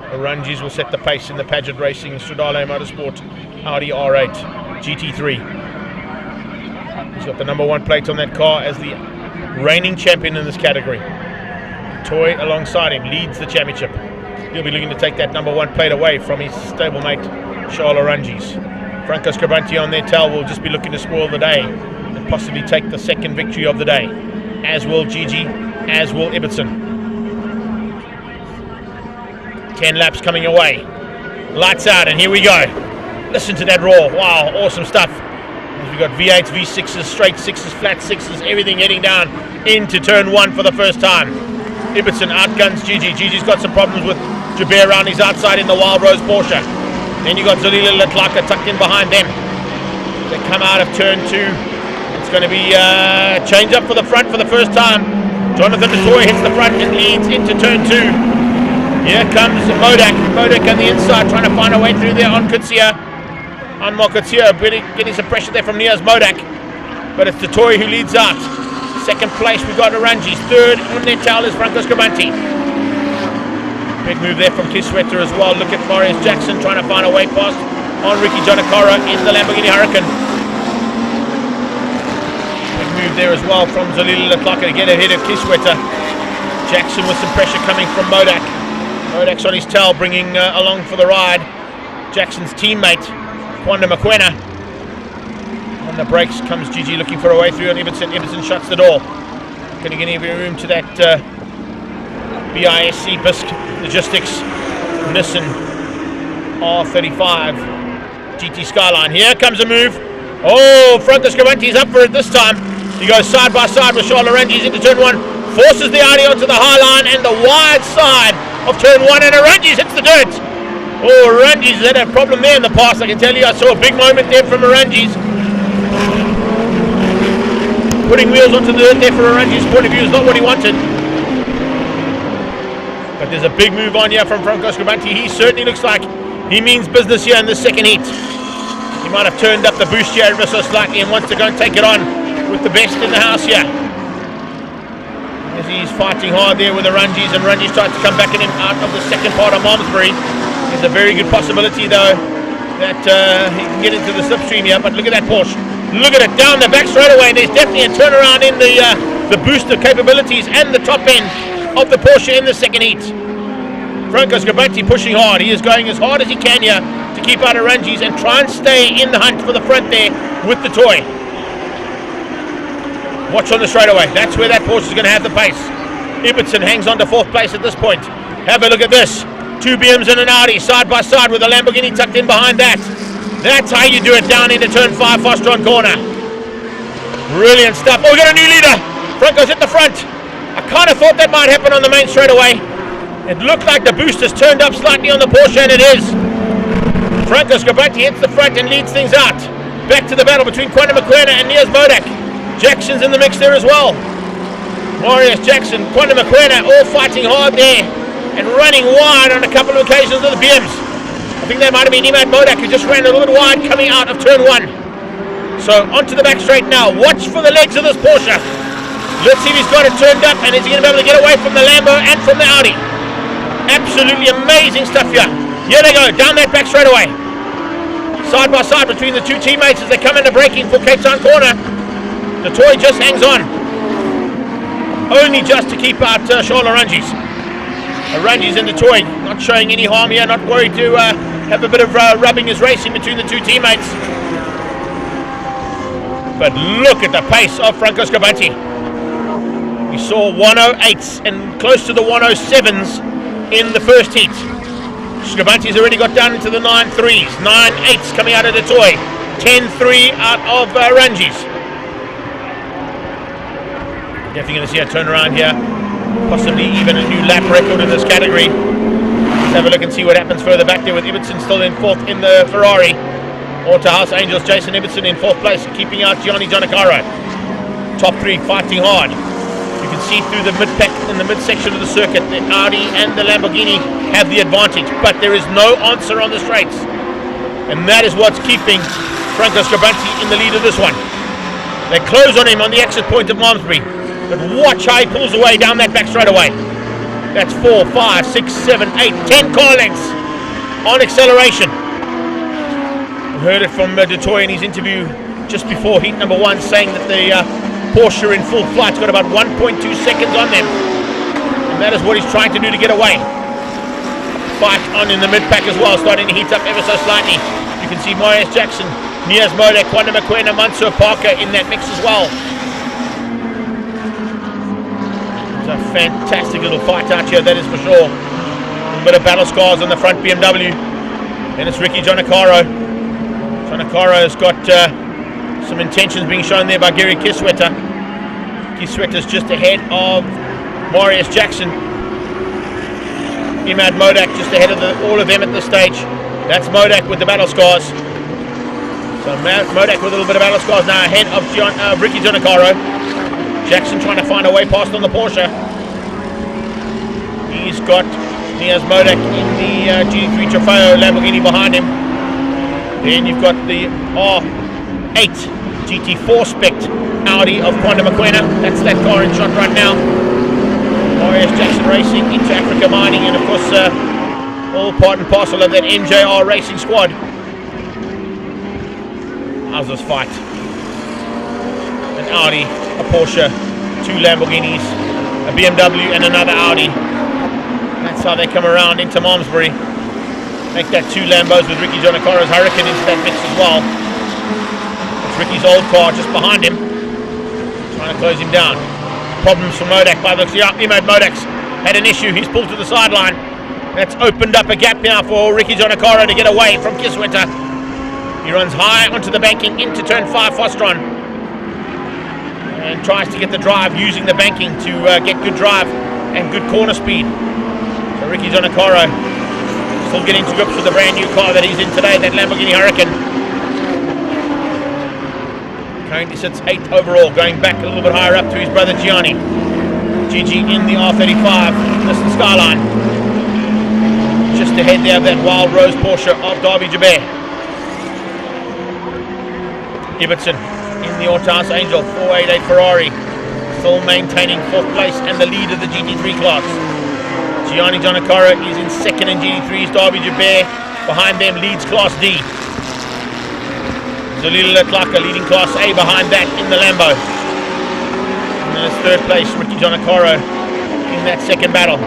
The Ranjis will set the pace in the Paget Racing Stradale Motorsport Audi R8 GT3. He's got the number 1 plate on that car as the reigning champion in this category. Toy alongside him leads the championship. He'll be looking to take that number 1 plate away from his stablemate Charles Orangis. Franco Scribanti on their tail will just be looking to spoil the day and possibly take the second victory of the day, as will Gigi, as will Ibbotson. 10 laps coming away. Lights out, and here we go. Listen to that roar. Wow, awesome stuff. We've got V8s, V6s, straight 6s, flat 6s, everything heading down into turn 1 for the first time. Ibbotson outguns Gigi. Gigi's got some problems with Jabir around his outside in the Wild Rose Porsche. Then you got Zalila Letlaka tucked in behind them. They come out of turn 2. It's going to be a change up for the front for the first time. Jonathan DeToy hits the front and leads into turn 2. Here comes Modak. Modak on the inside trying to find a way through there on Kutsia. On Mokotia, getting some pressure there from Niaz Modak. But it's DeToy who leads out. Second place, we've got Orangis. Third on their tail is Franco Scribanti. Big move there from Kiswetter as well. Look at Marius Jackson trying to find a way past on Ricky Janakara in the Lamborghini Huracan. Big move there as well from Zalila Letlaka to get ahead of Kiswetter. Jackson with some pressure coming from Modak. Modak's on his tail, bringing along for the ride Jackson's teammate, Kwanda Makwena. On the brakes comes Gigi looking for a way through, and Ibbotson shuts the door. Going to get any room to that BISC Bisc Logistics Nissan R35 GT Skyline. Here comes a move. Oh, Franco Scribanti's up for it this time. He goes side by side with Charles Orangis into turn 1, forces the Audi onto the high line and the wide side of turn 1, and Orangis hits the dirt. Oh, Orangis had a problem there in the past, I can tell you. I saw a big moment there from Orangis. Putting wheels onto the dirt there for Orangis' point of view is not what he wanted. But there's a big move on here from Franco Scribanti. He certainly looks like he means business here in the second heat. He might have turned up the boost here ever so slightly and wants to go and take it on with the best in the house here. As he's fighting hard there with Orangis, and Orangis tries to come back in him out of the second part of Malmesbury. There's a very good possibility though that he can get into the slipstream here, but look at that Porsche. Look at it down the back straight away. There's definitely a turnaround in the booster capabilities and the top end of the Porsche in the second heat. Franco Scribanti pushing hard. He is going as hard as he can here to keep out Orangis and try and stay in the hunt for the front there with the toy. Watch on the straightaway. That's where that Porsche is going to have the pace. Ibbotson hangs on to 4th place at this point. Have a look at this. 2 BMs and an Audi side by side with a Lamborghini tucked in behind that. That's how you do it down into turn 5, Fostron corner. Brilliant stuff. Oh, we got a new leader. Franco's at the front. I kind of thought that might happen on the main straightaway. It looked like the boosters turned up slightly on the Porsche, and it is. Franco Scribanti hits the front and leads things out. Back to the battle between Kwanda Makwena and Niaz Modak. Jackson's in the mix there as well. Marius Jackson, Kwanda Makwena all fighting hard there and running wide on a couple of occasions of the BMs. I think that might have been Imad Modak who just ran a little bit wide coming out of turn 1. So onto the back straight now. Watch for the legs of this Porsche. Let's see if he's got it turned up, and is he going to be able to get away from the Lambo and from the Audi. Absolutely amazing stuff here. Here they go, down that back straightaway. Side by side between the two teammates as they come into braking for Cape Town corner. The toy just hangs on. Only just to keep out Charles Oranges. Oranges in the toy, not showing any harm here, not worried to have a bit of rubbing his racing between the two teammates. But look at the pace of Franco Scabanti. We saw 108s and close to the 107s in the first heat. Scabanti's already got down into the 9.3s, 9.8s coming out of the toy, 10.3 out of Oranges. Definitely going to see a turnaround here, possibly even a new lap record in this category. Let's have a look and see what happens further back there with Ibbotson still in 4th in the Ferrari. Autohouse Angels, Jason Ibbotson in 4th place, keeping out Gianni Giannacaro. Top 3 fighting hard. You can see through the mid-pack in the midsection of the circuit, the Audi and the Lamborghini have the advantage, but there is no answer on the straights. And that is what's keeping Franco Scabanti in the lead of this one. They close on him on the exit point of Malmesbury. But watch how he pulls away down that back straightaway. That's 4, 5, 6, 7, 8, 10 car lengths on acceleration. We heard it from Dutoy in his interview just before heat number 1, saying that the Porsche in full flight's got about 1.2 seconds on them. And that is what he's trying to do to get away. Fight on in the mid-pack as well, starting to heat up ever so slightly. You can see Marius Jackson, Niaz Modak, Kwanda Mokoena, Mansour Parker in that mix as well. A fantastic little fight out here, that is for sure. A bit of battle scars on the front BMW. And it's Ricky Giannacaro. Giannacaro has got some intentions being shown there by Gary Kiswetter. Kiswetter's just ahead of Marius Jackson. Imad Modak just ahead of all of them at this stage. That's Modak with the battle scars. So Modak with a little bit of battle scars now ahead of Ricky Giannacaro. Jackson trying to find a way past on the Porsche. He's got Niaz Modak in the GT3 Trofeo Lamborghini behind him. Then you've got the R8 GT4 spec Audi of Kwanda Mokoena. That's that car in shot right now. Marius Jackson Racing into Africa Mining, and of course all part and parcel of that MJR Racing squad. How's this fight? An Audi, a Porsche, 2 Lamborghinis, a BMW and another Audi. That's how they come around into Malmesbury. Make that 2 Lambos with Ricky Giannacaro's Hurricane into that mix as well. It's Ricky's old car just behind him, trying to close him down. Problems for Modak by the looks. Yeah, Imad Modak's had an issue. He's pulled to the sideline. That's opened up a gap now for Ricky Giannacaro to get away from Kiswetter. He runs high onto the banking into turn 5 Fostron and tries to get the drive using the banking to get good drive and good corner speed. So Ricky Giannacaro still getting to grips with the brand new car that he's in today, that Lamborghini Hurricane. Currently sits 8th overall, going back a little bit higher up to his brother Gianni. Gigi in the R35, Nissan Skyline. Just ahead there of that Wild Rose Porsche of Derby Jaber. Ibbotson in the Autohouse Angel 488 Ferrari, still maintaining 4th place and the lead of the GT3 class. Gianni Giannacaro is in 2nd in GT3's Derby Jaber. Behind them leads Class D. Zalila Letlaka leading Class A behind that in the Lambo. And then it's 3rd place, Ricky Giannacaro in that 2nd battle.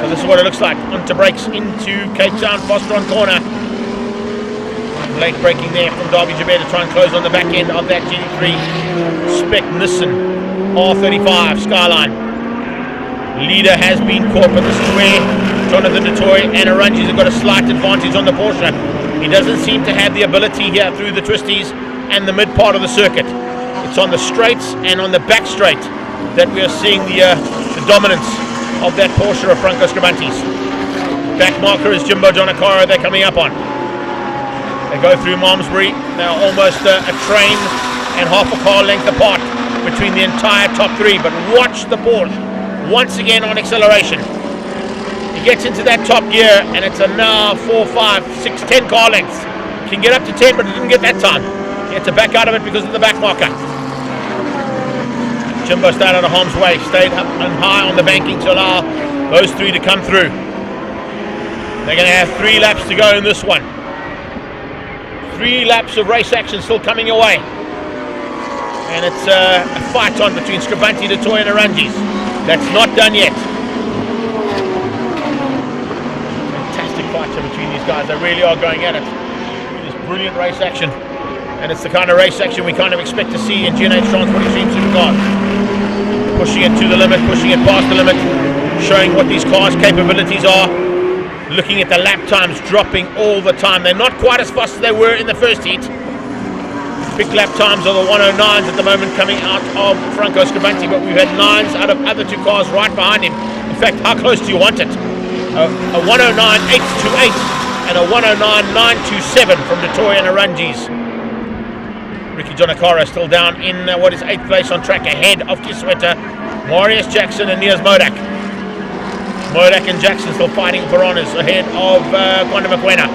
So this is what it looks like. Onto brakes into Cape Town Fostron corner. Late braking there from Derby Jaber to try and close on the back end of that GT3 spec Nissan R35 Skyline. Leader has been caught, but this is where Jonathan Dutoy and Oranges have got a slight advantage on the Porsche. He doesn't seem to have the ability here through the twisties and the mid part of the circuit. It's on the straights and on the back straight that we are seeing the dominance of that Porsche of Franco Scabanti's. Back marker is Jimbo Giannacaro they're coming up on. They go through Malmesbury. They're almost a train and half a car length apart between the entire top 3. But watch the Porsche once again on acceleration. He gets into that top gear, and it's a now 4, 5, 6, 10 car lengths. Can get up to 10, but he didn't get that time. He had to back out of it because of the back marker. Jimbo stayed out of harm's way, stayed up and high on the banking to allow those three to come through. They're going to have 3 laps to go in this one. 3 laps of race action still coming your way. And it's a fight on between Scribanti, Dutoy and Arangis. That's not done yet. Fantastic fight between these guys. They really are going at it. It is brilliant race action. And it's the kind of race action we kind of expect to see in G&H Transport Extreme Supercars. Pushing it to the limit, pushing it past the limit, showing what these cars' capabilities are. Looking at the lap times dropping all the time. They're not quite as fast as they were in the first heat. Big lap times are the 109s at the moment coming out of Franco Scribanti, but we've had 9s out of other 2 cars right behind him. In fact, how close do you want it? A 109.828 and a 109.927 from Dutoy and Arangis. Ricky Jonakara still down in what is 8th place on track, ahead of Kisweta, Marius Jackson and Nias Modak. Modak and Jackson still fighting for honours ahead of Kwanda Mokwena.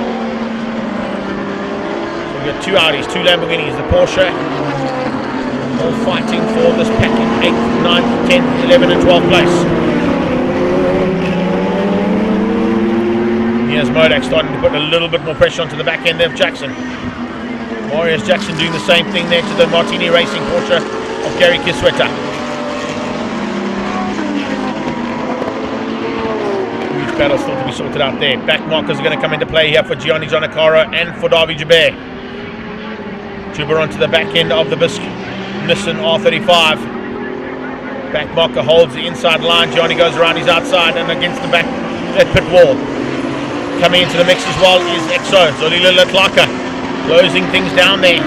So we've got 2 Audis, 2 Lamborghinis, the Porsche, all fighting for this packet, 8th, 9th, 10th, 11th and 12th place. Nias Modak starting to put a little bit more pressure onto the back end of Jackson. Marius Jackson doing the same thing there to the Martini Racing Porsche of Gary Kisweta. Huge battle still to be sorted out there. Back markers are going to come into play here for Gianni Giannacaro and for Davi Joubert. Joubert onto the back end of the Bisc Nissan R35. Back marker holds the inside line. Gianni goes around his outside and against the back that pit wall. Coming into the mix as well is Exo Zolila Latlaka, closing things down there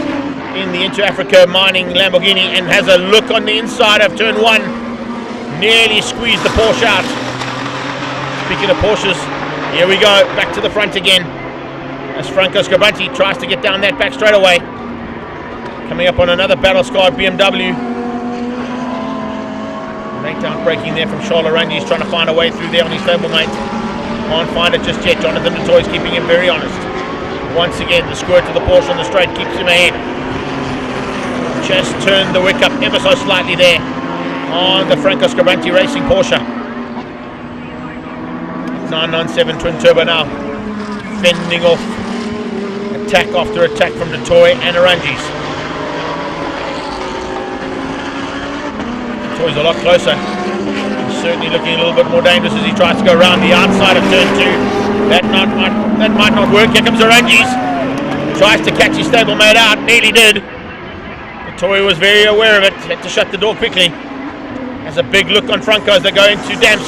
in the Inter-Africa Mining Lamborghini, and has a look on the inside of turn 1. Nearly squeezed the Porsche out. Speaking of Porsches, here we go, back to the front again as Franco Scribanti tries to get down that back straightaway. Coming up on another battle-scarred BMW. Late out braking there from Charles Arangis, trying to find a way through there on his stablemate. Can't find it just yet. Jonathan Dutoy's keeping him very honest. Once again, the squirt to the Porsche on the straight keeps him ahead. Just turned the wick up ever so slightly there on the Franco Scribanti Racing Porsche. 997 twin turbo now, fending off attack after attack from Dutoy and Arangis. Dutoy's a lot closer. He's certainly looking a little bit more dangerous as he tries to go around the outside of turn 2. That might not work. Here comes Arangis. Tries to catch his stablemate out. Nearly did. Dutoy was very aware of it. Had to shut the door quickly. Has a big look on Franco as they go into Damps.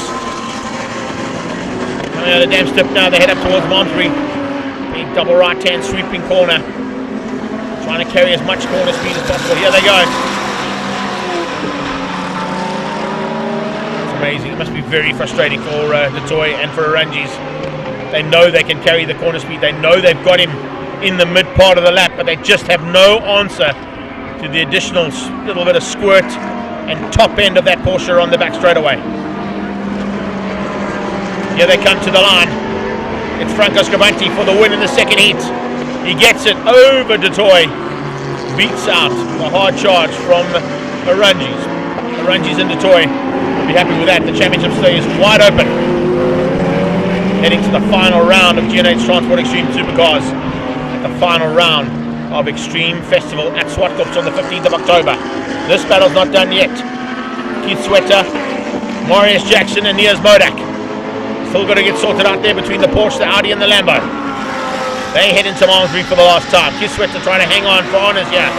Coming out of Damps Tip now. They head up towards Malmesbury. Big double right-hand sweeping corner. Trying to carry as much corner speed as possible. Here they go. It's amazing. It must be very frustrating for Dutoy and for Arangis. They know they can carry the corner speed. They know they've got him in the mid part of the lap, but they just have no answer to the additional little bit of squirt and top end of that Porsche on the back straightaway. Here they come to the line. It's Franco Scribanti for the win in the second heat. He gets it over Dutoy. Beats out the hard charge from Arangis. Arangis and Dutoy will be happy with that. The championship stays wide open. Heading to the final round of G&H Transport Extreme Supercars. The final round of Extreme Festival at SupaCup on the 15th of October. This battle's not done yet. Keith Sweater, Marius Jackson and Nias Modak. Still got to get sorted out there between the Porsche, the Audi and the Lambo. They head into Malmesbury for the last time. Keith Sweater trying to hang on for honours here.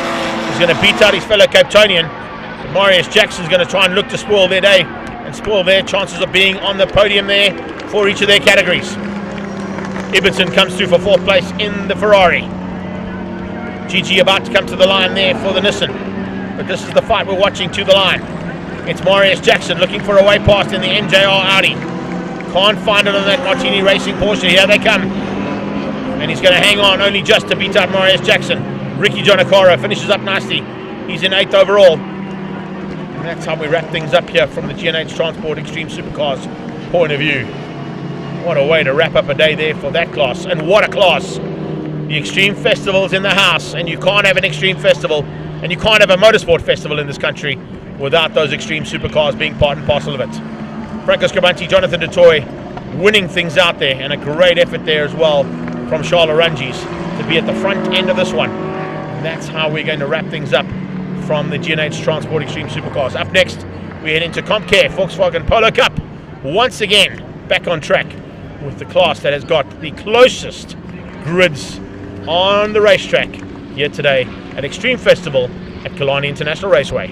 He's going to beat out his fellow Cape Townian. Marius Jackson's going to try and look to spoil their day and spoil their chances of being on the podium there for each of their categories. Ibbotson comes through for 4th place in the Ferrari. Gigi about to come to the line there for the Nissan. But this is the fight we're watching to the line. It's Marius Jackson looking for a way past in the MJR Audi. Can't find it on that Martini Racing Porsche. Here they come. And he's going to hang on only just to beat out Marius Jackson. Ricky Jonakara finishes up nicely. He's in 8th overall. And that's how we wrap things up here from the G&H Transport Extreme Supercars point of view. What a way to wrap up a day there for that class, and what a class. The Extreme Festival's in the house, and you can't have an Extreme Festival, and you can't have a motorsport festival in this country without those Extreme Supercars being part and parcel of it. Franco Scribanti, Jonathan DeToy winning things out there, and a great effort there as well from Charles Ranges to be at the front end of this one. And that's how we're going to wrap things up from the G&H Transport Extreme Supercars. Up next, we head into CompCare Volkswagen Polo Cup, once again back on track with the class that has got the closest grids on the racetrack here today at Extreme Festival at Killarney International Raceway.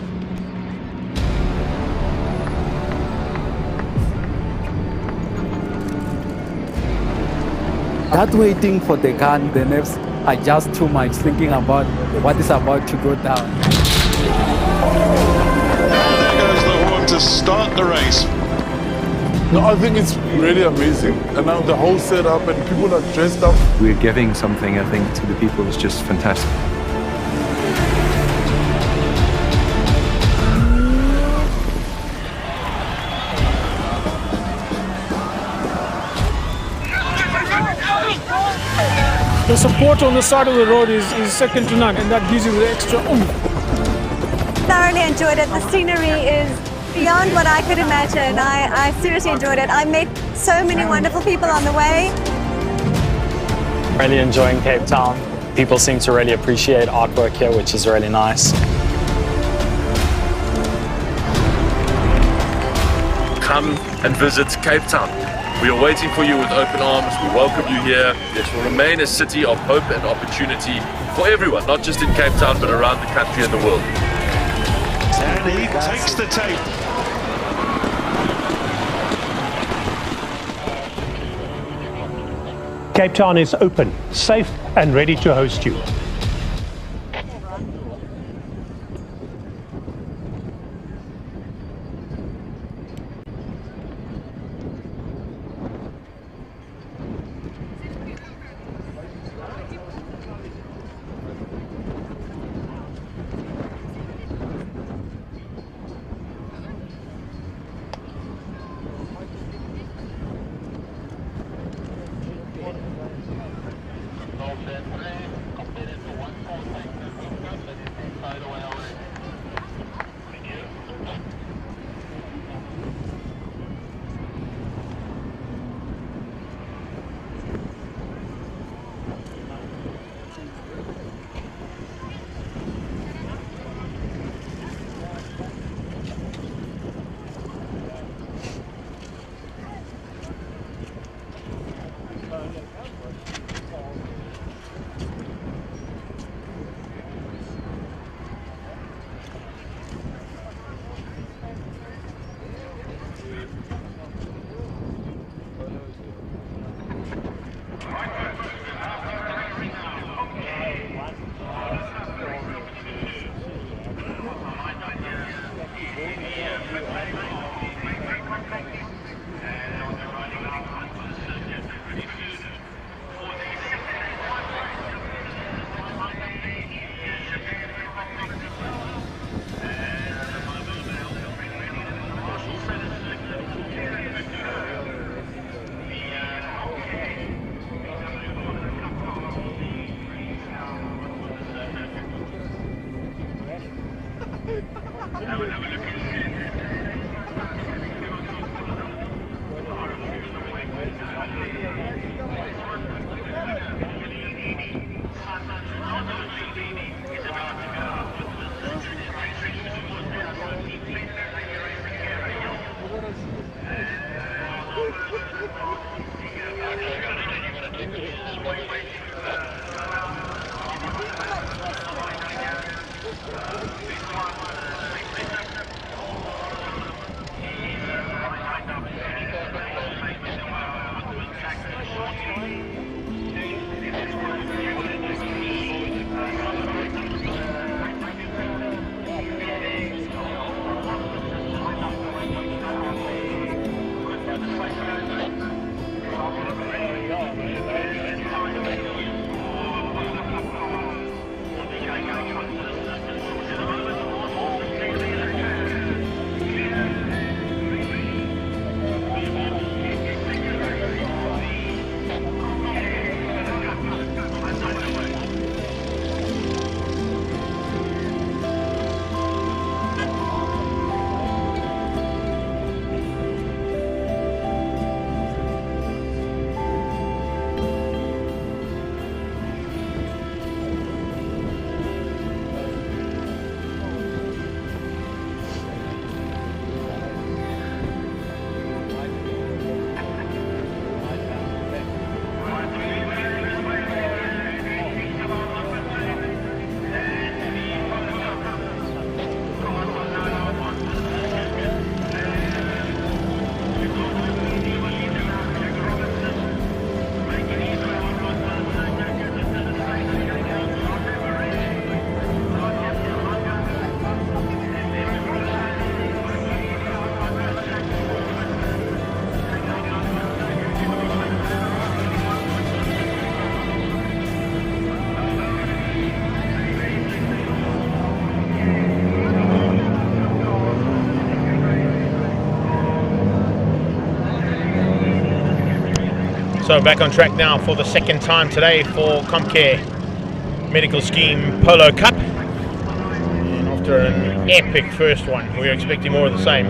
That waiting for the gun, the nerves are just too much, thinking about what is about to go down. There goes the horn to start the race. No, I think it's really amazing. And now the whole setup and people are dressed up. We're giving something, I think, to the people is just fantastic. The support on the side of the road is second to none, and that gives you the extra oomph. Thoroughly enjoyed it. The scenery is beyond what I could imagine. I seriously enjoyed it. I met so many wonderful people on the way. Really enjoying Cape Town. People seem to really appreciate artwork here, which is really nice. Come and visit Cape Town. We are waiting for you with open arms. We welcome you here. This will remain a city of hope and opportunity for everyone, not just in Cape Town, but around the country and the world. And he takes the tape. Cape Town is open, safe and ready to host you. So back on track now for the second time today for CompCare Medical Scheme Polo Cup. And after an epic first one, we're expecting more of the same.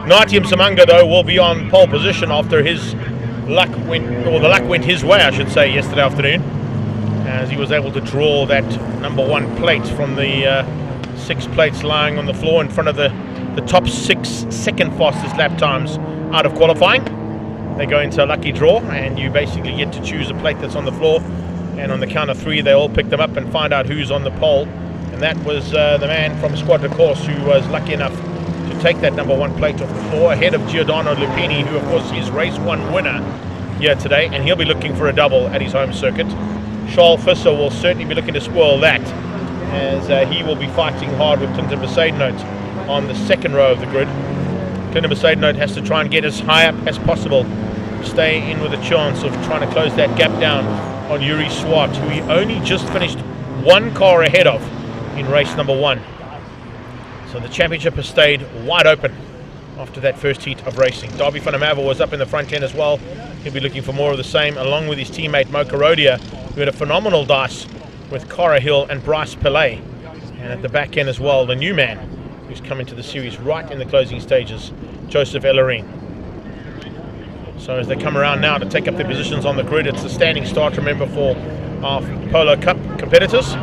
Natium Samanga though will be on pole position after his luck went his way, I should say, yesterday afternoon, as he was able to draw that number 1 plate from the 6 plates lying on the floor in front of the top 6 second fastest lap times out of qualifying. They go into a lucky draw, and you basically get to choose a plate that's on the floor, and on the count of 3 they all pick them up and find out who's on the pole. And that was the man from Squadra Course who was lucky enough to take that number 1 plate off the floor ahead of Giordano Lupini, who of course is race 1 winner here today, and he'll be looking for a double at his home circuit. Charles Visser will certainly be looking to spoil that, as he will be fighting hard with Clinton Besaidnote on the second row of the grid. Clinton Besaidnote has to try and get as high up as possible, stay in with a chance of trying to close that gap down on Yuri Swart, who he only just finished 1 car ahead of in race number 1. So the championship has stayed wide open after that first heat of racing. Darby van der Merwe was up in the front end as well. He'll be looking for more of the same, along with his teammate Mo Karodia, who had a phenomenal dice with Cara Hill and Bryce Pillay. And at the back end as well, the new man who's coming to the series right in the closing stages, Joseph Ellerine. So as they come around now to take up their positions on the grid, it's a standing start, remember, for our Polo Cup competitors.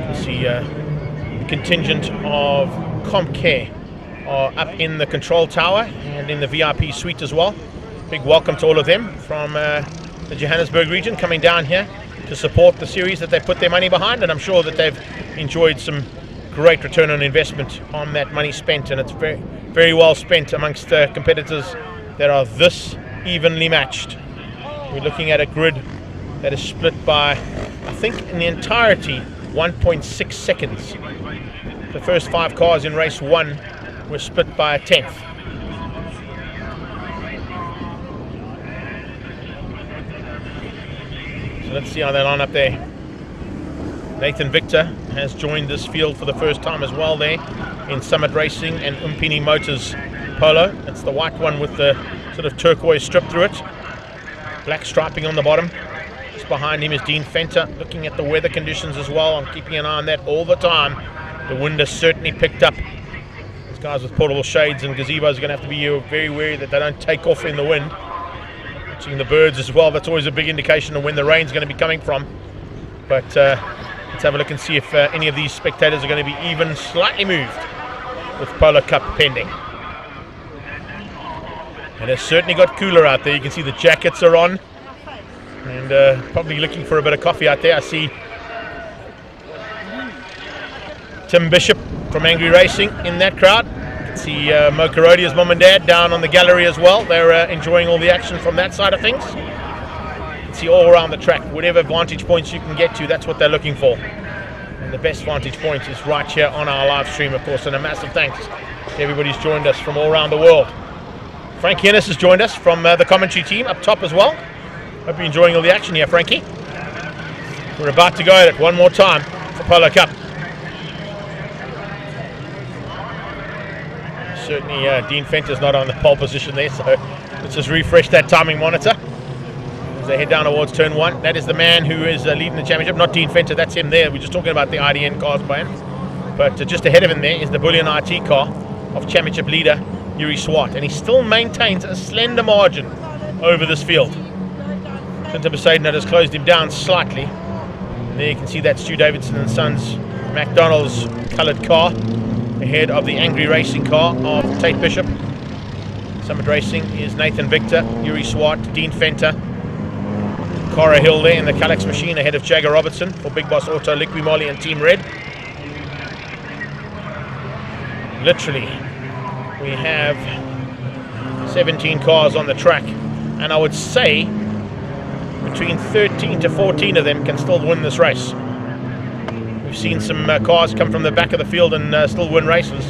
You see the contingent of CompCare are up in the control tower and in the VIP suite as well. Big welcome to all of them from the Johannesburg region coming down here to support the series that they put their money behind, and I'm sure that they've enjoyed some great return on investment on that money spent, and it's very, very well spent amongst competitors that are this evenly matched. We're looking at a grid that is split by, I think in the entirety, 1.6 seconds. The first 5 cars in race 1 were split by a 10th. So let's see how they line up there. Nathan Victor has joined this field for the first time as well there in Summit Racing and Umpini Motors Polo. It's the white one with the sort of turquoise strip through it. Black striping on the bottom. Just behind him is Dean Fenter, looking at the weather conditions as well. I'm keeping an eye on that all the time. The wind has certainly picked up. These guys with portable shades and gazebos are going to have to be very wary that they don't take off in the wind. Watching the birds as well, that's always a big indication of when the rain's going to be coming from. But let's have a look and see if any of these spectators are going to be even slightly moved with Polo Cup pending. And it's certainly got cooler out there. You can see the jackets are on, and probably looking for a bit of coffee out there. I see Tim Bishop from Angry Racing in that crowd. You can see Mo Karodia's mum and dad down on the gallery as well. They're enjoying all the action from that side of things. You can see all around the track, whatever vantage points you can get to, that's what they're looking for. And the best vantage point is right here on our live stream, of course, and a massive thanks to everybody who's joined us from all around the world. Frankie Ennis has joined us from the commentary team up top as well. Hope you're enjoying all the action here, Frankie. We're about to go at it one more time for Polo Cup. Certainly Dean Fenter's not on the pole position there, so let's just refresh that timing monitor as they head down towards turn 1. That is the man who is leading the championship, not Dean Fenter, that's him there. We're just talking about the IDN cars plan. But just ahead of him there is the Bullion RT car of championship leader Yuri Swart, and he still maintains a slender margin over this field. Clinton Besaidnote has closed him down slightly. And there you can see that Stu Davidson and Sons McDonald's coloured car ahead of the Angry Racing car of Tate Bishop. Summit Racing is Nathan Victor, Yuri Swart, Dean Fenter, Cara Hill there in the Calyx machine ahead of Jagger Robertson for Big Boss Auto, Liqui Moly and Team Red. Literally, we have 17 cars on the track, and I would say between 13 to 14 of them can still win this race. We've seen some cars come from the back of the field and still win races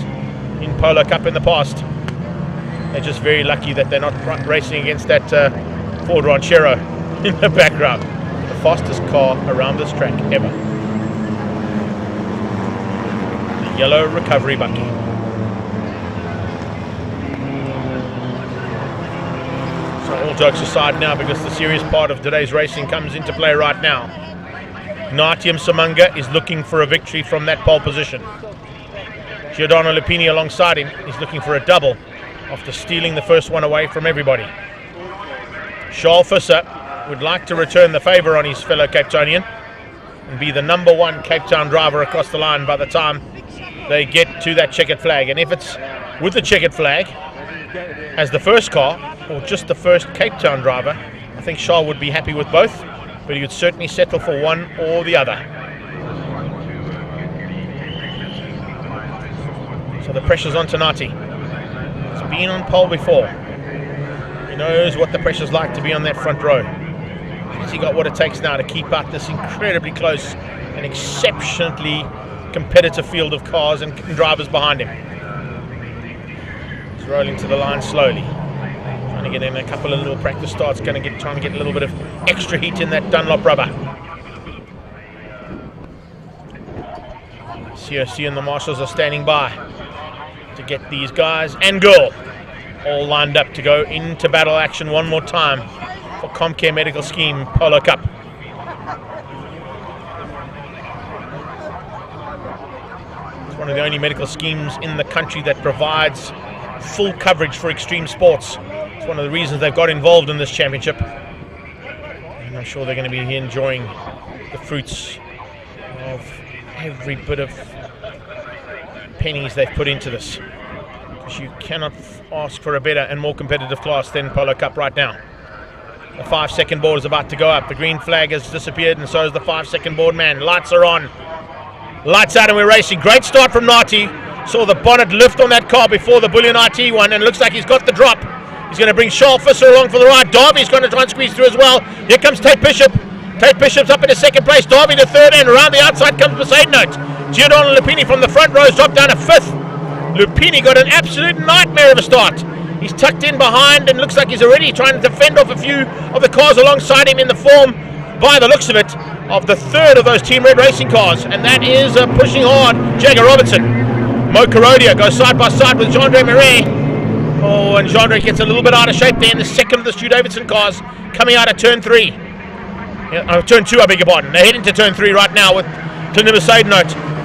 in Polo Cup in the past. They're just very lucky that they're not racing against that Ford Ranchero in the background. The fastest car around this track ever. The yellow recovery bucky. jokes aside now, because the serious part of today's racing comes into play right now. Natyam Samanga is looking for a victory from that pole position. Giordano Lupini alongside him is looking for a double after stealing the first one away from everybody. Charles Visser would like to return the favour on his fellow Cape Townian and be the number one Cape Town driver across the line by the time they get to that checkered flag. And if it's with the checkered flag as the first car or just the first Cape Town driver, I think Charles would be happy with both, but he would certainly settle for one or the other. So the pressure's on Nati. He's been on pole before. He knows what the pressure's like to be on that front row. Has he got what it takes now to keep out this incredibly close and exceptionally competitive field of cars and drivers behind him? He's rolling to the line slowly, trying to get in a couple of little practice starts, trying to get a little bit of extra heat in that Dunlop rubber. COC and the marshals are standing by to get these guys and girl all lined up to go into battle action one more time for CompCare Medical Scheme Polo Cup. It's one of the only medical schemes in the country that provides full coverage for extreme sports. It's one of the reasons they've got involved in this championship. And I'm sure they're going to be enjoying the fruits of every bit of pennies they've put into this, because you cannot ask for a better and more competitive class than Polo Cup right now. The 5-second board is about to go up. The green flag has disappeared, and so is the 5-second board man. Lights are on, lights out, and we're racing. Great start from Nati. Saw the bonnet lift on that car before the Bullion RT one, and looks like he's got the drop. He's going to bring Charles Visser along for the ride. Darby's going to try and squeeze through as well. Here comes Tate Bishop. Tate Bishop's up in the second place. Darby the third, and around the outside comes Poseidon. Giordano Lupini from the front row has dropped down to fifth. Lupini got an absolute nightmare of a start. He's tucked in behind and looks like he's already trying to fend off a few of the cars alongside him in the form, by the looks of it, of the third of those Team Red racing cars, and that is pushing hard Jagger Robertson. Mo Carodia goes side by side with Jean-Andre Marais. Oh, and Jean-Andre gets a little bit out of shape there in the second of the Stu Davidson cars coming out of turn 3. Turn 2, I beg your pardon. They're heading to turn 3 right now with Clinton Poseidon.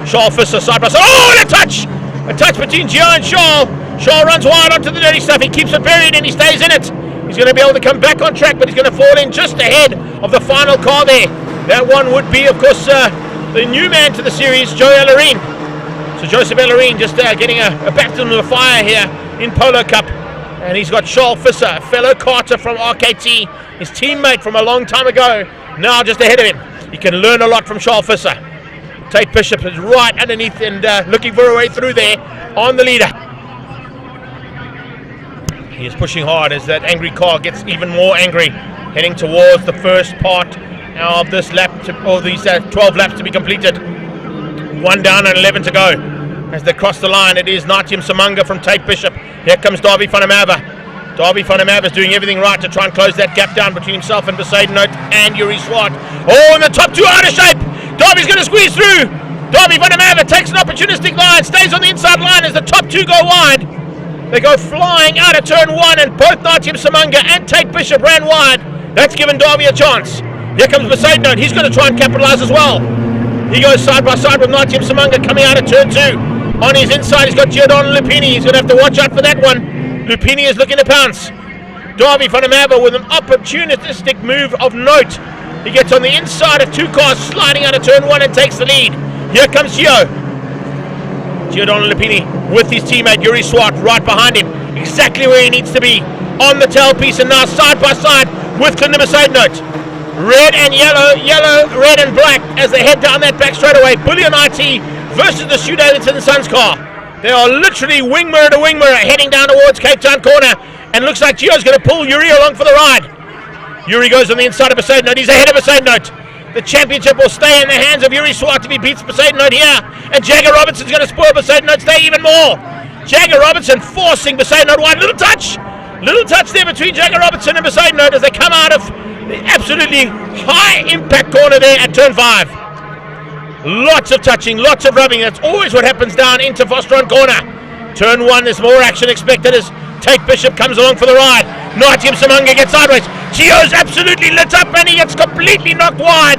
Charles Visser side by side. Oh, and a touch! A touch between Gio and Charles. Charles runs wide onto the dirty stuff. He keeps it buried and he stays in it. He's going to be able to come back on track, but he's going to fall in just ahead of the final car there. That one would be, of course, the new man to the series, Joe Ellerine. So Joseph Ellerine just getting a baptism of fire here in Polo Cup. And he's got Charles Visser, a fellow karter from RKT, his teammate from a long time ago, now just ahead of him. He can learn a lot from Charles Visser. Tate Bishop is right underneath and looking for a way through there on the leader. He is pushing hard as that angry car gets even more angry, heading towards the first part of this lap, or these 12 laps to be completed. 1 down and 11 to go. As they cross the line, it is Natyam Samanga from Tate Bishop. Here comes Darby van der Merwe. Darby van der Merwe is doing everything right to try and close that gap down between himself and Poseidon and Yuri Swart. Oh, and the top two out of shape. Darby's going to squeeze through. Darby van der Merwe takes an opportunistic line, stays on the inside line as the top two go wide. They go flying out of turn 1, and both Natyam Samanga and Tate Bishop ran wide. That's given Darby a chance. Here comes Poseidon. He's going to try and capitalise as well. He goes side by side with Natyam Samanga coming out of turn 2. On his inside, he's got Giordano Lupini. He's going to have to watch out for that one. Lupini is looking to pounce. Darby van der Merwe with an opportunistic move of note. He gets on the inside of 2 cars, sliding out of turn 1 and takes the lead. Here comes Giordano Lupini with his teammate Yuri Swart right behind him, exactly where he needs to be, on the tailpiece, and now side by side with Clinton Poseidon. Red and yellow, yellow, red and black as they head down that back straightaway. Bullion RT versus the Stu Davidson Sons car. They are literally wing mirror to wing mirror heading down towards Cape Town corner, and looks like Gio's going to pull Yuri along for the ride. Yuri goes on the inside of Poseidon. He's ahead of Poseidon. The championship will stay in the hands of Yuri Swart if he beats Poseidon here. And Jagger Robinson's going to spoil Poseidon stay even more. Jagger Robinson forcing Poseidon wide. Little touch there between Jagger Robinson and Poseidon as they come out of the absolutely high impact corner there at turn 5. Lots of touching, lots of rubbing. That's always what happens down into Vostron corner. Turn 1, there's more action expected as Tate Bishop comes along for the ride. Naitium Samanga gets sideways. Gio's absolutely lit up and he gets completely knocked wide.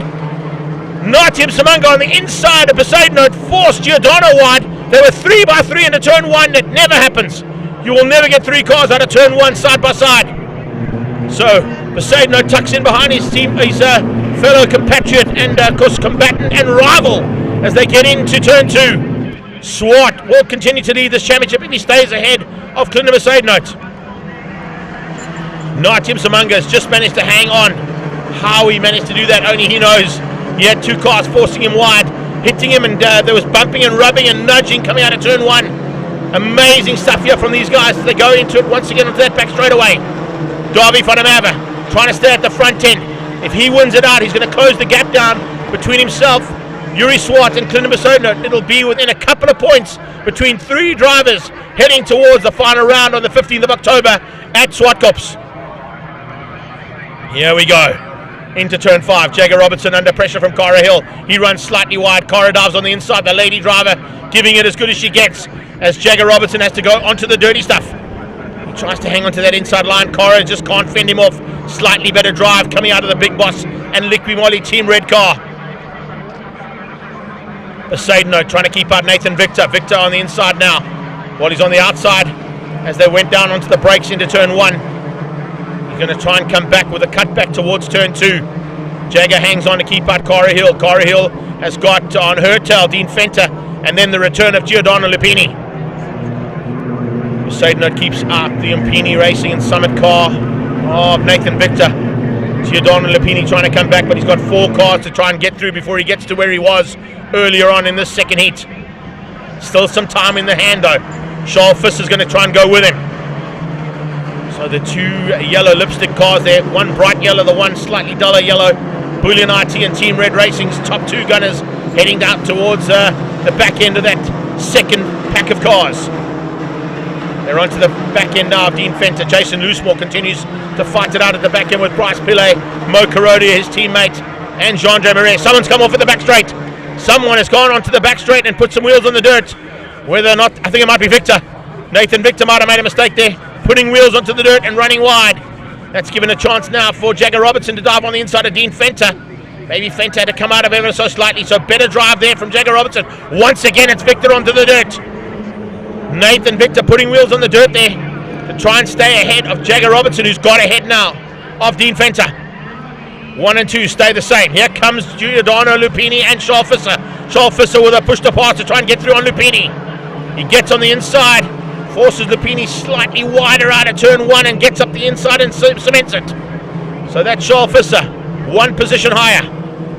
Naitium Samanga on the inside of Poseidon forced Giordano wide. They were 3x3 into turn 1. That never happens. You will never get 3 cars out of turn 1 side by side. So Poseidon tucks in behind his team, his fellow compatriot and of course combatant and rival as they get into turn 2. Swart will continue to lead this championship if he stays ahead of Clinton Poseidon. Naitium Samanga has just managed to hang on. How he managed to do that, only he knows. He had 2 cars forcing him wide, hitting him, and there was bumping and rubbing and nudging coming out of turn 1. Amazing stuff here from these guys as they go into it once again onto that back straightaway. Davy van der Merwe trying to stay at the front end. If he wins it out, he's going to close the gap down between himself, Yuri Swart, and Clinton Poseidon. It'll be within a couple of points between 3 drivers heading towards the final round on the 15th of October at Swartkops. Here we go. Into turn 5. Jagger Robertson under pressure from Cara Hill. He runs slightly wide. Cara dives on the inside. The lady driver giving it as good as she gets as Jagger Robertson has to go onto the dirty stuff. He tries to hang onto that inside line. Cara just can't fend him off. Slightly better drive coming out of the Big Boss and Liqui Moly Team Red car. Poseidon trying to keep out Nathan Victor. Victor on the inside now. While he's on the outside as they went down onto the brakes into turn 1. He's going to try and come back with a cut back towards turn 2. Jagger hangs on to keep out Cara Hill. Cara Hill has got on her tail Dean Fenter and then the return of Giordano Lupini. Poseidon keeps out the Impini Racing and Summit car of Nathan Victor. Giordano Lupini trying to come back, but he's got 4 cars to try and get through before he gets to where he was earlier on in this second heat. Still some time in the hand though. Charles Fiss is going to try and go with him. So the 2 yellow lipstick cars there, one bright yellow, the one slightly duller yellow. Bullion IT and Team Red Racing's top 2 gunners heading down towards the back end of that second pack of cars. They're onto the back end now of Dean Fenter. Jason Loosemore continues to fight it out at the back end with Bryce Pillay, Mo Karodia, his teammate, and Jean-Andre Marais. Someone's come off at the back straight. Someone has gone onto the back straight and put some wheels on the dirt. Whether or not, I think it might be Victor. Nathan Victor might have made a mistake there, putting wheels onto the dirt and running wide. That's given a chance now for Jagger Robertson to dive on the inside of Dean Fenter. Maybe Fenter had to come out of ever so slightly, so better drive there from Jagger Robertson. Once again, it's Victor onto the dirt. Nathan Victor putting wheels on the dirt there to try and stay ahead of Jagger Robertson, who's got ahead now of Dean Fenter. 1 and 2 stay the same. Here comes Giordano Lupini and Charles Fisser. Charles Fisser with a push to pass to try and get through on Lupini. He gets on the inside, forces Lupini slightly wider out of turn 1 and gets up the inside and cements it. So that's Charles Fisser, 1 position higher,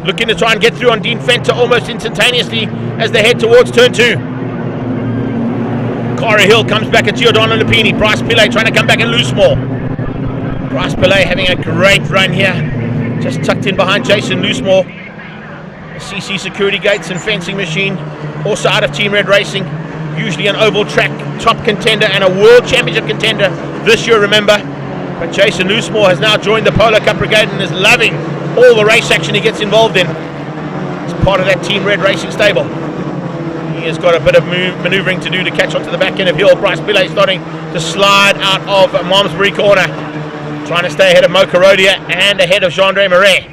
looking to try and get through on Dean Fenter almost instantaneously as they head towards turn 2. Cara Hill comes back at Giordano Lupini. Bryce Pillay trying to come back and lose more. Bryce Pillay having a great run here, just tucked in behind Jason Loosemore. CC Security Gates and Fencing Machine, also out of Team Red Racing. Usually an oval track top contender and a world championship contender this year, remember. But Jason Loosemore has now joined the Polo Cup Brigade and is loving all the race action he gets involved in. It's part of that Team Red Racing stable. He has got a bit of manoeuvring to do to catch onto the back end of Hill. Bryce Pillay starting to slide out of Malmesbury corner, trying to stay ahead of Mo Karodia and ahead of Jean-Andre Marais.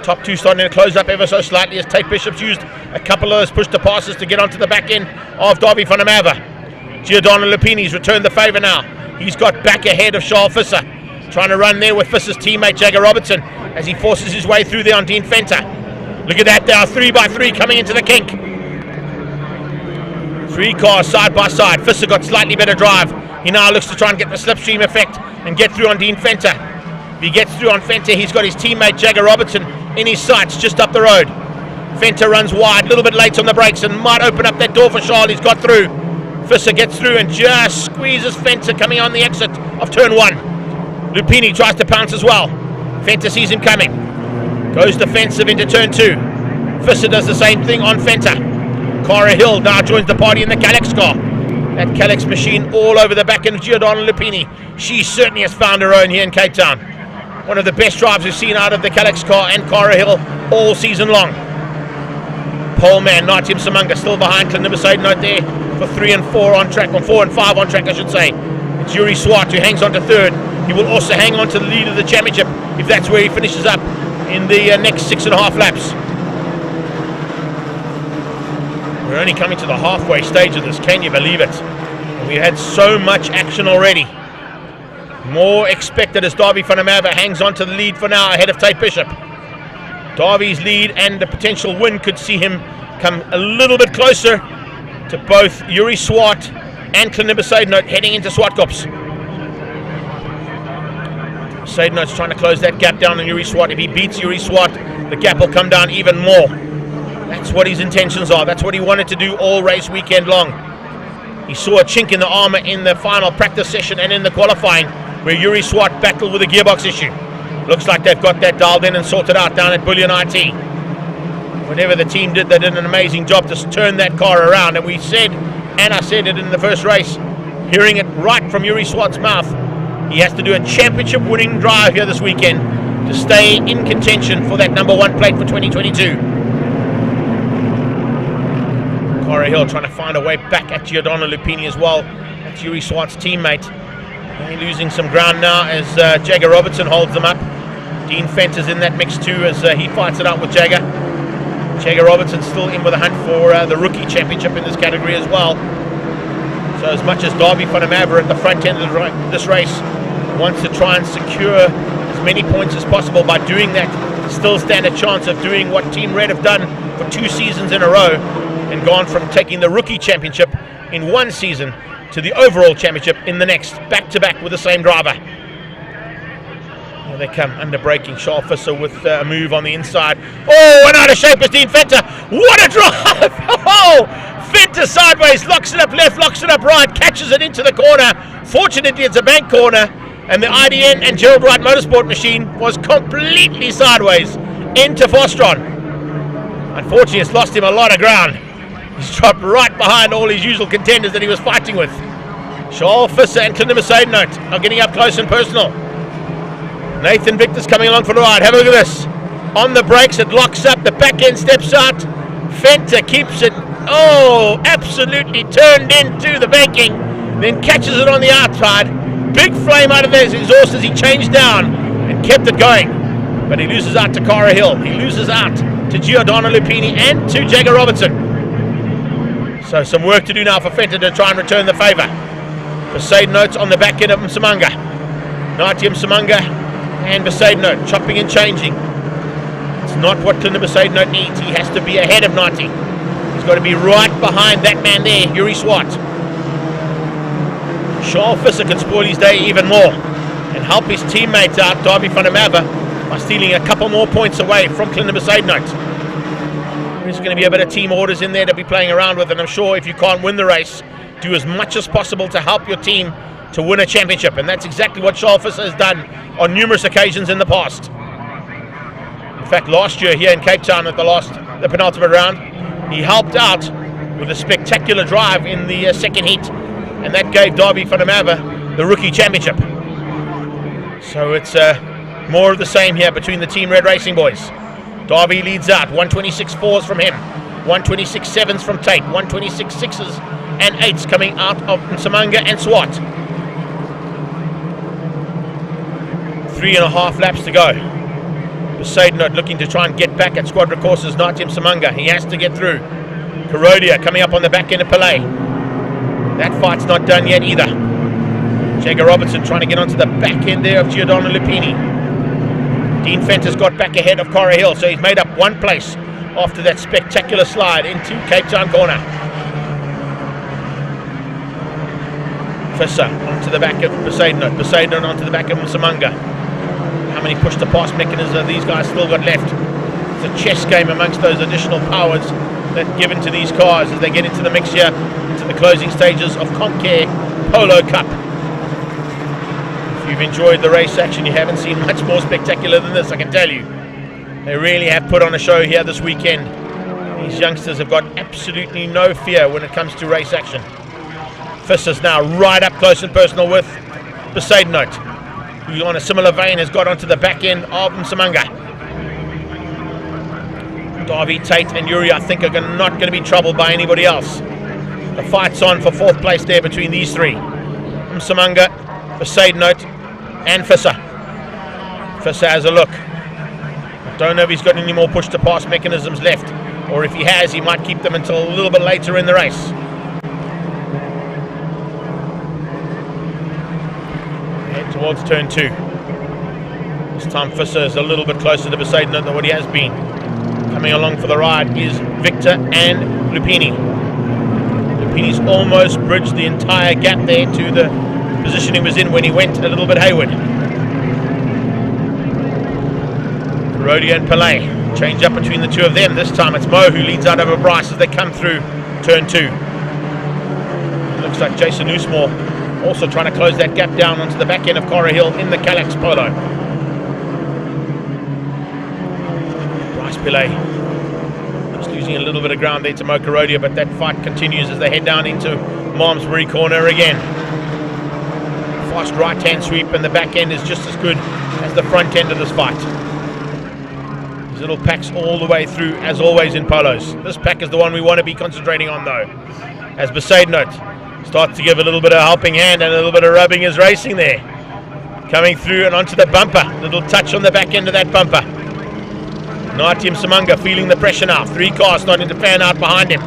Top 2 starting to close up ever so slightly as Tate Bishop's used a couple of those push to passes to get onto the back end of Davy van der Merwe. Giordano Lupini's returned the favour now. He's got back ahead of Charles Fisser, trying to run there with Fisser's teammate Jagger Robertson as he forces his way through there on Dean Fenter. Look at that now, 3x3 coming into the kink. 3 cars side by side. Fisser got slightly better drive. He now looks to try and get the slipstream effect and get through on Dean Fenter. If he gets through on Fenter, he's got his teammate Jagger Robertson in his sights just up the road. Fenter runs wide, a little bit late on the brakes and might open up that door for Charles. He's got through. Fisser gets through and just squeezes Fenter coming on the exit of turn 1. Lupini tries to pounce as well. Fenter sees him coming. Goes defensive into turn 2. Fisser does the same thing on Fenter. Cara Hill now joins the party in the Calyx car. That Calyx machine all over the back end of Giordano Lupini. She certainly has found her own here in Cape Town. One of the best drives we've seen out of the Calyx car and Cara Hill all season long. Poleman, Naitium Samanga still behind Clinton Poseidon out there for 3 and 4 on track, or 4 and 5 on track I should say. It's Yuri Swart who hangs on to 3rd. he will also hang on to the lead of the championship if that's where he finishes up in the next 6.5 laps. We're only coming to the halfway stage of this, can you believe it? And we had so much action already. More expected as Davy van der Merwe hangs on to the lead for now ahead of Tate Bishop. Davy's lead and the potential win could see him come a little bit closer to both Yuri Swart and Klinimba Seidenote heading into Swartkops. Seidenote's trying to close that gap down on Yuri Swart. If he beats Yuri Swart, the gap will come down even more. That's what his intentions are. That's what he wanted to do all race weekend long. He saw a chink in the armour in the final practice session and in the qualifying where Yuri Swart battled with a gearbox issue. Looks like they've got that dialed in and sorted out down at Bullion IT. Whatever the team did, they did an amazing job to turn that car around. And we said, and I said it in the first race, hearing it right from Yuri Swart's mouth, he has to do a championship winning drive here this weekend to stay in contention for that number 1 plate for 2022. Cara Hill trying to find a way back at Giordano Lupini as well. That's Yuri Swart's teammate. They're losing some ground now as Jagger Robertson holds them up. Dean Fenter's in that mix too as he fights it out with Jagger. Jagger Robertson's still in with a hunt for the rookie championship in this category as well. So as much as Davy van der Merwe at the front end of this race wants to try and secure as many points as possible by doing that, still stand a chance of doing what Team Red have done for 2 seasons in a row and gone from taking the rookie championship in 1 season to the overall championship in the next, back-to-back with the same driver. Here they come, under braking. Charles Visser with a move on the inside. Oh, and out of shape is Dean Fenter. What a drive! Oh, Fenter sideways, locks it up left, locks it up right, catches it into the corner. Fortunately, it's a bank corner, and the IDN and Gerald Wright Motorsport machine was completely sideways into Fostron. Unfortunately, it's lost him a lot of ground. He's dropped right behind all his usual contenders that he was fighting with. Charles Visser and Klinimba Seidenote are getting up close and personal. Nathan Victor's coming along for the ride. Have a look at this. On the brakes, it locks up. The back end steps out. Fenter keeps it, oh, absolutely turned into the banking. Then catches it on the outside. Big flame out of his exhaust as he changed down and kept it going. But he loses out to Cara Hill. He loses out to Giordano Lupini and to Jagger Robertson. So some work to do now for Fenter to try and return the favour. Besaidenote's on the back end of Msimanga. Naiti Msimanga and Besaidenote chopping and changing. It's not what Klinimba Seidenote needs. He has to be ahead of Naiti. He's got to be right behind that man there, Yuri Swart. Charles Visser can spoil his day even more and help his teammates out, Davy van der Merwe, by stealing a couple more points away from Klinimba Seidenote. There's going to be a bit of team orders in there to be playing around with, and I'm sure if you can't win the race, do as much as possible to help your team to win a championship, and that's exactly what Charles Visser has done on numerous occasions in the past. In fact, last year here in Cape Town at the penultimate round, he helped out with a spectacular drive in the second heat, and that gave Davy van der Merwe the rookie championship. So it's more of the same here between the Team Red Racing boys. Davy leads out, 126.4s from him, 126.7s from Tate, 126.6s and 8s coming out of Msimanga and Swart. 3.5 laps to go. Besaidenote looking to try and get back at Squadra Corsa's Naiti Msimanga. He has to get through. Karodia coming up on the back end of Pelé. That fight's not done yet either. Jagger Robertson trying to get onto the back end there of Giordano Lupini. Dean Fenter's got back ahead of Cara Hill, so he's made up 1 place after that spectacular slide into Cape Town corner. Visser onto the back of Besaidenote. Besaidenote onto the back of Msimanga. How many push-to-pass mechanisms have these guys still got left? It's a chess game amongst those additional powers that are given to these cars as they get into the mix here, into the closing stages of CompCare Polo Cup. If you've enjoyed the race action, you haven't seen much more spectacular than this, I can tell you. They really have put on a show here this weekend. These youngsters have got absolutely no fear when it comes to race action. Visser's now right up close and personal with Besaidenote, who on a similar vein has got onto the back end of Msimanga. Davy, Tate and Yuri, I think, are not going to be troubled by anybody else. The fight's on for 4th place there between these three. Msimanga, Besaidenote and Visser. Visser has a look. I don't know if he's got any more push to pass mechanisms left, or if he has, he might keep them until a little bit later in the race. Head towards turn 2. This time Visser is a little bit closer to Besaidon than what he has been. Coming along for the ride is Victor and Lupini. Lupini's almost bridged the entire gap there to the position he was in when he went a little bit hayward. Rodia and Pillay change up between the two of them. This time it's Mo who leads out over Bryce as they come through turn 2. Looks like Jason Usmore also trying to close that gap down onto the back end of Cara Hill in the Calax Polo. Bryce Pillay just losing a little bit of ground there to Mo Rodia, but that fight continues as they head down into Malmesbury corner again. Fast right hand sweep, and the back end is just as good as the front end of this fight. These little packs all the way through, as always in polos. This pack is the one we want to be concentrating on though, as Besaidon starts to give a little bit of a helping hand and a little bit of rubbing his racing there. Coming through and onto the bumper, little touch on the back end of that bumper. Natim Samanga feeling the pressure now, 3 cars starting to fan out behind him.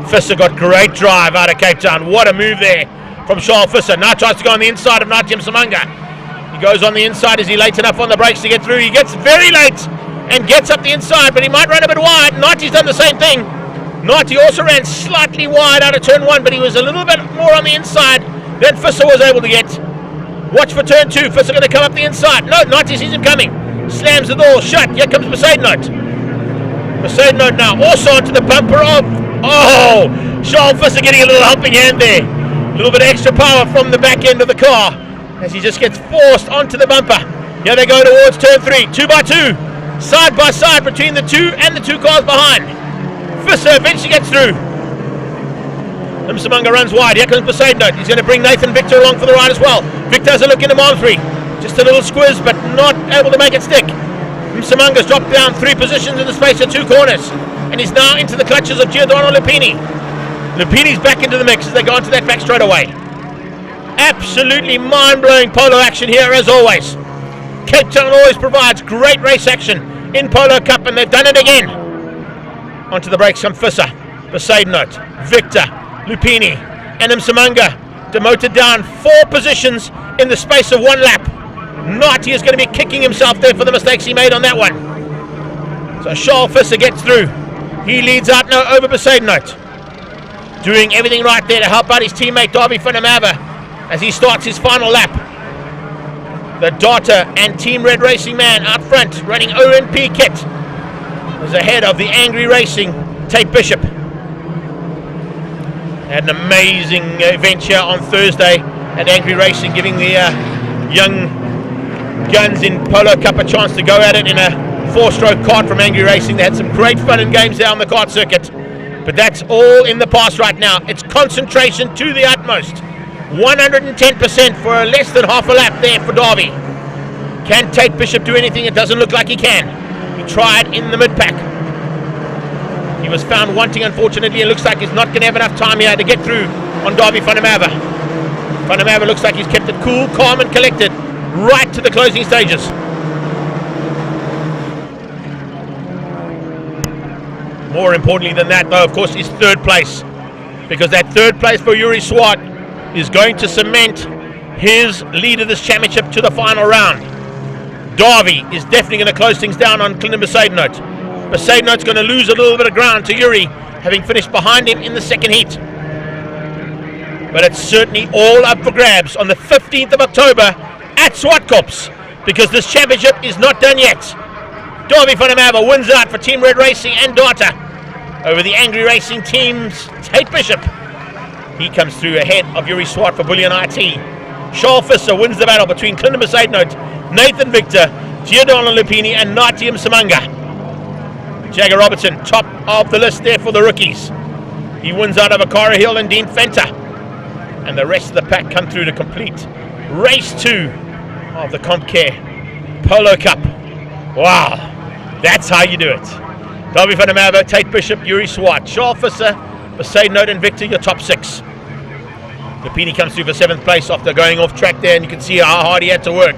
Visser got great drive out of Cape Town, what a move there from Charles Visser. Now tries to go on the inside of Natim Samanga. He goes on the inside. Is he late enough on the brakes to get through? He gets very late and gets up the inside, but he might run a bit wide. Nati's done the same thing. Nati also ran slightly wide out of turn 1, but he was a little bit more on the inside than Visser was able to get. Watch for turn 2. Visser going to come up the inside. No, Nati sees him coming. Slams the door shut. Here comes Besaidon. Besaidon now also onto the bumper of... Oh! Charles Visser getting a little helping hand there. A little bit of extra power from the back end of the car as he just gets forced onto the bumper. Here they go towards turn 3. 2 by 2. Side by side between the 2 and the 2 cars behind. Visser eventually gets through. Msimanga runs wide. Here comes Besaidon. He's going to bring Nathan Victor along for the ride as well. Victor has a look into Malmesbury. Just a little squiz, but not able to make it stick. Msimanga's dropped down 3 positions in the space of 2 corners, and he's now into the clutches of Giordano Lupini. Lupini's back into the mix as they go onto that back straight away. Absolutely mind-blowing polo action here as always. Cape Town always provides great race action in Polo Cup, and they've done it again. Onto the brakes come Visser, Besaidon, Victor, Lupini, and Msimanga demoted down 4 positions in the space of 1 lap. Nati is going to be kicking himself there for the mistakes he made on that one. So Charles Visser gets through. He leads out now over Besaidon, doing everything right there to help out his teammate Darby van der Merwe as he starts his final lap. The Data and Team Red Racing man out front running ONP kit is ahead of the Angry Racing Tate Bishop. Had an amazing event here on Thursday at Angry Racing, giving the young guns in Polo Cup a chance to go at it in a 4-stroke kart from Angry Racing. They had some great fun and games there on the kart circuit, but that's all in the past right now. It's concentration to the utmost. 110% for less than half a lap there for Darby. Can Tate Bishop do anything? It doesn't look like he can. He tried in the mid-pack. He was found wanting, unfortunately. It looks like he's not going to have enough time here to get through on Darby van der Merwe. Van der Merwe looks like he's kept it cool, calm and collected right to the closing stages. More importantly than that, though, of course, is 3rd place. Because that 3rd place for Yuri Swart is going to cement his lead of this championship to the final round. Darby is definitely going to close things down on Clinton Besaidon. Besaidon's going to lose a little bit of ground to Yuri, having finished behind him in the 2nd heat. But it's certainly all up for grabs on the 15th of October at SupaCup, because this championship is not done yet. Darby van der Merwe wins out for Team Red Racing and Data over the Angry Racing team's Tate Bishop. He comes through ahead of Yuri Swart for Bullion IT. Charles Visser wins the battle between Clinton Besaidon, Nathan Victor, Giordano Lupini and Nati Msimanga. Jagger Robertson, top of the list there for the rookies. He wins out of Cara Hill and Dean Fenter. And the rest of the pack come through to complete race 2 of the CompCare Polo Cup. Wow, that's how you do it. Darby van der Merwe, Tate Bishop, Yuri Swart, Charles Visser, Besaidon and Victor, your top 6. Lapini comes through for 7th place after going off track there, and you can see how hard he had to work.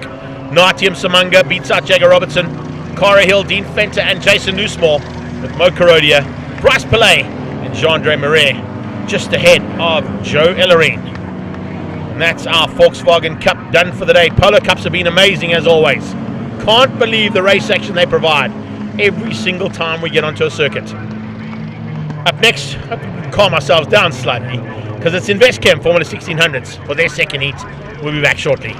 Natium Samanga beats out Jagger Robertson, Cara Hill, Dean Fenter and Jason Newsmore, with Mo Karodia, Bryce Pillay and Jean-Andre Marais just ahead of Joe Ellerine. And that's our Volkswagen Cup done for the day. Polo Cups have been amazing as always. Can't believe the race action they provide every single time we get onto a circuit. Up next, I hope we can calm ourselves down slightly, because it's Investchem Formula 1600s for their second heat. We'll be back shortly.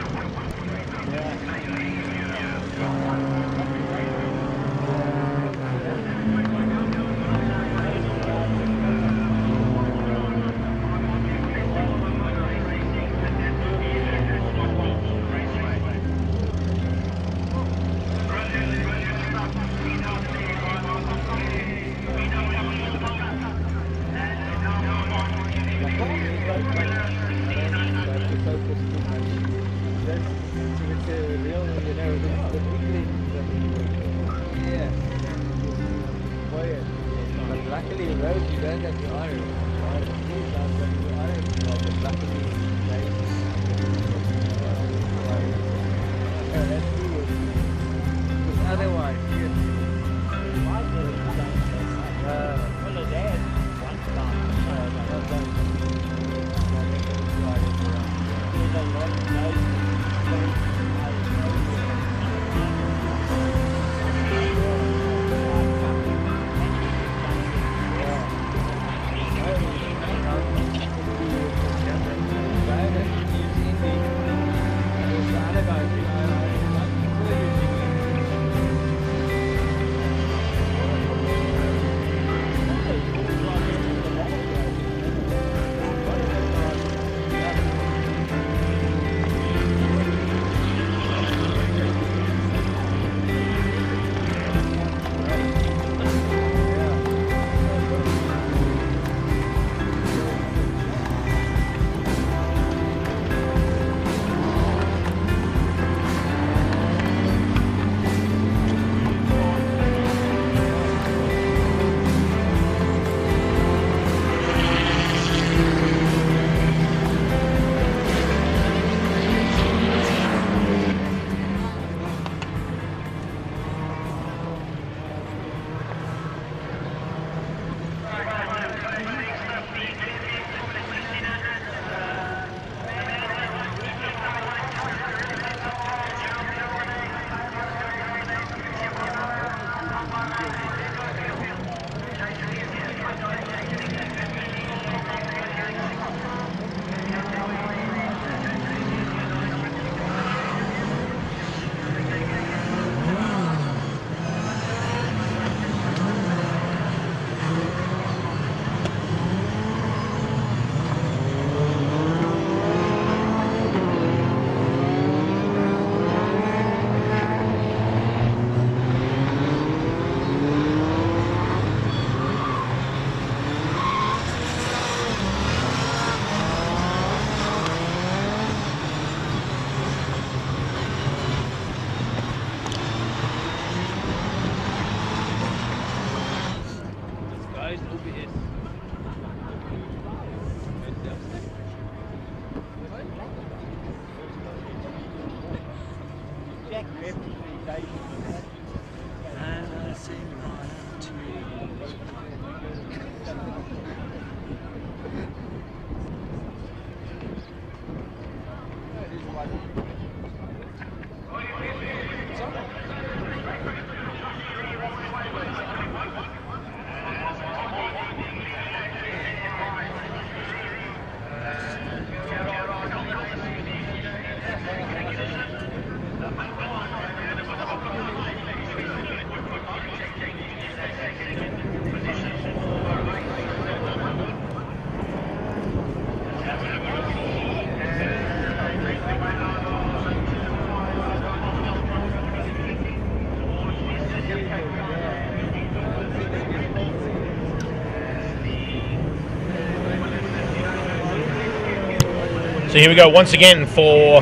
So here we go once again for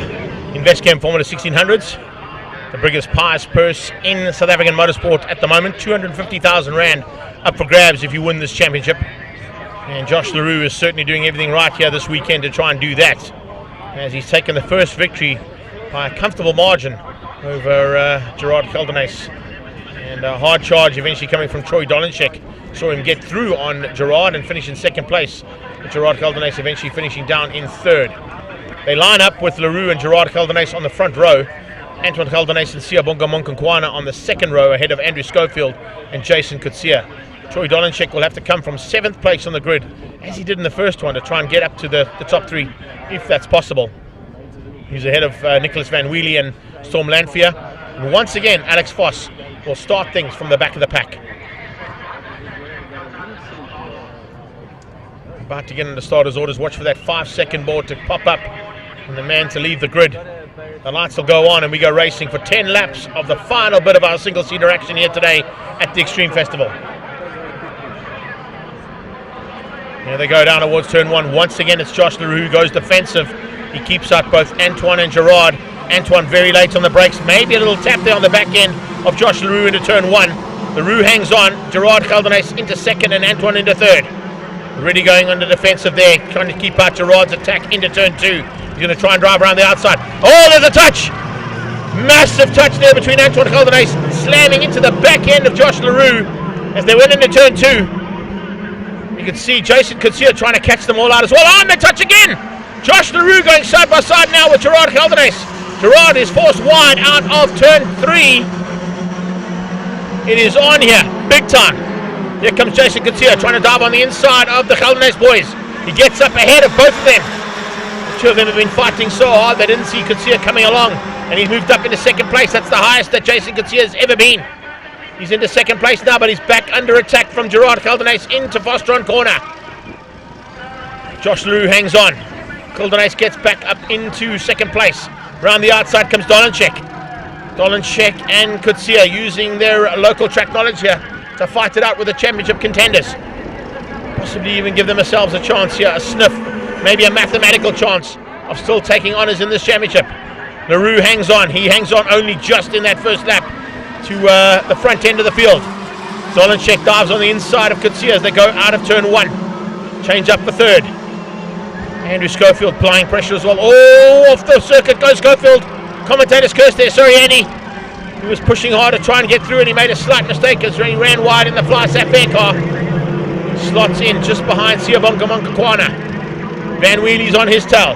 Investchem Formula 1600s. The biggest prize purse in South African motorsport at the moment, 250,000 Rand up for grabs if you win this championship. And Josh LaRue is certainly doing everything right here this weekend to try and do that, as he's taken the first victory by a comfortable margin over Gerard Caldenes. And a hard charge eventually coming from Troy Dolenchek. Saw him get through on Gerard and finish in second place, with Gerard Caldenes eventually finishing down in third. They line up with LaRue and Gerard Caldenes on the front row, Antoine Caldenes and Siyabonga Monkankwana on the second row ahead of Andrew Schofield and Jason Kutsia. Troy Dolenchek will have to come from 7th place on the grid, as he did in the first one, to try and get up to the top 3, if that's possible. He's ahead of Nicholas Van Wheelie and Storm Lanfear. And once again, Alex Voss will start things from the back of the pack. About to get into starter's orders. Watch for that 5-second board to pop up and the man to leave the grid. The lights will go on and we go racing for 10 laps of the final bit of our single-seater action here today at the Extreme Festival. Here they go down towards turn 1. Once again, it's Josh LaRue who goes defensive. He keeps out both Antoine and Gerard. Antoine very late on the brakes. Maybe a little tap there on the back end of Josh LaRue into turn 1. LaRue hangs on. Gerard Caldenes into second and Antoine into third. Really going on the defensive there, trying to keep out Gerard's attack into turn 2. He's going to try and drive around the outside. Oh, there's a touch! Massive touch there between Antoine Caldenes, slamming into the back end of Josh LaRue as they went into turn 2. You can see Jason Kutsia trying to catch them all out as well. Oh, and they touch again! Josh LaRue going side by side now with Gerard Caldenes. Gerard is forced wide out of turn 3. It is on here, big time. Here comes Jason Kutsia trying to dive on the inside of the Caldenes boys. He gets up ahead of both of them. The two of them have been fighting so hard they didn't see Kutsia coming along, and he's moved up into second place. That's the highest that Jason Kutsia has ever been. He's into second place now, but he's back under attack from Gerard Caldenes into Fostron corner. Josh LaRue hangs on. Caldenes gets back up into second place. Round the outside comes Dolenchek. Dolenchek and Kutsia using their local track knowledge here to fight it out with the championship contenders. Possibly even give themselves a chance here, a sniff, maybe a mathematical chance of still taking honours in this championship. LaRue hangs on. He hangs on only just in that first lap to the front end of the field. Dolenchek dives on the inside of Kutsia as they go out of turn 1. Change up for third. Andrew Schofield applying pressure as well. Oh, off the circuit goes Schofield. Commentator's curse there, sorry Andy. He was pushing hard to try and get through and he made a slight mistake as he ran wide in the Flysat Fair car. Slots in just behind Siyabonga Monkankwana. Van Wheelie's on his tail.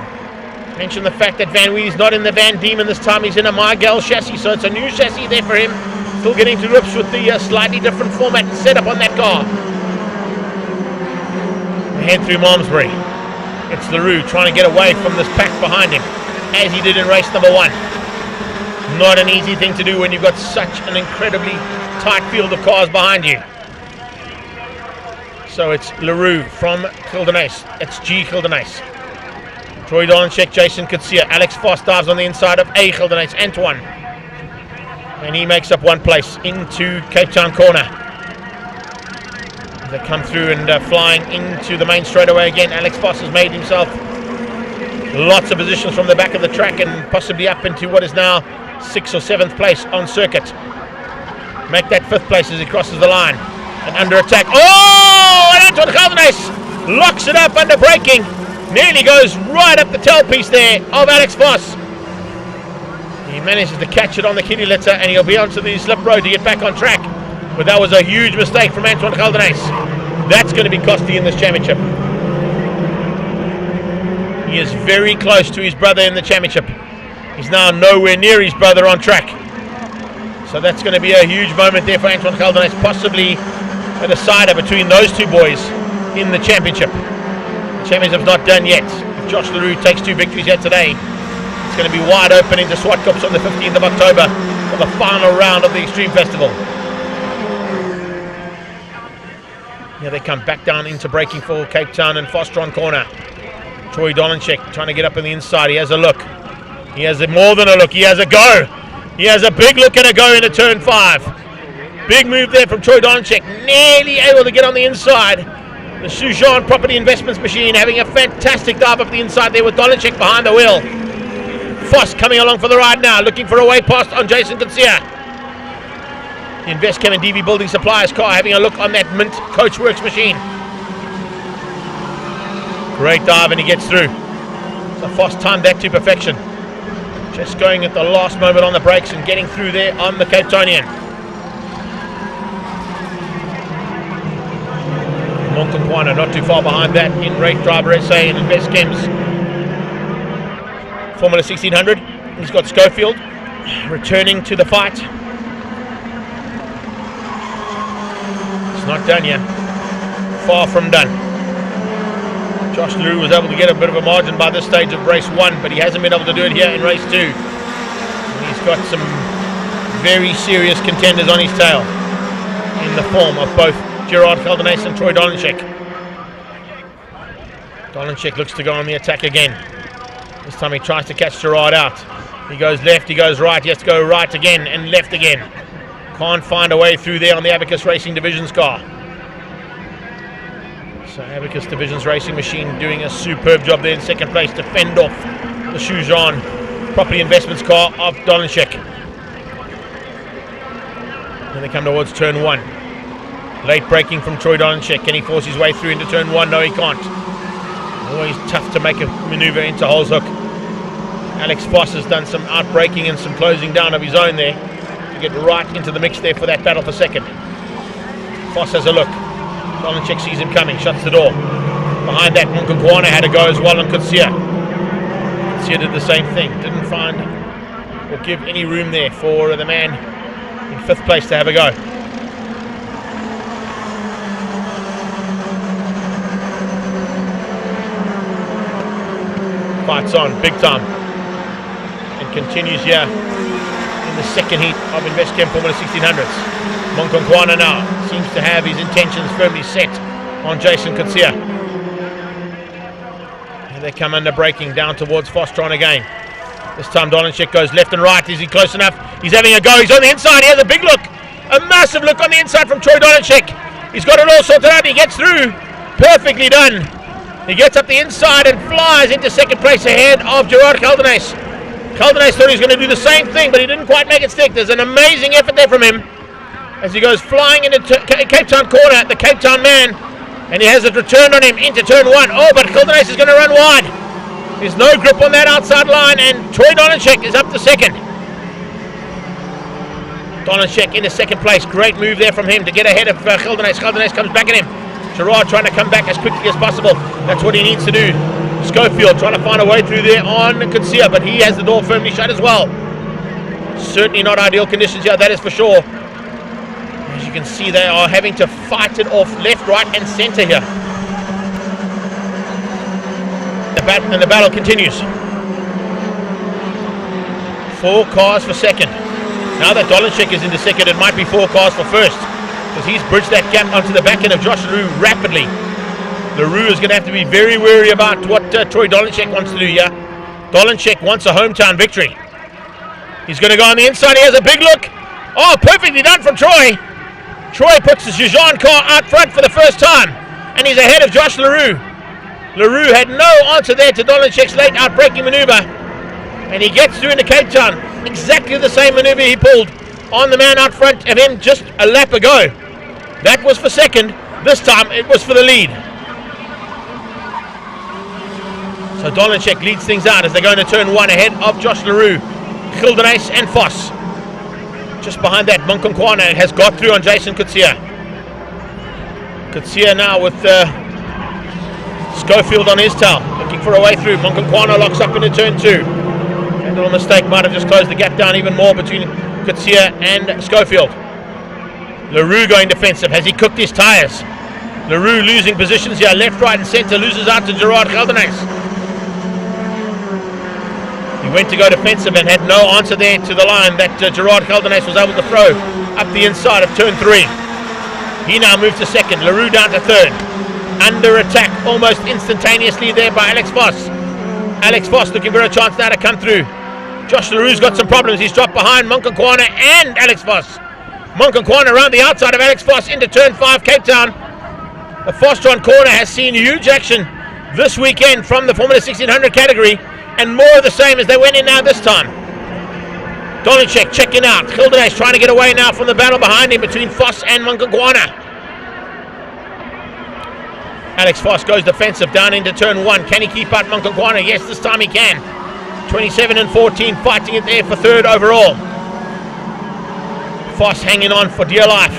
Mention the fact that Van Wheelie's not in the Van Diemen this time, he's in a Mygel chassis, so it's a new chassis there for him. Still getting to grips with the slightly different format and setup on that car. We head through Malmesbury. It's LaRue trying to get away from this pack behind him, as he did in race number 1. Not an easy thing to do when you've got such an incredibly tight field of cars behind you. So it's LaRue from Caldenes. It's G Caldenes. Troy Dolenchek, Jason Kutsia. Alex Voss dives on the inside of A Caldenes, Antoine. And he makes up one place into Cape Town corner. They come through and flying into the main straightaway again. Alex Voss has made himself lots of positions from the back of the track and possibly up into what is now 6th or 7th place on circuit. Make that 5th place as he crosses the line. And under attack. Oh! And Antoine Caldenes locks it up under braking. Nearly goes right up the tailpiece there of Alex Voss. He manages to catch it on the kiddie litter and he'll be onto the slip road to get back on track. But that was a huge mistake from Antoine Caldenes. That's going to be costly in this championship. He is very close to his brother in the championship. He's now nowhere near his brother on track. So that's going to be a huge moment there for Antoine Caldenes, possibly a decider between those two boys in the championship. The championship's not done yet. If Josh LaRue takes 2 victories yet today, it's going to be wide open into SupaCups on the 15th of October for the final round of the Extreme Festival. Here they come back down into braking for Cape Town and Fostron corner. Troy Dolenchek trying to get up on the inside. He has a look. He has more than a look. He has a go. He has a big look and a go into turn 5. Big move there from Troy Dolenchek. Nearly able to get on the inside. The Sujan Property Investments machine having a fantastic dive up the inside there with Dolenchek behind the wheel. Voss coming along for the ride now, looking for a way past on Jason Kutsia. The Investchem and DV Building Suppliers car having a look on that Mint Coachworks machine. Great dive, and he gets through. So Foss timed that to perfection. Just going at the last moment on the brakes and getting through there on the Cape Townian. Monkhonkwana not too far behind that in Race Driver SA and Investchem's Formula 1600. He's got Schofield returning to the fight. It's not done yet. Far from done. Josh Leroux was able to get a bit of a margin by this stage of race 1, but he hasn't been able to do it here in race 2. And he's got some very serious contenders on his tail in the form of both Gerard Geldenhuys and Troy Dolenchek. Dolenchek looks to go on the attack again. This time he tries to catch Gerard out. He goes left, he goes right, he has to go right again and left again. Can't find a way through there on the Abacus Racing Divisions car. So Abacus Divisions Racing Machine doing a superb job there in second place to fend off the Shujan Property Investments car of Dolenchek. And they come towards turn 1. Late braking from Troy Dolenchek. Can he force his way through into turn 1? No, he can't. Always tough to make a maneuver into Holzhoek. Alex Foss has done some out-braking and some closing down of his own there to get right into the mix there for that battle for second. Foss has a look. Dolenchek sees him coming, shuts the door. Behind that, Monkhonkwana had a go as well, and Kutsia did the same thing. Didn't find or give any room there for the man in 5th place to have a go. Fights on, big time. And continues here in the second heat of Investchem Formula 1600s. Monkhonkwana now seems to have his intentions firmly set on Jason Kutsia. Here they come under braking down towards Fostron again. This time Dolenchek goes left and right. Is he close enough? He's having a go. He's on the inside. He has a big look. A massive look on the inside from Troy Dolenchek. He's got it all sorted out. He gets through. Perfectly done. He gets up the inside and flies into second place ahead of Gerard Geldenhuys. Geldenhuys thought he was going to do the same thing, but he didn't quite make it stick. There's an amazing effort there from him as he goes flying into Cape Town corner, the Cape Town man, and he has it returned on him into turn 1. Oh, but Geldenhuys is going to run wide. There's no grip on that outside line, and Troy Dolenchek is up to second. Dolenchek into second place. Great move there from him to get ahead of Geldenhuys. Geldenhuys comes back at him. Gerard trying to come back as quickly as possible. That's what he needs to do. Schofield trying to find a way through there on Kutsia, but he has the door firmly shut as well. Certainly not ideal conditions here, that is for sure. As you can see, they are having to fight it off left, right and centre here. And the battle continues. 4 cars for second. Now that Dolenchek is into second, it might be 4 cars for first, because he's bridged that gap onto the back end of Josh Leroux rapidly. Leroux is going to have to be very wary about what Troy Dolenchek wants to do here. Dolenchek wants a hometown victory. He's going to go on the inside. He has a big look. Oh, perfectly done from Troy. Troy puts the Shujan car out front for the first time, and he's ahead of Josh Leroux. Leroux had no answer there to Dolenchek's late out-braking maneuver, and he gets through into Cape Town. Exactly the same maneuver he pulled on the man out front of him just a lap ago. That was for second. This time it was for the lead. So Dolenchek leads things out as they go into turn 1 ahead of Josh Leroux, Geldenhuys and Foss. Just behind that, Monkhonkwana has got through on Jason Kutsia. Kutsia now with Schofield on his tail, looking for a way through. Monkhonkwana locks up into turn 2. A little mistake might have just closed the gap down even more between Kutsia and Schofield. Leroux going defensive. Has he cooked his tyres? Leroux losing positions here, left, right and centre, loses out to Gerard Geldenhuys. He went to go defensive and had no answer there to the line that Gerard Geldenhuys was able to throw up the inside of turn 3. He now moves to second, Leroux down to third. Under attack almost instantaneously there by Alex Foss. Alex Foss looking for a chance now to come through. Josh Leroux's got some problems. He's dropped behind Monkhonkwana and Alex Foss. Monkhonkwana around the outside of Alex Foss into turn 5, Cape Town. The Fostron corner has seen huge action this weekend from the Formula 1600 category, and more of the same as they went in now this time. Dolenchek checking out. Geldenhuys trying to get away now from the battle behind him between Foss and Monkhonkwana. Alex Foss goes defensive down into turn 1. Can he keep out Monkhonkwana? Yes, this time he can. 27 and 14, fighting it there for third overall. Foss hanging on for dear life.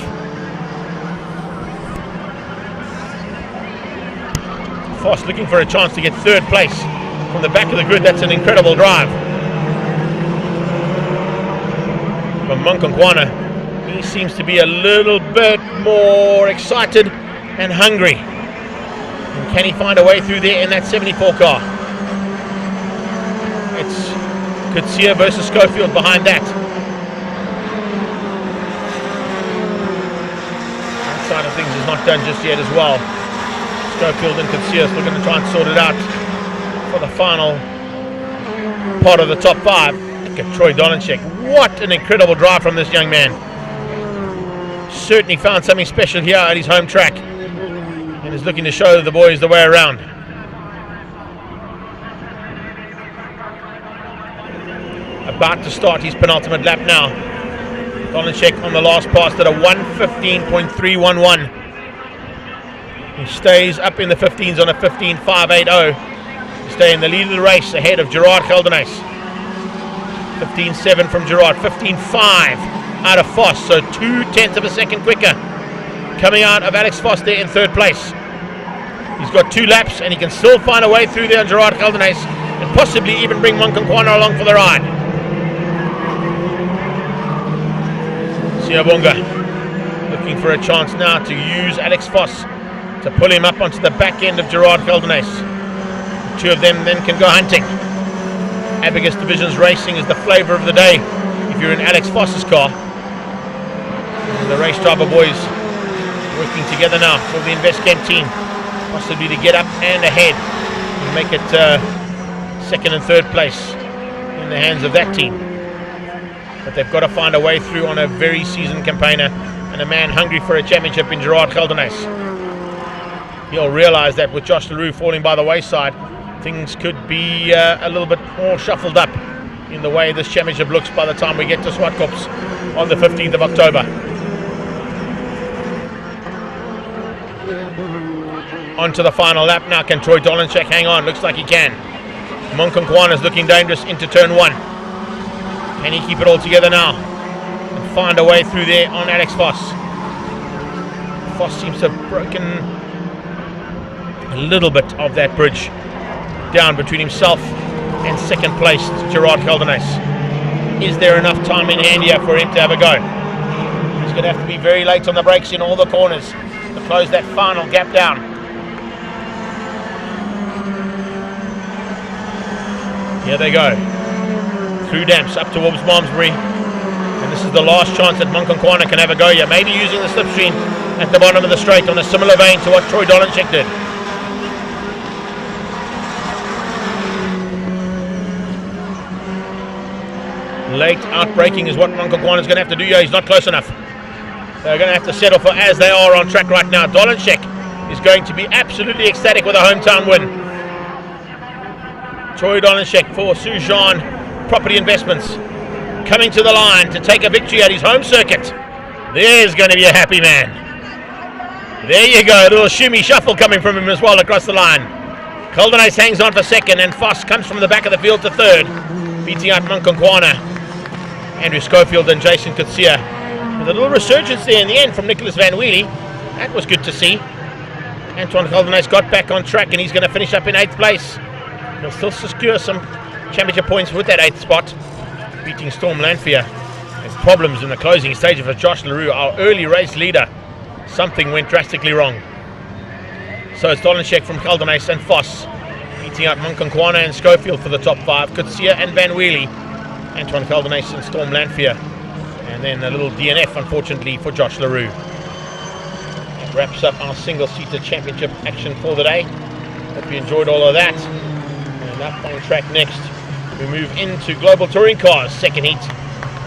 Foss looking for a chance to get third place from the back of the grid. That's an incredible drive. But Monkhonkwana, he seems to be a little bit more excited and hungry. And can he find a way through there in that 74 car? It's Kutsia versus Schofield behind that. That side of things is not done just yet as well. Schofield and Kutsia still going to try and sort it out for the final part of the top 5. Look at Troy Dolenchek. What an incredible drive from this young man. Certainly found something special here at his home track and is looking to show the boys the way around. About to start his penultimate lap now. Dolenchek on the last pass at a 1:15.311. He stays up in the 15s on a 15.580. Stay in the lead of the race ahead of Gerard Geldenhuys. 15.7 from Gerard, 15.5 out of Foss, so 0.2 of a second quicker. Coming out of Alex Foss there in third place. He's got 2 laps and he can still find a way through there on Gerard Geldenhuys and possibly even bring Monkhonkwana along for the ride. Siyabonga looking for a chance now to use Alex Foss to pull him up onto the back end of Gerard Geldenhuys. The 2 of them then can go hunting. Abigus Divisions Racing is the flavour of the day if you're in Alex Foss's car. And the race driver boys working together now for the Investchem team, possibly to get up and ahead and make it second and third place in the hands of that team. But they've got to find a way through on a very seasoned campaigner and a man hungry for a championship in Gerard Geldenhuys. He'll realise that with Josh LaRue falling by the wayside, things could be a little bit more shuffled up in the way this championship looks by the time we get to SupaCups on the 15th of October. On to the final lap now. Can Troy Dolenchek hang on? Looks like he can. Monkhonkwana is looking dangerous into turn 1. Can he keep it all together now and find a way through there on Alex Foss? Foss seems to have broken a little bit of that bridge down between himself and second place Gerard Geldenhuys. Is there enough time in hand here for him to have a go? He's going to have to be very late on the brakes in all the corners to close that final gap down. Here they go. Through Damps up towards Malmesbury. And this is the last chance that Monkhonkwana can have a go here. Maybe using the slipstream at the bottom of the straight on a similar vein to what Troy Dolenchek did. Late outbraking is what Monkhonkwana is going to have to do here. He's not close enough. They're going to have to settle for as they are on track right now. Dolenchek is going to be absolutely ecstatic with a hometown win. Troy Dolenchek for Sujan Property Investments coming to the line to take a victory at his home circuit. There's going to be a happy man. There you go, a little shimmy shuffle coming from him as well across the line. Geldenhuys hangs on for second and Foss comes from the back of the field to third, beating out Monkhonkwana, Andrew Schofield and Jason Kutsia. With a little resurgence there in the end from Nicholas Van Wheelie. That was good to see. Antoine Geldenhuys got back on track and he's going to finish up in 8th place. He'll still secure some championship points with that 8th spot, beating Storm Lanphier. There's problems in the closing stage for Josh LaRue, our early race leader. Something went drastically wrong. So it's Dolenchek from Geldenhuys and Foss beating out Monkhonkwana and Schofield for the top 5. Kutsia and Van Wheelie, Antoine Geldenhuys and Storm Lanphier. And then a little DNF, unfortunately, for Josh LaRue. That wraps up our single-seater championship action for the day. Hope you enjoyed all of that. And up on track next, we move into Global Touring Cars, second heat,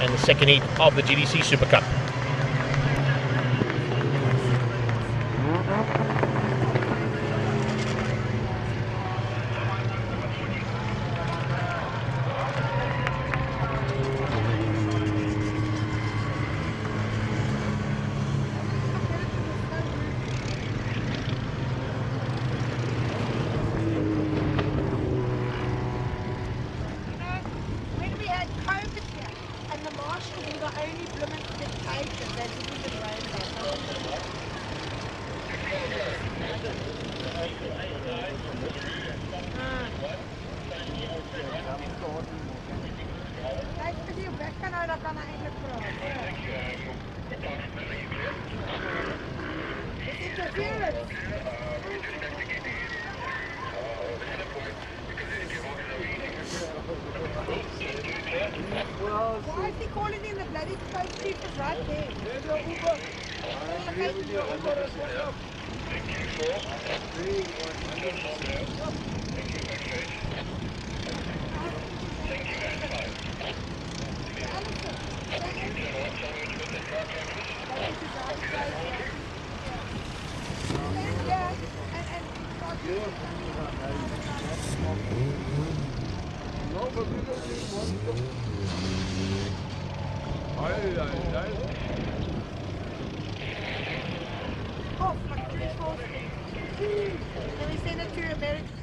and the second heat of the GDC Super Cup. Why is he calling in the bloody post chief is right there? Off, like the next horse. Then we send it to America.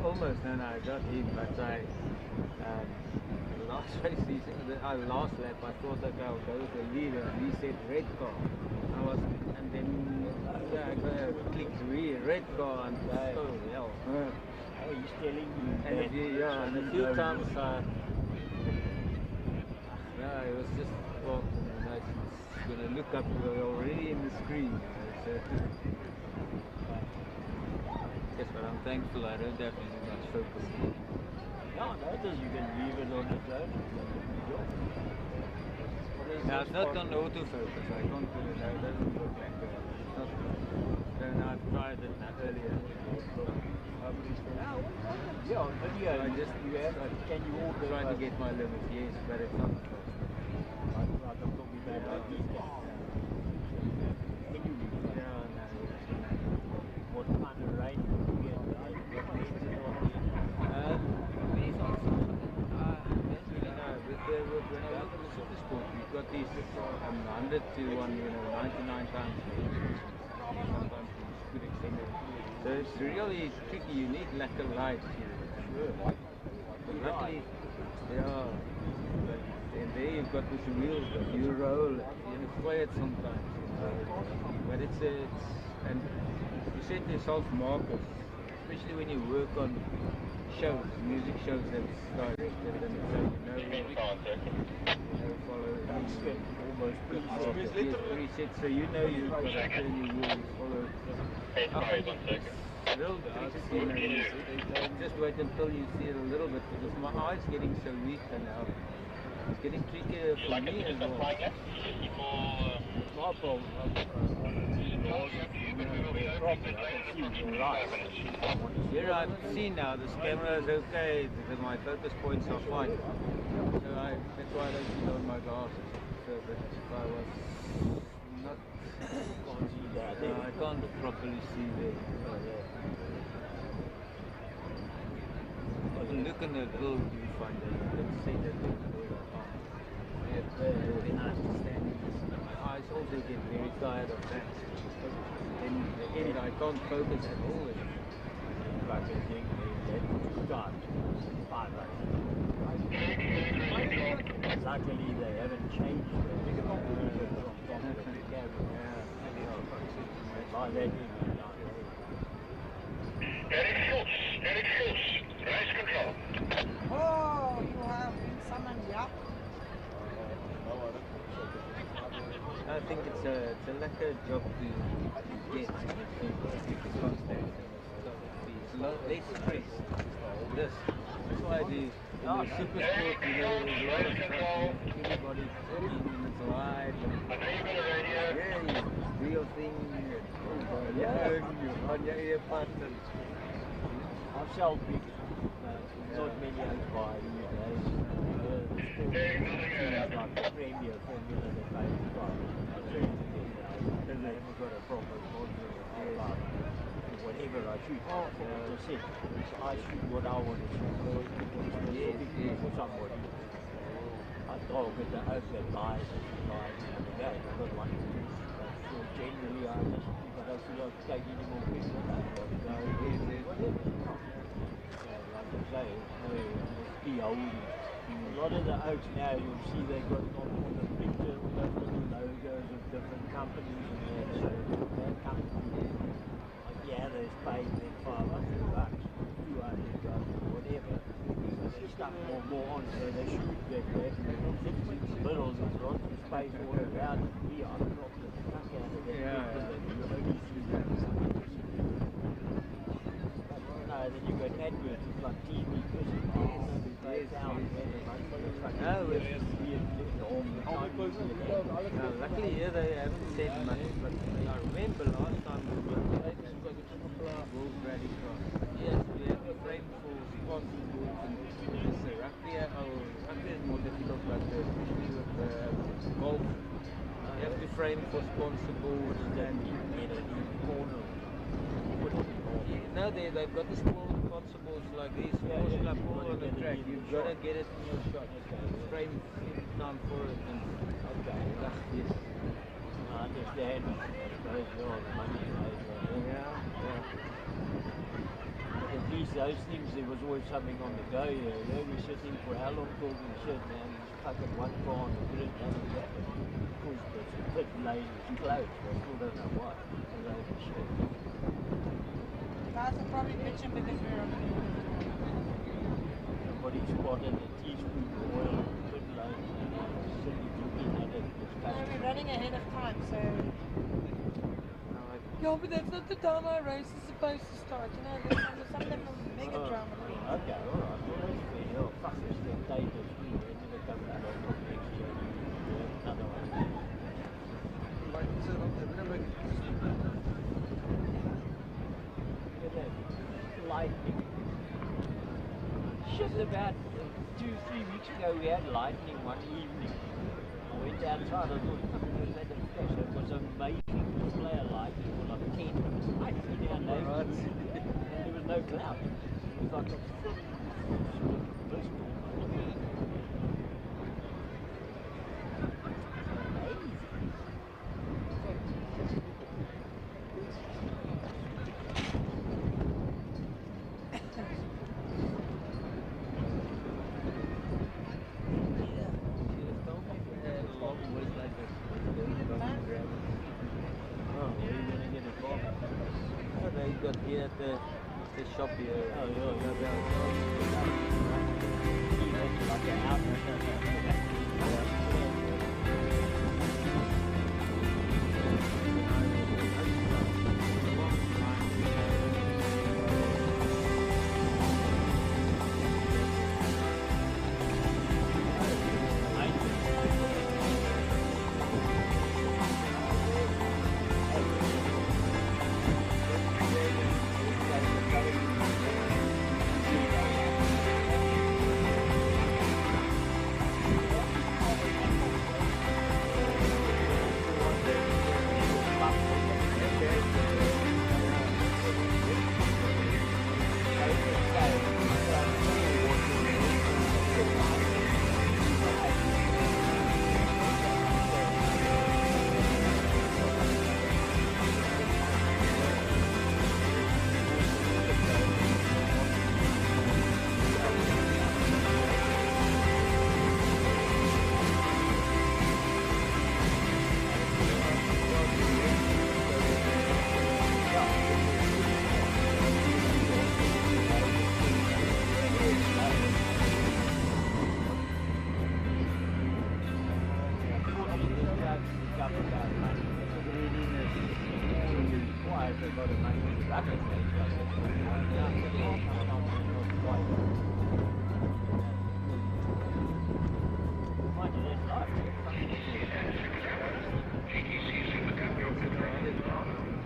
Almost, no, I got him, but the last race, last lap, I thought that I would go with the leader, and he said red car. And then I clicked red car, and oh hell. Oh, he's telling you. And a few times, it was just, well, he's going to SupaCup, we're already in the screen. So. Yes, but I'm thankful I don't have to do much focus. No, notice you can leave it on its own. Now, it's not on autofocus. I can't put it out. It doesn't work like that. It's not. So now I've tried it earlier. Yeah, on video. So I just can you all try to get my limits? Yes, but it's not. I'm talking about like these guys. Can you leave? Yeah, no. What kind of rain do you get? These are when I work in the super sport, we've got these 100 to 99 times. Sometimes it's good extended. So it's really tricky. You need lack of light here. But luckily, and there you've got this wheel that you roll. It's quiet sometimes. But it's and you set yourself markers, especially when you work on shows, music shows that's directed, and so follow almost preset, so you know you've got to turn your wheels, follow. Real tricks, just wait until you see it a little bit, because my eye's getting so weak now. It's getting trickier for me as well. My problem. Here I can see now, this camera is okay because my focus points are fine. So that's why I don't put on my glasses. So that if I was not, can't see that. I can't properly see there. But look in the little viewfinder, you can see that there's very nice to stand in this. My eyes also get very tired of that. In the end, I can't focus at all. Like I think they got 5 luckily they haven't changed the Eric Schultz, race control. Oh, you have been summoned, yeah? I think it's a lekker job to get constant. It's a lot less stress. That's why I do. In the super sport, there's a lot of stuff. Everybody's 15 minutes wide. Yeah, you do your thing. On your earbuds. I've sold big. Not many others buy these days. Like the Premier Formula that they buy. Then they haven't got a proper model whatever I shoot. So I shoot what I want to shoot. For somebody. I target the outlet guys and the guys. I don't like to do. So generally I just, if I don't feel like taking any more people, I don't like I say, a lot of the oaks now, you'll see they got on the picture all those little logos of different companies and that. So that company, yeah, they've paid them $500, $200, whatever. So they stuck more on, so they shoot that way. Littles is lots of space all around it. Here, I'm not the fuck out of that. Then you got AdWords, it's like TV, luckily here they haven't said much, but I remember last time we were World Rally Cross. Yes, we have a frame for sponsorboards and it's rugby is more difficult, but especially with golf. You have to frame for sponsorboards and corner. No, they've got the small constables like these, sports club all on the track. You've got to get it in your shot. Frame time for it. And yes. I understand. At least those things, there was always something on the go here. We're sitting for how long talking shit, man. Just fucking one car on the grid, and that. Of course, the pit lane is closed. I still don't know why. Shit. Guys are probably bitching because we're on the Somebody spotted a teaspoon of oil in the pit lane and sitting looking at it. Are we ready? running ahead of time, so. No, but that's not the time our race is supposed to start. You know, there's some of them are mega drama. Okay, alright. Well, that's fair. Oh, fuck, it's the day this week. They never come to the next year. Another one. Like you said, I've never. Look at that. Lightning. Shit, about 2-3 weeks ago we had lightning one evening. I went outside, I thought, fuck, it was at a flash. It was amazing display of lightning for like 10 minutes. Right through down there. And there was no cloud. It was like a full burst. Got here at the shop here. Oh, yeah, like an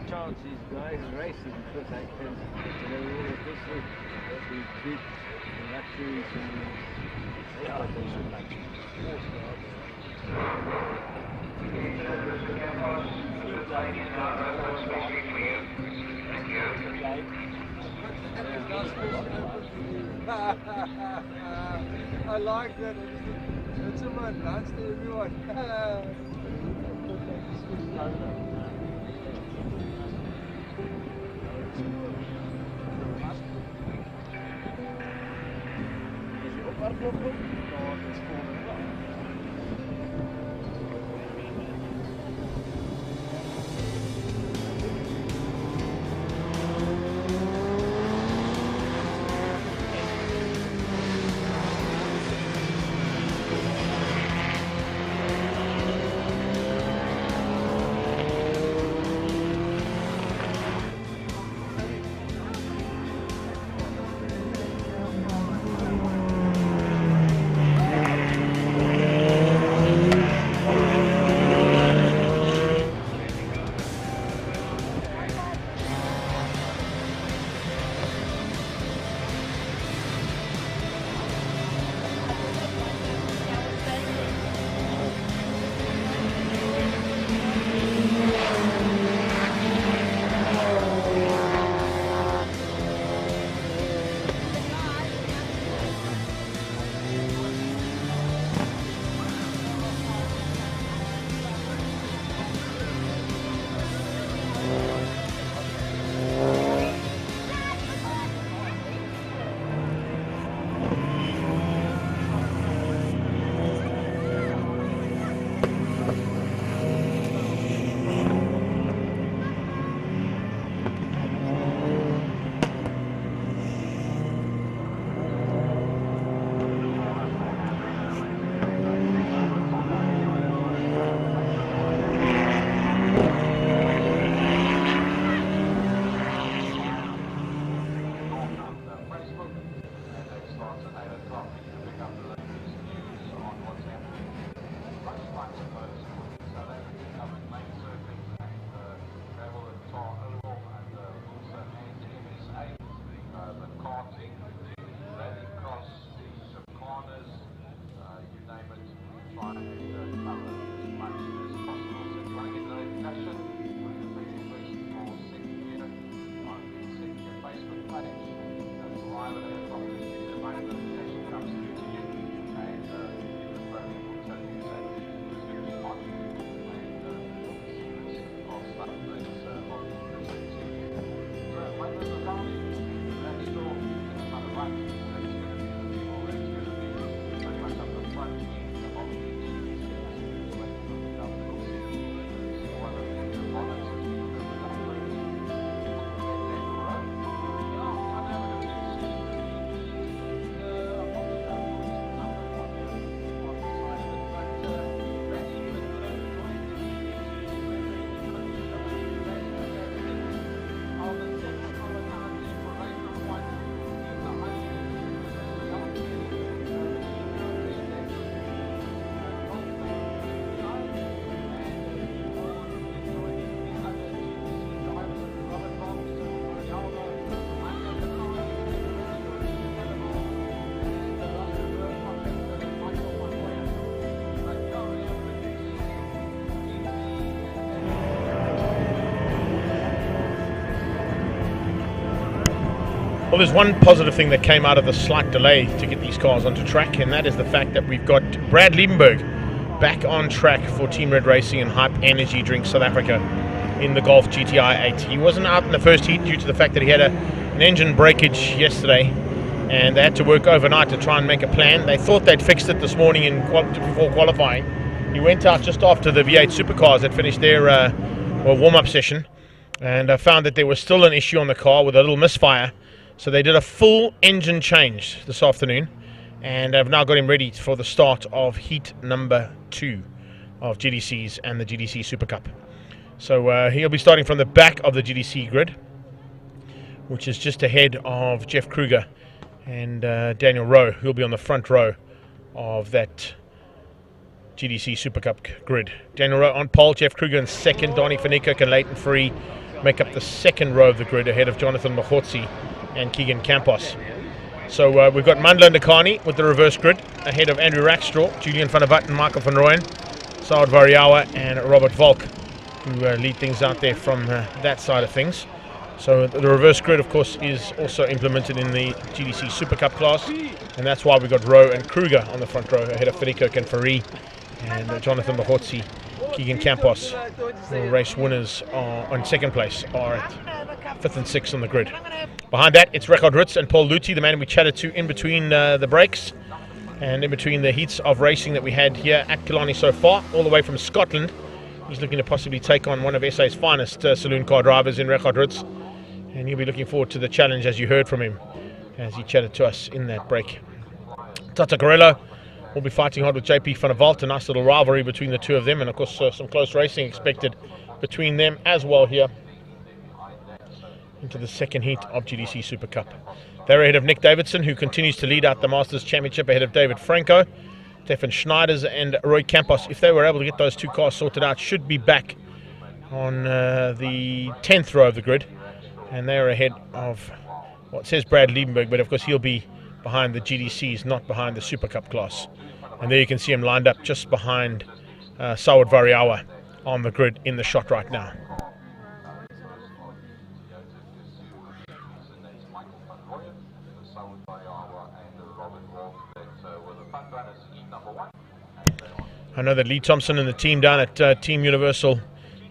chance these guys racing because I can, you know, all of this is these big luxuries and I like that. It's a man, dance to everyone. Well, there's one positive thing that came out of the slight delay to get these cars onto track, and that is the fact that we've got Brad Liebenberg back on track for Team Red Racing and Hype Energy Drink South Africa in the Golf GTI 8. He wasn't out in the first heat due to the fact that he had an engine breakage yesterday, and they had to work overnight to try and make a plan. They thought they'd fixed it this morning before qualifying. He went out just after the V8 Supercars had finished their warm-up session, and found that there was still an issue on the car with a little misfire. So they did a full engine change this afternoon, and have now got him ready for the start of heat number 2 of GDCs and the GDC SupaCup. So he'll be starting from the back of the GDC grid, which is just ahead of Jeff Kruger and Daniel Rowe, who'll be on the front row of that GDC SupaCup grid. Daniel Rowe on pole, Jeff Kruger in second, Donnie van Niekerk and Leighton Free make up the second row of the grid ahead of Jonathan Mahotsi and Keegan Campos. So we've got Mandla Ndakani with the reverse grid ahead of Andrew Rackstraw, Julian van der Vat and Michael van Rooyen, Saad Variawa and Robert Volk, who lead things out there from that side of things. So the reverse grid, of course, is also implemented in the GDC SupaCup class, and that's why we've got Rowe and Kruger on the front row ahead of van Niekerk and Faree, and Jonathan Mahotsi, Keegan Campos. The race winners are on second place are at 5th and 6th on the grid. Behind that, it's Record Ritz and Paul Luthi, the man we chatted to in between the breaks and in between the heats of racing that we had here at Killarney so far, all the way from Scotland. He's looking to possibly take on one of SA's finest saloon car drivers in Record Ritz, and he'll be looking forward to the challenge, as you heard from him as he chatted to us in that break. Tata Corello will be fighting hard with JP van der Walt, a nice little rivalry between the two of them, and of course some close racing expected between them as well here into the second heat of GDC SupaCup. They're ahead of Nick Davidson, who continues to lead out the Masters Championship ahead of David Franco. Stefan Schneiders and Roy Campos, if they were able to get those two cars sorted out, should be back on the 10th row of the grid, and they're ahead of what says Brad Liebenberg, but of course he'll be behind the GDCs, not behind the SupaCup class. And there you can see him lined up just behind Sawad Variawa on the grid in the shot right now. I know that Lee Thompson and the team down at Team Universal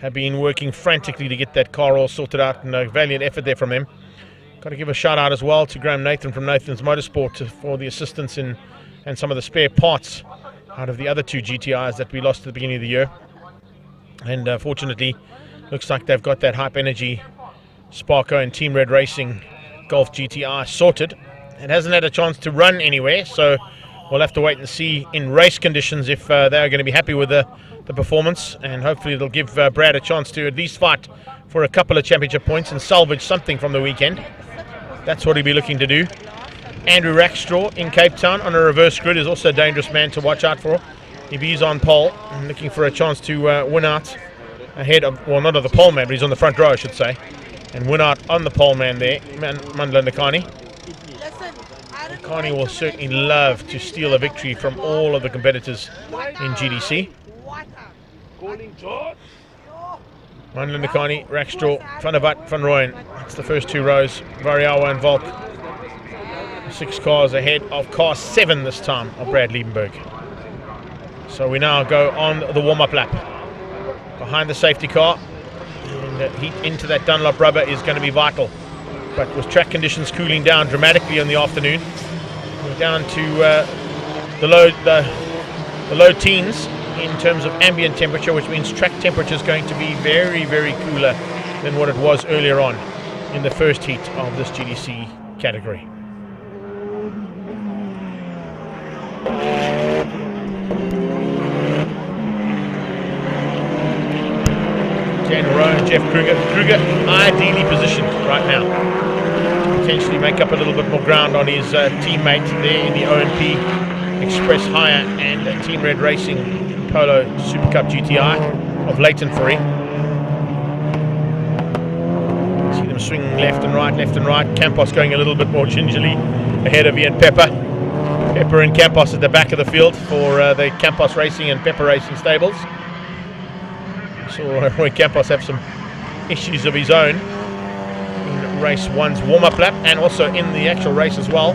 have been working frantically to get that car all sorted out, and a valiant effort there from them. Got to give a shout out as well to Graham Nathan from Nathan's Motorsport for the assistance in and some of the spare parts out of the other two GTIs that we lost at the beginning of the year. And fortunately, looks like they've got that Hype Energy, Sparko and Team Red Racing Golf GTI sorted. It hasn't had a chance to run anywhere, so we'll have to wait and see in race conditions if they are going to be happy with the performance, and hopefully it'll give Brad a chance to at least fight for a couple of championship points and salvage something from the weekend. That's what he'll be looking to do. Andrew Rackstraw in Cape Town on a reverse grid is also a dangerous man to watch out for. If he's on pole and looking for a chance to win out ahead of, well, not of the pole man, but he's on the front row, I should say, and win out on the pole man there, Mandla Ndakani. Ndakani will certainly love to steal a victory from all of the competitors in GDC. Mandla Ndakani, Rackstraw, Van der Vat, Van Rooyen. That's the first two rows. Variawa and Volk. 6 cars ahead of car 7 this time of Brad Liebenberg. So we now go on the warm-up lap. Behind the safety car. And heat into that Dunlop rubber is going to be vital. But with track conditions cooling down dramatically in the afternoon, we're down to the low teens in terms of ambient temperature, which means track temperature is going to be very, very cooler than what it was earlier on in the first heat of this GDC category. Dan Rowe and Jeff Kruger. Kruger ideally positioned right now to potentially make up a little bit more ground on his teammate there in the OMP Express Hire and Team Red Racing Polo SupaCup GTI of Leighton Free. See them swinging left and right. Campos going a little bit more gingerly ahead of Ian Pepper. Pepper and Campos at the back of the field for the Campos Racing and Pepper Racing stables. Saw Roy Campos have some issues of his own in race one's warm-up lap and also in the actual race as well,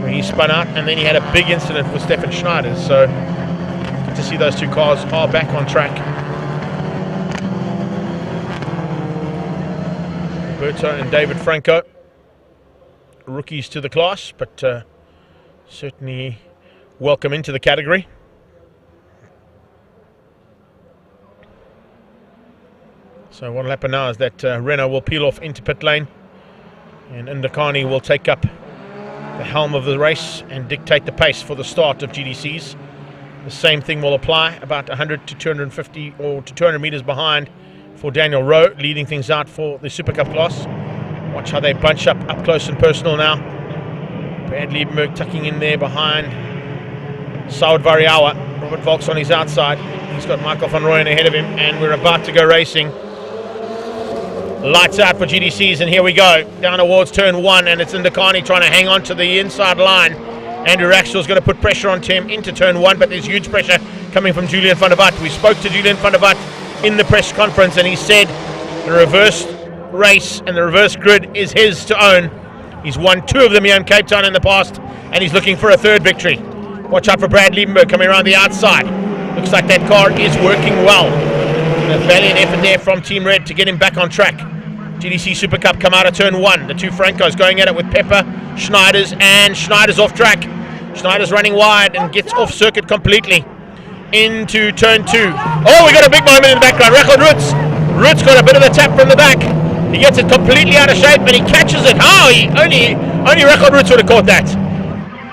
where he spun out, and then he had a big incident with Stefan Schneider. So good to see those two cars are back on track. Berto and David Franco, rookies to the class, but certainly welcome into the category. So what will happen now is that Renault will peel off into pit lane, and Indakani will take up the helm of the race and dictate the pace for the start of GDCs. The same thing will apply about 100 to 250 or to 200 meters behind for Daniel Rowe, leading things out for the SupaCup class. Watch how they bunch up close and personal now. Brad Liebenberg tucking in there behind Saud Variawa. Robert Volks on his outside. He's got Michael van Rooyen ahead of him, and we're about to go racing. Lights out for GDCs, and here we go down towards turn 1, and it's Indakani trying to hang on to the inside line. Andrew Raxell's going to put pressure on him into turn 1, but there's huge pressure coming from Julian van der Walt. We spoke to Julian van der Walt in the press conference, and he said the reverse race and the reverse grid is his to own. He's won 2 of them here in Cape Town in the past, and he's looking for a 3rd victory. Watch out for Brad Liebenberg coming around the outside. Looks like that car is working well. A valiant effort there from Team Red to get him back on track. GDC Super Cup come out of turn 1. The 2 Francos going at it with Pepper, Schneiders, and Schneiders off track. Schneiders running wide and gets off circuit completely into turn 2. Oh, we got a big moment in the background. Rechel Roots. Roots got a bit of a tap from the back. He gets it completely out of shape, but he catches it. Only Rechel Roots would have caught that.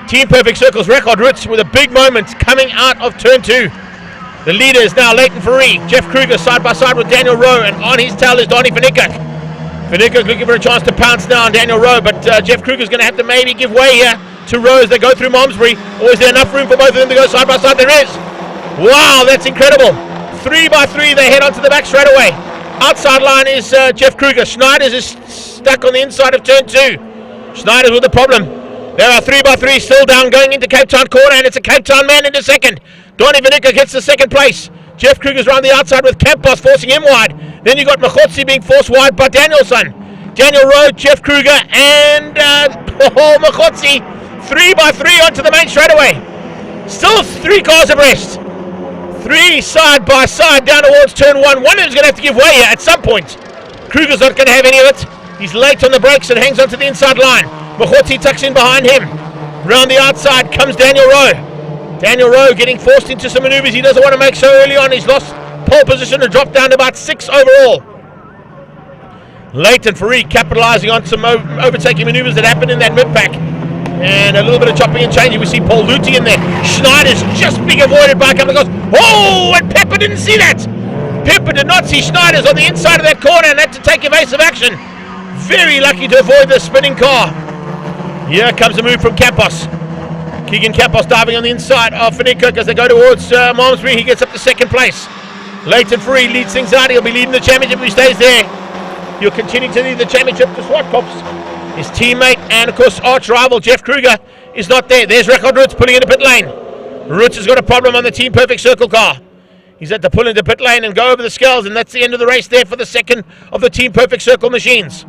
Team Perfect Circles, Rechel Roots with a big moment coming out of turn 2. The leader is now Leighton Ferree. Jeff Kruger side by side with Daniel Rowe, and on his tail is Donnie Van Niekerk. Van Niekerk looking for a chance to pounce now on Daniel Rowe, but Jeff Kruger's going to have to maybe give way here to Rowe as they go through Malmesbury. Or is there enough room for both of them to go side by side? There is. Wow, that's incredible. 3 by 3, they head onto the back straight away. Outside line is Jeff Kruger. Schneiders is stuck on the inside of turn 2. Schneiders with the problem. There are 3 by 3 still down going into Cape Town corner, and it's a Cape Town man into second. Donnie Van Niekerk gets the 2nd place. Jeff Kruger's round the outside with Campos forcing him wide. Then you got Machotsi being forced wide by Danielson. Daniel Rowe, Jeff Kruger, and Machotsi. 3 by 3 onto the main straightaway. Still 3 cars abreast. 3 side by side down towards turn 1. One of them's going to have to give way here at some point. Kruger's not going to have any of it. He's late on the brakes and hangs onto the inside line. Machotsi tucks in behind him. Round the outside comes Daniel Rowe. Daniel Rowe getting forced into some maneuvers he doesn't want to make so early on. He's lost pole position and dropped down to about 6 overall. Leighton Ferree capitalising on some overtaking maneuvers that happened in that mid-pack. And a little bit of chopping and changing. We see Paul Luthi in there. Schneider's just being avoided by a couple of cars. Oh, and Pepper didn't see that. Pepper did not see Schneider's on the inside of that corner and had to take evasive action. Very lucky to avoid the spinning car. Here comes a move from Campos. Keegan Campos diving on the inside of Van Niekerk as they go towards Malmesbury. He gets up to 2nd place. Leighton Ferree leads things out. He'll be leading the championship if he stays there. He'll continue to lead the championship to Swartkops. His teammate and, of course, arch rival Jeff Kruger is not there. There's Rechel Roots pulling into pit lane. Roots has got a problem on the Team Perfect Circle car. He's had to pull into pit lane and go over the scales, and that's the end of the race there for the 2nd of the Team Perfect Circle machines.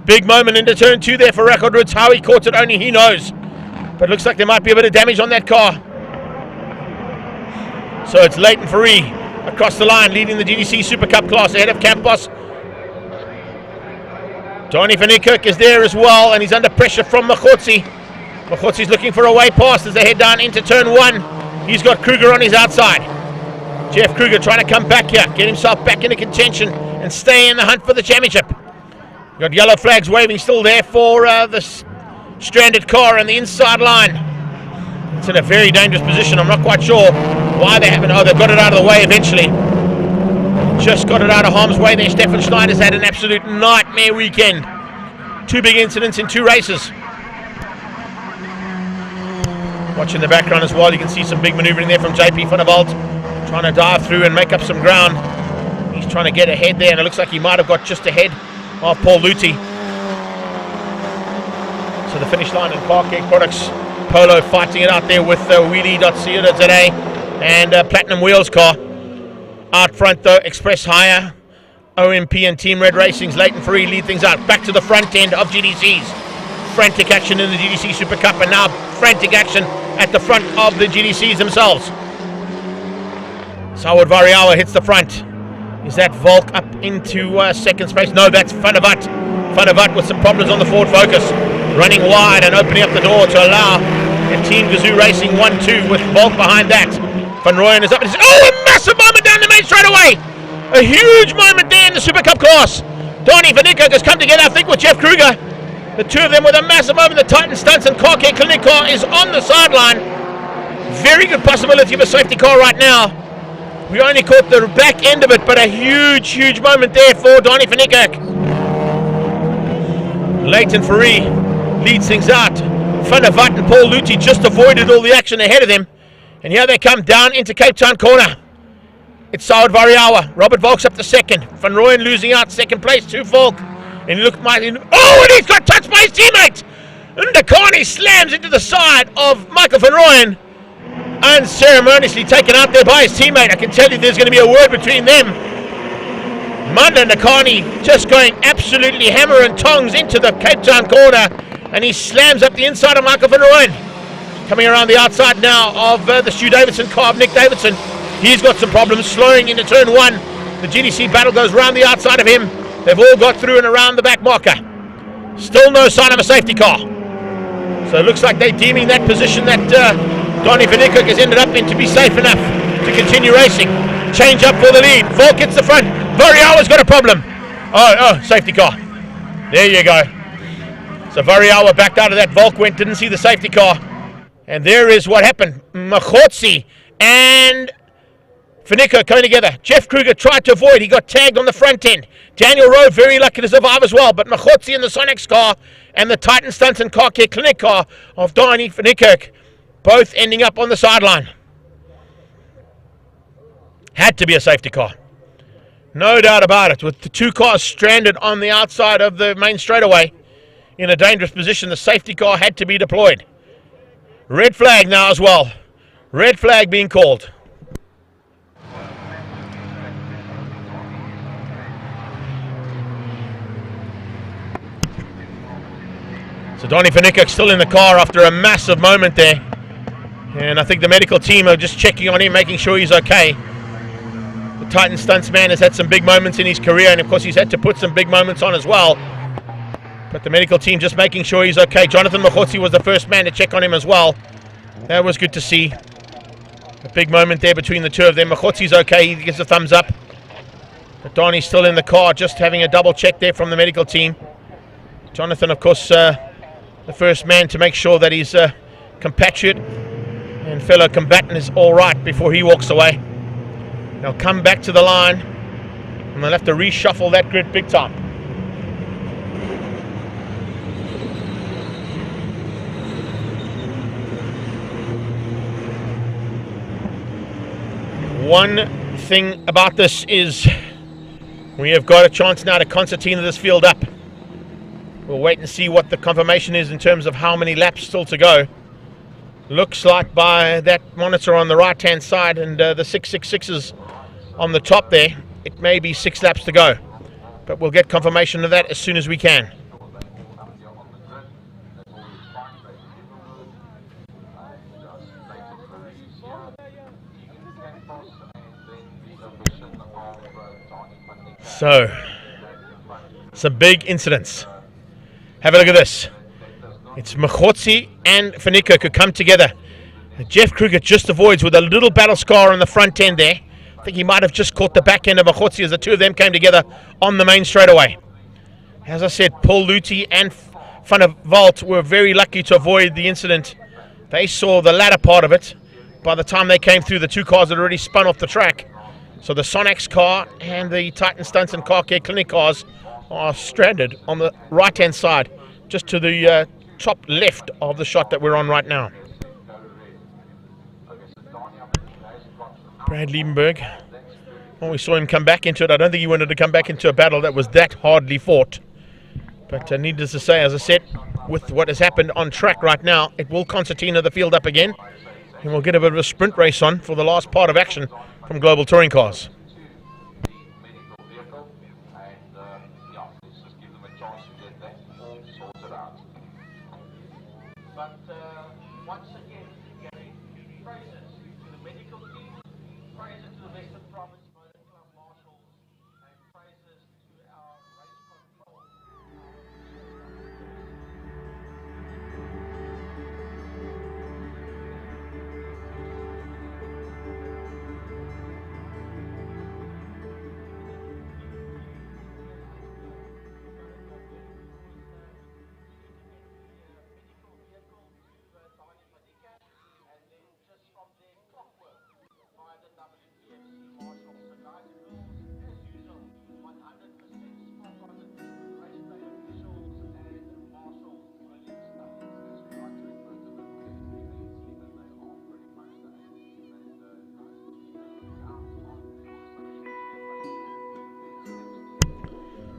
Big moment into turn 2 there for Rechel Roots. How he caught it, only he knows. But it looks like there might be a bit of damage on that car. So it's Leighton Ferree across the line, leading the GDC Super Cup class ahead of Campos. Donnie Van Niekerk is there as well, and he's under pressure from Machotsi. Machotsi's looking for a way past as they head down into turn 1. He's got Kruger on his outside. Jeff Kruger trying to come back here, get himself back into contention and stay in the hunt for the championship. Got yellow flags waving still there for the stranded car on the inside line. It's in a very dangerous position. I'm not quite sure why they haven't. Oh, they've got it out of the way eventually. Just got it out of harm's way there. Stefan Schneider's had an absolute nightmare weekend. 2 big incidents in 2 races. Watching the background as well, you can see some big manoeuvring there from JP van der Walt, trying to dive through and make up some ground. He's trying to get ahead there, and it looks like he might have got just ahead of Paul Luthi. So the finish line in CompCare Products Polo fighting it out there with Wheelie.co.za and Platinum Wheels car. Out front though, Express Hire, OMP and Team Red Racing's Leighton Free lead things out. Back to the front end of GDC's. Frantic action in the GDC SupaCup, and now frantic action at the front of the GDCs themselves. Sawad Variawa hits the front. Is that Volk up into second space? No, that's Van der Walt. Van der Walt with some problems on the forward focus. Running wide and opening up the door to allow Team Gazoo Racing 1-2 with Volk behind that. Van Rooyen is up. Oh, a massive moment down the main straight away. A huge moment there in the SupaCup class. Donnie Van Niekerk has come together, I think, with Jeff Kruger. The two of them with a massive moment. The Titan Stunts and CompCare Clinic car is on the sideline. Very good possibility of a safety car right now. We only caught the back end of it, but a huge, huge moment there for Donnie Van Niekerk. Leighton Free leads things out. Van der Walt and Paul Luthi just avoided all the action ahead of them. And here they come down into Cape Town corner. It's Sawad Variawa. Robert Volk's up to second. Van Rooyen losing out second place to Volk. And he looked mighty. Oh, and he's got touched by his teammate. Ndakani slams into the side of Michael Van Rooyen. Unceremoniously taken out there by his teammate. I can tell you there's going to be a word between them. Manda Ndakani just going absolutely hammer and tongs into the Cape Town corner. And he slams up the inside of Michael Van Rooyen. Coming around the outside now of the Stu Davidson car of Nick Davidson. He's got some problems slowing into turn one. The GDC battle goes around the outside of him. They've all got through and around the back marker. Still no sign of a safety car. So it looks like they're deeming that position that Donnie Van Niekerk has ended up in to be safe enough to continue racing. Change up for the lead. Volk hits the front. Variawa's got a problem. Oh, safety car. There you go. So Variawa backed out of that. Volk went, didn't see the safety car. And there is what happened. Machotsi and Van Niekerk coming together. Jeff Kruger tried to avoid. He got tagged on the front end. Daniel Rowe very lucky to survive as well. But Machotsi and the Sonics car and the Titan Stunts and CompCare Clinic car of Donnie Van Niekerk both ending up on the sideline. Had to be a safety car. No doubt about it. With the two cars stranded on the outside of the main straightaway in a dangerous position, the safety car had to be deployed. Red flag now as well. Red flag being called. So Donnie Van Niekerk still in the car after a massive moment there. And I think the medical team are just checking on him, making sure he's okay. The Titan Stunts man has had some big moments in his career, and of course he's had to put some big moments on as well. But the medical team just making sure he's okay. Jonathan Machotsi was the first man to check on him as well. That was good to see. A big moment there between the two of them. Machotsi's okay, he gives a thumbs up. But Donnie's still in the car, just having a double check there from the medical team. Jonathan, of course, the first man to make sure that his compatriot and fellow combatant is all right before he walks away. They'll come back to the line and they'll have to reshuffle that grid big time. One thing about this is we have got a chance now to concertina this field up. We'll wait and see what the confirmation is in terms of how many laps still to go. Looks like by that monitor on the right hand side and the 666s on the top there, it may be 6 laps to go. But we'll get confirmation of that as soon as we can. So, some big incidents. Have a look at this. It's Machotsi and Van Niekerk who come together. Jeff Kruger just avoids with a little battle scar on the front end there. I think he might have just caught the back end of Machotsi as the two of them came together on the main straightaway. As I said, Paul Luthi and Van der Walt were very lucky to avoid the incident. They saw the latter part of it. By the time they came through, the two cars had already spun off the track. So the Sonax car and the Titan Stunts and CompCare Clinic cars are stranded on the right-hand side, just to the top left of the shot that we're on right now. Brad Liebenberg, when we saw him come back into it, I don't think he wanted to come back into a battle that was that hardly fought. But needless to say, as I said, with what has happened on track right now, it will concertina the field up again, and we'll get a bit of a sprint race on for the last part of action from Global Touring Cars.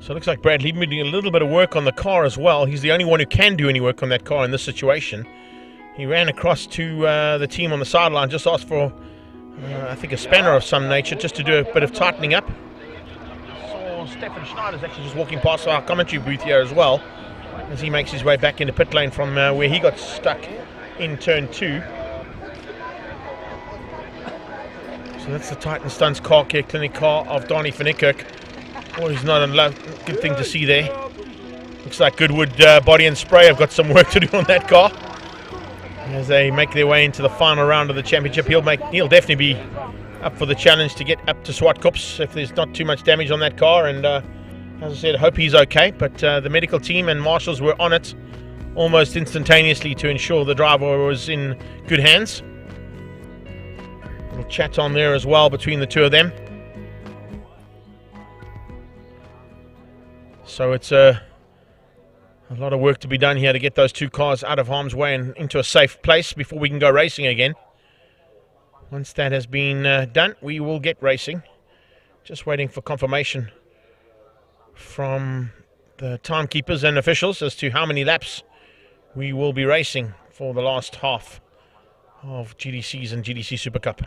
So it looks like Brad Lieberman doing a little bit of work on the car as well. He's the only one who can do any work on that car in this situation. He ran across to the team on the sideline, just asked for, I think, a spanner of some nature, just to do a bit of tightening up. So Stefan Schneider's actually just walking past our commentary booth here as well, as he makes his way back into pit lane from where he got stuck in turn 2. So that's the Titan Stunts car care clinic car of Donnie van Niekerk. Oh, he's not a good thing to see there. Looks like Goodwood Body and Spray have got some work to do on that car as they make their way into the final round of the championship. He'll definitely be up for the challenge to get up to SupaCups if there's not too much damage on that car. And as I said, I hope he's okay. But the medical team and marshals were on it almost instantaneously to ensure the driver was in good hands. A little chat on there as well between the two of them. So it's a lot of work to be done here to get those two cars out of harm's way and into a safe place before we can go racing again. Once that has been done, we will get racing. Just waiting for confirmation from the timekeepers and officials as to how many laps we will be racing for the last half of GDCs and GDC Super Cup.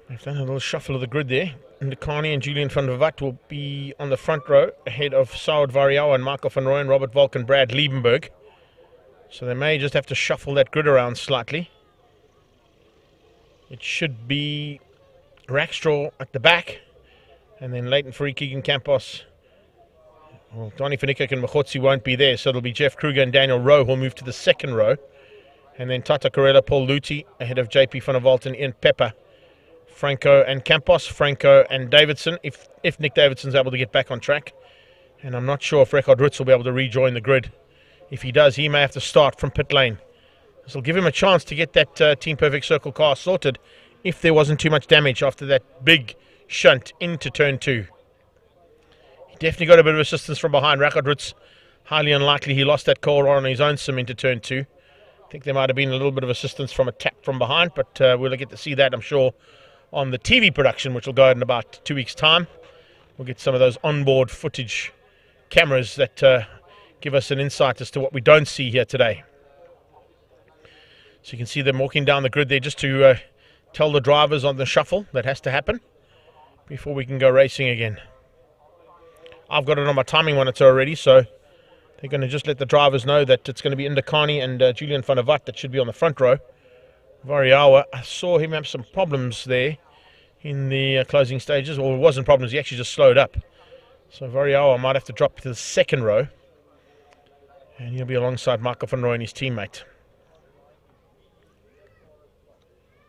They've done a little shuffle of the grid there. Ndakani and Julian van der Walt will be on the front row ahead of Saud Variawa and Michael van Rooyen, Robert Volk and Brad Liebenberg. So they may just have to shuffle that grid around slightly. It should be Rackstraw at the back, and then Leighton Free, Keegan Campos. Well, Donnie van Niekerk and Machotsi won't be there, so it'll be Jeff Kruger and Daniel Rowe who'll move to the second row. And then Tata Corella, Paul Luthi ahead of JP van der Walt and Ian Pepper. Franco and Campos, Franco and Davidson, if Nick Davidson's able to get back on track. And I'm not sure if Rekard Ritz will be able to rejoin the grid. If he does, he may have to start from pit lane. This will give him a chance to get that Team Perfect Circle car sorted if there wasn't too much damage after that big shunt into turn 2. He definitely got a bit of assistance from behind. Rekard Ritz, highly unlikely he lost that car on his own sim into turn 2. I think there might have been a little bit of assistance from a tap from behind, but we'll get to see that, I'm sure, on the TV production, which will go out in about 2 weeks' time. We'll get some of those onboard footage cameras that give us an insight as to what we don't see here today. So you can see them walking down the grid there just to tell the drivers on the shuffle that has to happen before we can go racing again. I've got it on my timing monitor already, so they're going to just let the drivers know that it's going to be Ndakani and Julian van der Walt that should be on the front row. Variawa, I saw him have some problems there in the closing stages, or it wasn't problems, he actually just slowed up. So Variawa might have to drop to the second row, and he'll be alongside Michael van Rooyen and his teammate.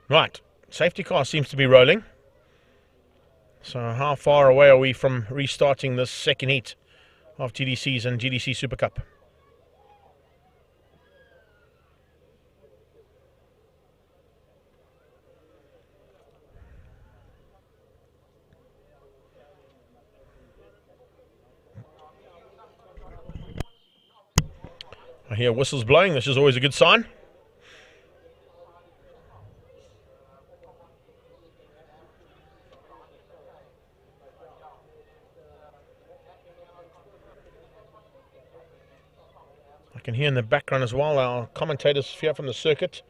Right, safety car seems to be rolling. So how far away are we from restarting this second heat of GDCs and GDC Super Cup? I hear whistles blowing. This is always a good sign. I can hear in the background as well our commentators here from the circuit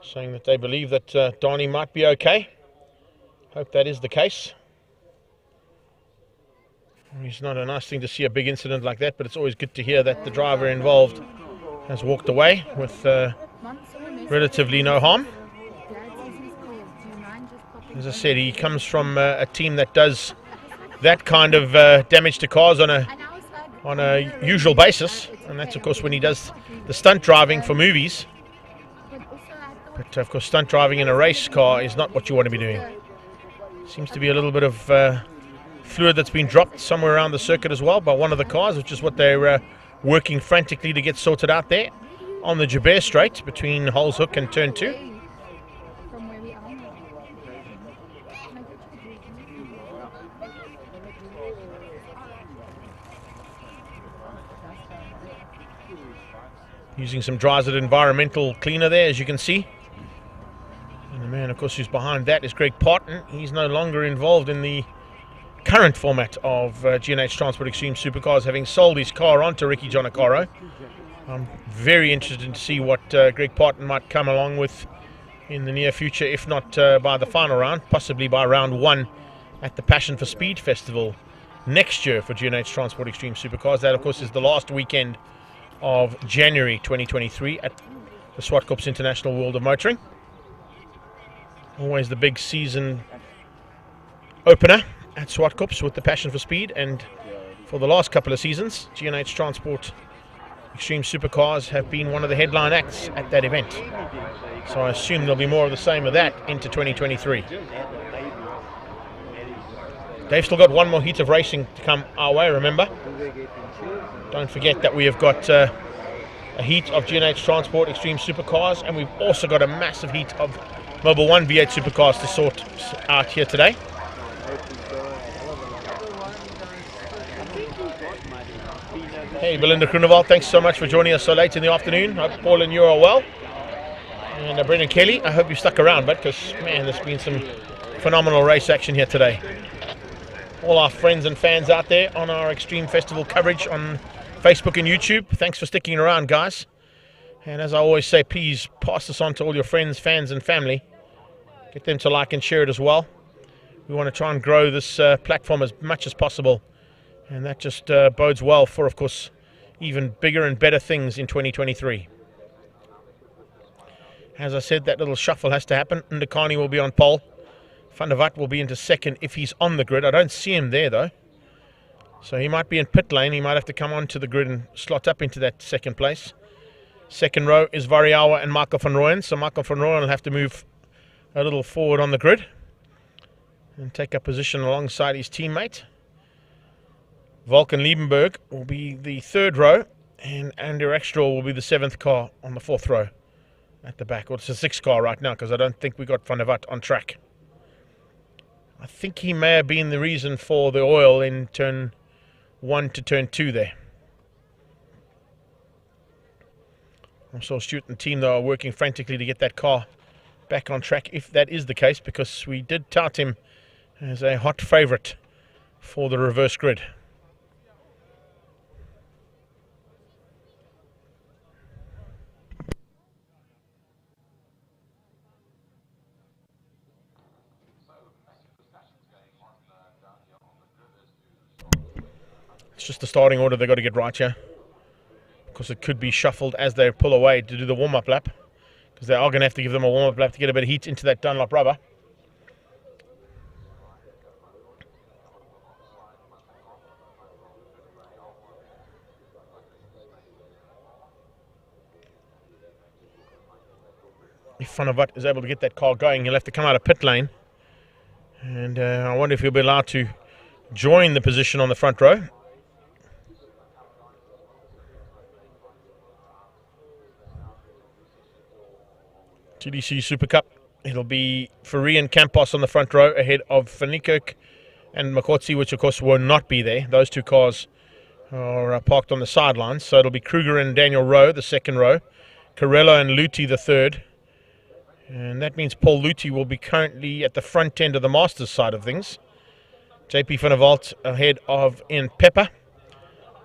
saying that they believe that Donnie might be okay. Hope that is the case. It's not a nice thing to see a big incident like that, but it's always good to hear that the driver involved has walked away with relatively no harm. As I said, he comes from a team that does that kind of damage to cars on a usual basis, and that's of course when he does the stunt driving for movies. But of course, stunt driving in a race car is not what you want to be doing. Seems to be a little bit of fluid that's been dropped somewhere around the circuit as well by one of the cars, which is what they're working frantically to get sorted out there on the Joubert Straight between Holes Hook and Turn 2. Using some Dryzit environmental cleaner there, as you can see. And the man, of course, who's behind that is Greg Parton. He's no longer involved in the current format of G&H Transport Extreme Supercars, having sold his car on to Ricky Giannaccaro. I'm very interested to see what Greg Parton might come along with in the near future, if not by the final round, possibly by round 1 at the Passion for Speed Festival next year for G&H Transport Extreme Supercars. That, of course, is the last weekend of January 2023 at the SupaCup's International World of Motoring. Always the big season opener at SupaCup's with the Passion for Speed, and for the last couple of seasons, G&H Transport Extreme Supercars have been one of the headline acts at that event. So I assume there'll be more of the same of that into 2023. They've still got one more heat of racing to come our way, remember. Don't forget that we have got a heat of G&H Transport Extreme Supercars, and we've also got a massive heat of Mobil 1 V8 Supercars to sort out here today. Hey, Belinda Kroenewald, thanks so much for joining us so late in the afternoon. Hope Paul and you are well. And Brendan Kelly, I hope you stuck around, but because, man, there's been some phenomenal race action here today. All our friends and fans out there on our Extreme Festival coverage on Facebook and YouTube, thanks for sticking around, guys. And as I always say, please pass this on to all your friends, fans and family. Get them to like and share it as well. We want to try and grow this platform as much as possible. And that just bodes well for, of course, even bigger and better things in 2023. As I said, that little shuffle has to happen. Ndakani will be on pole. Van der Walt will be into second if he's on the grid. I don't see him there, though. So he might be in pit lane. He might have to come onto the grid and slot up into that second place. Second row is Variawa and Michael van Rooyen. So Michael van Rooyen will have to move a little forward on the grid and take up position alongside his teammate. Volkan Liebenberg will be the third row, and Andrew Ekstraw will be the 7th car on the 4th row at the back. Well, it's a 6th car right now because I don't think we got Van der Walt on track. I think he may have been the reason for the oil in turn 1 to turn 2 there. Also, Stuart and the team, though, are working frantically to get that car back on track, if that is the case, because we did tout him as a hot favourite for the reverse grid. It's just the starting order they've got to get right here, because it could be shuffled as they pull away to do the warm-up lap, because they are going to have to give them a warm-up lap to get a bit of heat into that Dunlop rubber. If Van der Walt is able to get that car going, he'll have to come out of pit lane, and I wonder if he'll be allowed to join the position on the front row. TDC SupaCup, it'll be Fourie and Campos on the front row ahead of Van Niekerk and Makotsi, which of course will not be there. Those two cars are parked on the sidelines. So it'll be Kruger and Daniel Rowe, the 2nd row, Carello and Luthi, the 3rd. And that means Paul Luthi will be currently at the front end of the Masters side of things. JP Van der Walt ahead of Ian Pepper,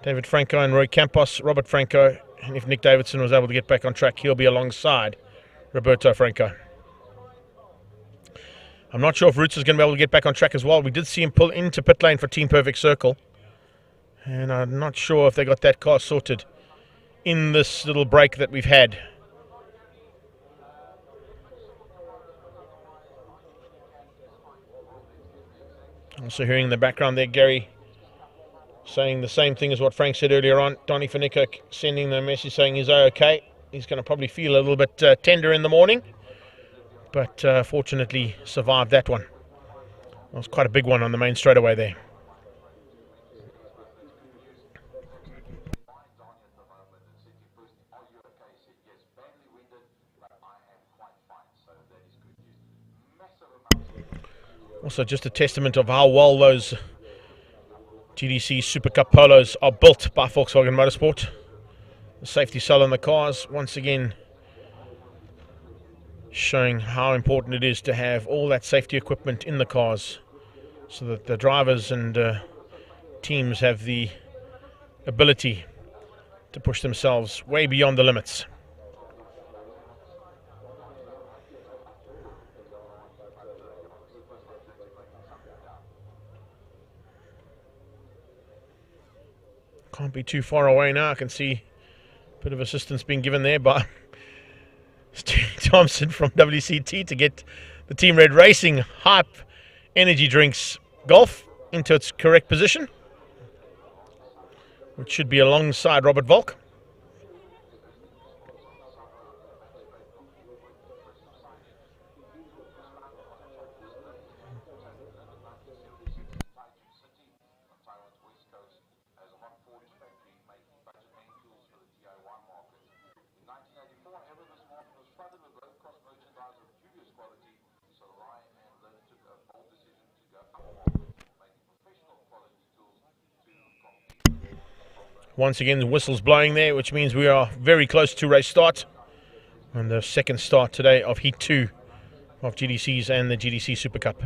David Franco and Roy Campos, Robert Franco, and if Nick Davidson was able to get back on track, he'll be alongside Roberto Franco. I'm not sure if Roots is going to be able to get back on track as well. We did see him pull into pit lane for Team Perfect Circle. And I'm not sure if they got that car sorted in this little break that we've had. Also hearing in the background there, Gary saying the same thing as what Frank said earlier on. Donny Finnick sending the message saying he's okay. He's going to probably feel a little bit tender in the morning, but fortunately survived that one. It was quite a big one on the main straightaway there. Also just a testament of how well those GDC SupaCup Polos are built by Volkswagen Motorsport. The safety cell in the cars, once again showing how important it is to have all that safety equipment in the cars so that the drivers and teams have the ability to push themselves way beyond the limits. Can't be too far away now. I can see a bit of assistance being given there by Stu Thompson from WCT to get the Team Red Racing Hype Energy Drinks Golf into its correct position, which should be alongside Robert Volk. Once again, the whistle's blowing there, which means we are very close to race start. And the second start today of Heat 2 of GDCs and the GDC SupaCup.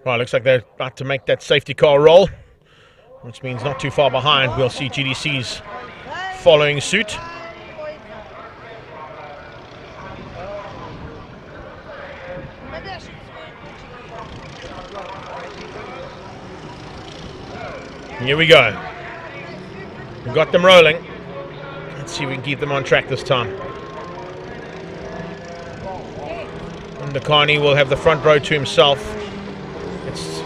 Right, looks like they're about to make that safety car roll, which means not too far behind. We'll see GDCs following suit. Here we go. We've got them rolling. Let's see if we can keep them on track this time. And Carney will have the front row to himself. It's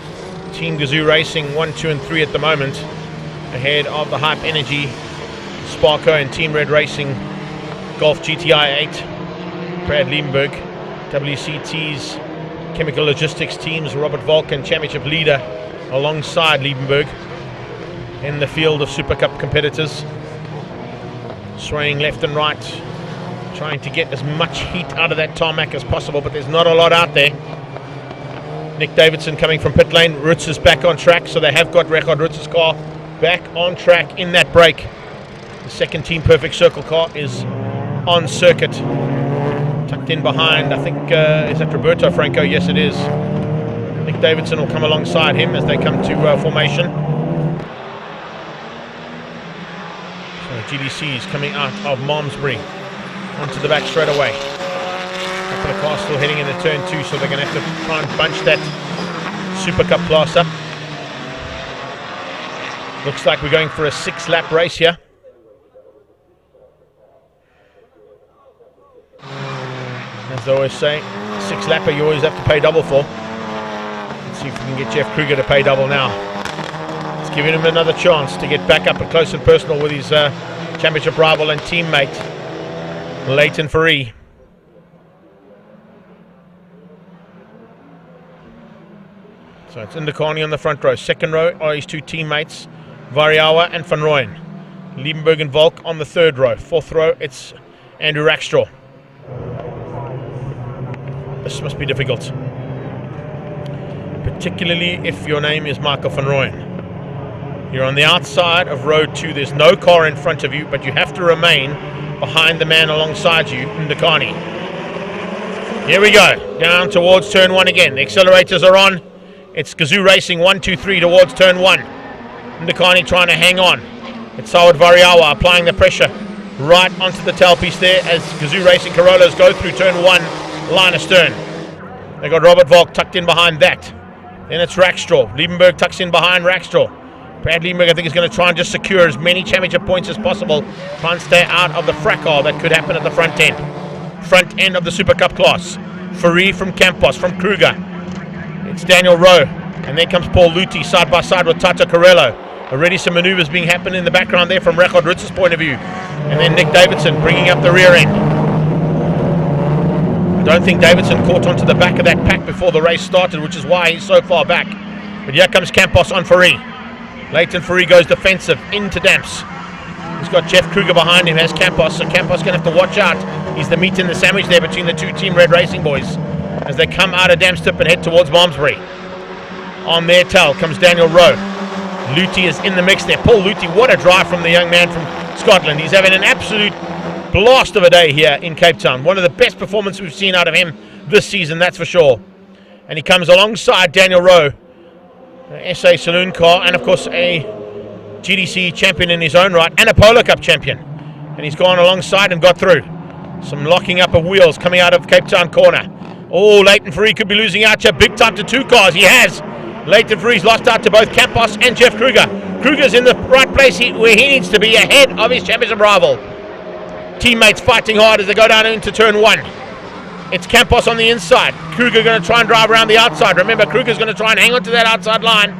Team Gazoo Racing 1, 2 and 3 at the moment, ahead of the Hype Energy, Sparko and Team Red Racing Golf GTI 8, Brad Liebenberg, WCT's Chemical Logistics teams, Robert Volk and Championship leader alongside Liebenberg in the field of SupaCup competitors, swaying left and right, trying to get as much heat out of that tarmac as possible, but there's not a lot out there. Nick Davidson coming from pit lane. Roots is back on track, so they have got Rechard Roots' car back on track in that break. The second Team Perfect Circle car is on circuit, tucked in behind, I think, is that Roberto Franco? Yes, it is. Nick Davidson will come alongside him as they come to formation. So GDC is coming out of Malmesbury onto the back straight away. A couple of cars still heading into turn 2, so they're going to have to try and bunch that SupaCup class up. Looks like we're going for a 6-lap race here. As I always say, 6-lapper you always have to pay double for. Let's see if we can get Jeff Kruger to pay double now. It's giving him another chance to get back up and close and personal with his championship rival and teammate, Leighton Faree. So it's Indikani on the front row. Second row are his two teammates, Variawa and Van Rooyen. Liebenberg and Volk on the third row. Fourth row, it's Andrew Rackstraw. This must be difficult, particularly if your name is Michael Van Rooyen. You're on the outside of row 2. There's no car in front of you, but you have to remain behind the man alongside you, Indikani. Here we go, down towards turn 1 again. The accelerators are on. It's Gazoo Racing 1, 2, 3 towards turn 1. Ndakani trying to hang on. It's Sawad Variawa applying the pressure right onto the tailpiece there as Gazoo Racing Corollas go through turn 1, line astern. They got Robert Volk tucked in behind that. Then it's Rackstraw. Liebenberg tucks in behind Rackstraw. Brad Liebenberg, I think, is going to try and just secure as many championship points as possible. Try and stay out of the fracas that could happen at the front end. Front end of the Super Cup class. Faree from Campos, from Kruger. It's Daniel Rowe. And then comes Paul Luthi side by side with Tata Carello. Already some maneuvers being happening in the background there from Rechard Ritz's point of view. And then Nick Davidson bringing up the rear end. I don't think Davidson caught onto the back of that pack before the race started, which is why he's so far back. But here comes Campos on Faree. Leighton Faree goes defensive into Damps. He's got Jeff Kruger behind him, has Campos, so Campos going to have to watch out. He's the meat in the sandwich there between the two Team Red Racing boys as they come out of Damstip and head towards Malmesbury. On their tail comes Daniel Rowe. Luthi is in the mix there. Paul Luthi, what a drive from the young man from Scotland. He's having an absolute blast of a day here in Cape Town. One of the best performances we've seen out of him this season, that's for sure. And he comes alongside Daniel Rowe, an SA Saloon car, and of course a GDC champion in his own right, and a Polo Cup champion. And he's gone alongside and got through. Some locking up of wheels coming out of Cape Town corner. Oh, Leighton Faree could be losing out here big time to 2 cars. He has. Leighton Faree's lost out to both Campos and Jeff Kruger. Kruger's in the right place where he needs to be, ahead of his championship rival. Teammates fighting hard as they go down into turn 1. It's Campos on the inside. Kruger going to try and drive around the outside. Remember, Kruger's going to try and hang on to that outside line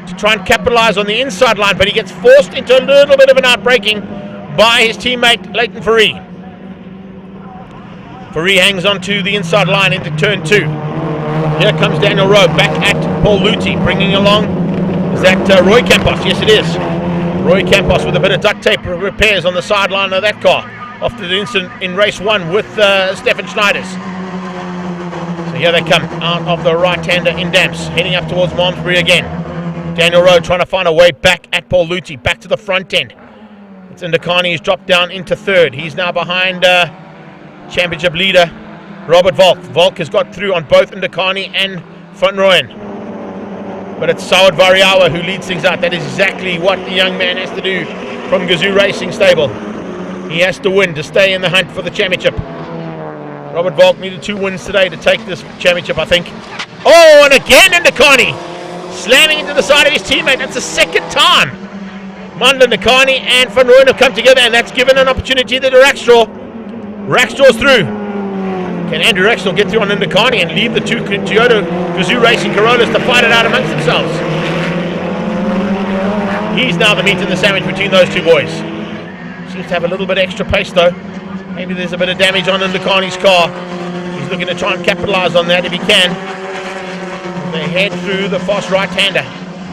to try and capitalize on the inside line, but he gets forced into a little bit of an outbraking by his teammate Leighton Faree. Faree hangs on to the inside line into turn 2. Here comes Daniel Rowe back at Paul Luthi, bringing along, is that Roy Campos? Yes, it is. Roy Campos with a bit of duct tape repairs on the sideline of that car after the incident in race 1 with Stefan Schneiders. So here they come out of the right-hander in Damps, heading up towards Malmesbury again. Daniel Rowe trying to find a way back at Paul Luthi, back to the front end. It's Ndakani, who's dropped down into 3rd. He's now behind championship leader Robert Volk. Volk has got through on both Ndakani and Van Rooyen. But it's Sawad Variawa who leads things out. That is exactly what the young man has to do from Gazoo Racing stable. He has to win to stay in the hunt for the championship. Robert Volk needed 2 wins today to take this championship, I think. Oh, and again Ndakani slamming into the side of his teammate. That's the 2nd time Mandla Ndakani and Van Rooyen have come together, and that's given an opportunity to Rackstraw. Rackstraw's through. Can Andrew Rackstraw get through on Ndakani and leave the 2 Toyota Gazoo Racing Corollas to fight it out amongst themselves? He's now the meat in the sandwich between those 2 boys. Seems to have a little bit extra pace though. Maybe there's a bit of damage on Ndakani's car. He's looking to try and capitalize on that if he can. They head through the fast right-hander,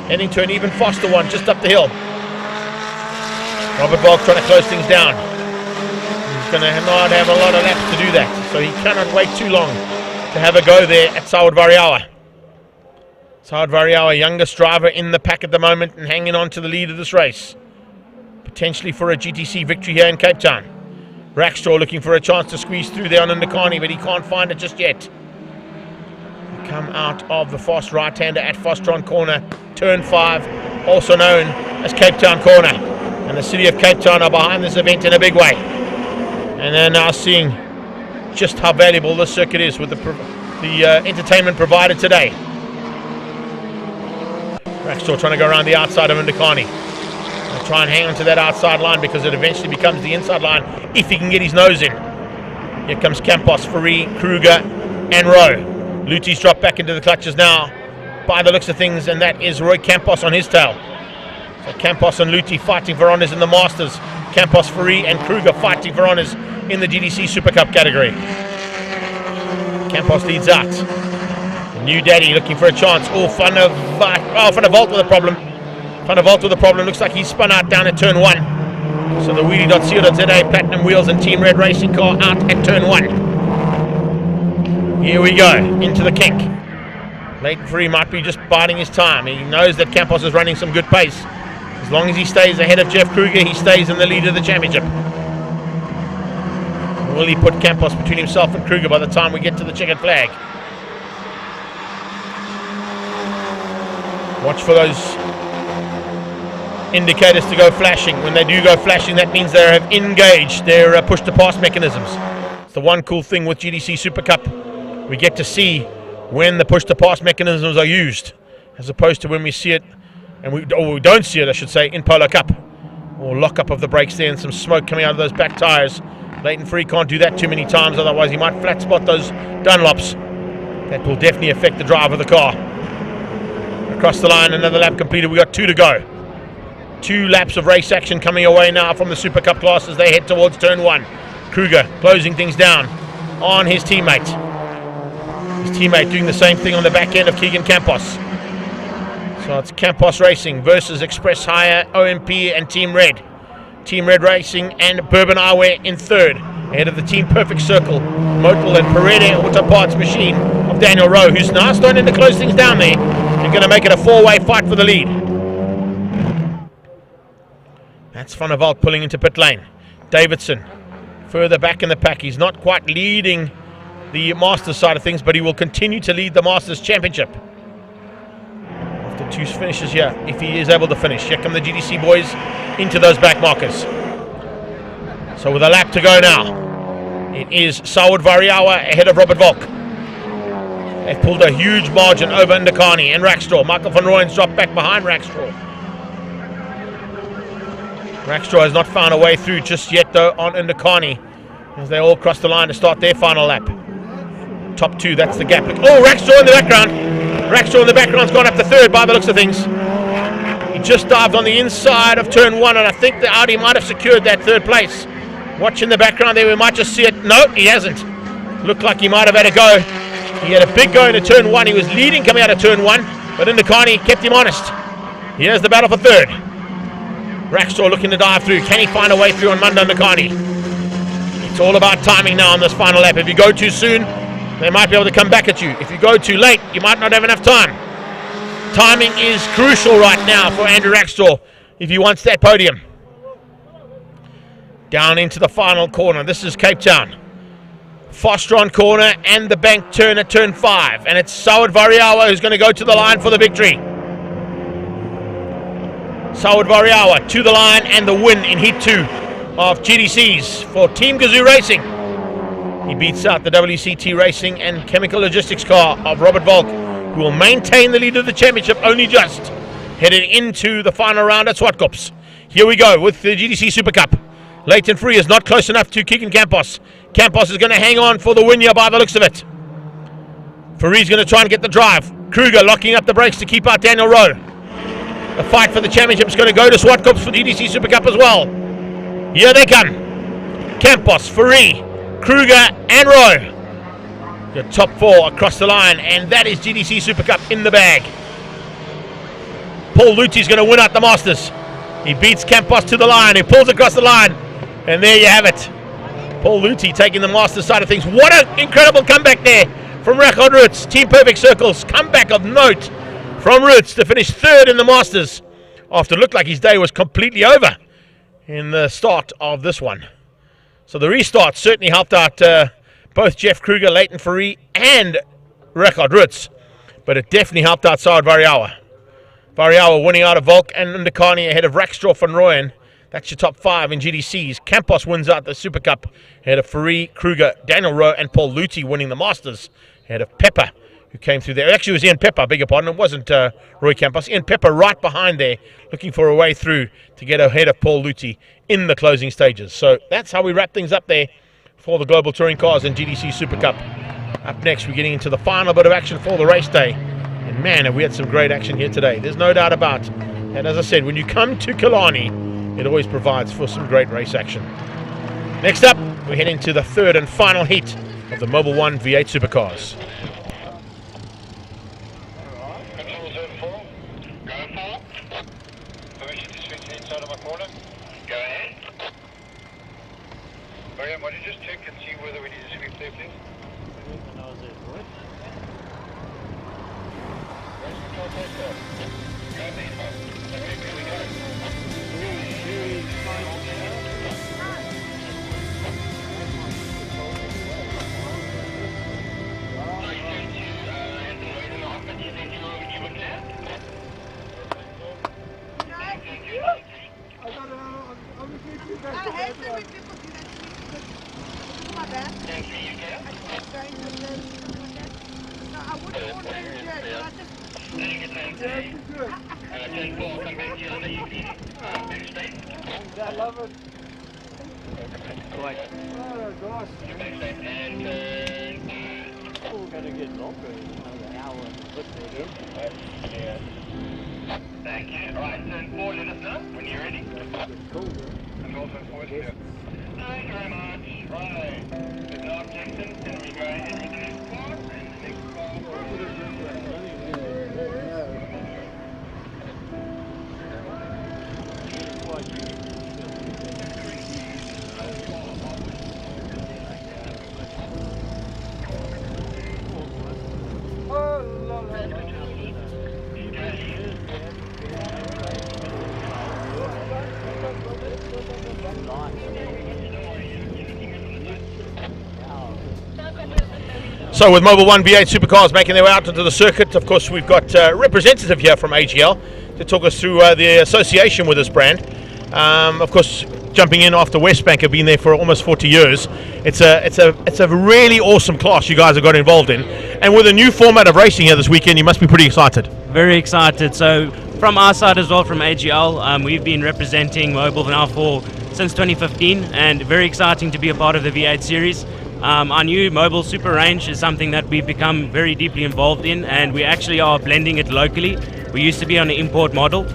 heading to an even faster one just up the hill. Robert Volk trying to close things down. He's going to not have a lot of laps to do that, so he cannot wait too long to have a go there at Sawad Variawa. Sawad Variawa, youngest driver in the pack at the moment and hanging on to the lead of this race. Potentially for a GTC victory here in Cape Town. Rackstraw looking for a chance to squeeze through there on Ndakani, but he can't find it just yet. They come out of the fast right-hander at Fostron Corner, turn 5, also known as Cape Town Corner. And the city of Cape Town are behind this event in a big way. And they're now seeing just how valuable this circuit is with the entertainment provided today. Rackstraw trying to go around the outside of Ndakani. They'll try and hang on to that outside line because it eventually becomes the inside line if he can get his nose in. Here comes Campos, Faree, Kruger and Rowe. Luthi's dropped back into the clutches now by the looks of things, and that is Roy Campos on his tail. So Campos and Luthi fighting for honours in the Masters. Campos, Faree and Kruger fighting for honours in the GDC Super Cup category. Campos leads out. The new daddy looking for a chance. Oh, Van der Walt with a problem. Van der Walt with a problem. Looks like he's spun out down at turn 1. So the wheelie.co.za Platinum Wheels and Team Red Racing car out at turn 1. Here we go, into the kink. Leighton Faree might be just biding his time. He knows that Campos is running some good pace. As long as he stays ahead of Jeff Kruger, he stays in the lead of the championship. will he put Campos between himself and Kruger by the time we get to the checkered flag? Watch for those indicators to go flashing. When they do go flashing, that means they have engaged their push-to-pass mechanisms. It's the one cool thing with GDC Super Cup. We get to see when the push-to-pass mechanisms are used, as opposed to when we see it, and we don't see it, I should say, in Polo Cup. Or lock-up of the brakes there and some smoke coming out of those back tyres. Leighton Free can't do that too many times, otherwise he might flat spot those Dunlops. That will definitely affect the drive of the car. Across the line, another lap completed. We got 2 to go. 2 laps of race action coming away now from the Super Cup class as they head towards turn 1. Kruger closing things down on his teammate. His teammate doing the same thing on the back end of Keegan Campos. So it's Campos Racing versus Express Hire, OMP and Team Red. Team Red Racing and Bourbon Eyewear in third. Ahead of the Team Perfect Circle, Mobil and Perede Auto Parts Machine of Daniel Rowe, who's now starting to close things down there and going to make it a 4-way fight for the lead. That's Van der Walt pulling into pit lane. Davidson further back in the pack. He's not quite leading the Masters side of things, but he will continue to lead the Masters Championship. After 2 finishes here, if he is able to finish. Here come the GDC boys into those back markers. So with a lap to go now, it is Saud Variawa ahead of Robert Volk. They've pulled a huge margin over Ndakani and Rackstraw. Michael van Rooyen's dropped back behind Rackstraw. Rackstraw has not found a way through just yet though on Ndakani as they all cross the line to start their final lap. Top 2, that's the gap. Oh, Rackstraw in the background. Rackstraw in the background's gone up to 3rd by the looks of things. He just dived on the inside of turn 1 and I think the Audi might have secured that 3rd place. Watch in the background there, we might just see it. No, he hasn't. Looked like he might have had a go. He had a big go into turn 1. He was leading coming out of turn 1, but Ndakani kept him honest. Here's the battle for 3rd. Rackstraw looking to dive through. Can he find a way through on Manda Ndakani? It's all about timing now on this final lap. If you go too soon, they might be able to come back at you. If you go too late, you might not have enough time. Timing is crucial right now for Andrew Rackstraw if he wants that podium. Down into the final corner. This is Cape Town. Fostron corner and the bank turn at turn 5. And it's Saud Variawa who's going to go to the line for the victory. Saud Variawa to the line and the win in Heat 2 of GDCs for Team Gazoo Racing. He beats out the WCT Racing and Chemical Logistics car of Robert Volk, who will maintain the lead of the championship only just heading into the final round at Swartkops. Here we go with the GDC Super Cup. Leighton Free is not close enough to Keegan Campos. Campos is going to hang on for the win here by the looks of it. Free's going to try and get the drive. Kruger locking up the brakes to keep out Daniel Rowe. The fight for the championship is going to go to Swartkops for GDC Super Cup as well. Here they come. Campos, Free, Kruger and Rowe. The top 4 across the line, and that is GDC Super Cup in the bag. Paul Lutti's going to win out the Masters. He beats Campos to the line. He pulls across the line. And there you have it. Paul Lutti taking the Masters side of things. What an incredible comeback there from Rachel Roots. Team Perfect Circles. Comeback of note from Roots to finish 3rd in the Masters after it looked like his day was completely over in the start of this one. So the restart certainly helped out both Jeff Kruger, Leighton Free and Rachel Roots. But it definitely helped out Saud Variawa. Variawa winning out of Volk and Ndakani ahead of Rackstraw van Rooyen. That's your top 5 in GDCs. Campos wins out the Super Cup ahead of Free, Kruger, Daniel Rowe and Paul Lutti winning the Masters ahead of Pepper, who came through there. Actually, it was Ian Pepper, I beg your pardon. It wasn't Roy Campos. Ian Pepper right behind there, looking for a way through to get ahead of Paul Lutti in the closing stages. So that's how we wrap things up there for the Global Touring Cars and GDC Super Cup. Up next, we're getting into the final bit of action for the race day. And man, have we had some great action here today. There's no doubt about it. And as I said, when you come to Killarney, it always provides for some great race action. Next up, we head into the 3rd and final heat of the Mobil 1 V8 Supercars. Control zone 4, go 4. Permission to switch inside of my corner. Go ahead. Mariam, why don't you just check and see whether we need to sweep there, please? I love it. Oh gosh. We're going to get longer, another hour and a bit again. Yeah. Thank you. All right, turn 4, let us know when you're ready. Cool. And also 4, yeah. Thank you very much. Right. There's no objections. Can we go ahead with the next car? And the next car. So with Mobil 1 V8 Supercars making their way out into the circuit, of course we've got a representative here from AGL to talk us through the association with this brand. Of course, jumping in after Westbank have been there for almost 40 years. It's a really awesome class you guys have got involved in, and with a new format of racing here this weekend, you must be pretty excited. Very excited. So from our side as well, from AGL, we've been representing Mobil now since 2015, and very exciting to be a part of the V8 series. Our new Mobil Super range is something that we've become very deeply involved in, and we actually are blending it locally. We used to be on an import model,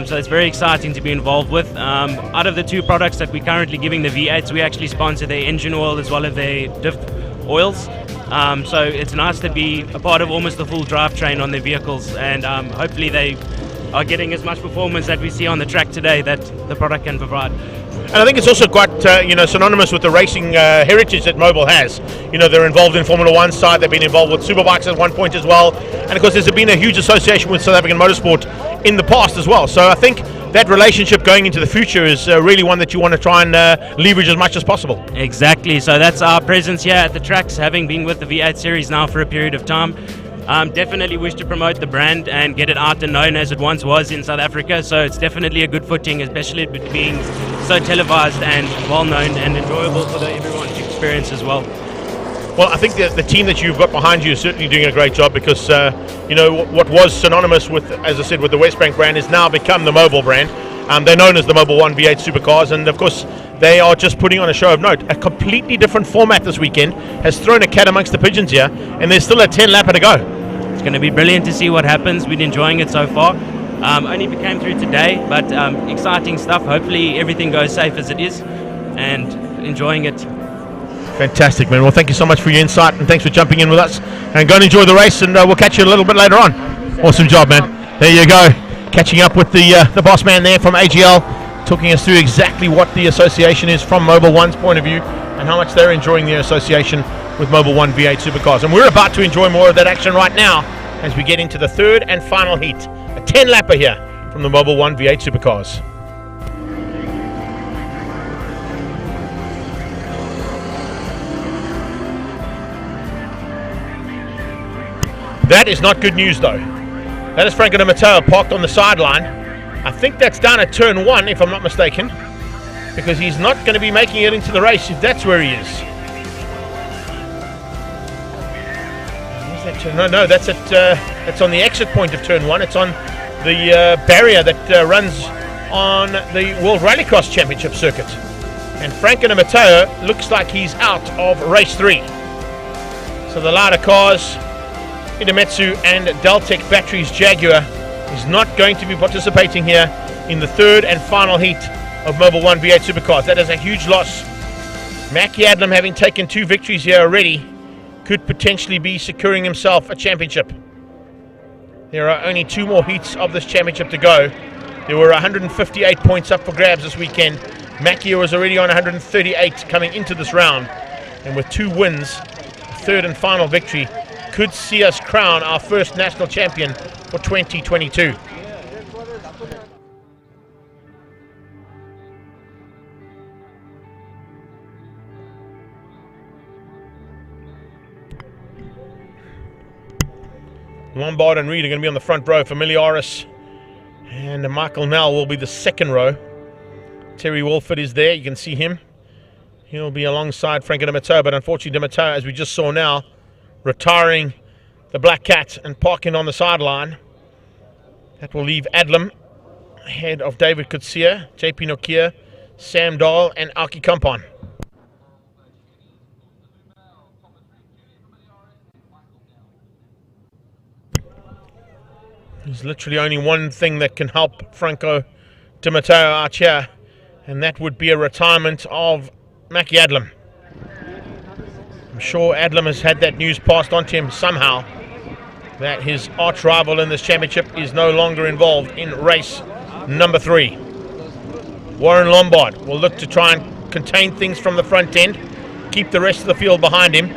so it's very exciting to be involved with. Out of the two products that we're currently giving the V8s, we actually sponsor their engine oil as well as their diff oils. So it's nice to be a part of almost the full drivetrain on their vehicles, and hopefully they are getting as much performance that we see on the track today that the product can provide. And I think it's also quite synonymous with the racing heritage that Mobil has. You know, they're involved in Formula 1 side, they've been involved with superbikes at one point as well, and of course there's been a huge association with South African motorsport in the past as well. So I think that relationship going into the future is really one that you want to try and leverage as much as possible. Exactly, so that's our presence here at the tracks, having been with the V8 series now for a period of time. Definitely wish to promote the brand and get it out and known as it once was in South Africa, so it's definitely a good footing, especially with being so televised and well known and enjoyable for everyone to experience as well. Well, I think the team that you've got behind you is certainly doing a great job, because what was synonymous with, as I said, with the Westbank brand is now become the Mobil brand. They're known as the Mobil 1 V8 Supercars, and of course they are just putting on a show of note. A completely different format this weekend has thrown a cat amongst the pigeons here, and there's still a 10-lapper to go. It's going to be brilliant to see what happens. We've been enjoying it so far. Only came through today, but exciting stuff. Hopefully everything goes safe as it is, and enjoying it. Fantastic, man. Well, thank you so much for your insight, and thanks for jumping in with us. And go and enjoy the race, and we'll catch you a little bit later on. Awesome job, man. There you go. Catching up with the boss man there from AGL, talking us through exactly what the association is from Mobil 1's point of view, and how much they're enjoying the association with Mobil 1 V8 Supercars. And we're about to enjoy more of that action right now as we get into the third and final heat. A 10-lapper here from the Mobil 1 V8 Supercars. That is not good news, though. That is Franco Di Matteo parked on the sideline. I think that's down at turn 1, if I'm not mistaken, because he's not going to be making it into the race if that's where he is. No, that's on the exit point of turn 1. It's on the barrier that runs on the World Rallycross Championship circuit. And Franco Di Matteo looks like he's out of race 3. So the Lada cars, Idemitsu and Deltec Batteries Jaguar, is not going to be participating here in the third and final heat of Mobil 1 V8 Supercars. That is a huge loss. Mackie Adlam, having taken 2 victories here already, could potentially be securing himself a championship. There are only 2 more heats of this championship to go. There were 158 points up for grabs this weekend. Mackie was already on 138 coming into this round, and with 2 wins, the third and final victory could see us crown our first national champion for 2022. Lombard and Reed are going to be on the front row. Familiaris and Michael Nell will be the second row. Terry Wolford is there. You can see him. He'll be alongside Franco Di Matteo, but unfortunately Di Matteo, as we just saw now, retiring the Black Cat and parking on the sideline. That will leave Adlam ahead of David Kutsia, JP Nokia, Sam Dahl and Aki Kampon. There's literally only one thing that can help Franco Di Matteo out here, and that would be a retirement of Mackie Adlam. I'm sure Adlam has had that news passed on to him somehow, that his arch rival in this championship is no longer involved in race number 3. Warren Lombard will look to try and contain things from the front end, keep the rest of the field behind him,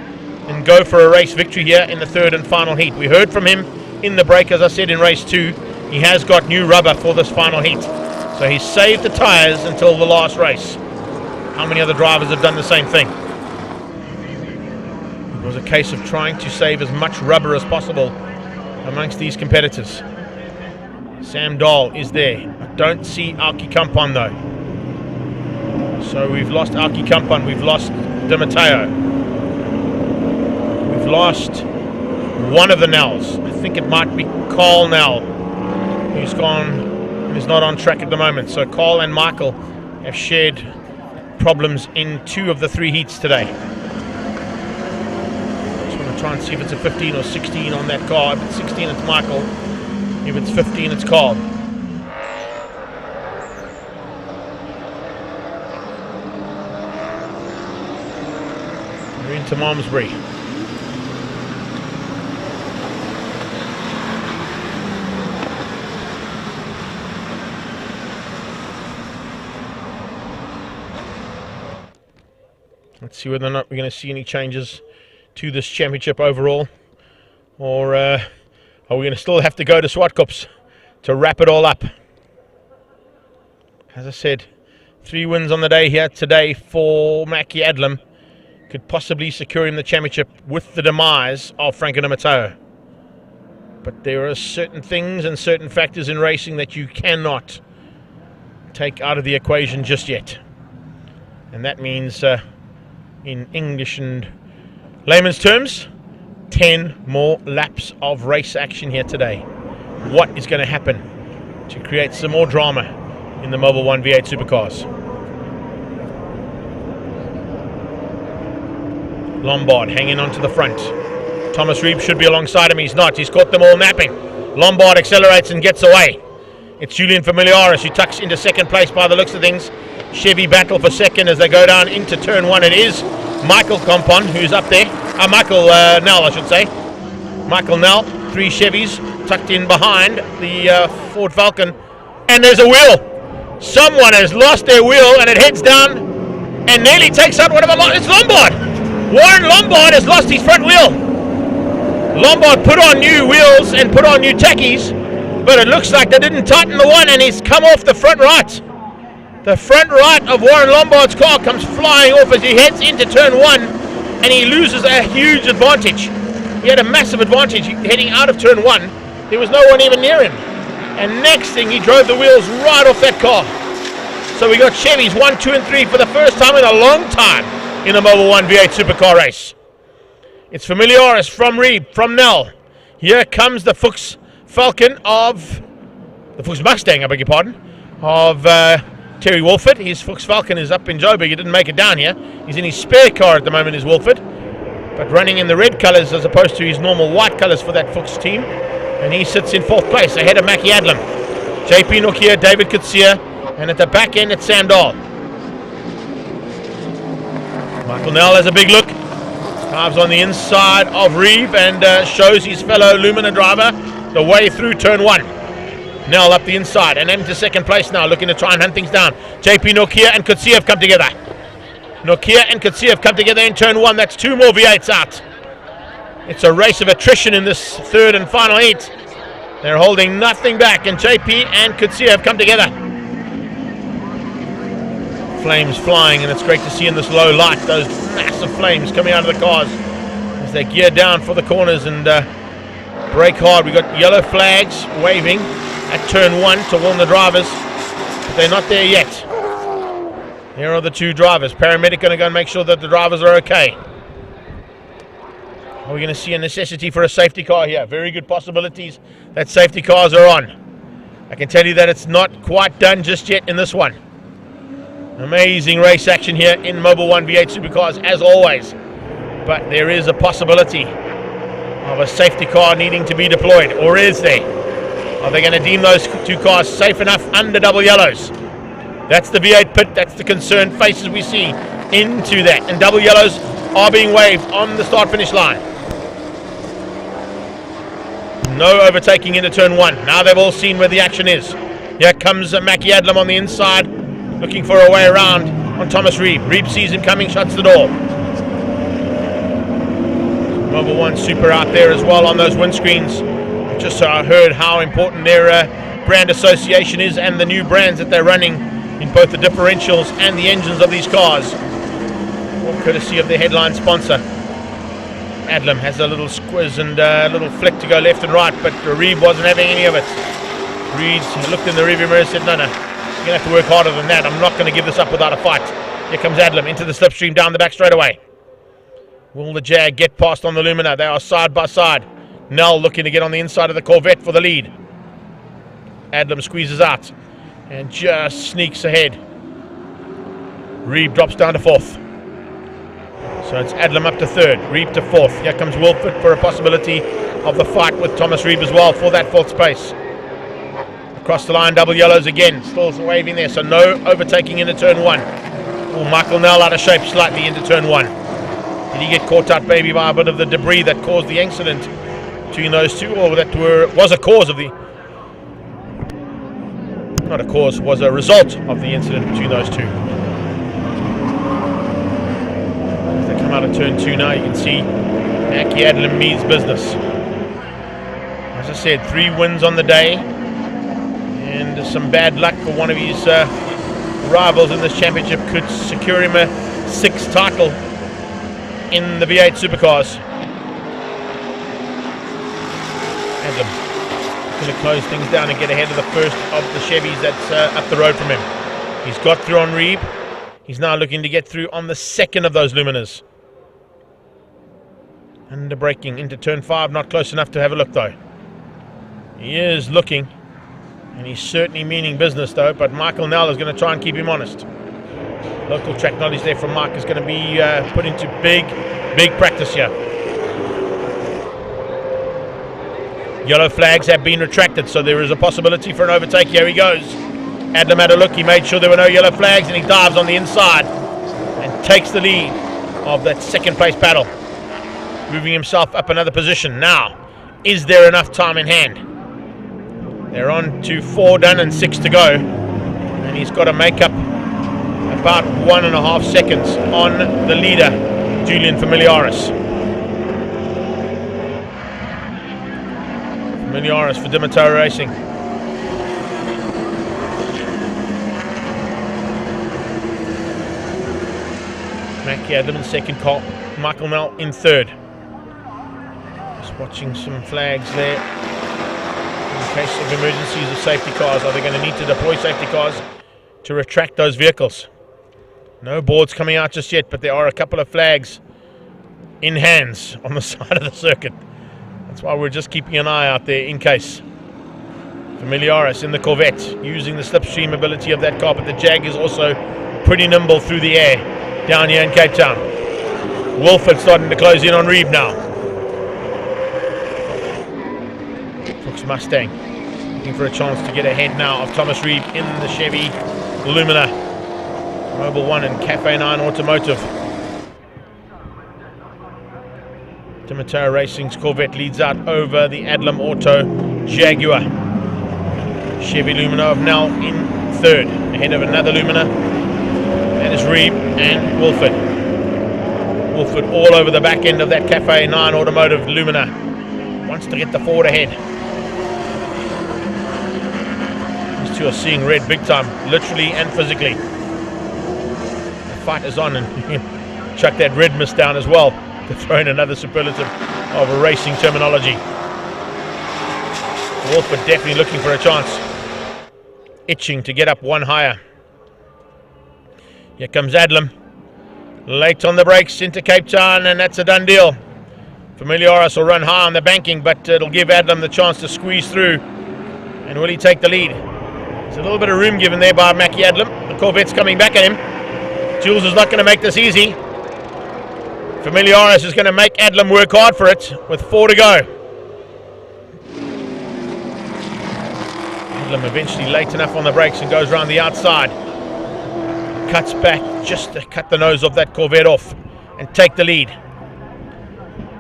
and go for a race victory here in the 3rd and final heat. We heard from him in the break, as I said, in race 2. He has got new rubber for this final heat, so he's saved the tyres until the last race. How many other drivers have done the same thing? It was a case of trying to save as much rubber as possible amongst these competitors. Sam Dahl is there. I don't see Aki Kampon though. So we've lost Aki Kampon, we've lost Di Matteo. We've lost one of the Nels. I think it might be Carl Nell, who's gone, who's not on track at the moment. So Carl and Michael have shared problems in 2 of the 3 heats today. Just want to try and see if it's a 15 or 16 on that car. If it's 16, it's Michael. If it's 15, it's Carl. We're into Malmesbury. Let's see whether or not we're going to see any changes to this championship overall, or are we going to still have to go to SupaCups to wrap it all up? As I said, 3 wins on the day here today for Mackie Adlam could possibly secure him the championship with the demise of Franco Di Matteo. But there are certain things and certain factors in racing that you cannot take out of the equation just yet. And that means, in English and layman's terms, 10 more laps of race action here today. What is going to happen to create some more drama in the Mobil 1 V8 Supercars? Lombard hanging on to the front. Thomas Reeb should be alongside him. He's not. He's caught them all napping. Lombard accelerates and gets away. It's Julian Familiaris who tucks into 2nd place by the looks of things. Chevy battle for 2nd as they go down into turn 1. It is Michael Kampon who's up there. Michael Nell, I should say. Michael Nell, 3 Chevys tucked in behind the Ford Falcon. And there's a wheel. Someone has lost their wheel and it heads down and nearly takes out one of them. It's Lombard. Warren Lombard has lost his front wheel. Lombard put on new wheels and put on new tackies, but it looks like they didn't tighten the one and he's come off the front right. The front right of Warren Lombard's car comes flying off as he heads into turn 1, and he loses a huge advantage. He had a massive advantage heading out of turn 1. There was no one even near him. And next thing, he drove the wheels right off that car. So we got Chevys 1, 2 and 3 for the first time in a long time in a Mobil 1 V8 Supercar race. It's Familiaris from Reeb, from Nell. Here comes the Fuchs Falcon of, the Fuchs Mustang, I beg your pardon, of Terry Wolford. His Fuchs Falcon is up in Joburg. He didn't make it down here. He's in his spare car at the moment, is Wolford, but running in the red colours as opposed to his normal white colours for that Fuchs team. And he sits in 4th place ahead of Mackie Adlam. JP Nokia, David Kutsia, and at the back end it's Sam Dahl. Michael Nell has a big look. Drives on the inside of Reeve and shows his fellow Lumina driver the way through turn 1. Nell up the inside and into 2nd place now, looking to try and hunt things down. JP Nokia and Kutsia have come together. Nokia and Kutsia have come together in turn 1. That's 2 more V8s out. It's a race of attrition in this 3rd and final heat. They're holding nothing back, and JP and Kutsia have come together. Flames flying, and it's great to see in this low light those massive flames coming out of the cars as they gear down for the corners and brake hard. We've got yellow flags waving at turn 1 to warn the drivers, but they're not there yet. Here are the two drivers. Paramedic going to go and make sure that the drivers are okay. Are we going to see a necessity for a safety car here? Very good possibilities that safety cars are on. I can tell you that it's not quite done just yet in this one. Amazing race action here in Mobil 1 V8 Supercars as always. But there is a possibility of a safety car needing to be deployed. Or is there? Are they going to deem those two cars safe enough under double yellows? That's the V8 pit. That's the concerned faces we see into that. And double yellows are being waved on the start-finish line. No overtaking into turn 1. Now they've all seen where the action is. Here comes Mackie Adlam on the inside, looking for a way around on Thomas Reeb. Reeb sees him coming, shuts the door. Mobil 1 Super out there as well on those windscreens. Just heard how important their brand association is and the new brands that they're running in both the differentials and the engines of these cars. All courtesy of their headline sponsor. Adlam has a little squiz and a little flick to go left and right, but Reeb wasn't having any of it. Reeb looked in the rearview mirror and said, no, you're going to have to work harder than that. I'm not going to give this up without a fight. Here comes Adlam into the slipstream down the back straightaway. Will the Jag get past on the Lumina? They are side by side. Nell looking to get on the inside of the Corvette for the lead. Adlam squeezes out and just sneaks ahead. Reeb drops down to 4th. So it's Adlam up to 3rd, Reeb to 4th. Here comes Wilford for a possibility of the fight with Thomas Reeb as well for that 4th space. Across the line, double yellows again. Still waving there, so no overtaking into turn 1. Oh, Michael Nell out of shape slightly into turn 1. Did he get caught out maybe by a bit of the debris that caused the accident between those two, or that was a cause of the... Not a cause, was a result of the incident between those two. As they come out of turn 2 now, you can see Mackie Adlam means business. As I said, 3 wins on the day, and some bad luck for one of his rivals in this championship could secure him a 6th title in the V8 Supercars. Adlam going to close things down and get ahead of the first of the Chevys that's up the road from him. He's got through on Reeb. He's now looking to get through on the 2nd of those Luminas. Under braking into turn 5, not close enough to have a look though. He is looking, and he's certainly meaning business though, but Michael Nell is going to try and keep him honest. Local track knowledge there from Mark is going to be put into big practice here. Yellow flags have been retracted, so there is a possibility for an overtake. Here he goes. Adlam had a look. He made sure there were no yellow flags, and he dives on the inside and takes the lead of that 2nd place battle, moving himself up another position. Now, is there enough time in hand? They're on to 4 done and 6 to go, and he's got to make up about 1.5 seconds on the leader, Julian Familiaris. Familiaris for Thermo Racing. Mackie Adlam in 2nd, call Michael Nell in 3rd. Just watching some flags there. In case of emergencies of safety cars, are they going to need to deploy safety cars to retract those vehicles? No boards coming out just yet, but there are a couple of flags in hands on the side of the circuit. That's why we're just keeping an eye out there in case. Familiaris in the Corvette, using the slipstream ability of that car, but the Jag is also pretty nimble through the air down here in Cape Town. Wilford starting to close in on Reeb now. Fuchs Mustang looking for a chance to get ahead now of Thomas Reeb in the Chevy Lumina. Mobil 1 and Cafe 9 Automotive. Thermo Racing's Corvette leads out over the Adlam Auto Jaguar. Chevy Lumina of Nell in 3rd, ahead of another Lumina. That is Reeb and Wilford. Wilford all over the back end of that Cafe 9 Automotive Lumina. Wants to get the forward ahead. These two are seeing red big time, literally and physically. The fight is on, and chuck that red mist down as well, to throw in another superlative of a racing terminology. Wilford definitely looking for a chance. Itching to get up one higher. Here comes Adlam. Late on the brakes into Cape Town, and that's a done deal. Familiaris will run high on the banking, but it'll give Adlam the chance to squeeze through. And will he take the lead? There's a little bit of room given there by Mackie Adlam. The Corvette's coming back at him. Jules is not going to make this easy. Familiaris is going to make Adlam work hard for it with 4 to go. Adlam eventually late enough on the brakes and goes around the outside. Cuts back just to cut the nose of that Corvette off and take the lead.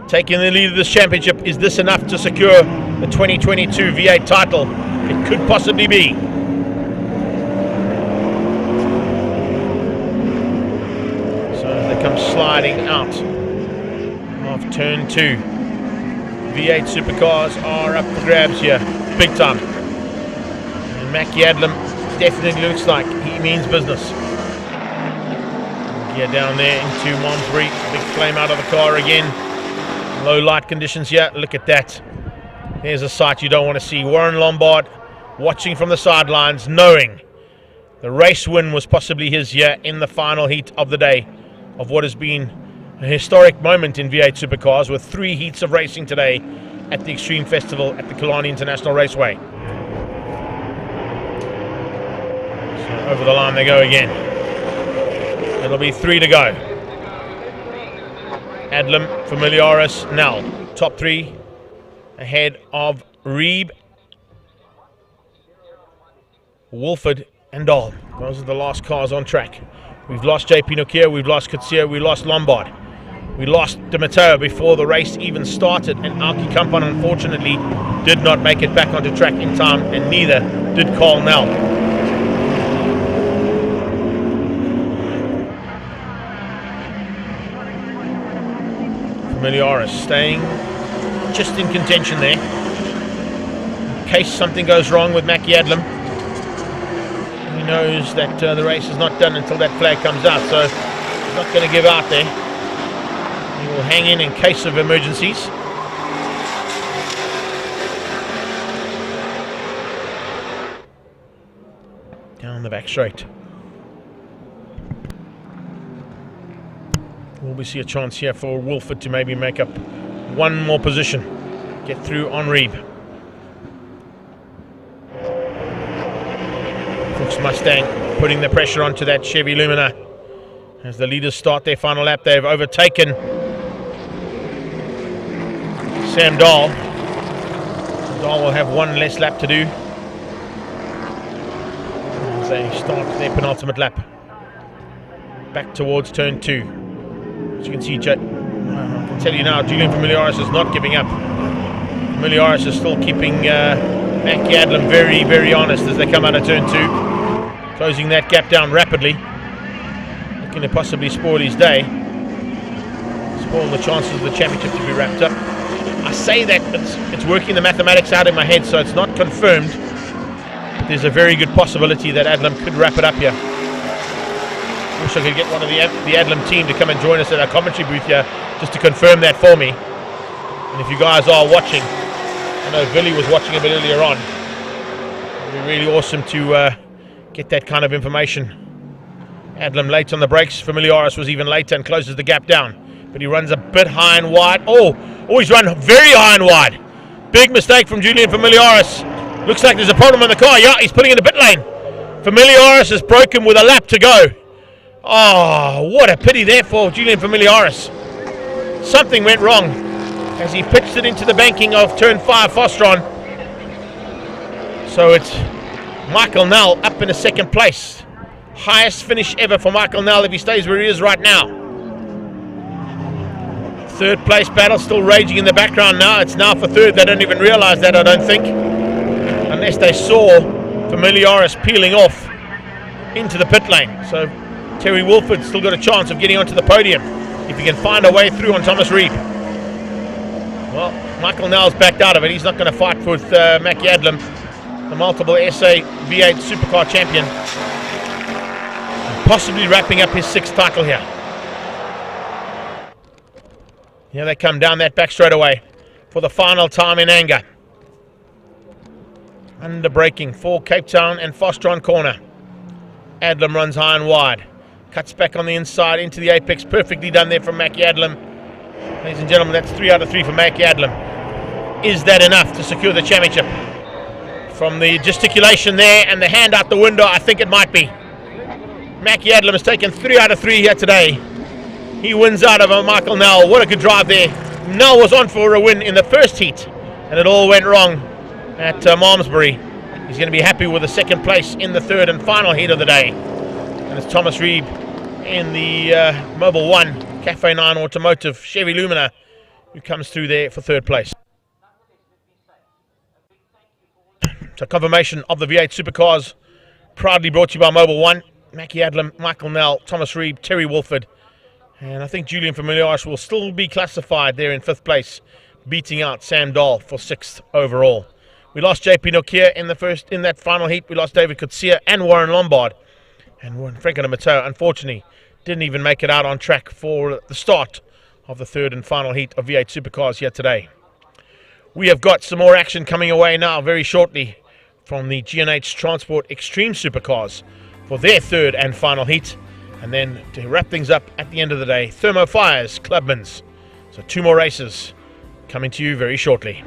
Taking the lead of this championship, is this enough to secure the 2022 V8 title? It could possibly be. So as they come sliding out of turn 2, V8 Supercars are up for grabs here, big time. And Mackie Adlam definitely looks like he means business. Gear down there into Malmesbury, big flame out of the car again. Low light conditions here, look at that. There's a sight you don't want to see. Warren Lombard watching from the sidelines, knowing the race win was possibly his here in the final heat of the day, of what has been a historic moment in V8 Supercars, with 3 heats of racing today at the Extreme Festival at the Killarney International Raceway. So over the line they go again. It'll be 3 to go. Adlam, Familiaris, Nell. Top 3 ahead of Reeb, Wolford and Dahl. Those are the last cars on track. We've lost JP Nokia, we've lost Kutsia, we lost Lombard. We lost De Matteo before the race even started, and Alki Kampan unfortunately did not make it back onto track in time, and neither did Carl Nell. Familiaris staying just in contention there, in case something goes wrong with Mackie Adlam. He knows that the race is not done until that flag comes out, so he's not going to give out there. He will hang in case of emergencies. Down the back straight. Will we see a chance here for Wolford to maybe make up one more position, get through on Reeb? Fuchs Mustang putting the pressure onto that Chevy Lumina. As the leaders start their final lap, they've overtaken Sam Dahl. Dahl will have one less lap to do as they start their penultimate lap. Back towards turn 2. As you can see, I can tell you now, Julian Familiaris is not giving up. Familiaris is still keeping Mackie Adlam very, very honest as they come out of turn 2. Closing that gap down rapidly. Looking to possibly spoil his day. Spoil the chances of the championship to be wrapped up. I say that it's working the mathematics out in my head, so it's not confirmed. But there's a very good possibility that Adlam could wrap it up here. Wish I could get one of the Adlam team to come and join us at our commentary booth here just to confirm that for me. And if you guys are watching, I know Billy was watching a bit earlier on. It would be really awesome to get that kind of information. Adlam late on the brakes. Familiaris was even later and closes the gap down. But he runs a bit high and wide. Oh, he's run very high and wide. Big mistake from Julian Familiaris. Looks like there's a problem in the car. Yeah, he's putting in the pit lane. Familiaris is broken with a lap to go. Oh, what a pity there for Julian Familiaris. Something went wrong as he pitched it into the banking of turn 5 Fostron. So it's Michael Nell up in a 2nd place. Highest finish ever for Michael Nell if he stays where he is right now. 3rd place battle still raging in the background now. It's now for 3rd. They don't even realize that, I don't think. Unless they saw Familiaris peeling off into the pit lane. So Terry Wolford's still got a chance of getting onto the podium if he can find a way through on Thomas Reeb. Well, Michael Nell's backed out of it. He's not going to fight with Mackie Adlam, the multiple SA V8 Supercar champion, possibly wrapping up his 6th title here. Here they come down that back straightaway for the final time in anger. Under braking for Cape Town and Fostron corner. Adlam runs high and wide. Cuts back on the inside into the apex. Perfectly done there from Mac Yadlam. Ladies and gentlemen, that's 3 out of 3 for Mac Yadlam. Is that enough to secure the championship? From the gesticulation there and the hand out the window, I think it might be. Mac Yadlam has taken 3 out of 3 here today. He wins out of Michael Nell. What a good drive there. Nell was on for a win in the first heat, and it all went wrong at Malmesbury. He's going to be happy with the second place in the third and final heat of the day. And it's Thomas Reeb in the Mobil 1 Cafe 9 Automotive Chevy Lumina who comes through there for third place. So confirmation of the V8 Supercars, proudly brought to you by Mobil 1. Mackie Adlam, Michael Nell, Thomas Reeb, Terry Wolford. And I think Julian Familiaris will still be classified there in 5th place, beating out Sam Dahl for 6th overall. We lost JP Nokia in that final heat. We lost David Kutsia and Warren Lombard. And Franco Mateo, unfortunately, didn't even make it out on track for the start of the third and final heat of V8 Supercars here today. We have got some more action coming away now very shortly from the G&H Transport Extreme Supercars for their third and final heat. And then to wrap things up at the end of the day, Thermo Fires, Clubmans. So 2 more races coming to you very shortly.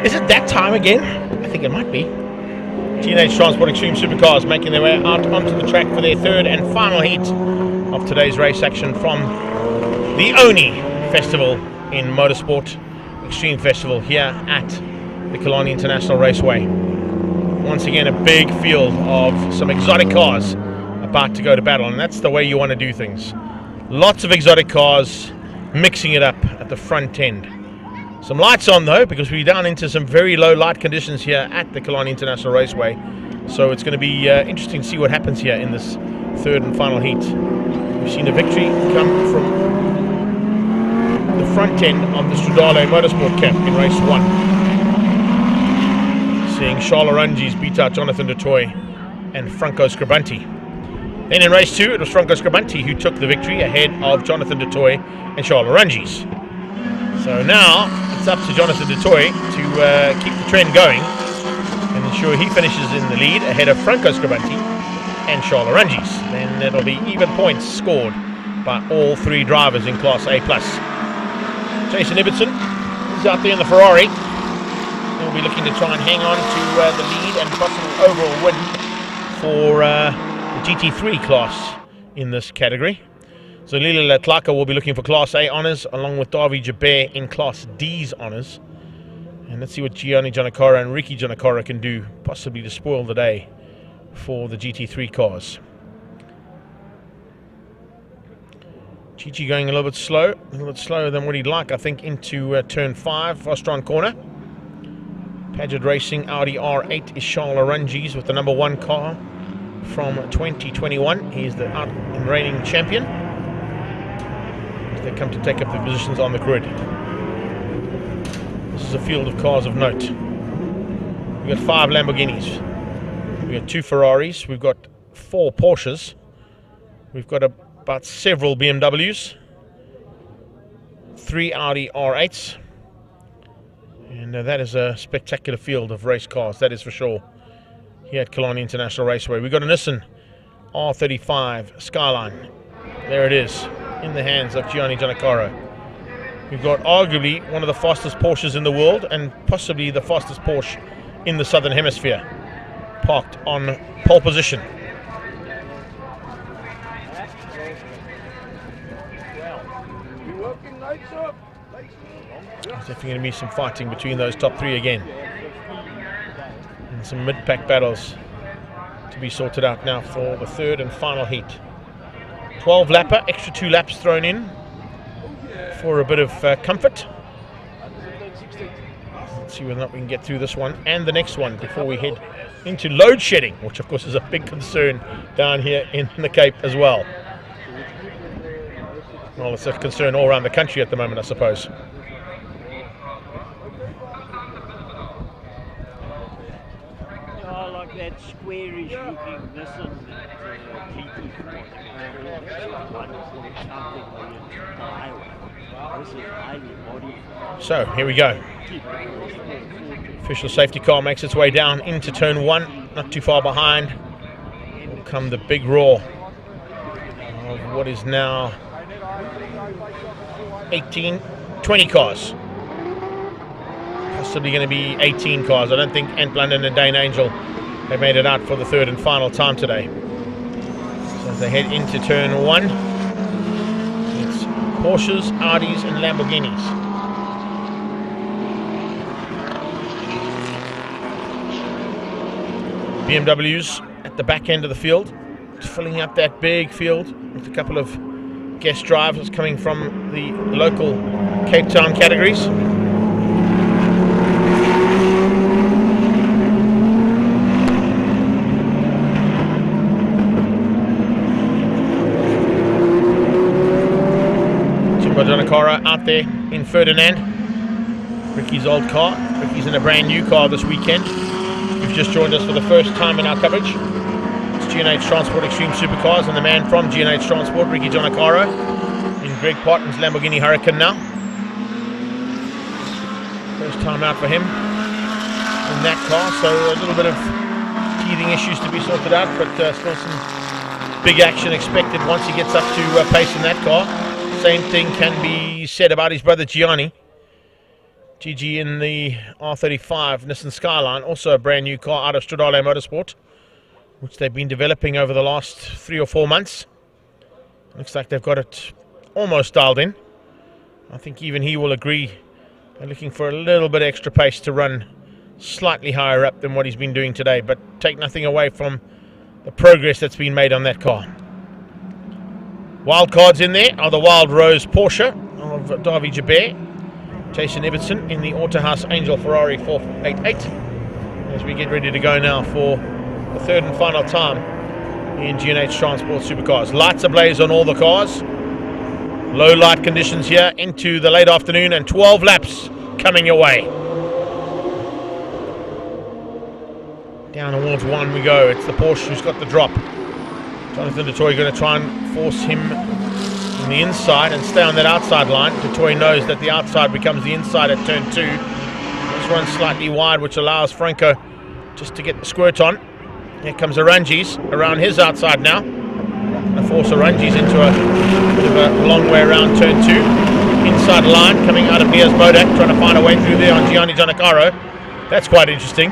Is it that time again? I think it might be. Teenage Transport Extreme Supercars making their way out onto the track for their third and final heat of today's race action from the Oni Festival in Motorsport Extreme Festival here at the Killarney International Raceway. Once again, a big field of some exotic cars about to go to battle, and that's the way you want to do things. Lots of exotic cars, mixing it up at the front end. Some lights on though, because we're down into some very low light conditions here at the Killarney International Raceway. So it's going to be interesting to see what happens here in this third and final heat. We've seen a victory come from the front end of the Stradale Motorsport Cup in race 1. Seeing Charles Arungi's beat out Jonathan du Toit and Franco Scribante. Then in race 2, it was Franco Scribante who took the victory ahead of Jonathan du Toit and Charles Arungi's. So now it's up to Jonathan du Toit to keep the trend going and ensure he finishes in the lead ahead of Franco Scribanti and Charles Arangis. Then it'll be even points scored by all three drivers in Class A+. Jason Ibbotson is out there in the Ferrari. He'll be looking to try and hang on to the lead and possible overall win for the GT3 class in this category. So Lila Latlaka will be looking for Class A honours along with Davi Jabir in Class D's honours. And let's see what Gianni Giannakora and Ricky Giannakora can do, possibly to spoil the day for the GT3 cars. Chichi going a little bit slower than what he'd like, I think, into turn 5, Ostron corner. Paget Racing Audi R8 is Charles Arangis with the number 1 car from 2021. He's the out and reigning champion. They come to take up the positions on the grid. This is a field of cars of note. We've got 5 Lamborghinis. We've got 2 Ferraris. We've got 4 Porsches. We've got about several BMWs. 3 Audi R8s. And that is a spectacular field of race cars, that is for sure, here at Killarney International Raceway. We've got a Nissan R35 Skyline. There it is, in the hands of Gianni Giannakora. We've got arguably one of the fastest Porsches in the world and possibly the fastest Porsche in the Southern Hemisphere, parked on pole position. There's definitely going to be some fighting between those top 3 again. And some mid-pack battles to be sorted out now for the 3rd and final heat. 12 lapper, extra 2 laps thrown in for a bit of comfort. Let's see whether or not we can get through this one and the next one before we head into load shedding, which of course is a big concern down here in the Cape as well. Well, it's a concern all around the country at the moment, I suppose. I like that squarish looking Nissan GT4. This is highly modified. So here we go. Official safety car makes its way down into turn 1, not too far behind. Will come the big roar of what is now 20 cars. Possibly going to be 18 cars. I don't think Ant London and Dane Angel have made it out for the 3rd and final time today. So as they head into turn 1, it's Porsches, Audis and Lamborghinis. BMWs at the back end of the field, filling up that big field with a couple of guest drivers coming from the local Cape Town categories. Giannakora out there in Ferdinand, Ricky's old car. Ricky's in a brand new car this weekend. You've just joined us for the first time in our coverage. It's G&H Transport Extreme Supercars and the man from G&H Transport, Ricky Giannakora, in Greg Parton's Lamborghini Huracan now. First time out for him in that car, so a little bit of teething issues to be sorted out, but still some big action expected once he gets up to pace in that car. Same thing can be said about his brother Gianni. Gigi in the R35 Nissan Skyline, also a brand new car out of Stradale Motorsport, which they've been developing over the last 3 or 4 months. Looks like they've got it almost dialed in. I think even he will agree they're looking for a little bit extra pace to run slightly higher up than what he's been doing today, but take nothing away from the progress that's been made on that car. Wild cards in there are the Wild Rose Porsche of Davi Jabir, Jason Ibbotson in the Autohaus Angel Ferrari 488, as we get ready to go now for the 3rd and final time in G&H Transport Supercars. Lights ablaze on all the cars. Low light conditions here into the late afternoon, and 12 laps coming your way. Down towards 1 we go. It's the Porsche who's got the drop. Jonathan Dutoy going to try and force him on the inside and stay on that outside line. Dutoy knows that the outside becomes the inside at turn 2. Let's run slightly wide, which allows Franco just to get the squirt on. Here comes Aranjis around his outside now. And force Aranjis into a bit of a long way around turn 2. Inside line coming out of Nias Modak, trying to find a way through there on Gianni Giannacaro. That's quite interesting.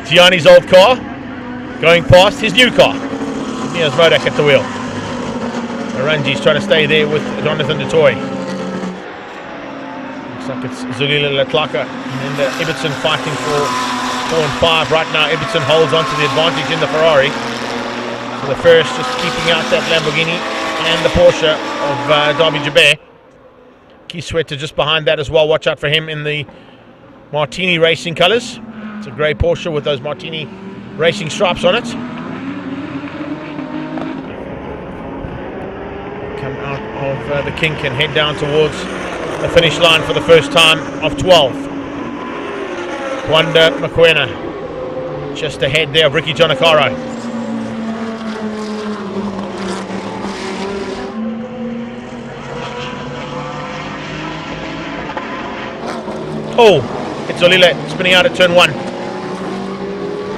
Gianni's old car going past his new car. Nias Modak at the wheel. Aranji's trying to stay there with Jonathan de Toy. Looks like it's Zulila Latlaka and Ibbotson fighting for 4 and 5 right now. Ibbotson holds on to the advantage in the Ferrari. So the first just keeping out that Lamborghini and the Porsche of Derby Jaber. Keith Sweater just behind that as well. Watch out for him in the Martini Racing colours. It's a grey Porsche with those Martini Racing stripes on it. Come out of the kink and head down towards the finish line for the first time of 12. Wanda Mokoena just ahead there of Ricky Giannacaro. Oh, it's Olile spinning out at turn 1.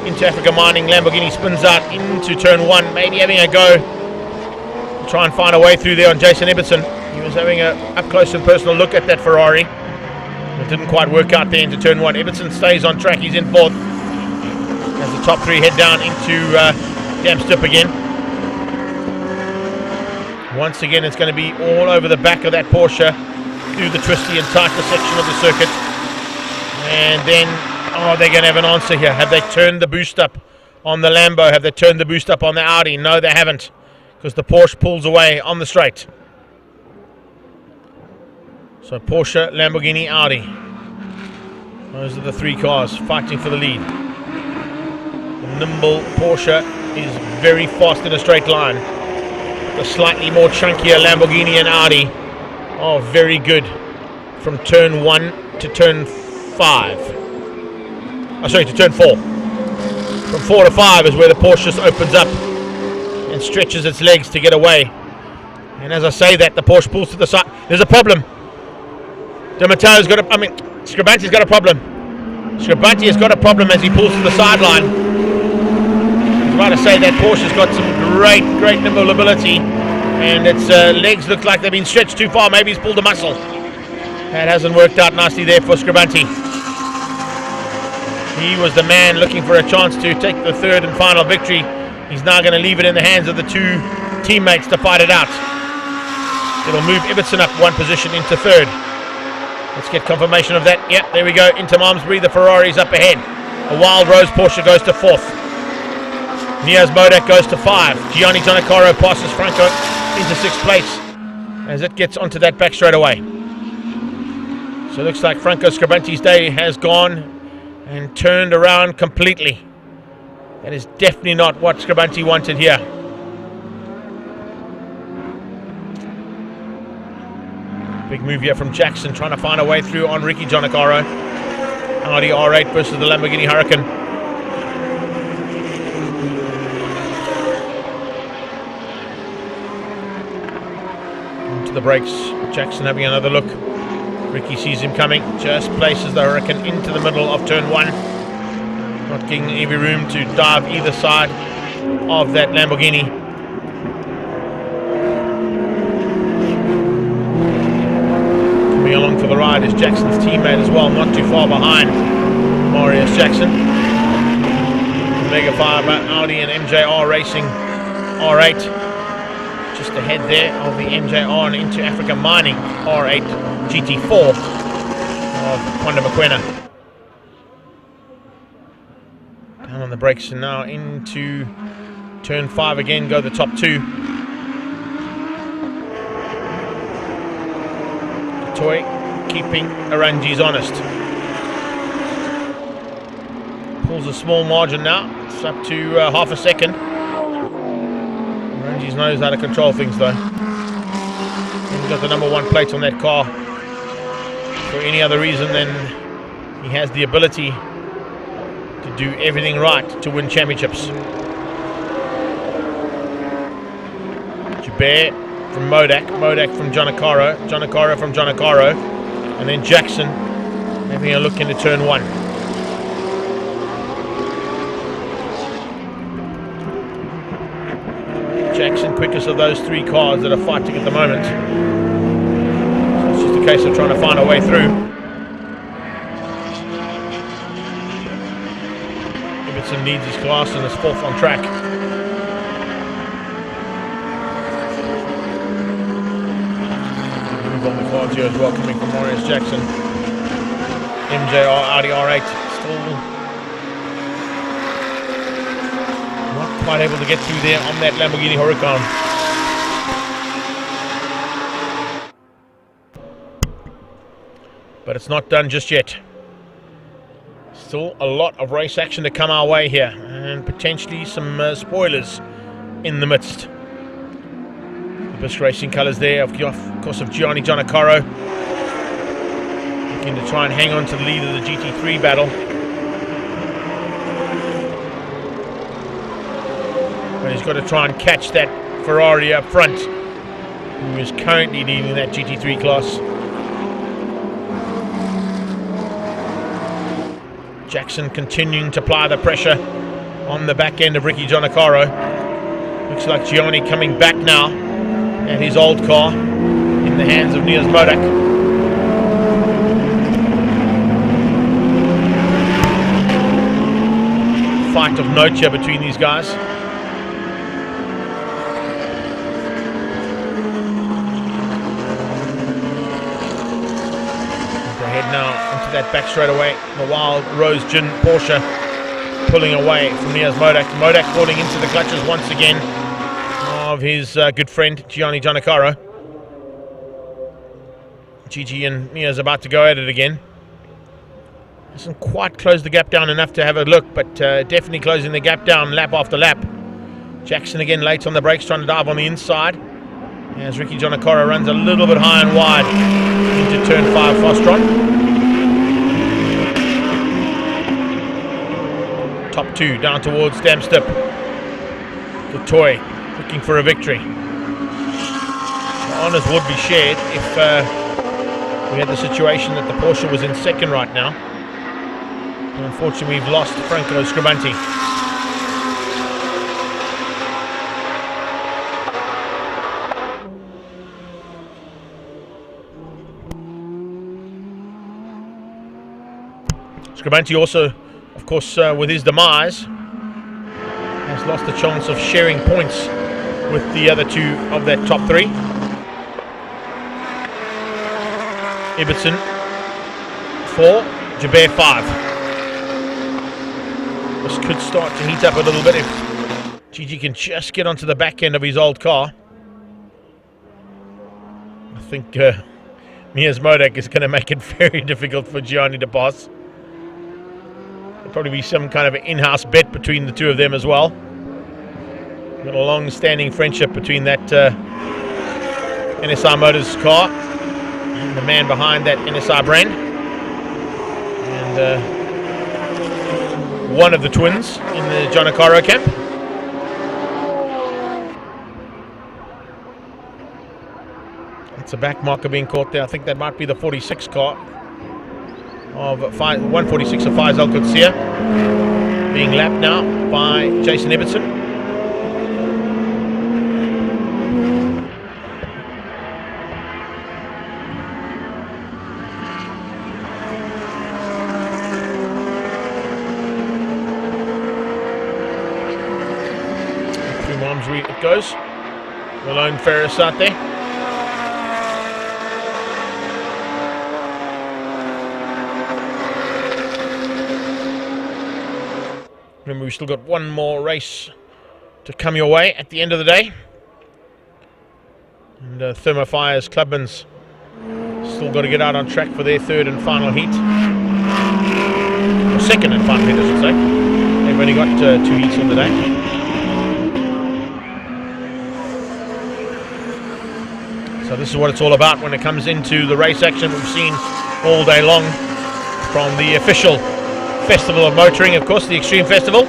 Into Africa Mining, Lamborghini spins out into turn 1, maybe having a go to try and find a way through there on Jason Ibbotson. He was having a up close and personal look at that Ferrari. It didn't quite work out there into turn 1. Ibbotson stays on track, he's in 4th. As the top 3 head down into Damstip again. Once again, it's going to be all over the back of that Porsche through the twisty and tighter section of the circuit. And then, oh, they're going to have an answer here. Have they turned the boost up on the Lambo? Have they turned the boost up on the Audi? No, they haven't, because the Porsche pulls away on the straight. So Porsche, Lamborghini, Audi. Those are the 3 cars fighting for the lead. The nimble Porsche is very fast in a straight line. The slightly more chunkier Lamborghini and Audi are very good from turn 1 to turn 5. Oh, sorry, to turn 4. From 4 to 5 is where the Porsche just opens up and stretches its legs to get away. And as I say that, the Porsche pulls to the side. There's a problem. Scribanti's got a problem. Scribanti has got a problem as he pulls to the sideline. I was about to say that Porsche's got some great nimble ability, and its legs look like they've been stretched too far. Maybe he's pulled a muscle. That hasn't worked out nicely there for Scribanti. He was the man looking for a chance to take the 3rd and final victory. He's now going to leave it in the hands of the 2 teammates to fight it out. It'll move Ibbotson up 1 position into 3rd. Let's get confirmation of that. Yep, there we go. Into Malmesbury, the Ferrari's up ahead. A Wild Rose Porsche goes to 4th. Nias Modak goes to 5. Gianni Giannacaro passes Franco into 6th place as it gets onto that back straight away. So it looks like Franco Scribanti's day has gone and turned around completely. That is definitely not what Scribanti wanted here. Big move here from Jackson, trying to find a way through on Ricky Giannacaro. Audi R8 versus the Lamborghini Huracan. Onto the brakes, Jackson having another look. Ricky sees him coming, just places the Huracan into the middle of turn 1. Not getting any room to dive either side of that Lamborghini. Coming along for the ride is Jackson's teammate as well, not too far behind Marius Jackson. Mega Fiber, Audi and MJR Racing R8. Just ahead there of the MJR and into Africa Mining R8 GT4 of Wanda Mokoena. Down on the brakes and now into turn 5 again, go the top 2. Toy keeping Aranjis honest. Pulls a small margin now, it's up to half a second. Aranjis knows how to control things though. He's got the number 1 plate on that car for any other reason than he has the ability to do everything right to win championships. Jaber from Modak, Modak from Giannacaro, Giannacaro from Giannacaro, and then Jackson having a look into turn 1. Jackson, quickest of those three cars that are fighting at the moment. So it's just a case of trying to find a way through. Ibbotson needs his class and is fourth on track. Move on the cards here as well, coming from Marius Jackson. MJR Audi R8 still not quite able to get through there on that Lamborghini Huracan. But it's not done just yet. Still a lot of race action to come our way here, and potentially some spoilers in the midst. The Bisc Racing colours there, of course, of Gianni Giannacaro, looking to try and hang on to the lead of the GT3 battle. But he's got to try and catch that Ferrari up front, who is currently leading that GT3 class. Jackson continuing to apply the pressure on the back end of Ricky Giannacaro. Looks like Gianni coming back now at his old car in the hands of Niels Modak. Fight of note here between these guys. They head now into that back straightaway. The Wild Rose Gin Porsche pulling away from Niels Modak. Modak falling into the clutches once again of his good friend Gianni Giannacaro. Gigi and Niels about to go at it again. Hasn't quite closed the gap down enough to have a look, but definitely closing the gap down lap after lap. Jackson again late on the brakes, trying to dive on the inside, as Ricky Giannacaro runs a little bit high and wide into turn 5 Fostron. Top 2 down towards Damstip. The toy looking for a victory. The honours would be shared if we had the situation that the Porsche was in second right now. And unfortunately, we've lost Franco Scribanti. Scribanti also, of course, with his demise, has lost the chance of sharing points with the other two of that top 3. Ibbotson 4, Jabir 5. This could start to heat up a little bit if Gigi can just get onto the back end of his old car. I think Niels Modak is going to make it very difficult for Gianni to pass. There'll probably be some kind of in-house bet between the two of them as well. Got a long-standing friendship between that NSI Motors car and the man behind that NSI brand. And one of the twins in the Giannacaro camp. It's a back marker being caught there. I think that might be the 46 car of 146 of Faisal Qudsiya, being lapped now by Jason Ibbotson. It goes. Malone Ferris out there. Remember, we've still got one more race to come your way at the end of the day. And Thermo Fire's Clubmans still got to get out on track for their third and final heat. Or second and final heat, I should say. They've only got 2 heats on the day. So this is what it's all about when it comes into the race action we've seen all day long from the official Festival of Motoring, of course, the Extreme Festival. The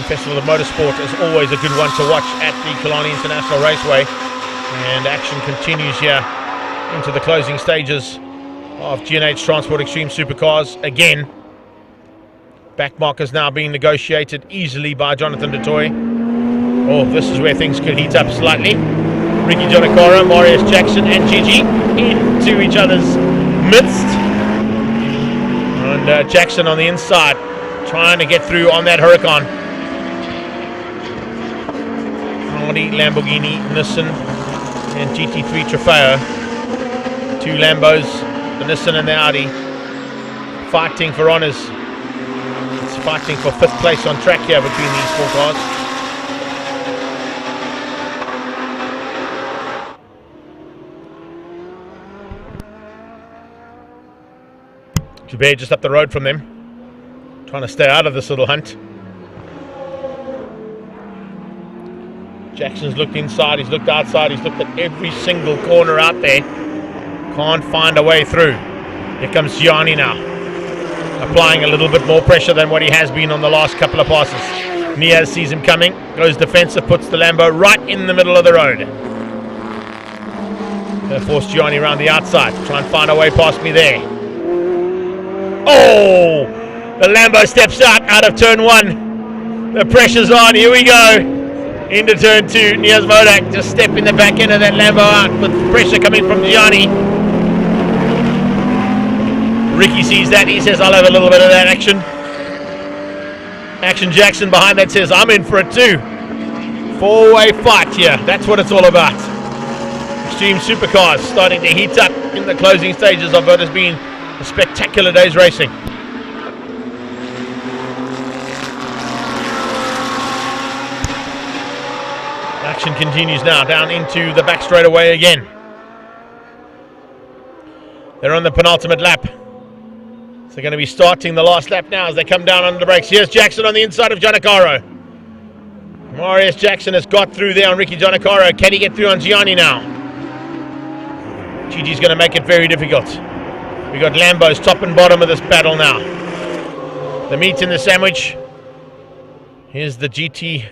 Festival of Motorsport is always a good one to watch at the Killarney International Raceway. And action continues here into the closing stages of G&H Transport Extreme Supercars. Again, back markers now being negotiated easily by Jonathan du Toit. Oh, this is where things could heat up slightly. Ricky Jonakora, Marius Jackson and Gigi into each other's midst. And Jackson on the inside, trying to get through on that Huracan. Audi, Lamborghini, Nissan and GT3 Trofeo. Two Lambos, the Nissan and the Audi, fighting for honours. It's fighting for 5th place on track here between these 4 cars. Joubert just up the road from them, trying to stay out of this little hunt. Jackson's looked inside, he's looked outside, he's looked at every single corner out there. Can't find a way through. Here comes Gianni now, applying a little bit more pressure than what he has been on the last couple of passes. Niaz sees him coming, goes defensive, puts the Lambo right in the middle of the road. Gonna force Gianni around the outside, try and find a way past me there. Oh! The Lambo steps out of turn 1. The pressure's on, here we go. Into turn 2, Niaz Modak just stepping the back end of that Lambo out with pressure coming from Gianni. Ricky sees that, he says, I'll have a little bit of that action. Action Jackson behind that says, I'm in for it too. 4-way fight here, that's what it's all about. Extreme Supercars starting to heat up in the closing stages of what has been a spectacular day's racing. Action continues now down into the back straightaway again. They're on the penultimate lap. So they're going to be starting the last lap now as they come down under the brakes. Here's Jackson on the inside of Jonacaro. Marius Jackson has got through there on Ricky Jonacaro. Can he get through on Gianni now? Gigi's going to make it very difficult. We got Lambos top and bottom of this battle now. The meat in the sandwich. Here's the GT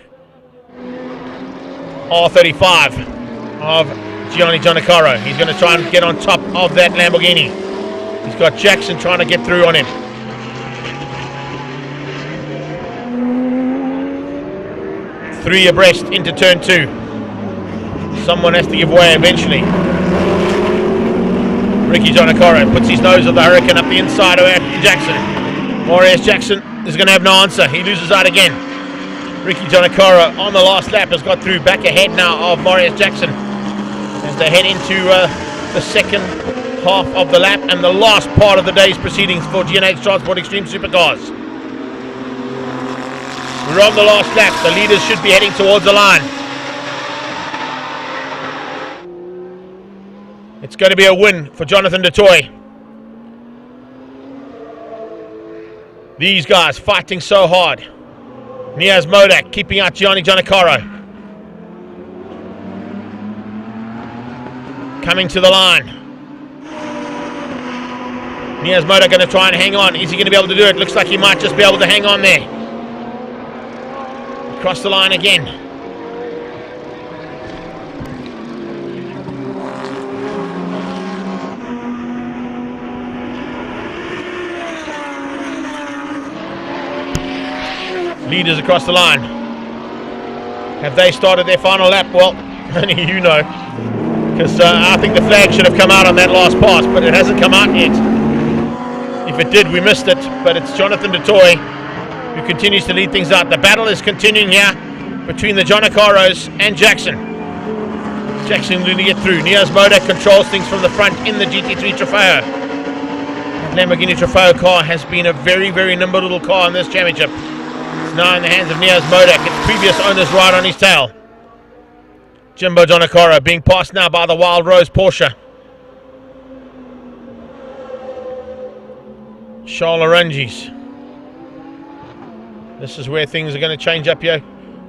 R35 of Gianni Jonacaro. He's going to try and get on top of that Lamborghini. He's got Jackson trying to get through on him. Three abreast into turn 2. Someone has to give way eventually. Ricky Jonacaro puts his nose of the Hurricane up the inside of Jackson. Marius Jackson is going to have no answer. He loses out again. Ricky Jonacaro on the last lap has got through, back ahead now of Marius Jackson as they head into the second half of the lap and the last part of the day's proceedings for G&H Transport Extreme Supercars. We're on the last lap. The leaders should be heading towards the line. It's going to be a win for Jonathan DeToy. These guys fighting so hard. Niaz Modak keeping out Gianni Jonacaro. Coming to the line. Niaz Modak going to try and hang on. Is he going to be able to do it? Looks like he might just be able to hang on there. Across the line again. Leaders across the line. Have they started their final lap? Well, only you know. Because I think the flag should have come out on that last pass, but it hasn't come out yet. If it did, we missed it. But it's Jonathan DeToy who continues to lead things out. The battle is continuing here between the Jonacaros and Jackson. Jackson going to get through. Niaz Modak controls things from the front in the GT3 Trofeo. The Lamborghini Trofeo car has been a very, very nimble little car in this championship. It's now in the hands of Niaz Modak. Its previous owner's right on his tail. Jimbo Jonacaro being passed now by the Wild Rose Porsche. Charles Orangis. This is where things are going to change up here.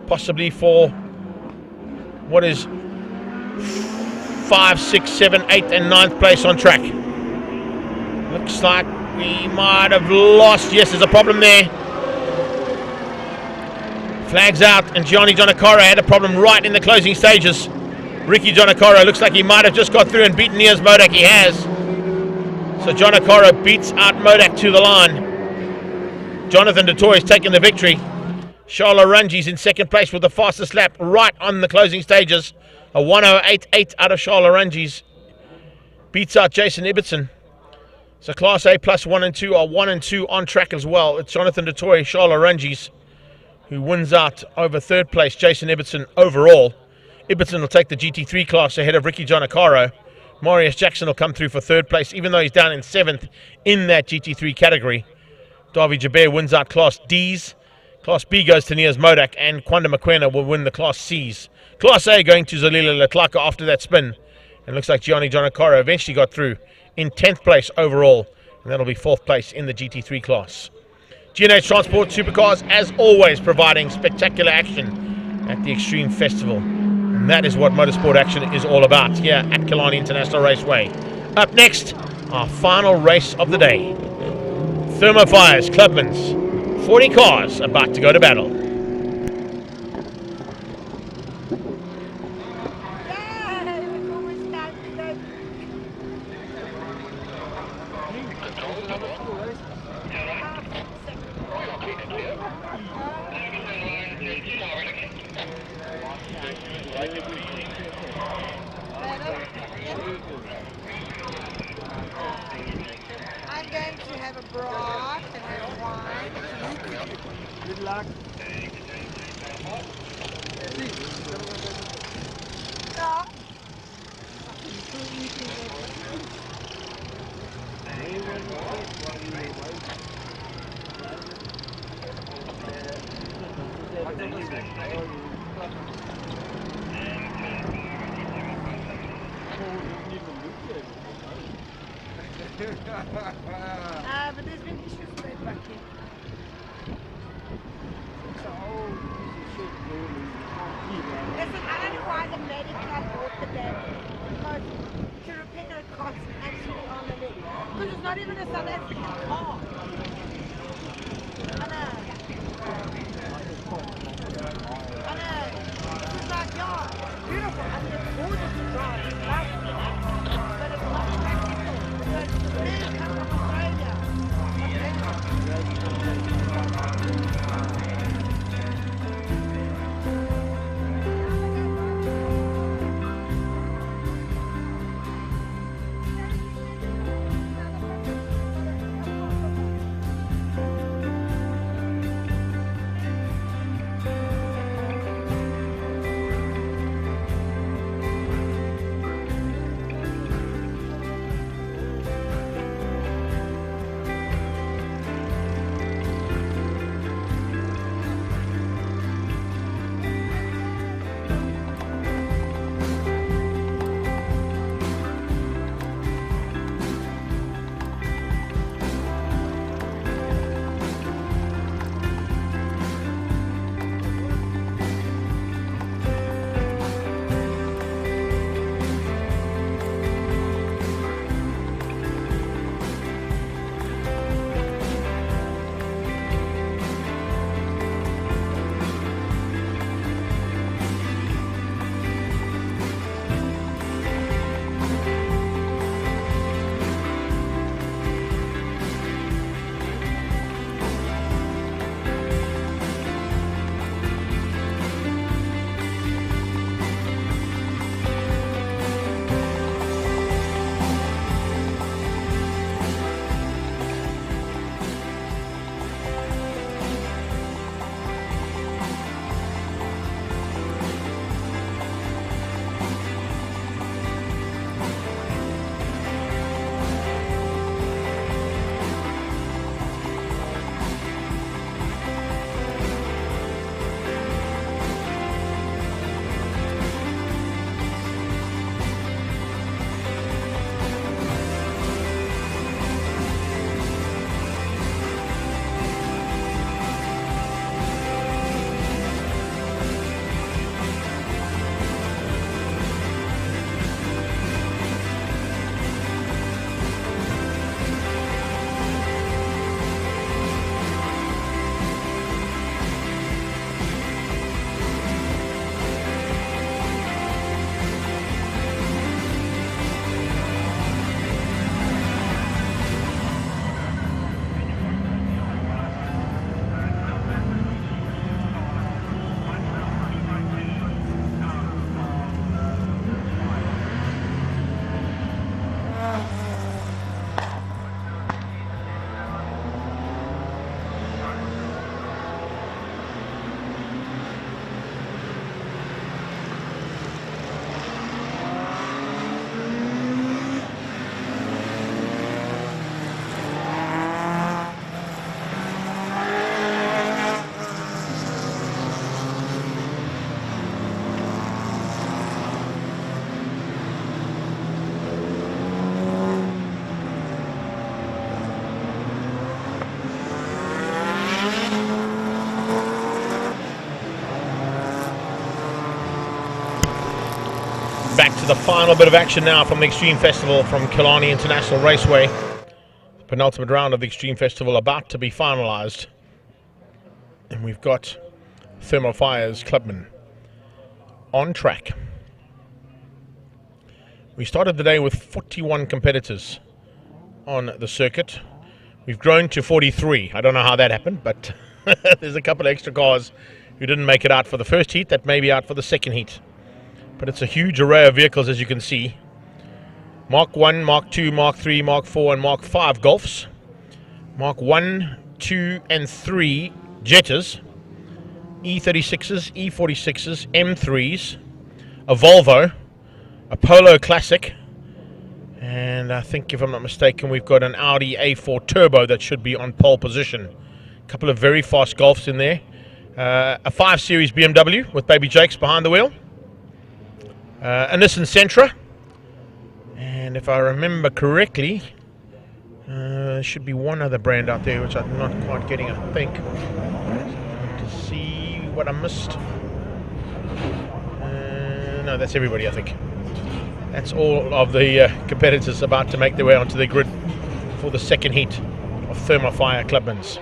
Possibly for what is 5, 6, 7, 8 and 9th place on track. Looks like we might have lost. Yes, there's a problem there. Flags out, and Gianni Jonacaro had a problem right in the closing stages. Ricky Jonacaro looks like he might have just got through and beaten Niaz Modak. He has. So Jonacaro beats out Modak to the line. Jonathan DeToy is taking the victory. Charles Orangi's in second place with the fastest lap right on the closing stages. A 1:08.8 out of Charles Orangi's. Beats out Jason Ibbotson. So Class A plus 1 and 2 are 1 and 2 on track as well. It's Jonathan DeToy, Charles Orangi's, who wins out over third place, Jason Ibbotson overall. Ibbotson will take the GT3 class ahead of Ricky Giannacaro. Marius Jackson will come through for third place, even though he's down in 7th in that GT3 category. Davy Jabir wins out Class D's. Class B goes to Nias Modak, and Kwanda Mokwena will win the Class C's. Class A going to Zalila Letlaka after that spin. And looks like Gianni Giannacaro eventually got through in 10th place overall, and that'll be 4th place in the GT3 class. G&H Transport Supercars, as always, providing spectacular action at the Extreme Festival. And that is what motorsport action is all about here at Killarney International Raceway. Up next, our final race of the day. Thermo Fires, Clubmans. 40 cars about to go to battle. I'm going to have a broth and have wine. Good luck. Stop. But there's been issues with that back here. Listen, I don't know why the lady club bought the damn because Chirupino costs actually on the leg. Because it's not even a South African car. I know. It's like, yeah, it's beautiful. I mean, it's gorgeous to drive. It's lovely. But it's not practical. So it's really come from Australia. back to the final bit of action now from the Extreme Festival from Killarney International Raceway. The penultimate round of the Extreme Festival about to be finalised. And we've got Thermo Fire's Clubman on track. We started the day with 41 competitors on the circuit. We've grown to 43. I don't know how that happened, but there's a couple of extra cars who didn't make it out for the first heat that may be out for the second heat. But it's a huge array of vehicles, as you can see. Mark 1, Mark 2, Mark 3, Mark 4 and Mark 5 Golfs. Mark 1, 2 and 3 Jettas. E36s, E46s, M3s. A Volvo. A Polo Classic. And I think, if I'm not mistaken, we've got an Audi A4 Turbo that should be on pole position. A couple of very fast Golfs in there. A 5 Series BMW with Baby Jakes behind the wheel. A Nissan Sentra, and if I remember correctly, there should be one other brand out there which I'm not quite getting, I think. To see what I missed. No, that's everybody, I think. That's all of the competitors about to make their way onto the grid for the second heat of Thermo Fire Clubmans.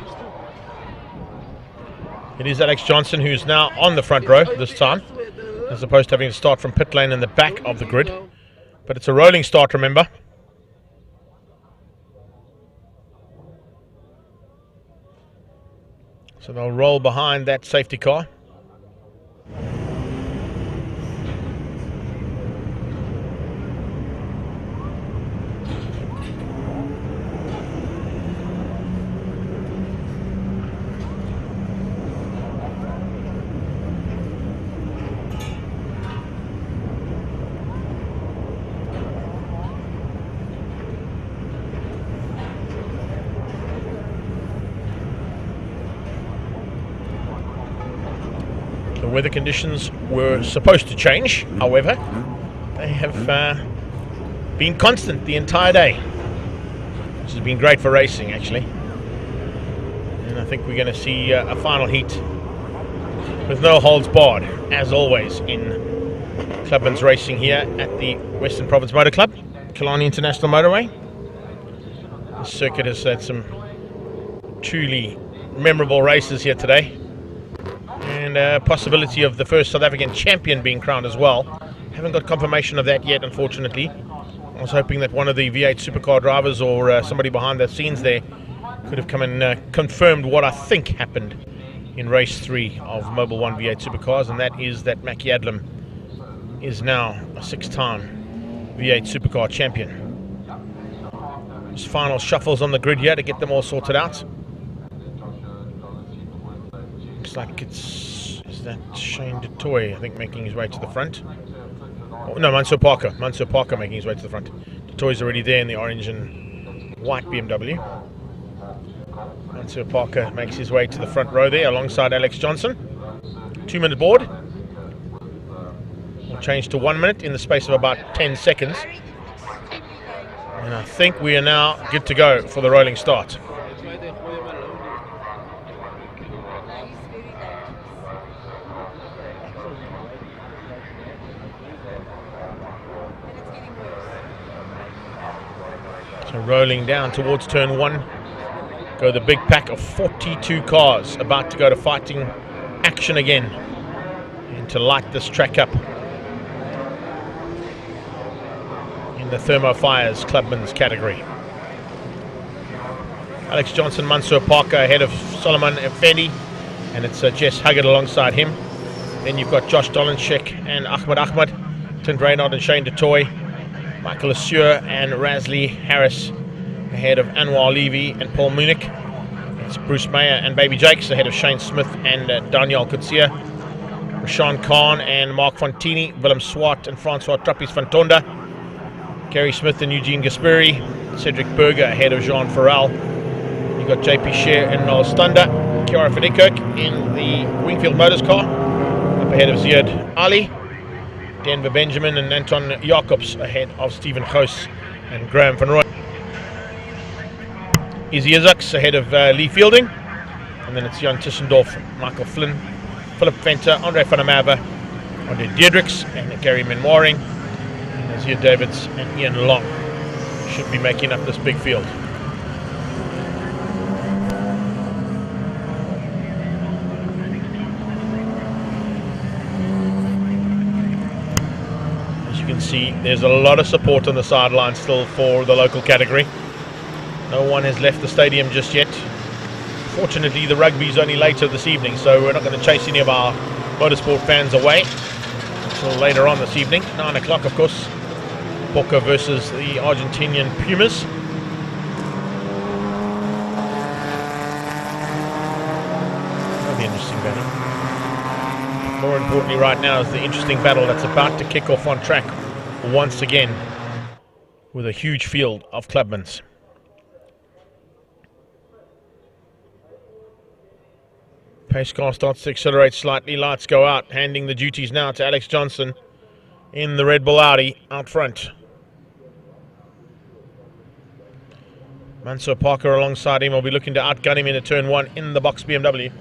It is Alex Johnson who's now on the front row this time, as opposed to having to start from pit lane in the back of the grid. But it's a rolling start, remember. So they'll roll behind that safety car. The weather conditions were supposed to change, however, they have been constant the entire day, which has been great for racing, actually. And I think we're going to see a final heat with no holds barred, as always, in Clubmans racing here at the Western Province Motor Club, Killarney International Motorway. The circuit has had some truly memorable races here today. And a possibility of the first South African champion being crowned as well. Haven't got confirmation of that yet, unfortunately. I was hoping that one of the V8 Supercar drivers or somebody behind the scenes there could have come and confirmed what I think happened in race 3 of Mobil 1 V8 Supercars, and that is that Mackie Adlam is now a 6-time V8 Supercar champion. Just final shuffles on the grid here to get them all sorted out. Looks like is that Shane du Toit, I think, making his way to the front. Oh, no, Mansour Parker making his way to the front. Du Toit's already there in the orange and white BMW. Mansour Parker makes his way to the front row there alongside Alex Johnson. 2-minute board. We'll change to 1 minute in the space of about 10 seconds. And I think we are now good to go for the rolling start. So rolling down towards turn 1, go the big pack of 42 cars about to go to fighting action again and to light this track up in the Thermo Fire's Clubman's category. Alex Johnson, Mansour Parker ahead of Solomon Effendi, and it's Jess Huggett alongside him. Then you've got Josh Dolenchek and Ahmed, Clint Reynard and Shane du Toit, Michael Assure and Rasley Harris ahead of Anwar Levy and Paul Munich. It's Bruce Mayer and Baby Jakes ahead of Shane Smith and Daniel Kutsia. Rashawn Khan and Mark Fontini, Willem Swart and Francois Trappis van Tonda. Gary Smith and Eugene Gasperi. Cedric Berger ahead of Jean Farrell. You've got JP Scher and Noel Stunder. Kiara Fidikirk in the Wingfield Motors car, up ahead of Ziad Ali. Denver Benjamin and Anton Jacobs ahead of Stephen Goos and Graham van Rooyen. Izzy Isaacs ahead of Lee Fielding. And then it's Jan Tissendorf, Michael Flynn, Philip Venter, Andre van der Merwe, Andre Diedrichs and Gary Menwaring. As here Davids and Ian Long should be making up this big field. As you can see, there's a lot of support on the sideline still for the local category. No one has left the stadium just yet. Fortunately, the rugby's only later this evening, so we're not going to chase any of our motorsport fans away until later on this evening. 9 o'clock, of course. Boca versus the Argentinian Pumas. That'll be an interesting battle. More importantly right now is the interesting battle that's about to kick off on track once again with a huge field of Clubmans. Pace car starts to accelerate slightly, lights go out, handing the duties now to Alex Johnson in the Red Bull Audi out front. Mansour Parker alongside him will be looking to outgun him into turn 1 in the box BMW.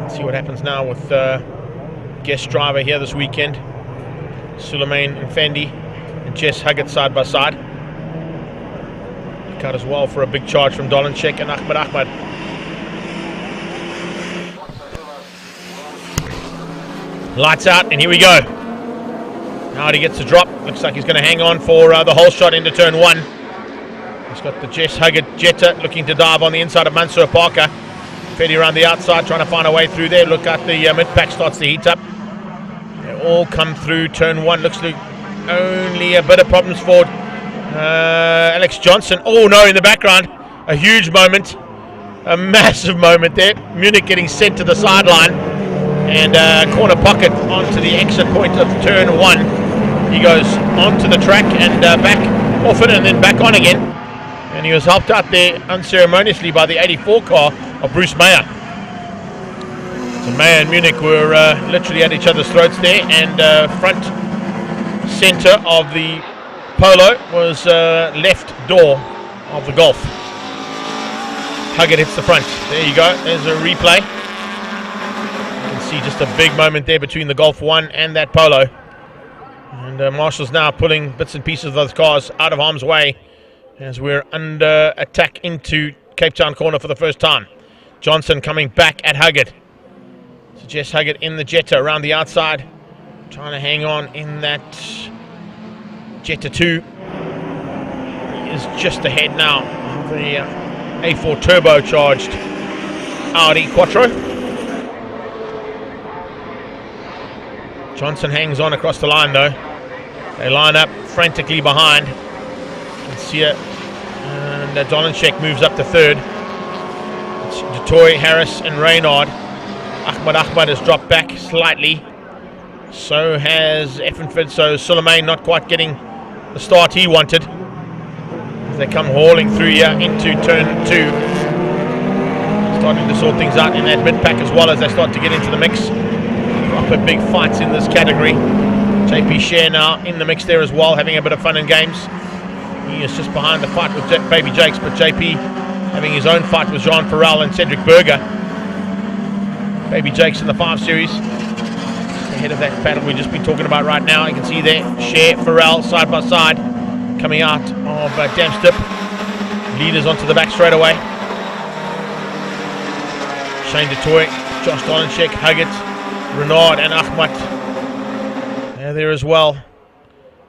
Let's see what happens now with guest driver here this weekend, Suleiman Fendi and Jess Huggett side by side. Cut as well for a big charge from Dolanchek and Ahmad. Lights out, and here we go. Now he gets the drop. Looks like he's going to hang on for the whole shot into turn 1. He's got the Jess Huggett Jetta looking to dive on the inside of Mansour Parker. Fetty around the outside trying to find a way through there. Look at the mid-pack starts to heat up. They all come through turn 1. Looks like only a bit of problems for Alex Johnson. Oh no, in the background. A huge moment. A massive moment there. Munich getting sent to the sideline. And corner pocket onto the exit point of turn 1. He goes onto the track and back off it and then back on again. And he was helped out there unceremoniously by the 84 car of Bruce Meyer. So Meyer and Munich were literally at each other's throats there, and front center of the Polo was left door of the Golf. Huggett hits the front. There you go. There's a replay. See just a big moment there between the Golf 1 and that Polo, and Marshall's now pulling bits and pieces of those cars out of harm's way as we're under attack into Cape Town corner for the first time. Johnson coming back at Huggett. So Jess Huggett in the Jetta around the outside, trying to hang on in that Jetta 2. He is just ahead now of the A4 turbocharged Audi Quattro. Johnson hangs on across the line though. They line up frantically behind. You can see it. And Dolanchek moves up to third. It's DeToy, Harris and Reynard. Ahmad has dropped back slightly. So has Effenford. So Suleiman not quite getting the start he wanted. As they come hauling through here into turn 2. Starting to sort things out in that mid-pack as well as they start to get into the mix. Proper big fights in this category. JP Share now in the mix there as well, having a bit of fun and games. He is just behind the fight with Baby Jakes, but JP having his own fight with Jean Farrell and Cedric Berger. Baby Jakes in the 5 Series. Ahead of that battle we've just been talking about right now. You can see there, Share, Farrell side by side. Coming out of Damstip. Leaders onto the back straight away. Shane DeToy, Josh Dolanchek, Huggett, Renard and Ahmad there as well.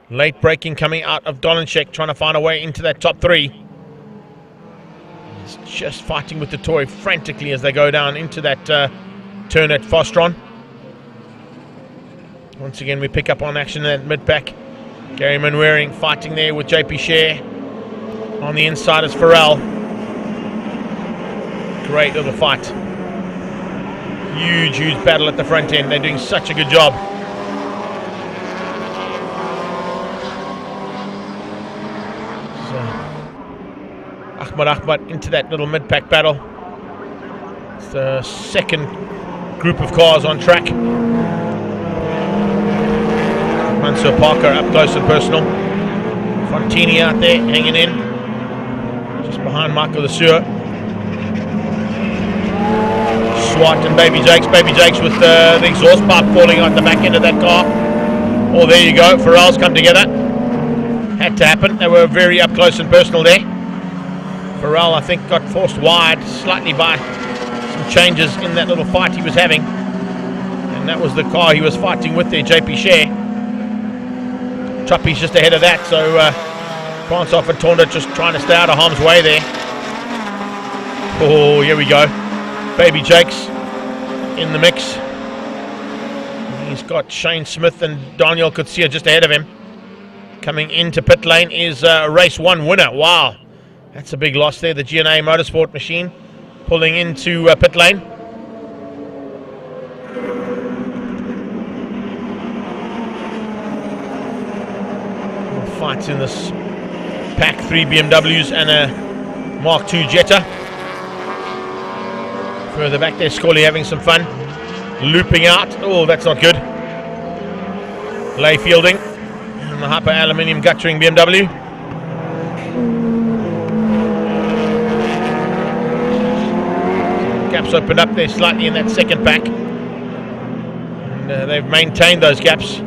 Late braking coming out of Dolanchek, trying to find a way into that top 3. He's just fighting with the toy frantically as they go down into that turn at Fostron. Once again we pick up on action in that mid-pack. Gary Manwaring fighting there with JP Share. On the inside is Farrell. Great little fight. Huge battle at the front end. They're doing such a good job. So, Ahmad into that little mid-pack battle. It's the second group of cars on track. Mansour Parker up close and personal. Fontini out there hanging in. Just behind Michael Lesure. Swat and Baby Jakes. Baby Jakes with the exhaust pipe falling out the back end of that car. Oh, there you go. Pharrell's come together. Had to happen. They were very up close and personal there. Pharrell, I think, got forced wide slightly by some changes in that little fight he was having. And that was the car he was fighting with there, JP Share. Choppy's just ahead of that, so Francois and Tonda just trying to stay out of harm's way there. Oh, here we go. Baby Jakes in the mix. He's got Shane Smith and Daniel Kutsia just ahead of him. Coming into pit lane is race 1 winner. Wow, that's a big loss there. The GNA Motorsport machine pulling into pit lane. Fights in this pack, 3 BMWs and a Mark II Jetta. Further back there, Scully having some fun. Looping out. Oh, that's not good. Lay Fielding and the Hyper Aluminium Guttering BMW. Gaps opened up there slightly in that second pack. And they've maintained those gaps.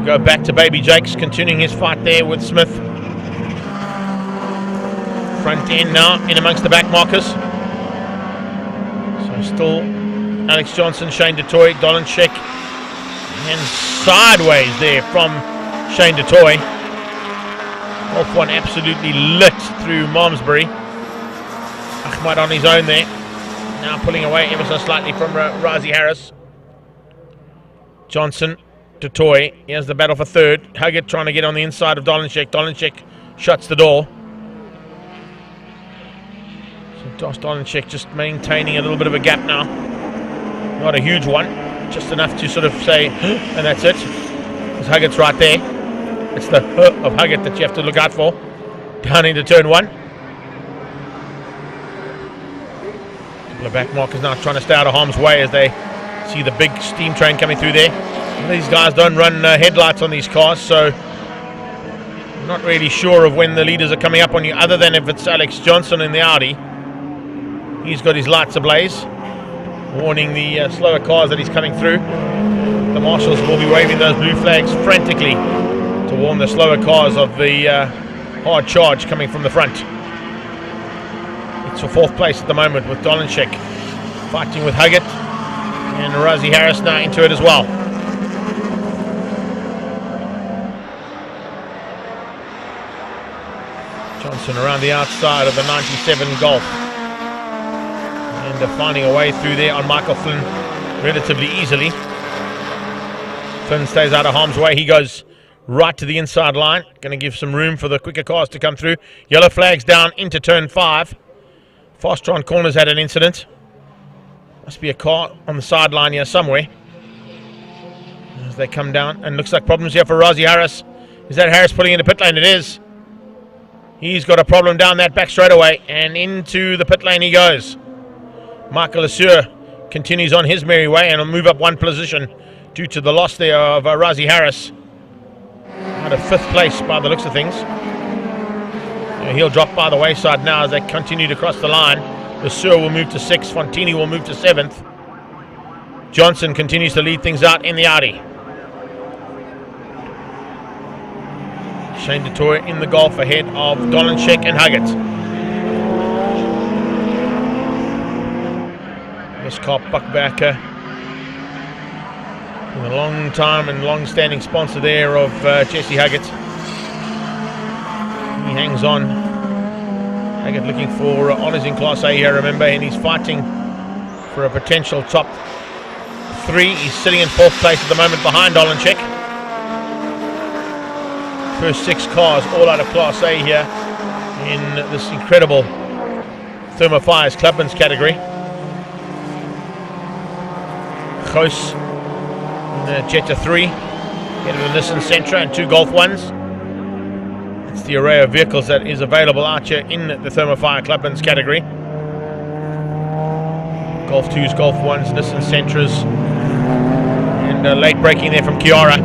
Go back to Baby Jakes, continuing his fight there with Smith. Front end now, in amongst the back markers. So still Alex Johnson, Shane DeToy, Dolanchek, and sideways there from Shane DeToy. Off one absolutely lit through Malmesbury. Ahmad on his own there. Now pulling away ever so slightly from Razi Harris. Johnson, DeToy, here's the battle for third. Huggett trying to get on the inside of Dolanchek. Dolanchek shuts the door. So Josh Dolanchek just maintaining a little bit of a gap now. Not a huge one, just enough to sort of say, and that's it. Because Huggett's right there. It's the of Huggett that you have to look out for. Down into turn 1. Couple of back markers now trying to stay out of harm's way as they see the big steam train coming through there. These guys don't run headlights on these cars, so I'm not really sure of when the leaders are coming up on you, other than if it's Alex Johnson in the Audi. He's got his lights ablaze, warning the slower cars that he's coming through. The marshals will be waving those blue flags frantically to warn the slower cars of the hard charge coming from the front. It's for 4th place at the moment with Dolanchek fighting with Huggett, and Razi Harris now into it as well. Johnson around the outside of the 97 Golf. And finding a way through there on Michael Flynn relatively easily. Flynn stays out of harm's way. He goes right to the inside line. Going to give some room for the quicker cars to come through. Yellow flags down into turn 5. Fastron Corners had an incident. Must be a car on the sideline here somewhere. As they come down, and looks like problems here for Razi Harris. Is that Harris pulling into pit lane? It is. He's got a problem down that back straightaway, and into the pit lane he goes. Michael Assur continues on his merry way and will move up 1 position due to the loss there of Razi Harris. Out of 5th place by the looks of things. He'll drop by the wayside now as they continue to cross the line. Assur will move to 6th, Fontini will move to 7th. Johnson continues to lead things out in the Audi. Shane DeToy in the Golf ahead of Dolanchek and Huggett. Scott Buckbacker, a long time and long standing sponsor there of Jesse Huggett. He hangs on. Huggett looking for honours in Class A here, remember, and he's fighting for a potential top 3. He's sitting in 4th place at the moment behind Dolanchek. First 6 cars all out of Class A here in this incredible Thermo Fires Clubmans category. Ghost in the Jetta 3, get of the Nissan Sentra and 2 Golf 1s. That's the array of vehicles that is available out here in the Thermo Fire Clubmans category. Golf 2s, Golf 1s, Nissan Sentras, and late braking there from Kiara.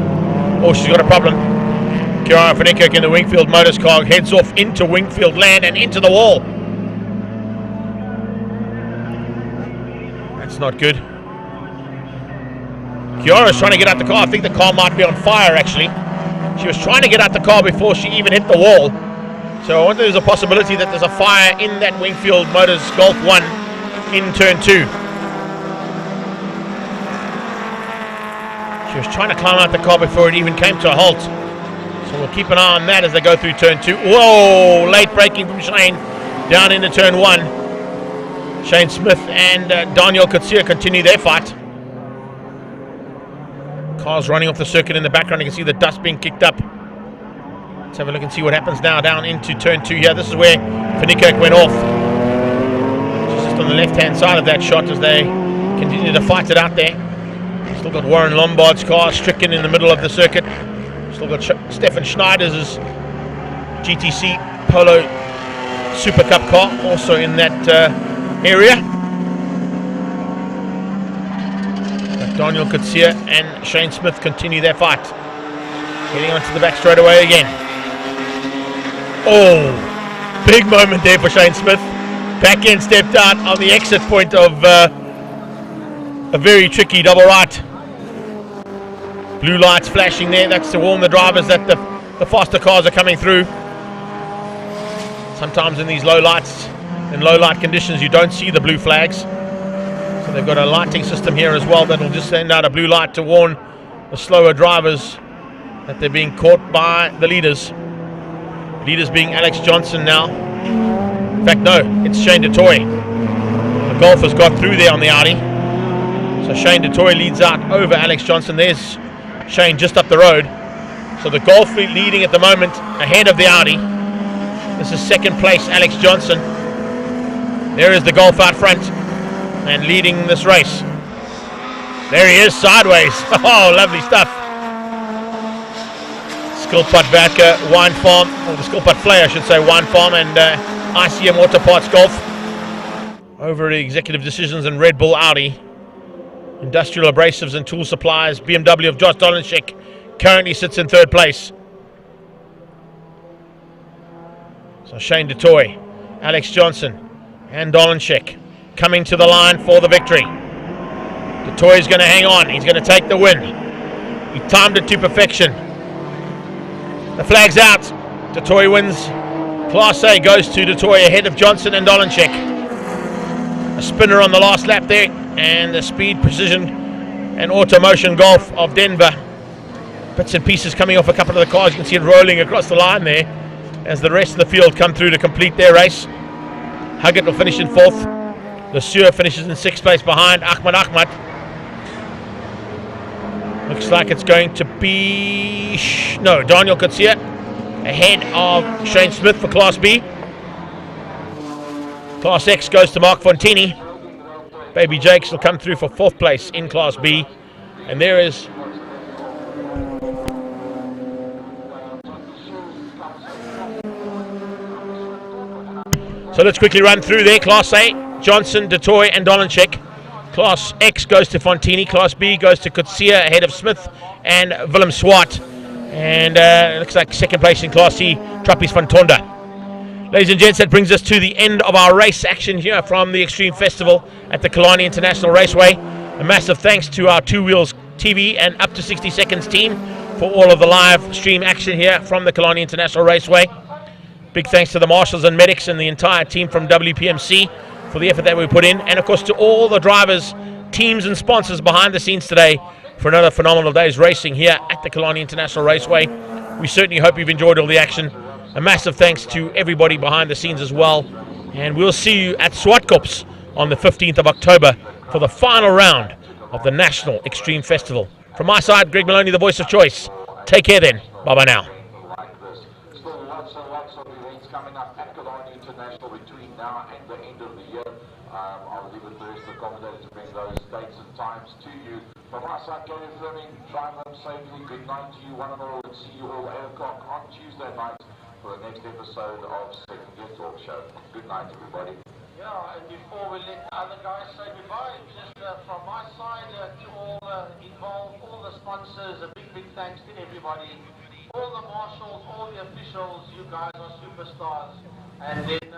Oh, she's got a problem. Kiara van Niekerk in the Wingfield Motors car heads off into Wingfield land and into the wall. That's not good. Kiara's trying to get out the car. I think the car might be on fire, actually. She was trying to get out the car before she even hit the wall. So I wonder if there's a possibility that there's a fire in that Wingfield Motors Golf 1 in turn 2. She was trying to climb out the car before it even came to a halt. So we'll keep an eye on that as they go through turn 2. Whoa! Late braking from Shane down into turn 1. Shane Smith and Daniel Kutsia continue their fight. Cars running off the circuit in the background. You can see the dust being kicked up. Let's have a look and see what happens now down into turn 2 here. This is where Van Niekerk went off. She's just on the left-hand side of that shot as they continue to fight it out there. Still got Warren Lombard's car stricken in the middle of the circuit. Still got Stefan Schneider's GTC Polo SupaCup car also in that area. Daniel Kutsia and Shane Smith continue their fight. Getting onto the back straight away again. Oh, big moment there for Shane Smith. Back end stepped out on the exit point of a very tricky double right. Blue lights flashing there. That's to warn the drivers that the faster cars are coming through. Sometimes in these low lights, in low light conditions, you don't see the blue flags. So they've got a lighting system here as well that will just send out a blue light to warn the slower drivers that they're being caught by the leaders. Leaders being Alex Johnson now. In fact, no, it's Shane Du Toit. The Golf has got through there on the Audi. So Shane Du Toit leads out over Alex Johnson. There's Shane just up the road. So the Golf leading at the moment ahead of the Audi. This is second place, Alex Johnson. There is the Golf out front and leading this race. There he is, sideways. Oh, lovely stuff. Skilpad Werke Wine Farm, or the Skilpad Flay, I should say, Wine Farm, and ICM Auto Parts Golf. Over at Executive Decisions and Red Bull Audi. Industrial Abrasives and Tool Supplies, BMW of Josh Dolenschek currently sits in third place. So Shane Du Toit, Alex Johnson, and Dolenschek coming to the line for the victory. Du Toit is going to hang on. He's going to take the win. He timed it to perfection. The flag's out. Du Toit wins. Class A goes to Du Toit ahead of Johnson and Dolenschek. A spinner on the last lap there, and the Speed, Precision and Automotion Golf of Denver. Bits and pieces coming off a couple of the cars. You can see it rolling across the line there as the rest of the field come through to complete their race. Huggett will finish in fourth. Le Sueur finishes in sixth place behind Ahmad. Looks like it's going to be Daniel Kutsia ahead of Shane Smith for Class B. Class X goes to Mark Fontini. Baby Jakes will come through for fourth place in Class B. And there is so let's quickly run through there. Class A, Johnson, Du Toit and Dolenschek. Class X goes to Fontini. Class B goes to Kutsia ahead of Smith and Willem Swart. And it looks like second place in Class C, Trappies van Tonda. Ladies and gents, that brings us to the end of our race action here from the Extreme Festival at the Killarney International Raceway. A massive thanks to our Two Wheels TV and Up to 60 Seconds team for all of the live stream action here from the Killarney International Raceway. Big thanks to the marshals and medics and the entire team from WPMC for the effort that we put in. And of course to all the drivers, teams and sponsors behind the scenes today for another phenomenal day's racing here at the Killarney International Raceway. We certainly hope you've enjoyed all the action. A massive thanks to everybody behind the scenes as well. And we'll see you at SupaCup on the 15th of October for the final round of the National Extreme Festival. From my side, Greg Maloney, the voice of choice. Take care then. Bye-bye now. Coming up at Killarney International between now and the end of the year. I'll leave it to the rest of the commentator to bring those dates and times to you. From my side, Gary Fleming, drive home safely. Good night to you, one and all, and see you all at 8 o'clock on Tuesday night for the next episode of Second Gear Talk Show. Good night, everybody. Yeah, and before we let the other guys say goodbye, just from my side to all involved, all the sponsors, a big thanks to everybody. All the marshals, all the officials, you guys are superstars. And then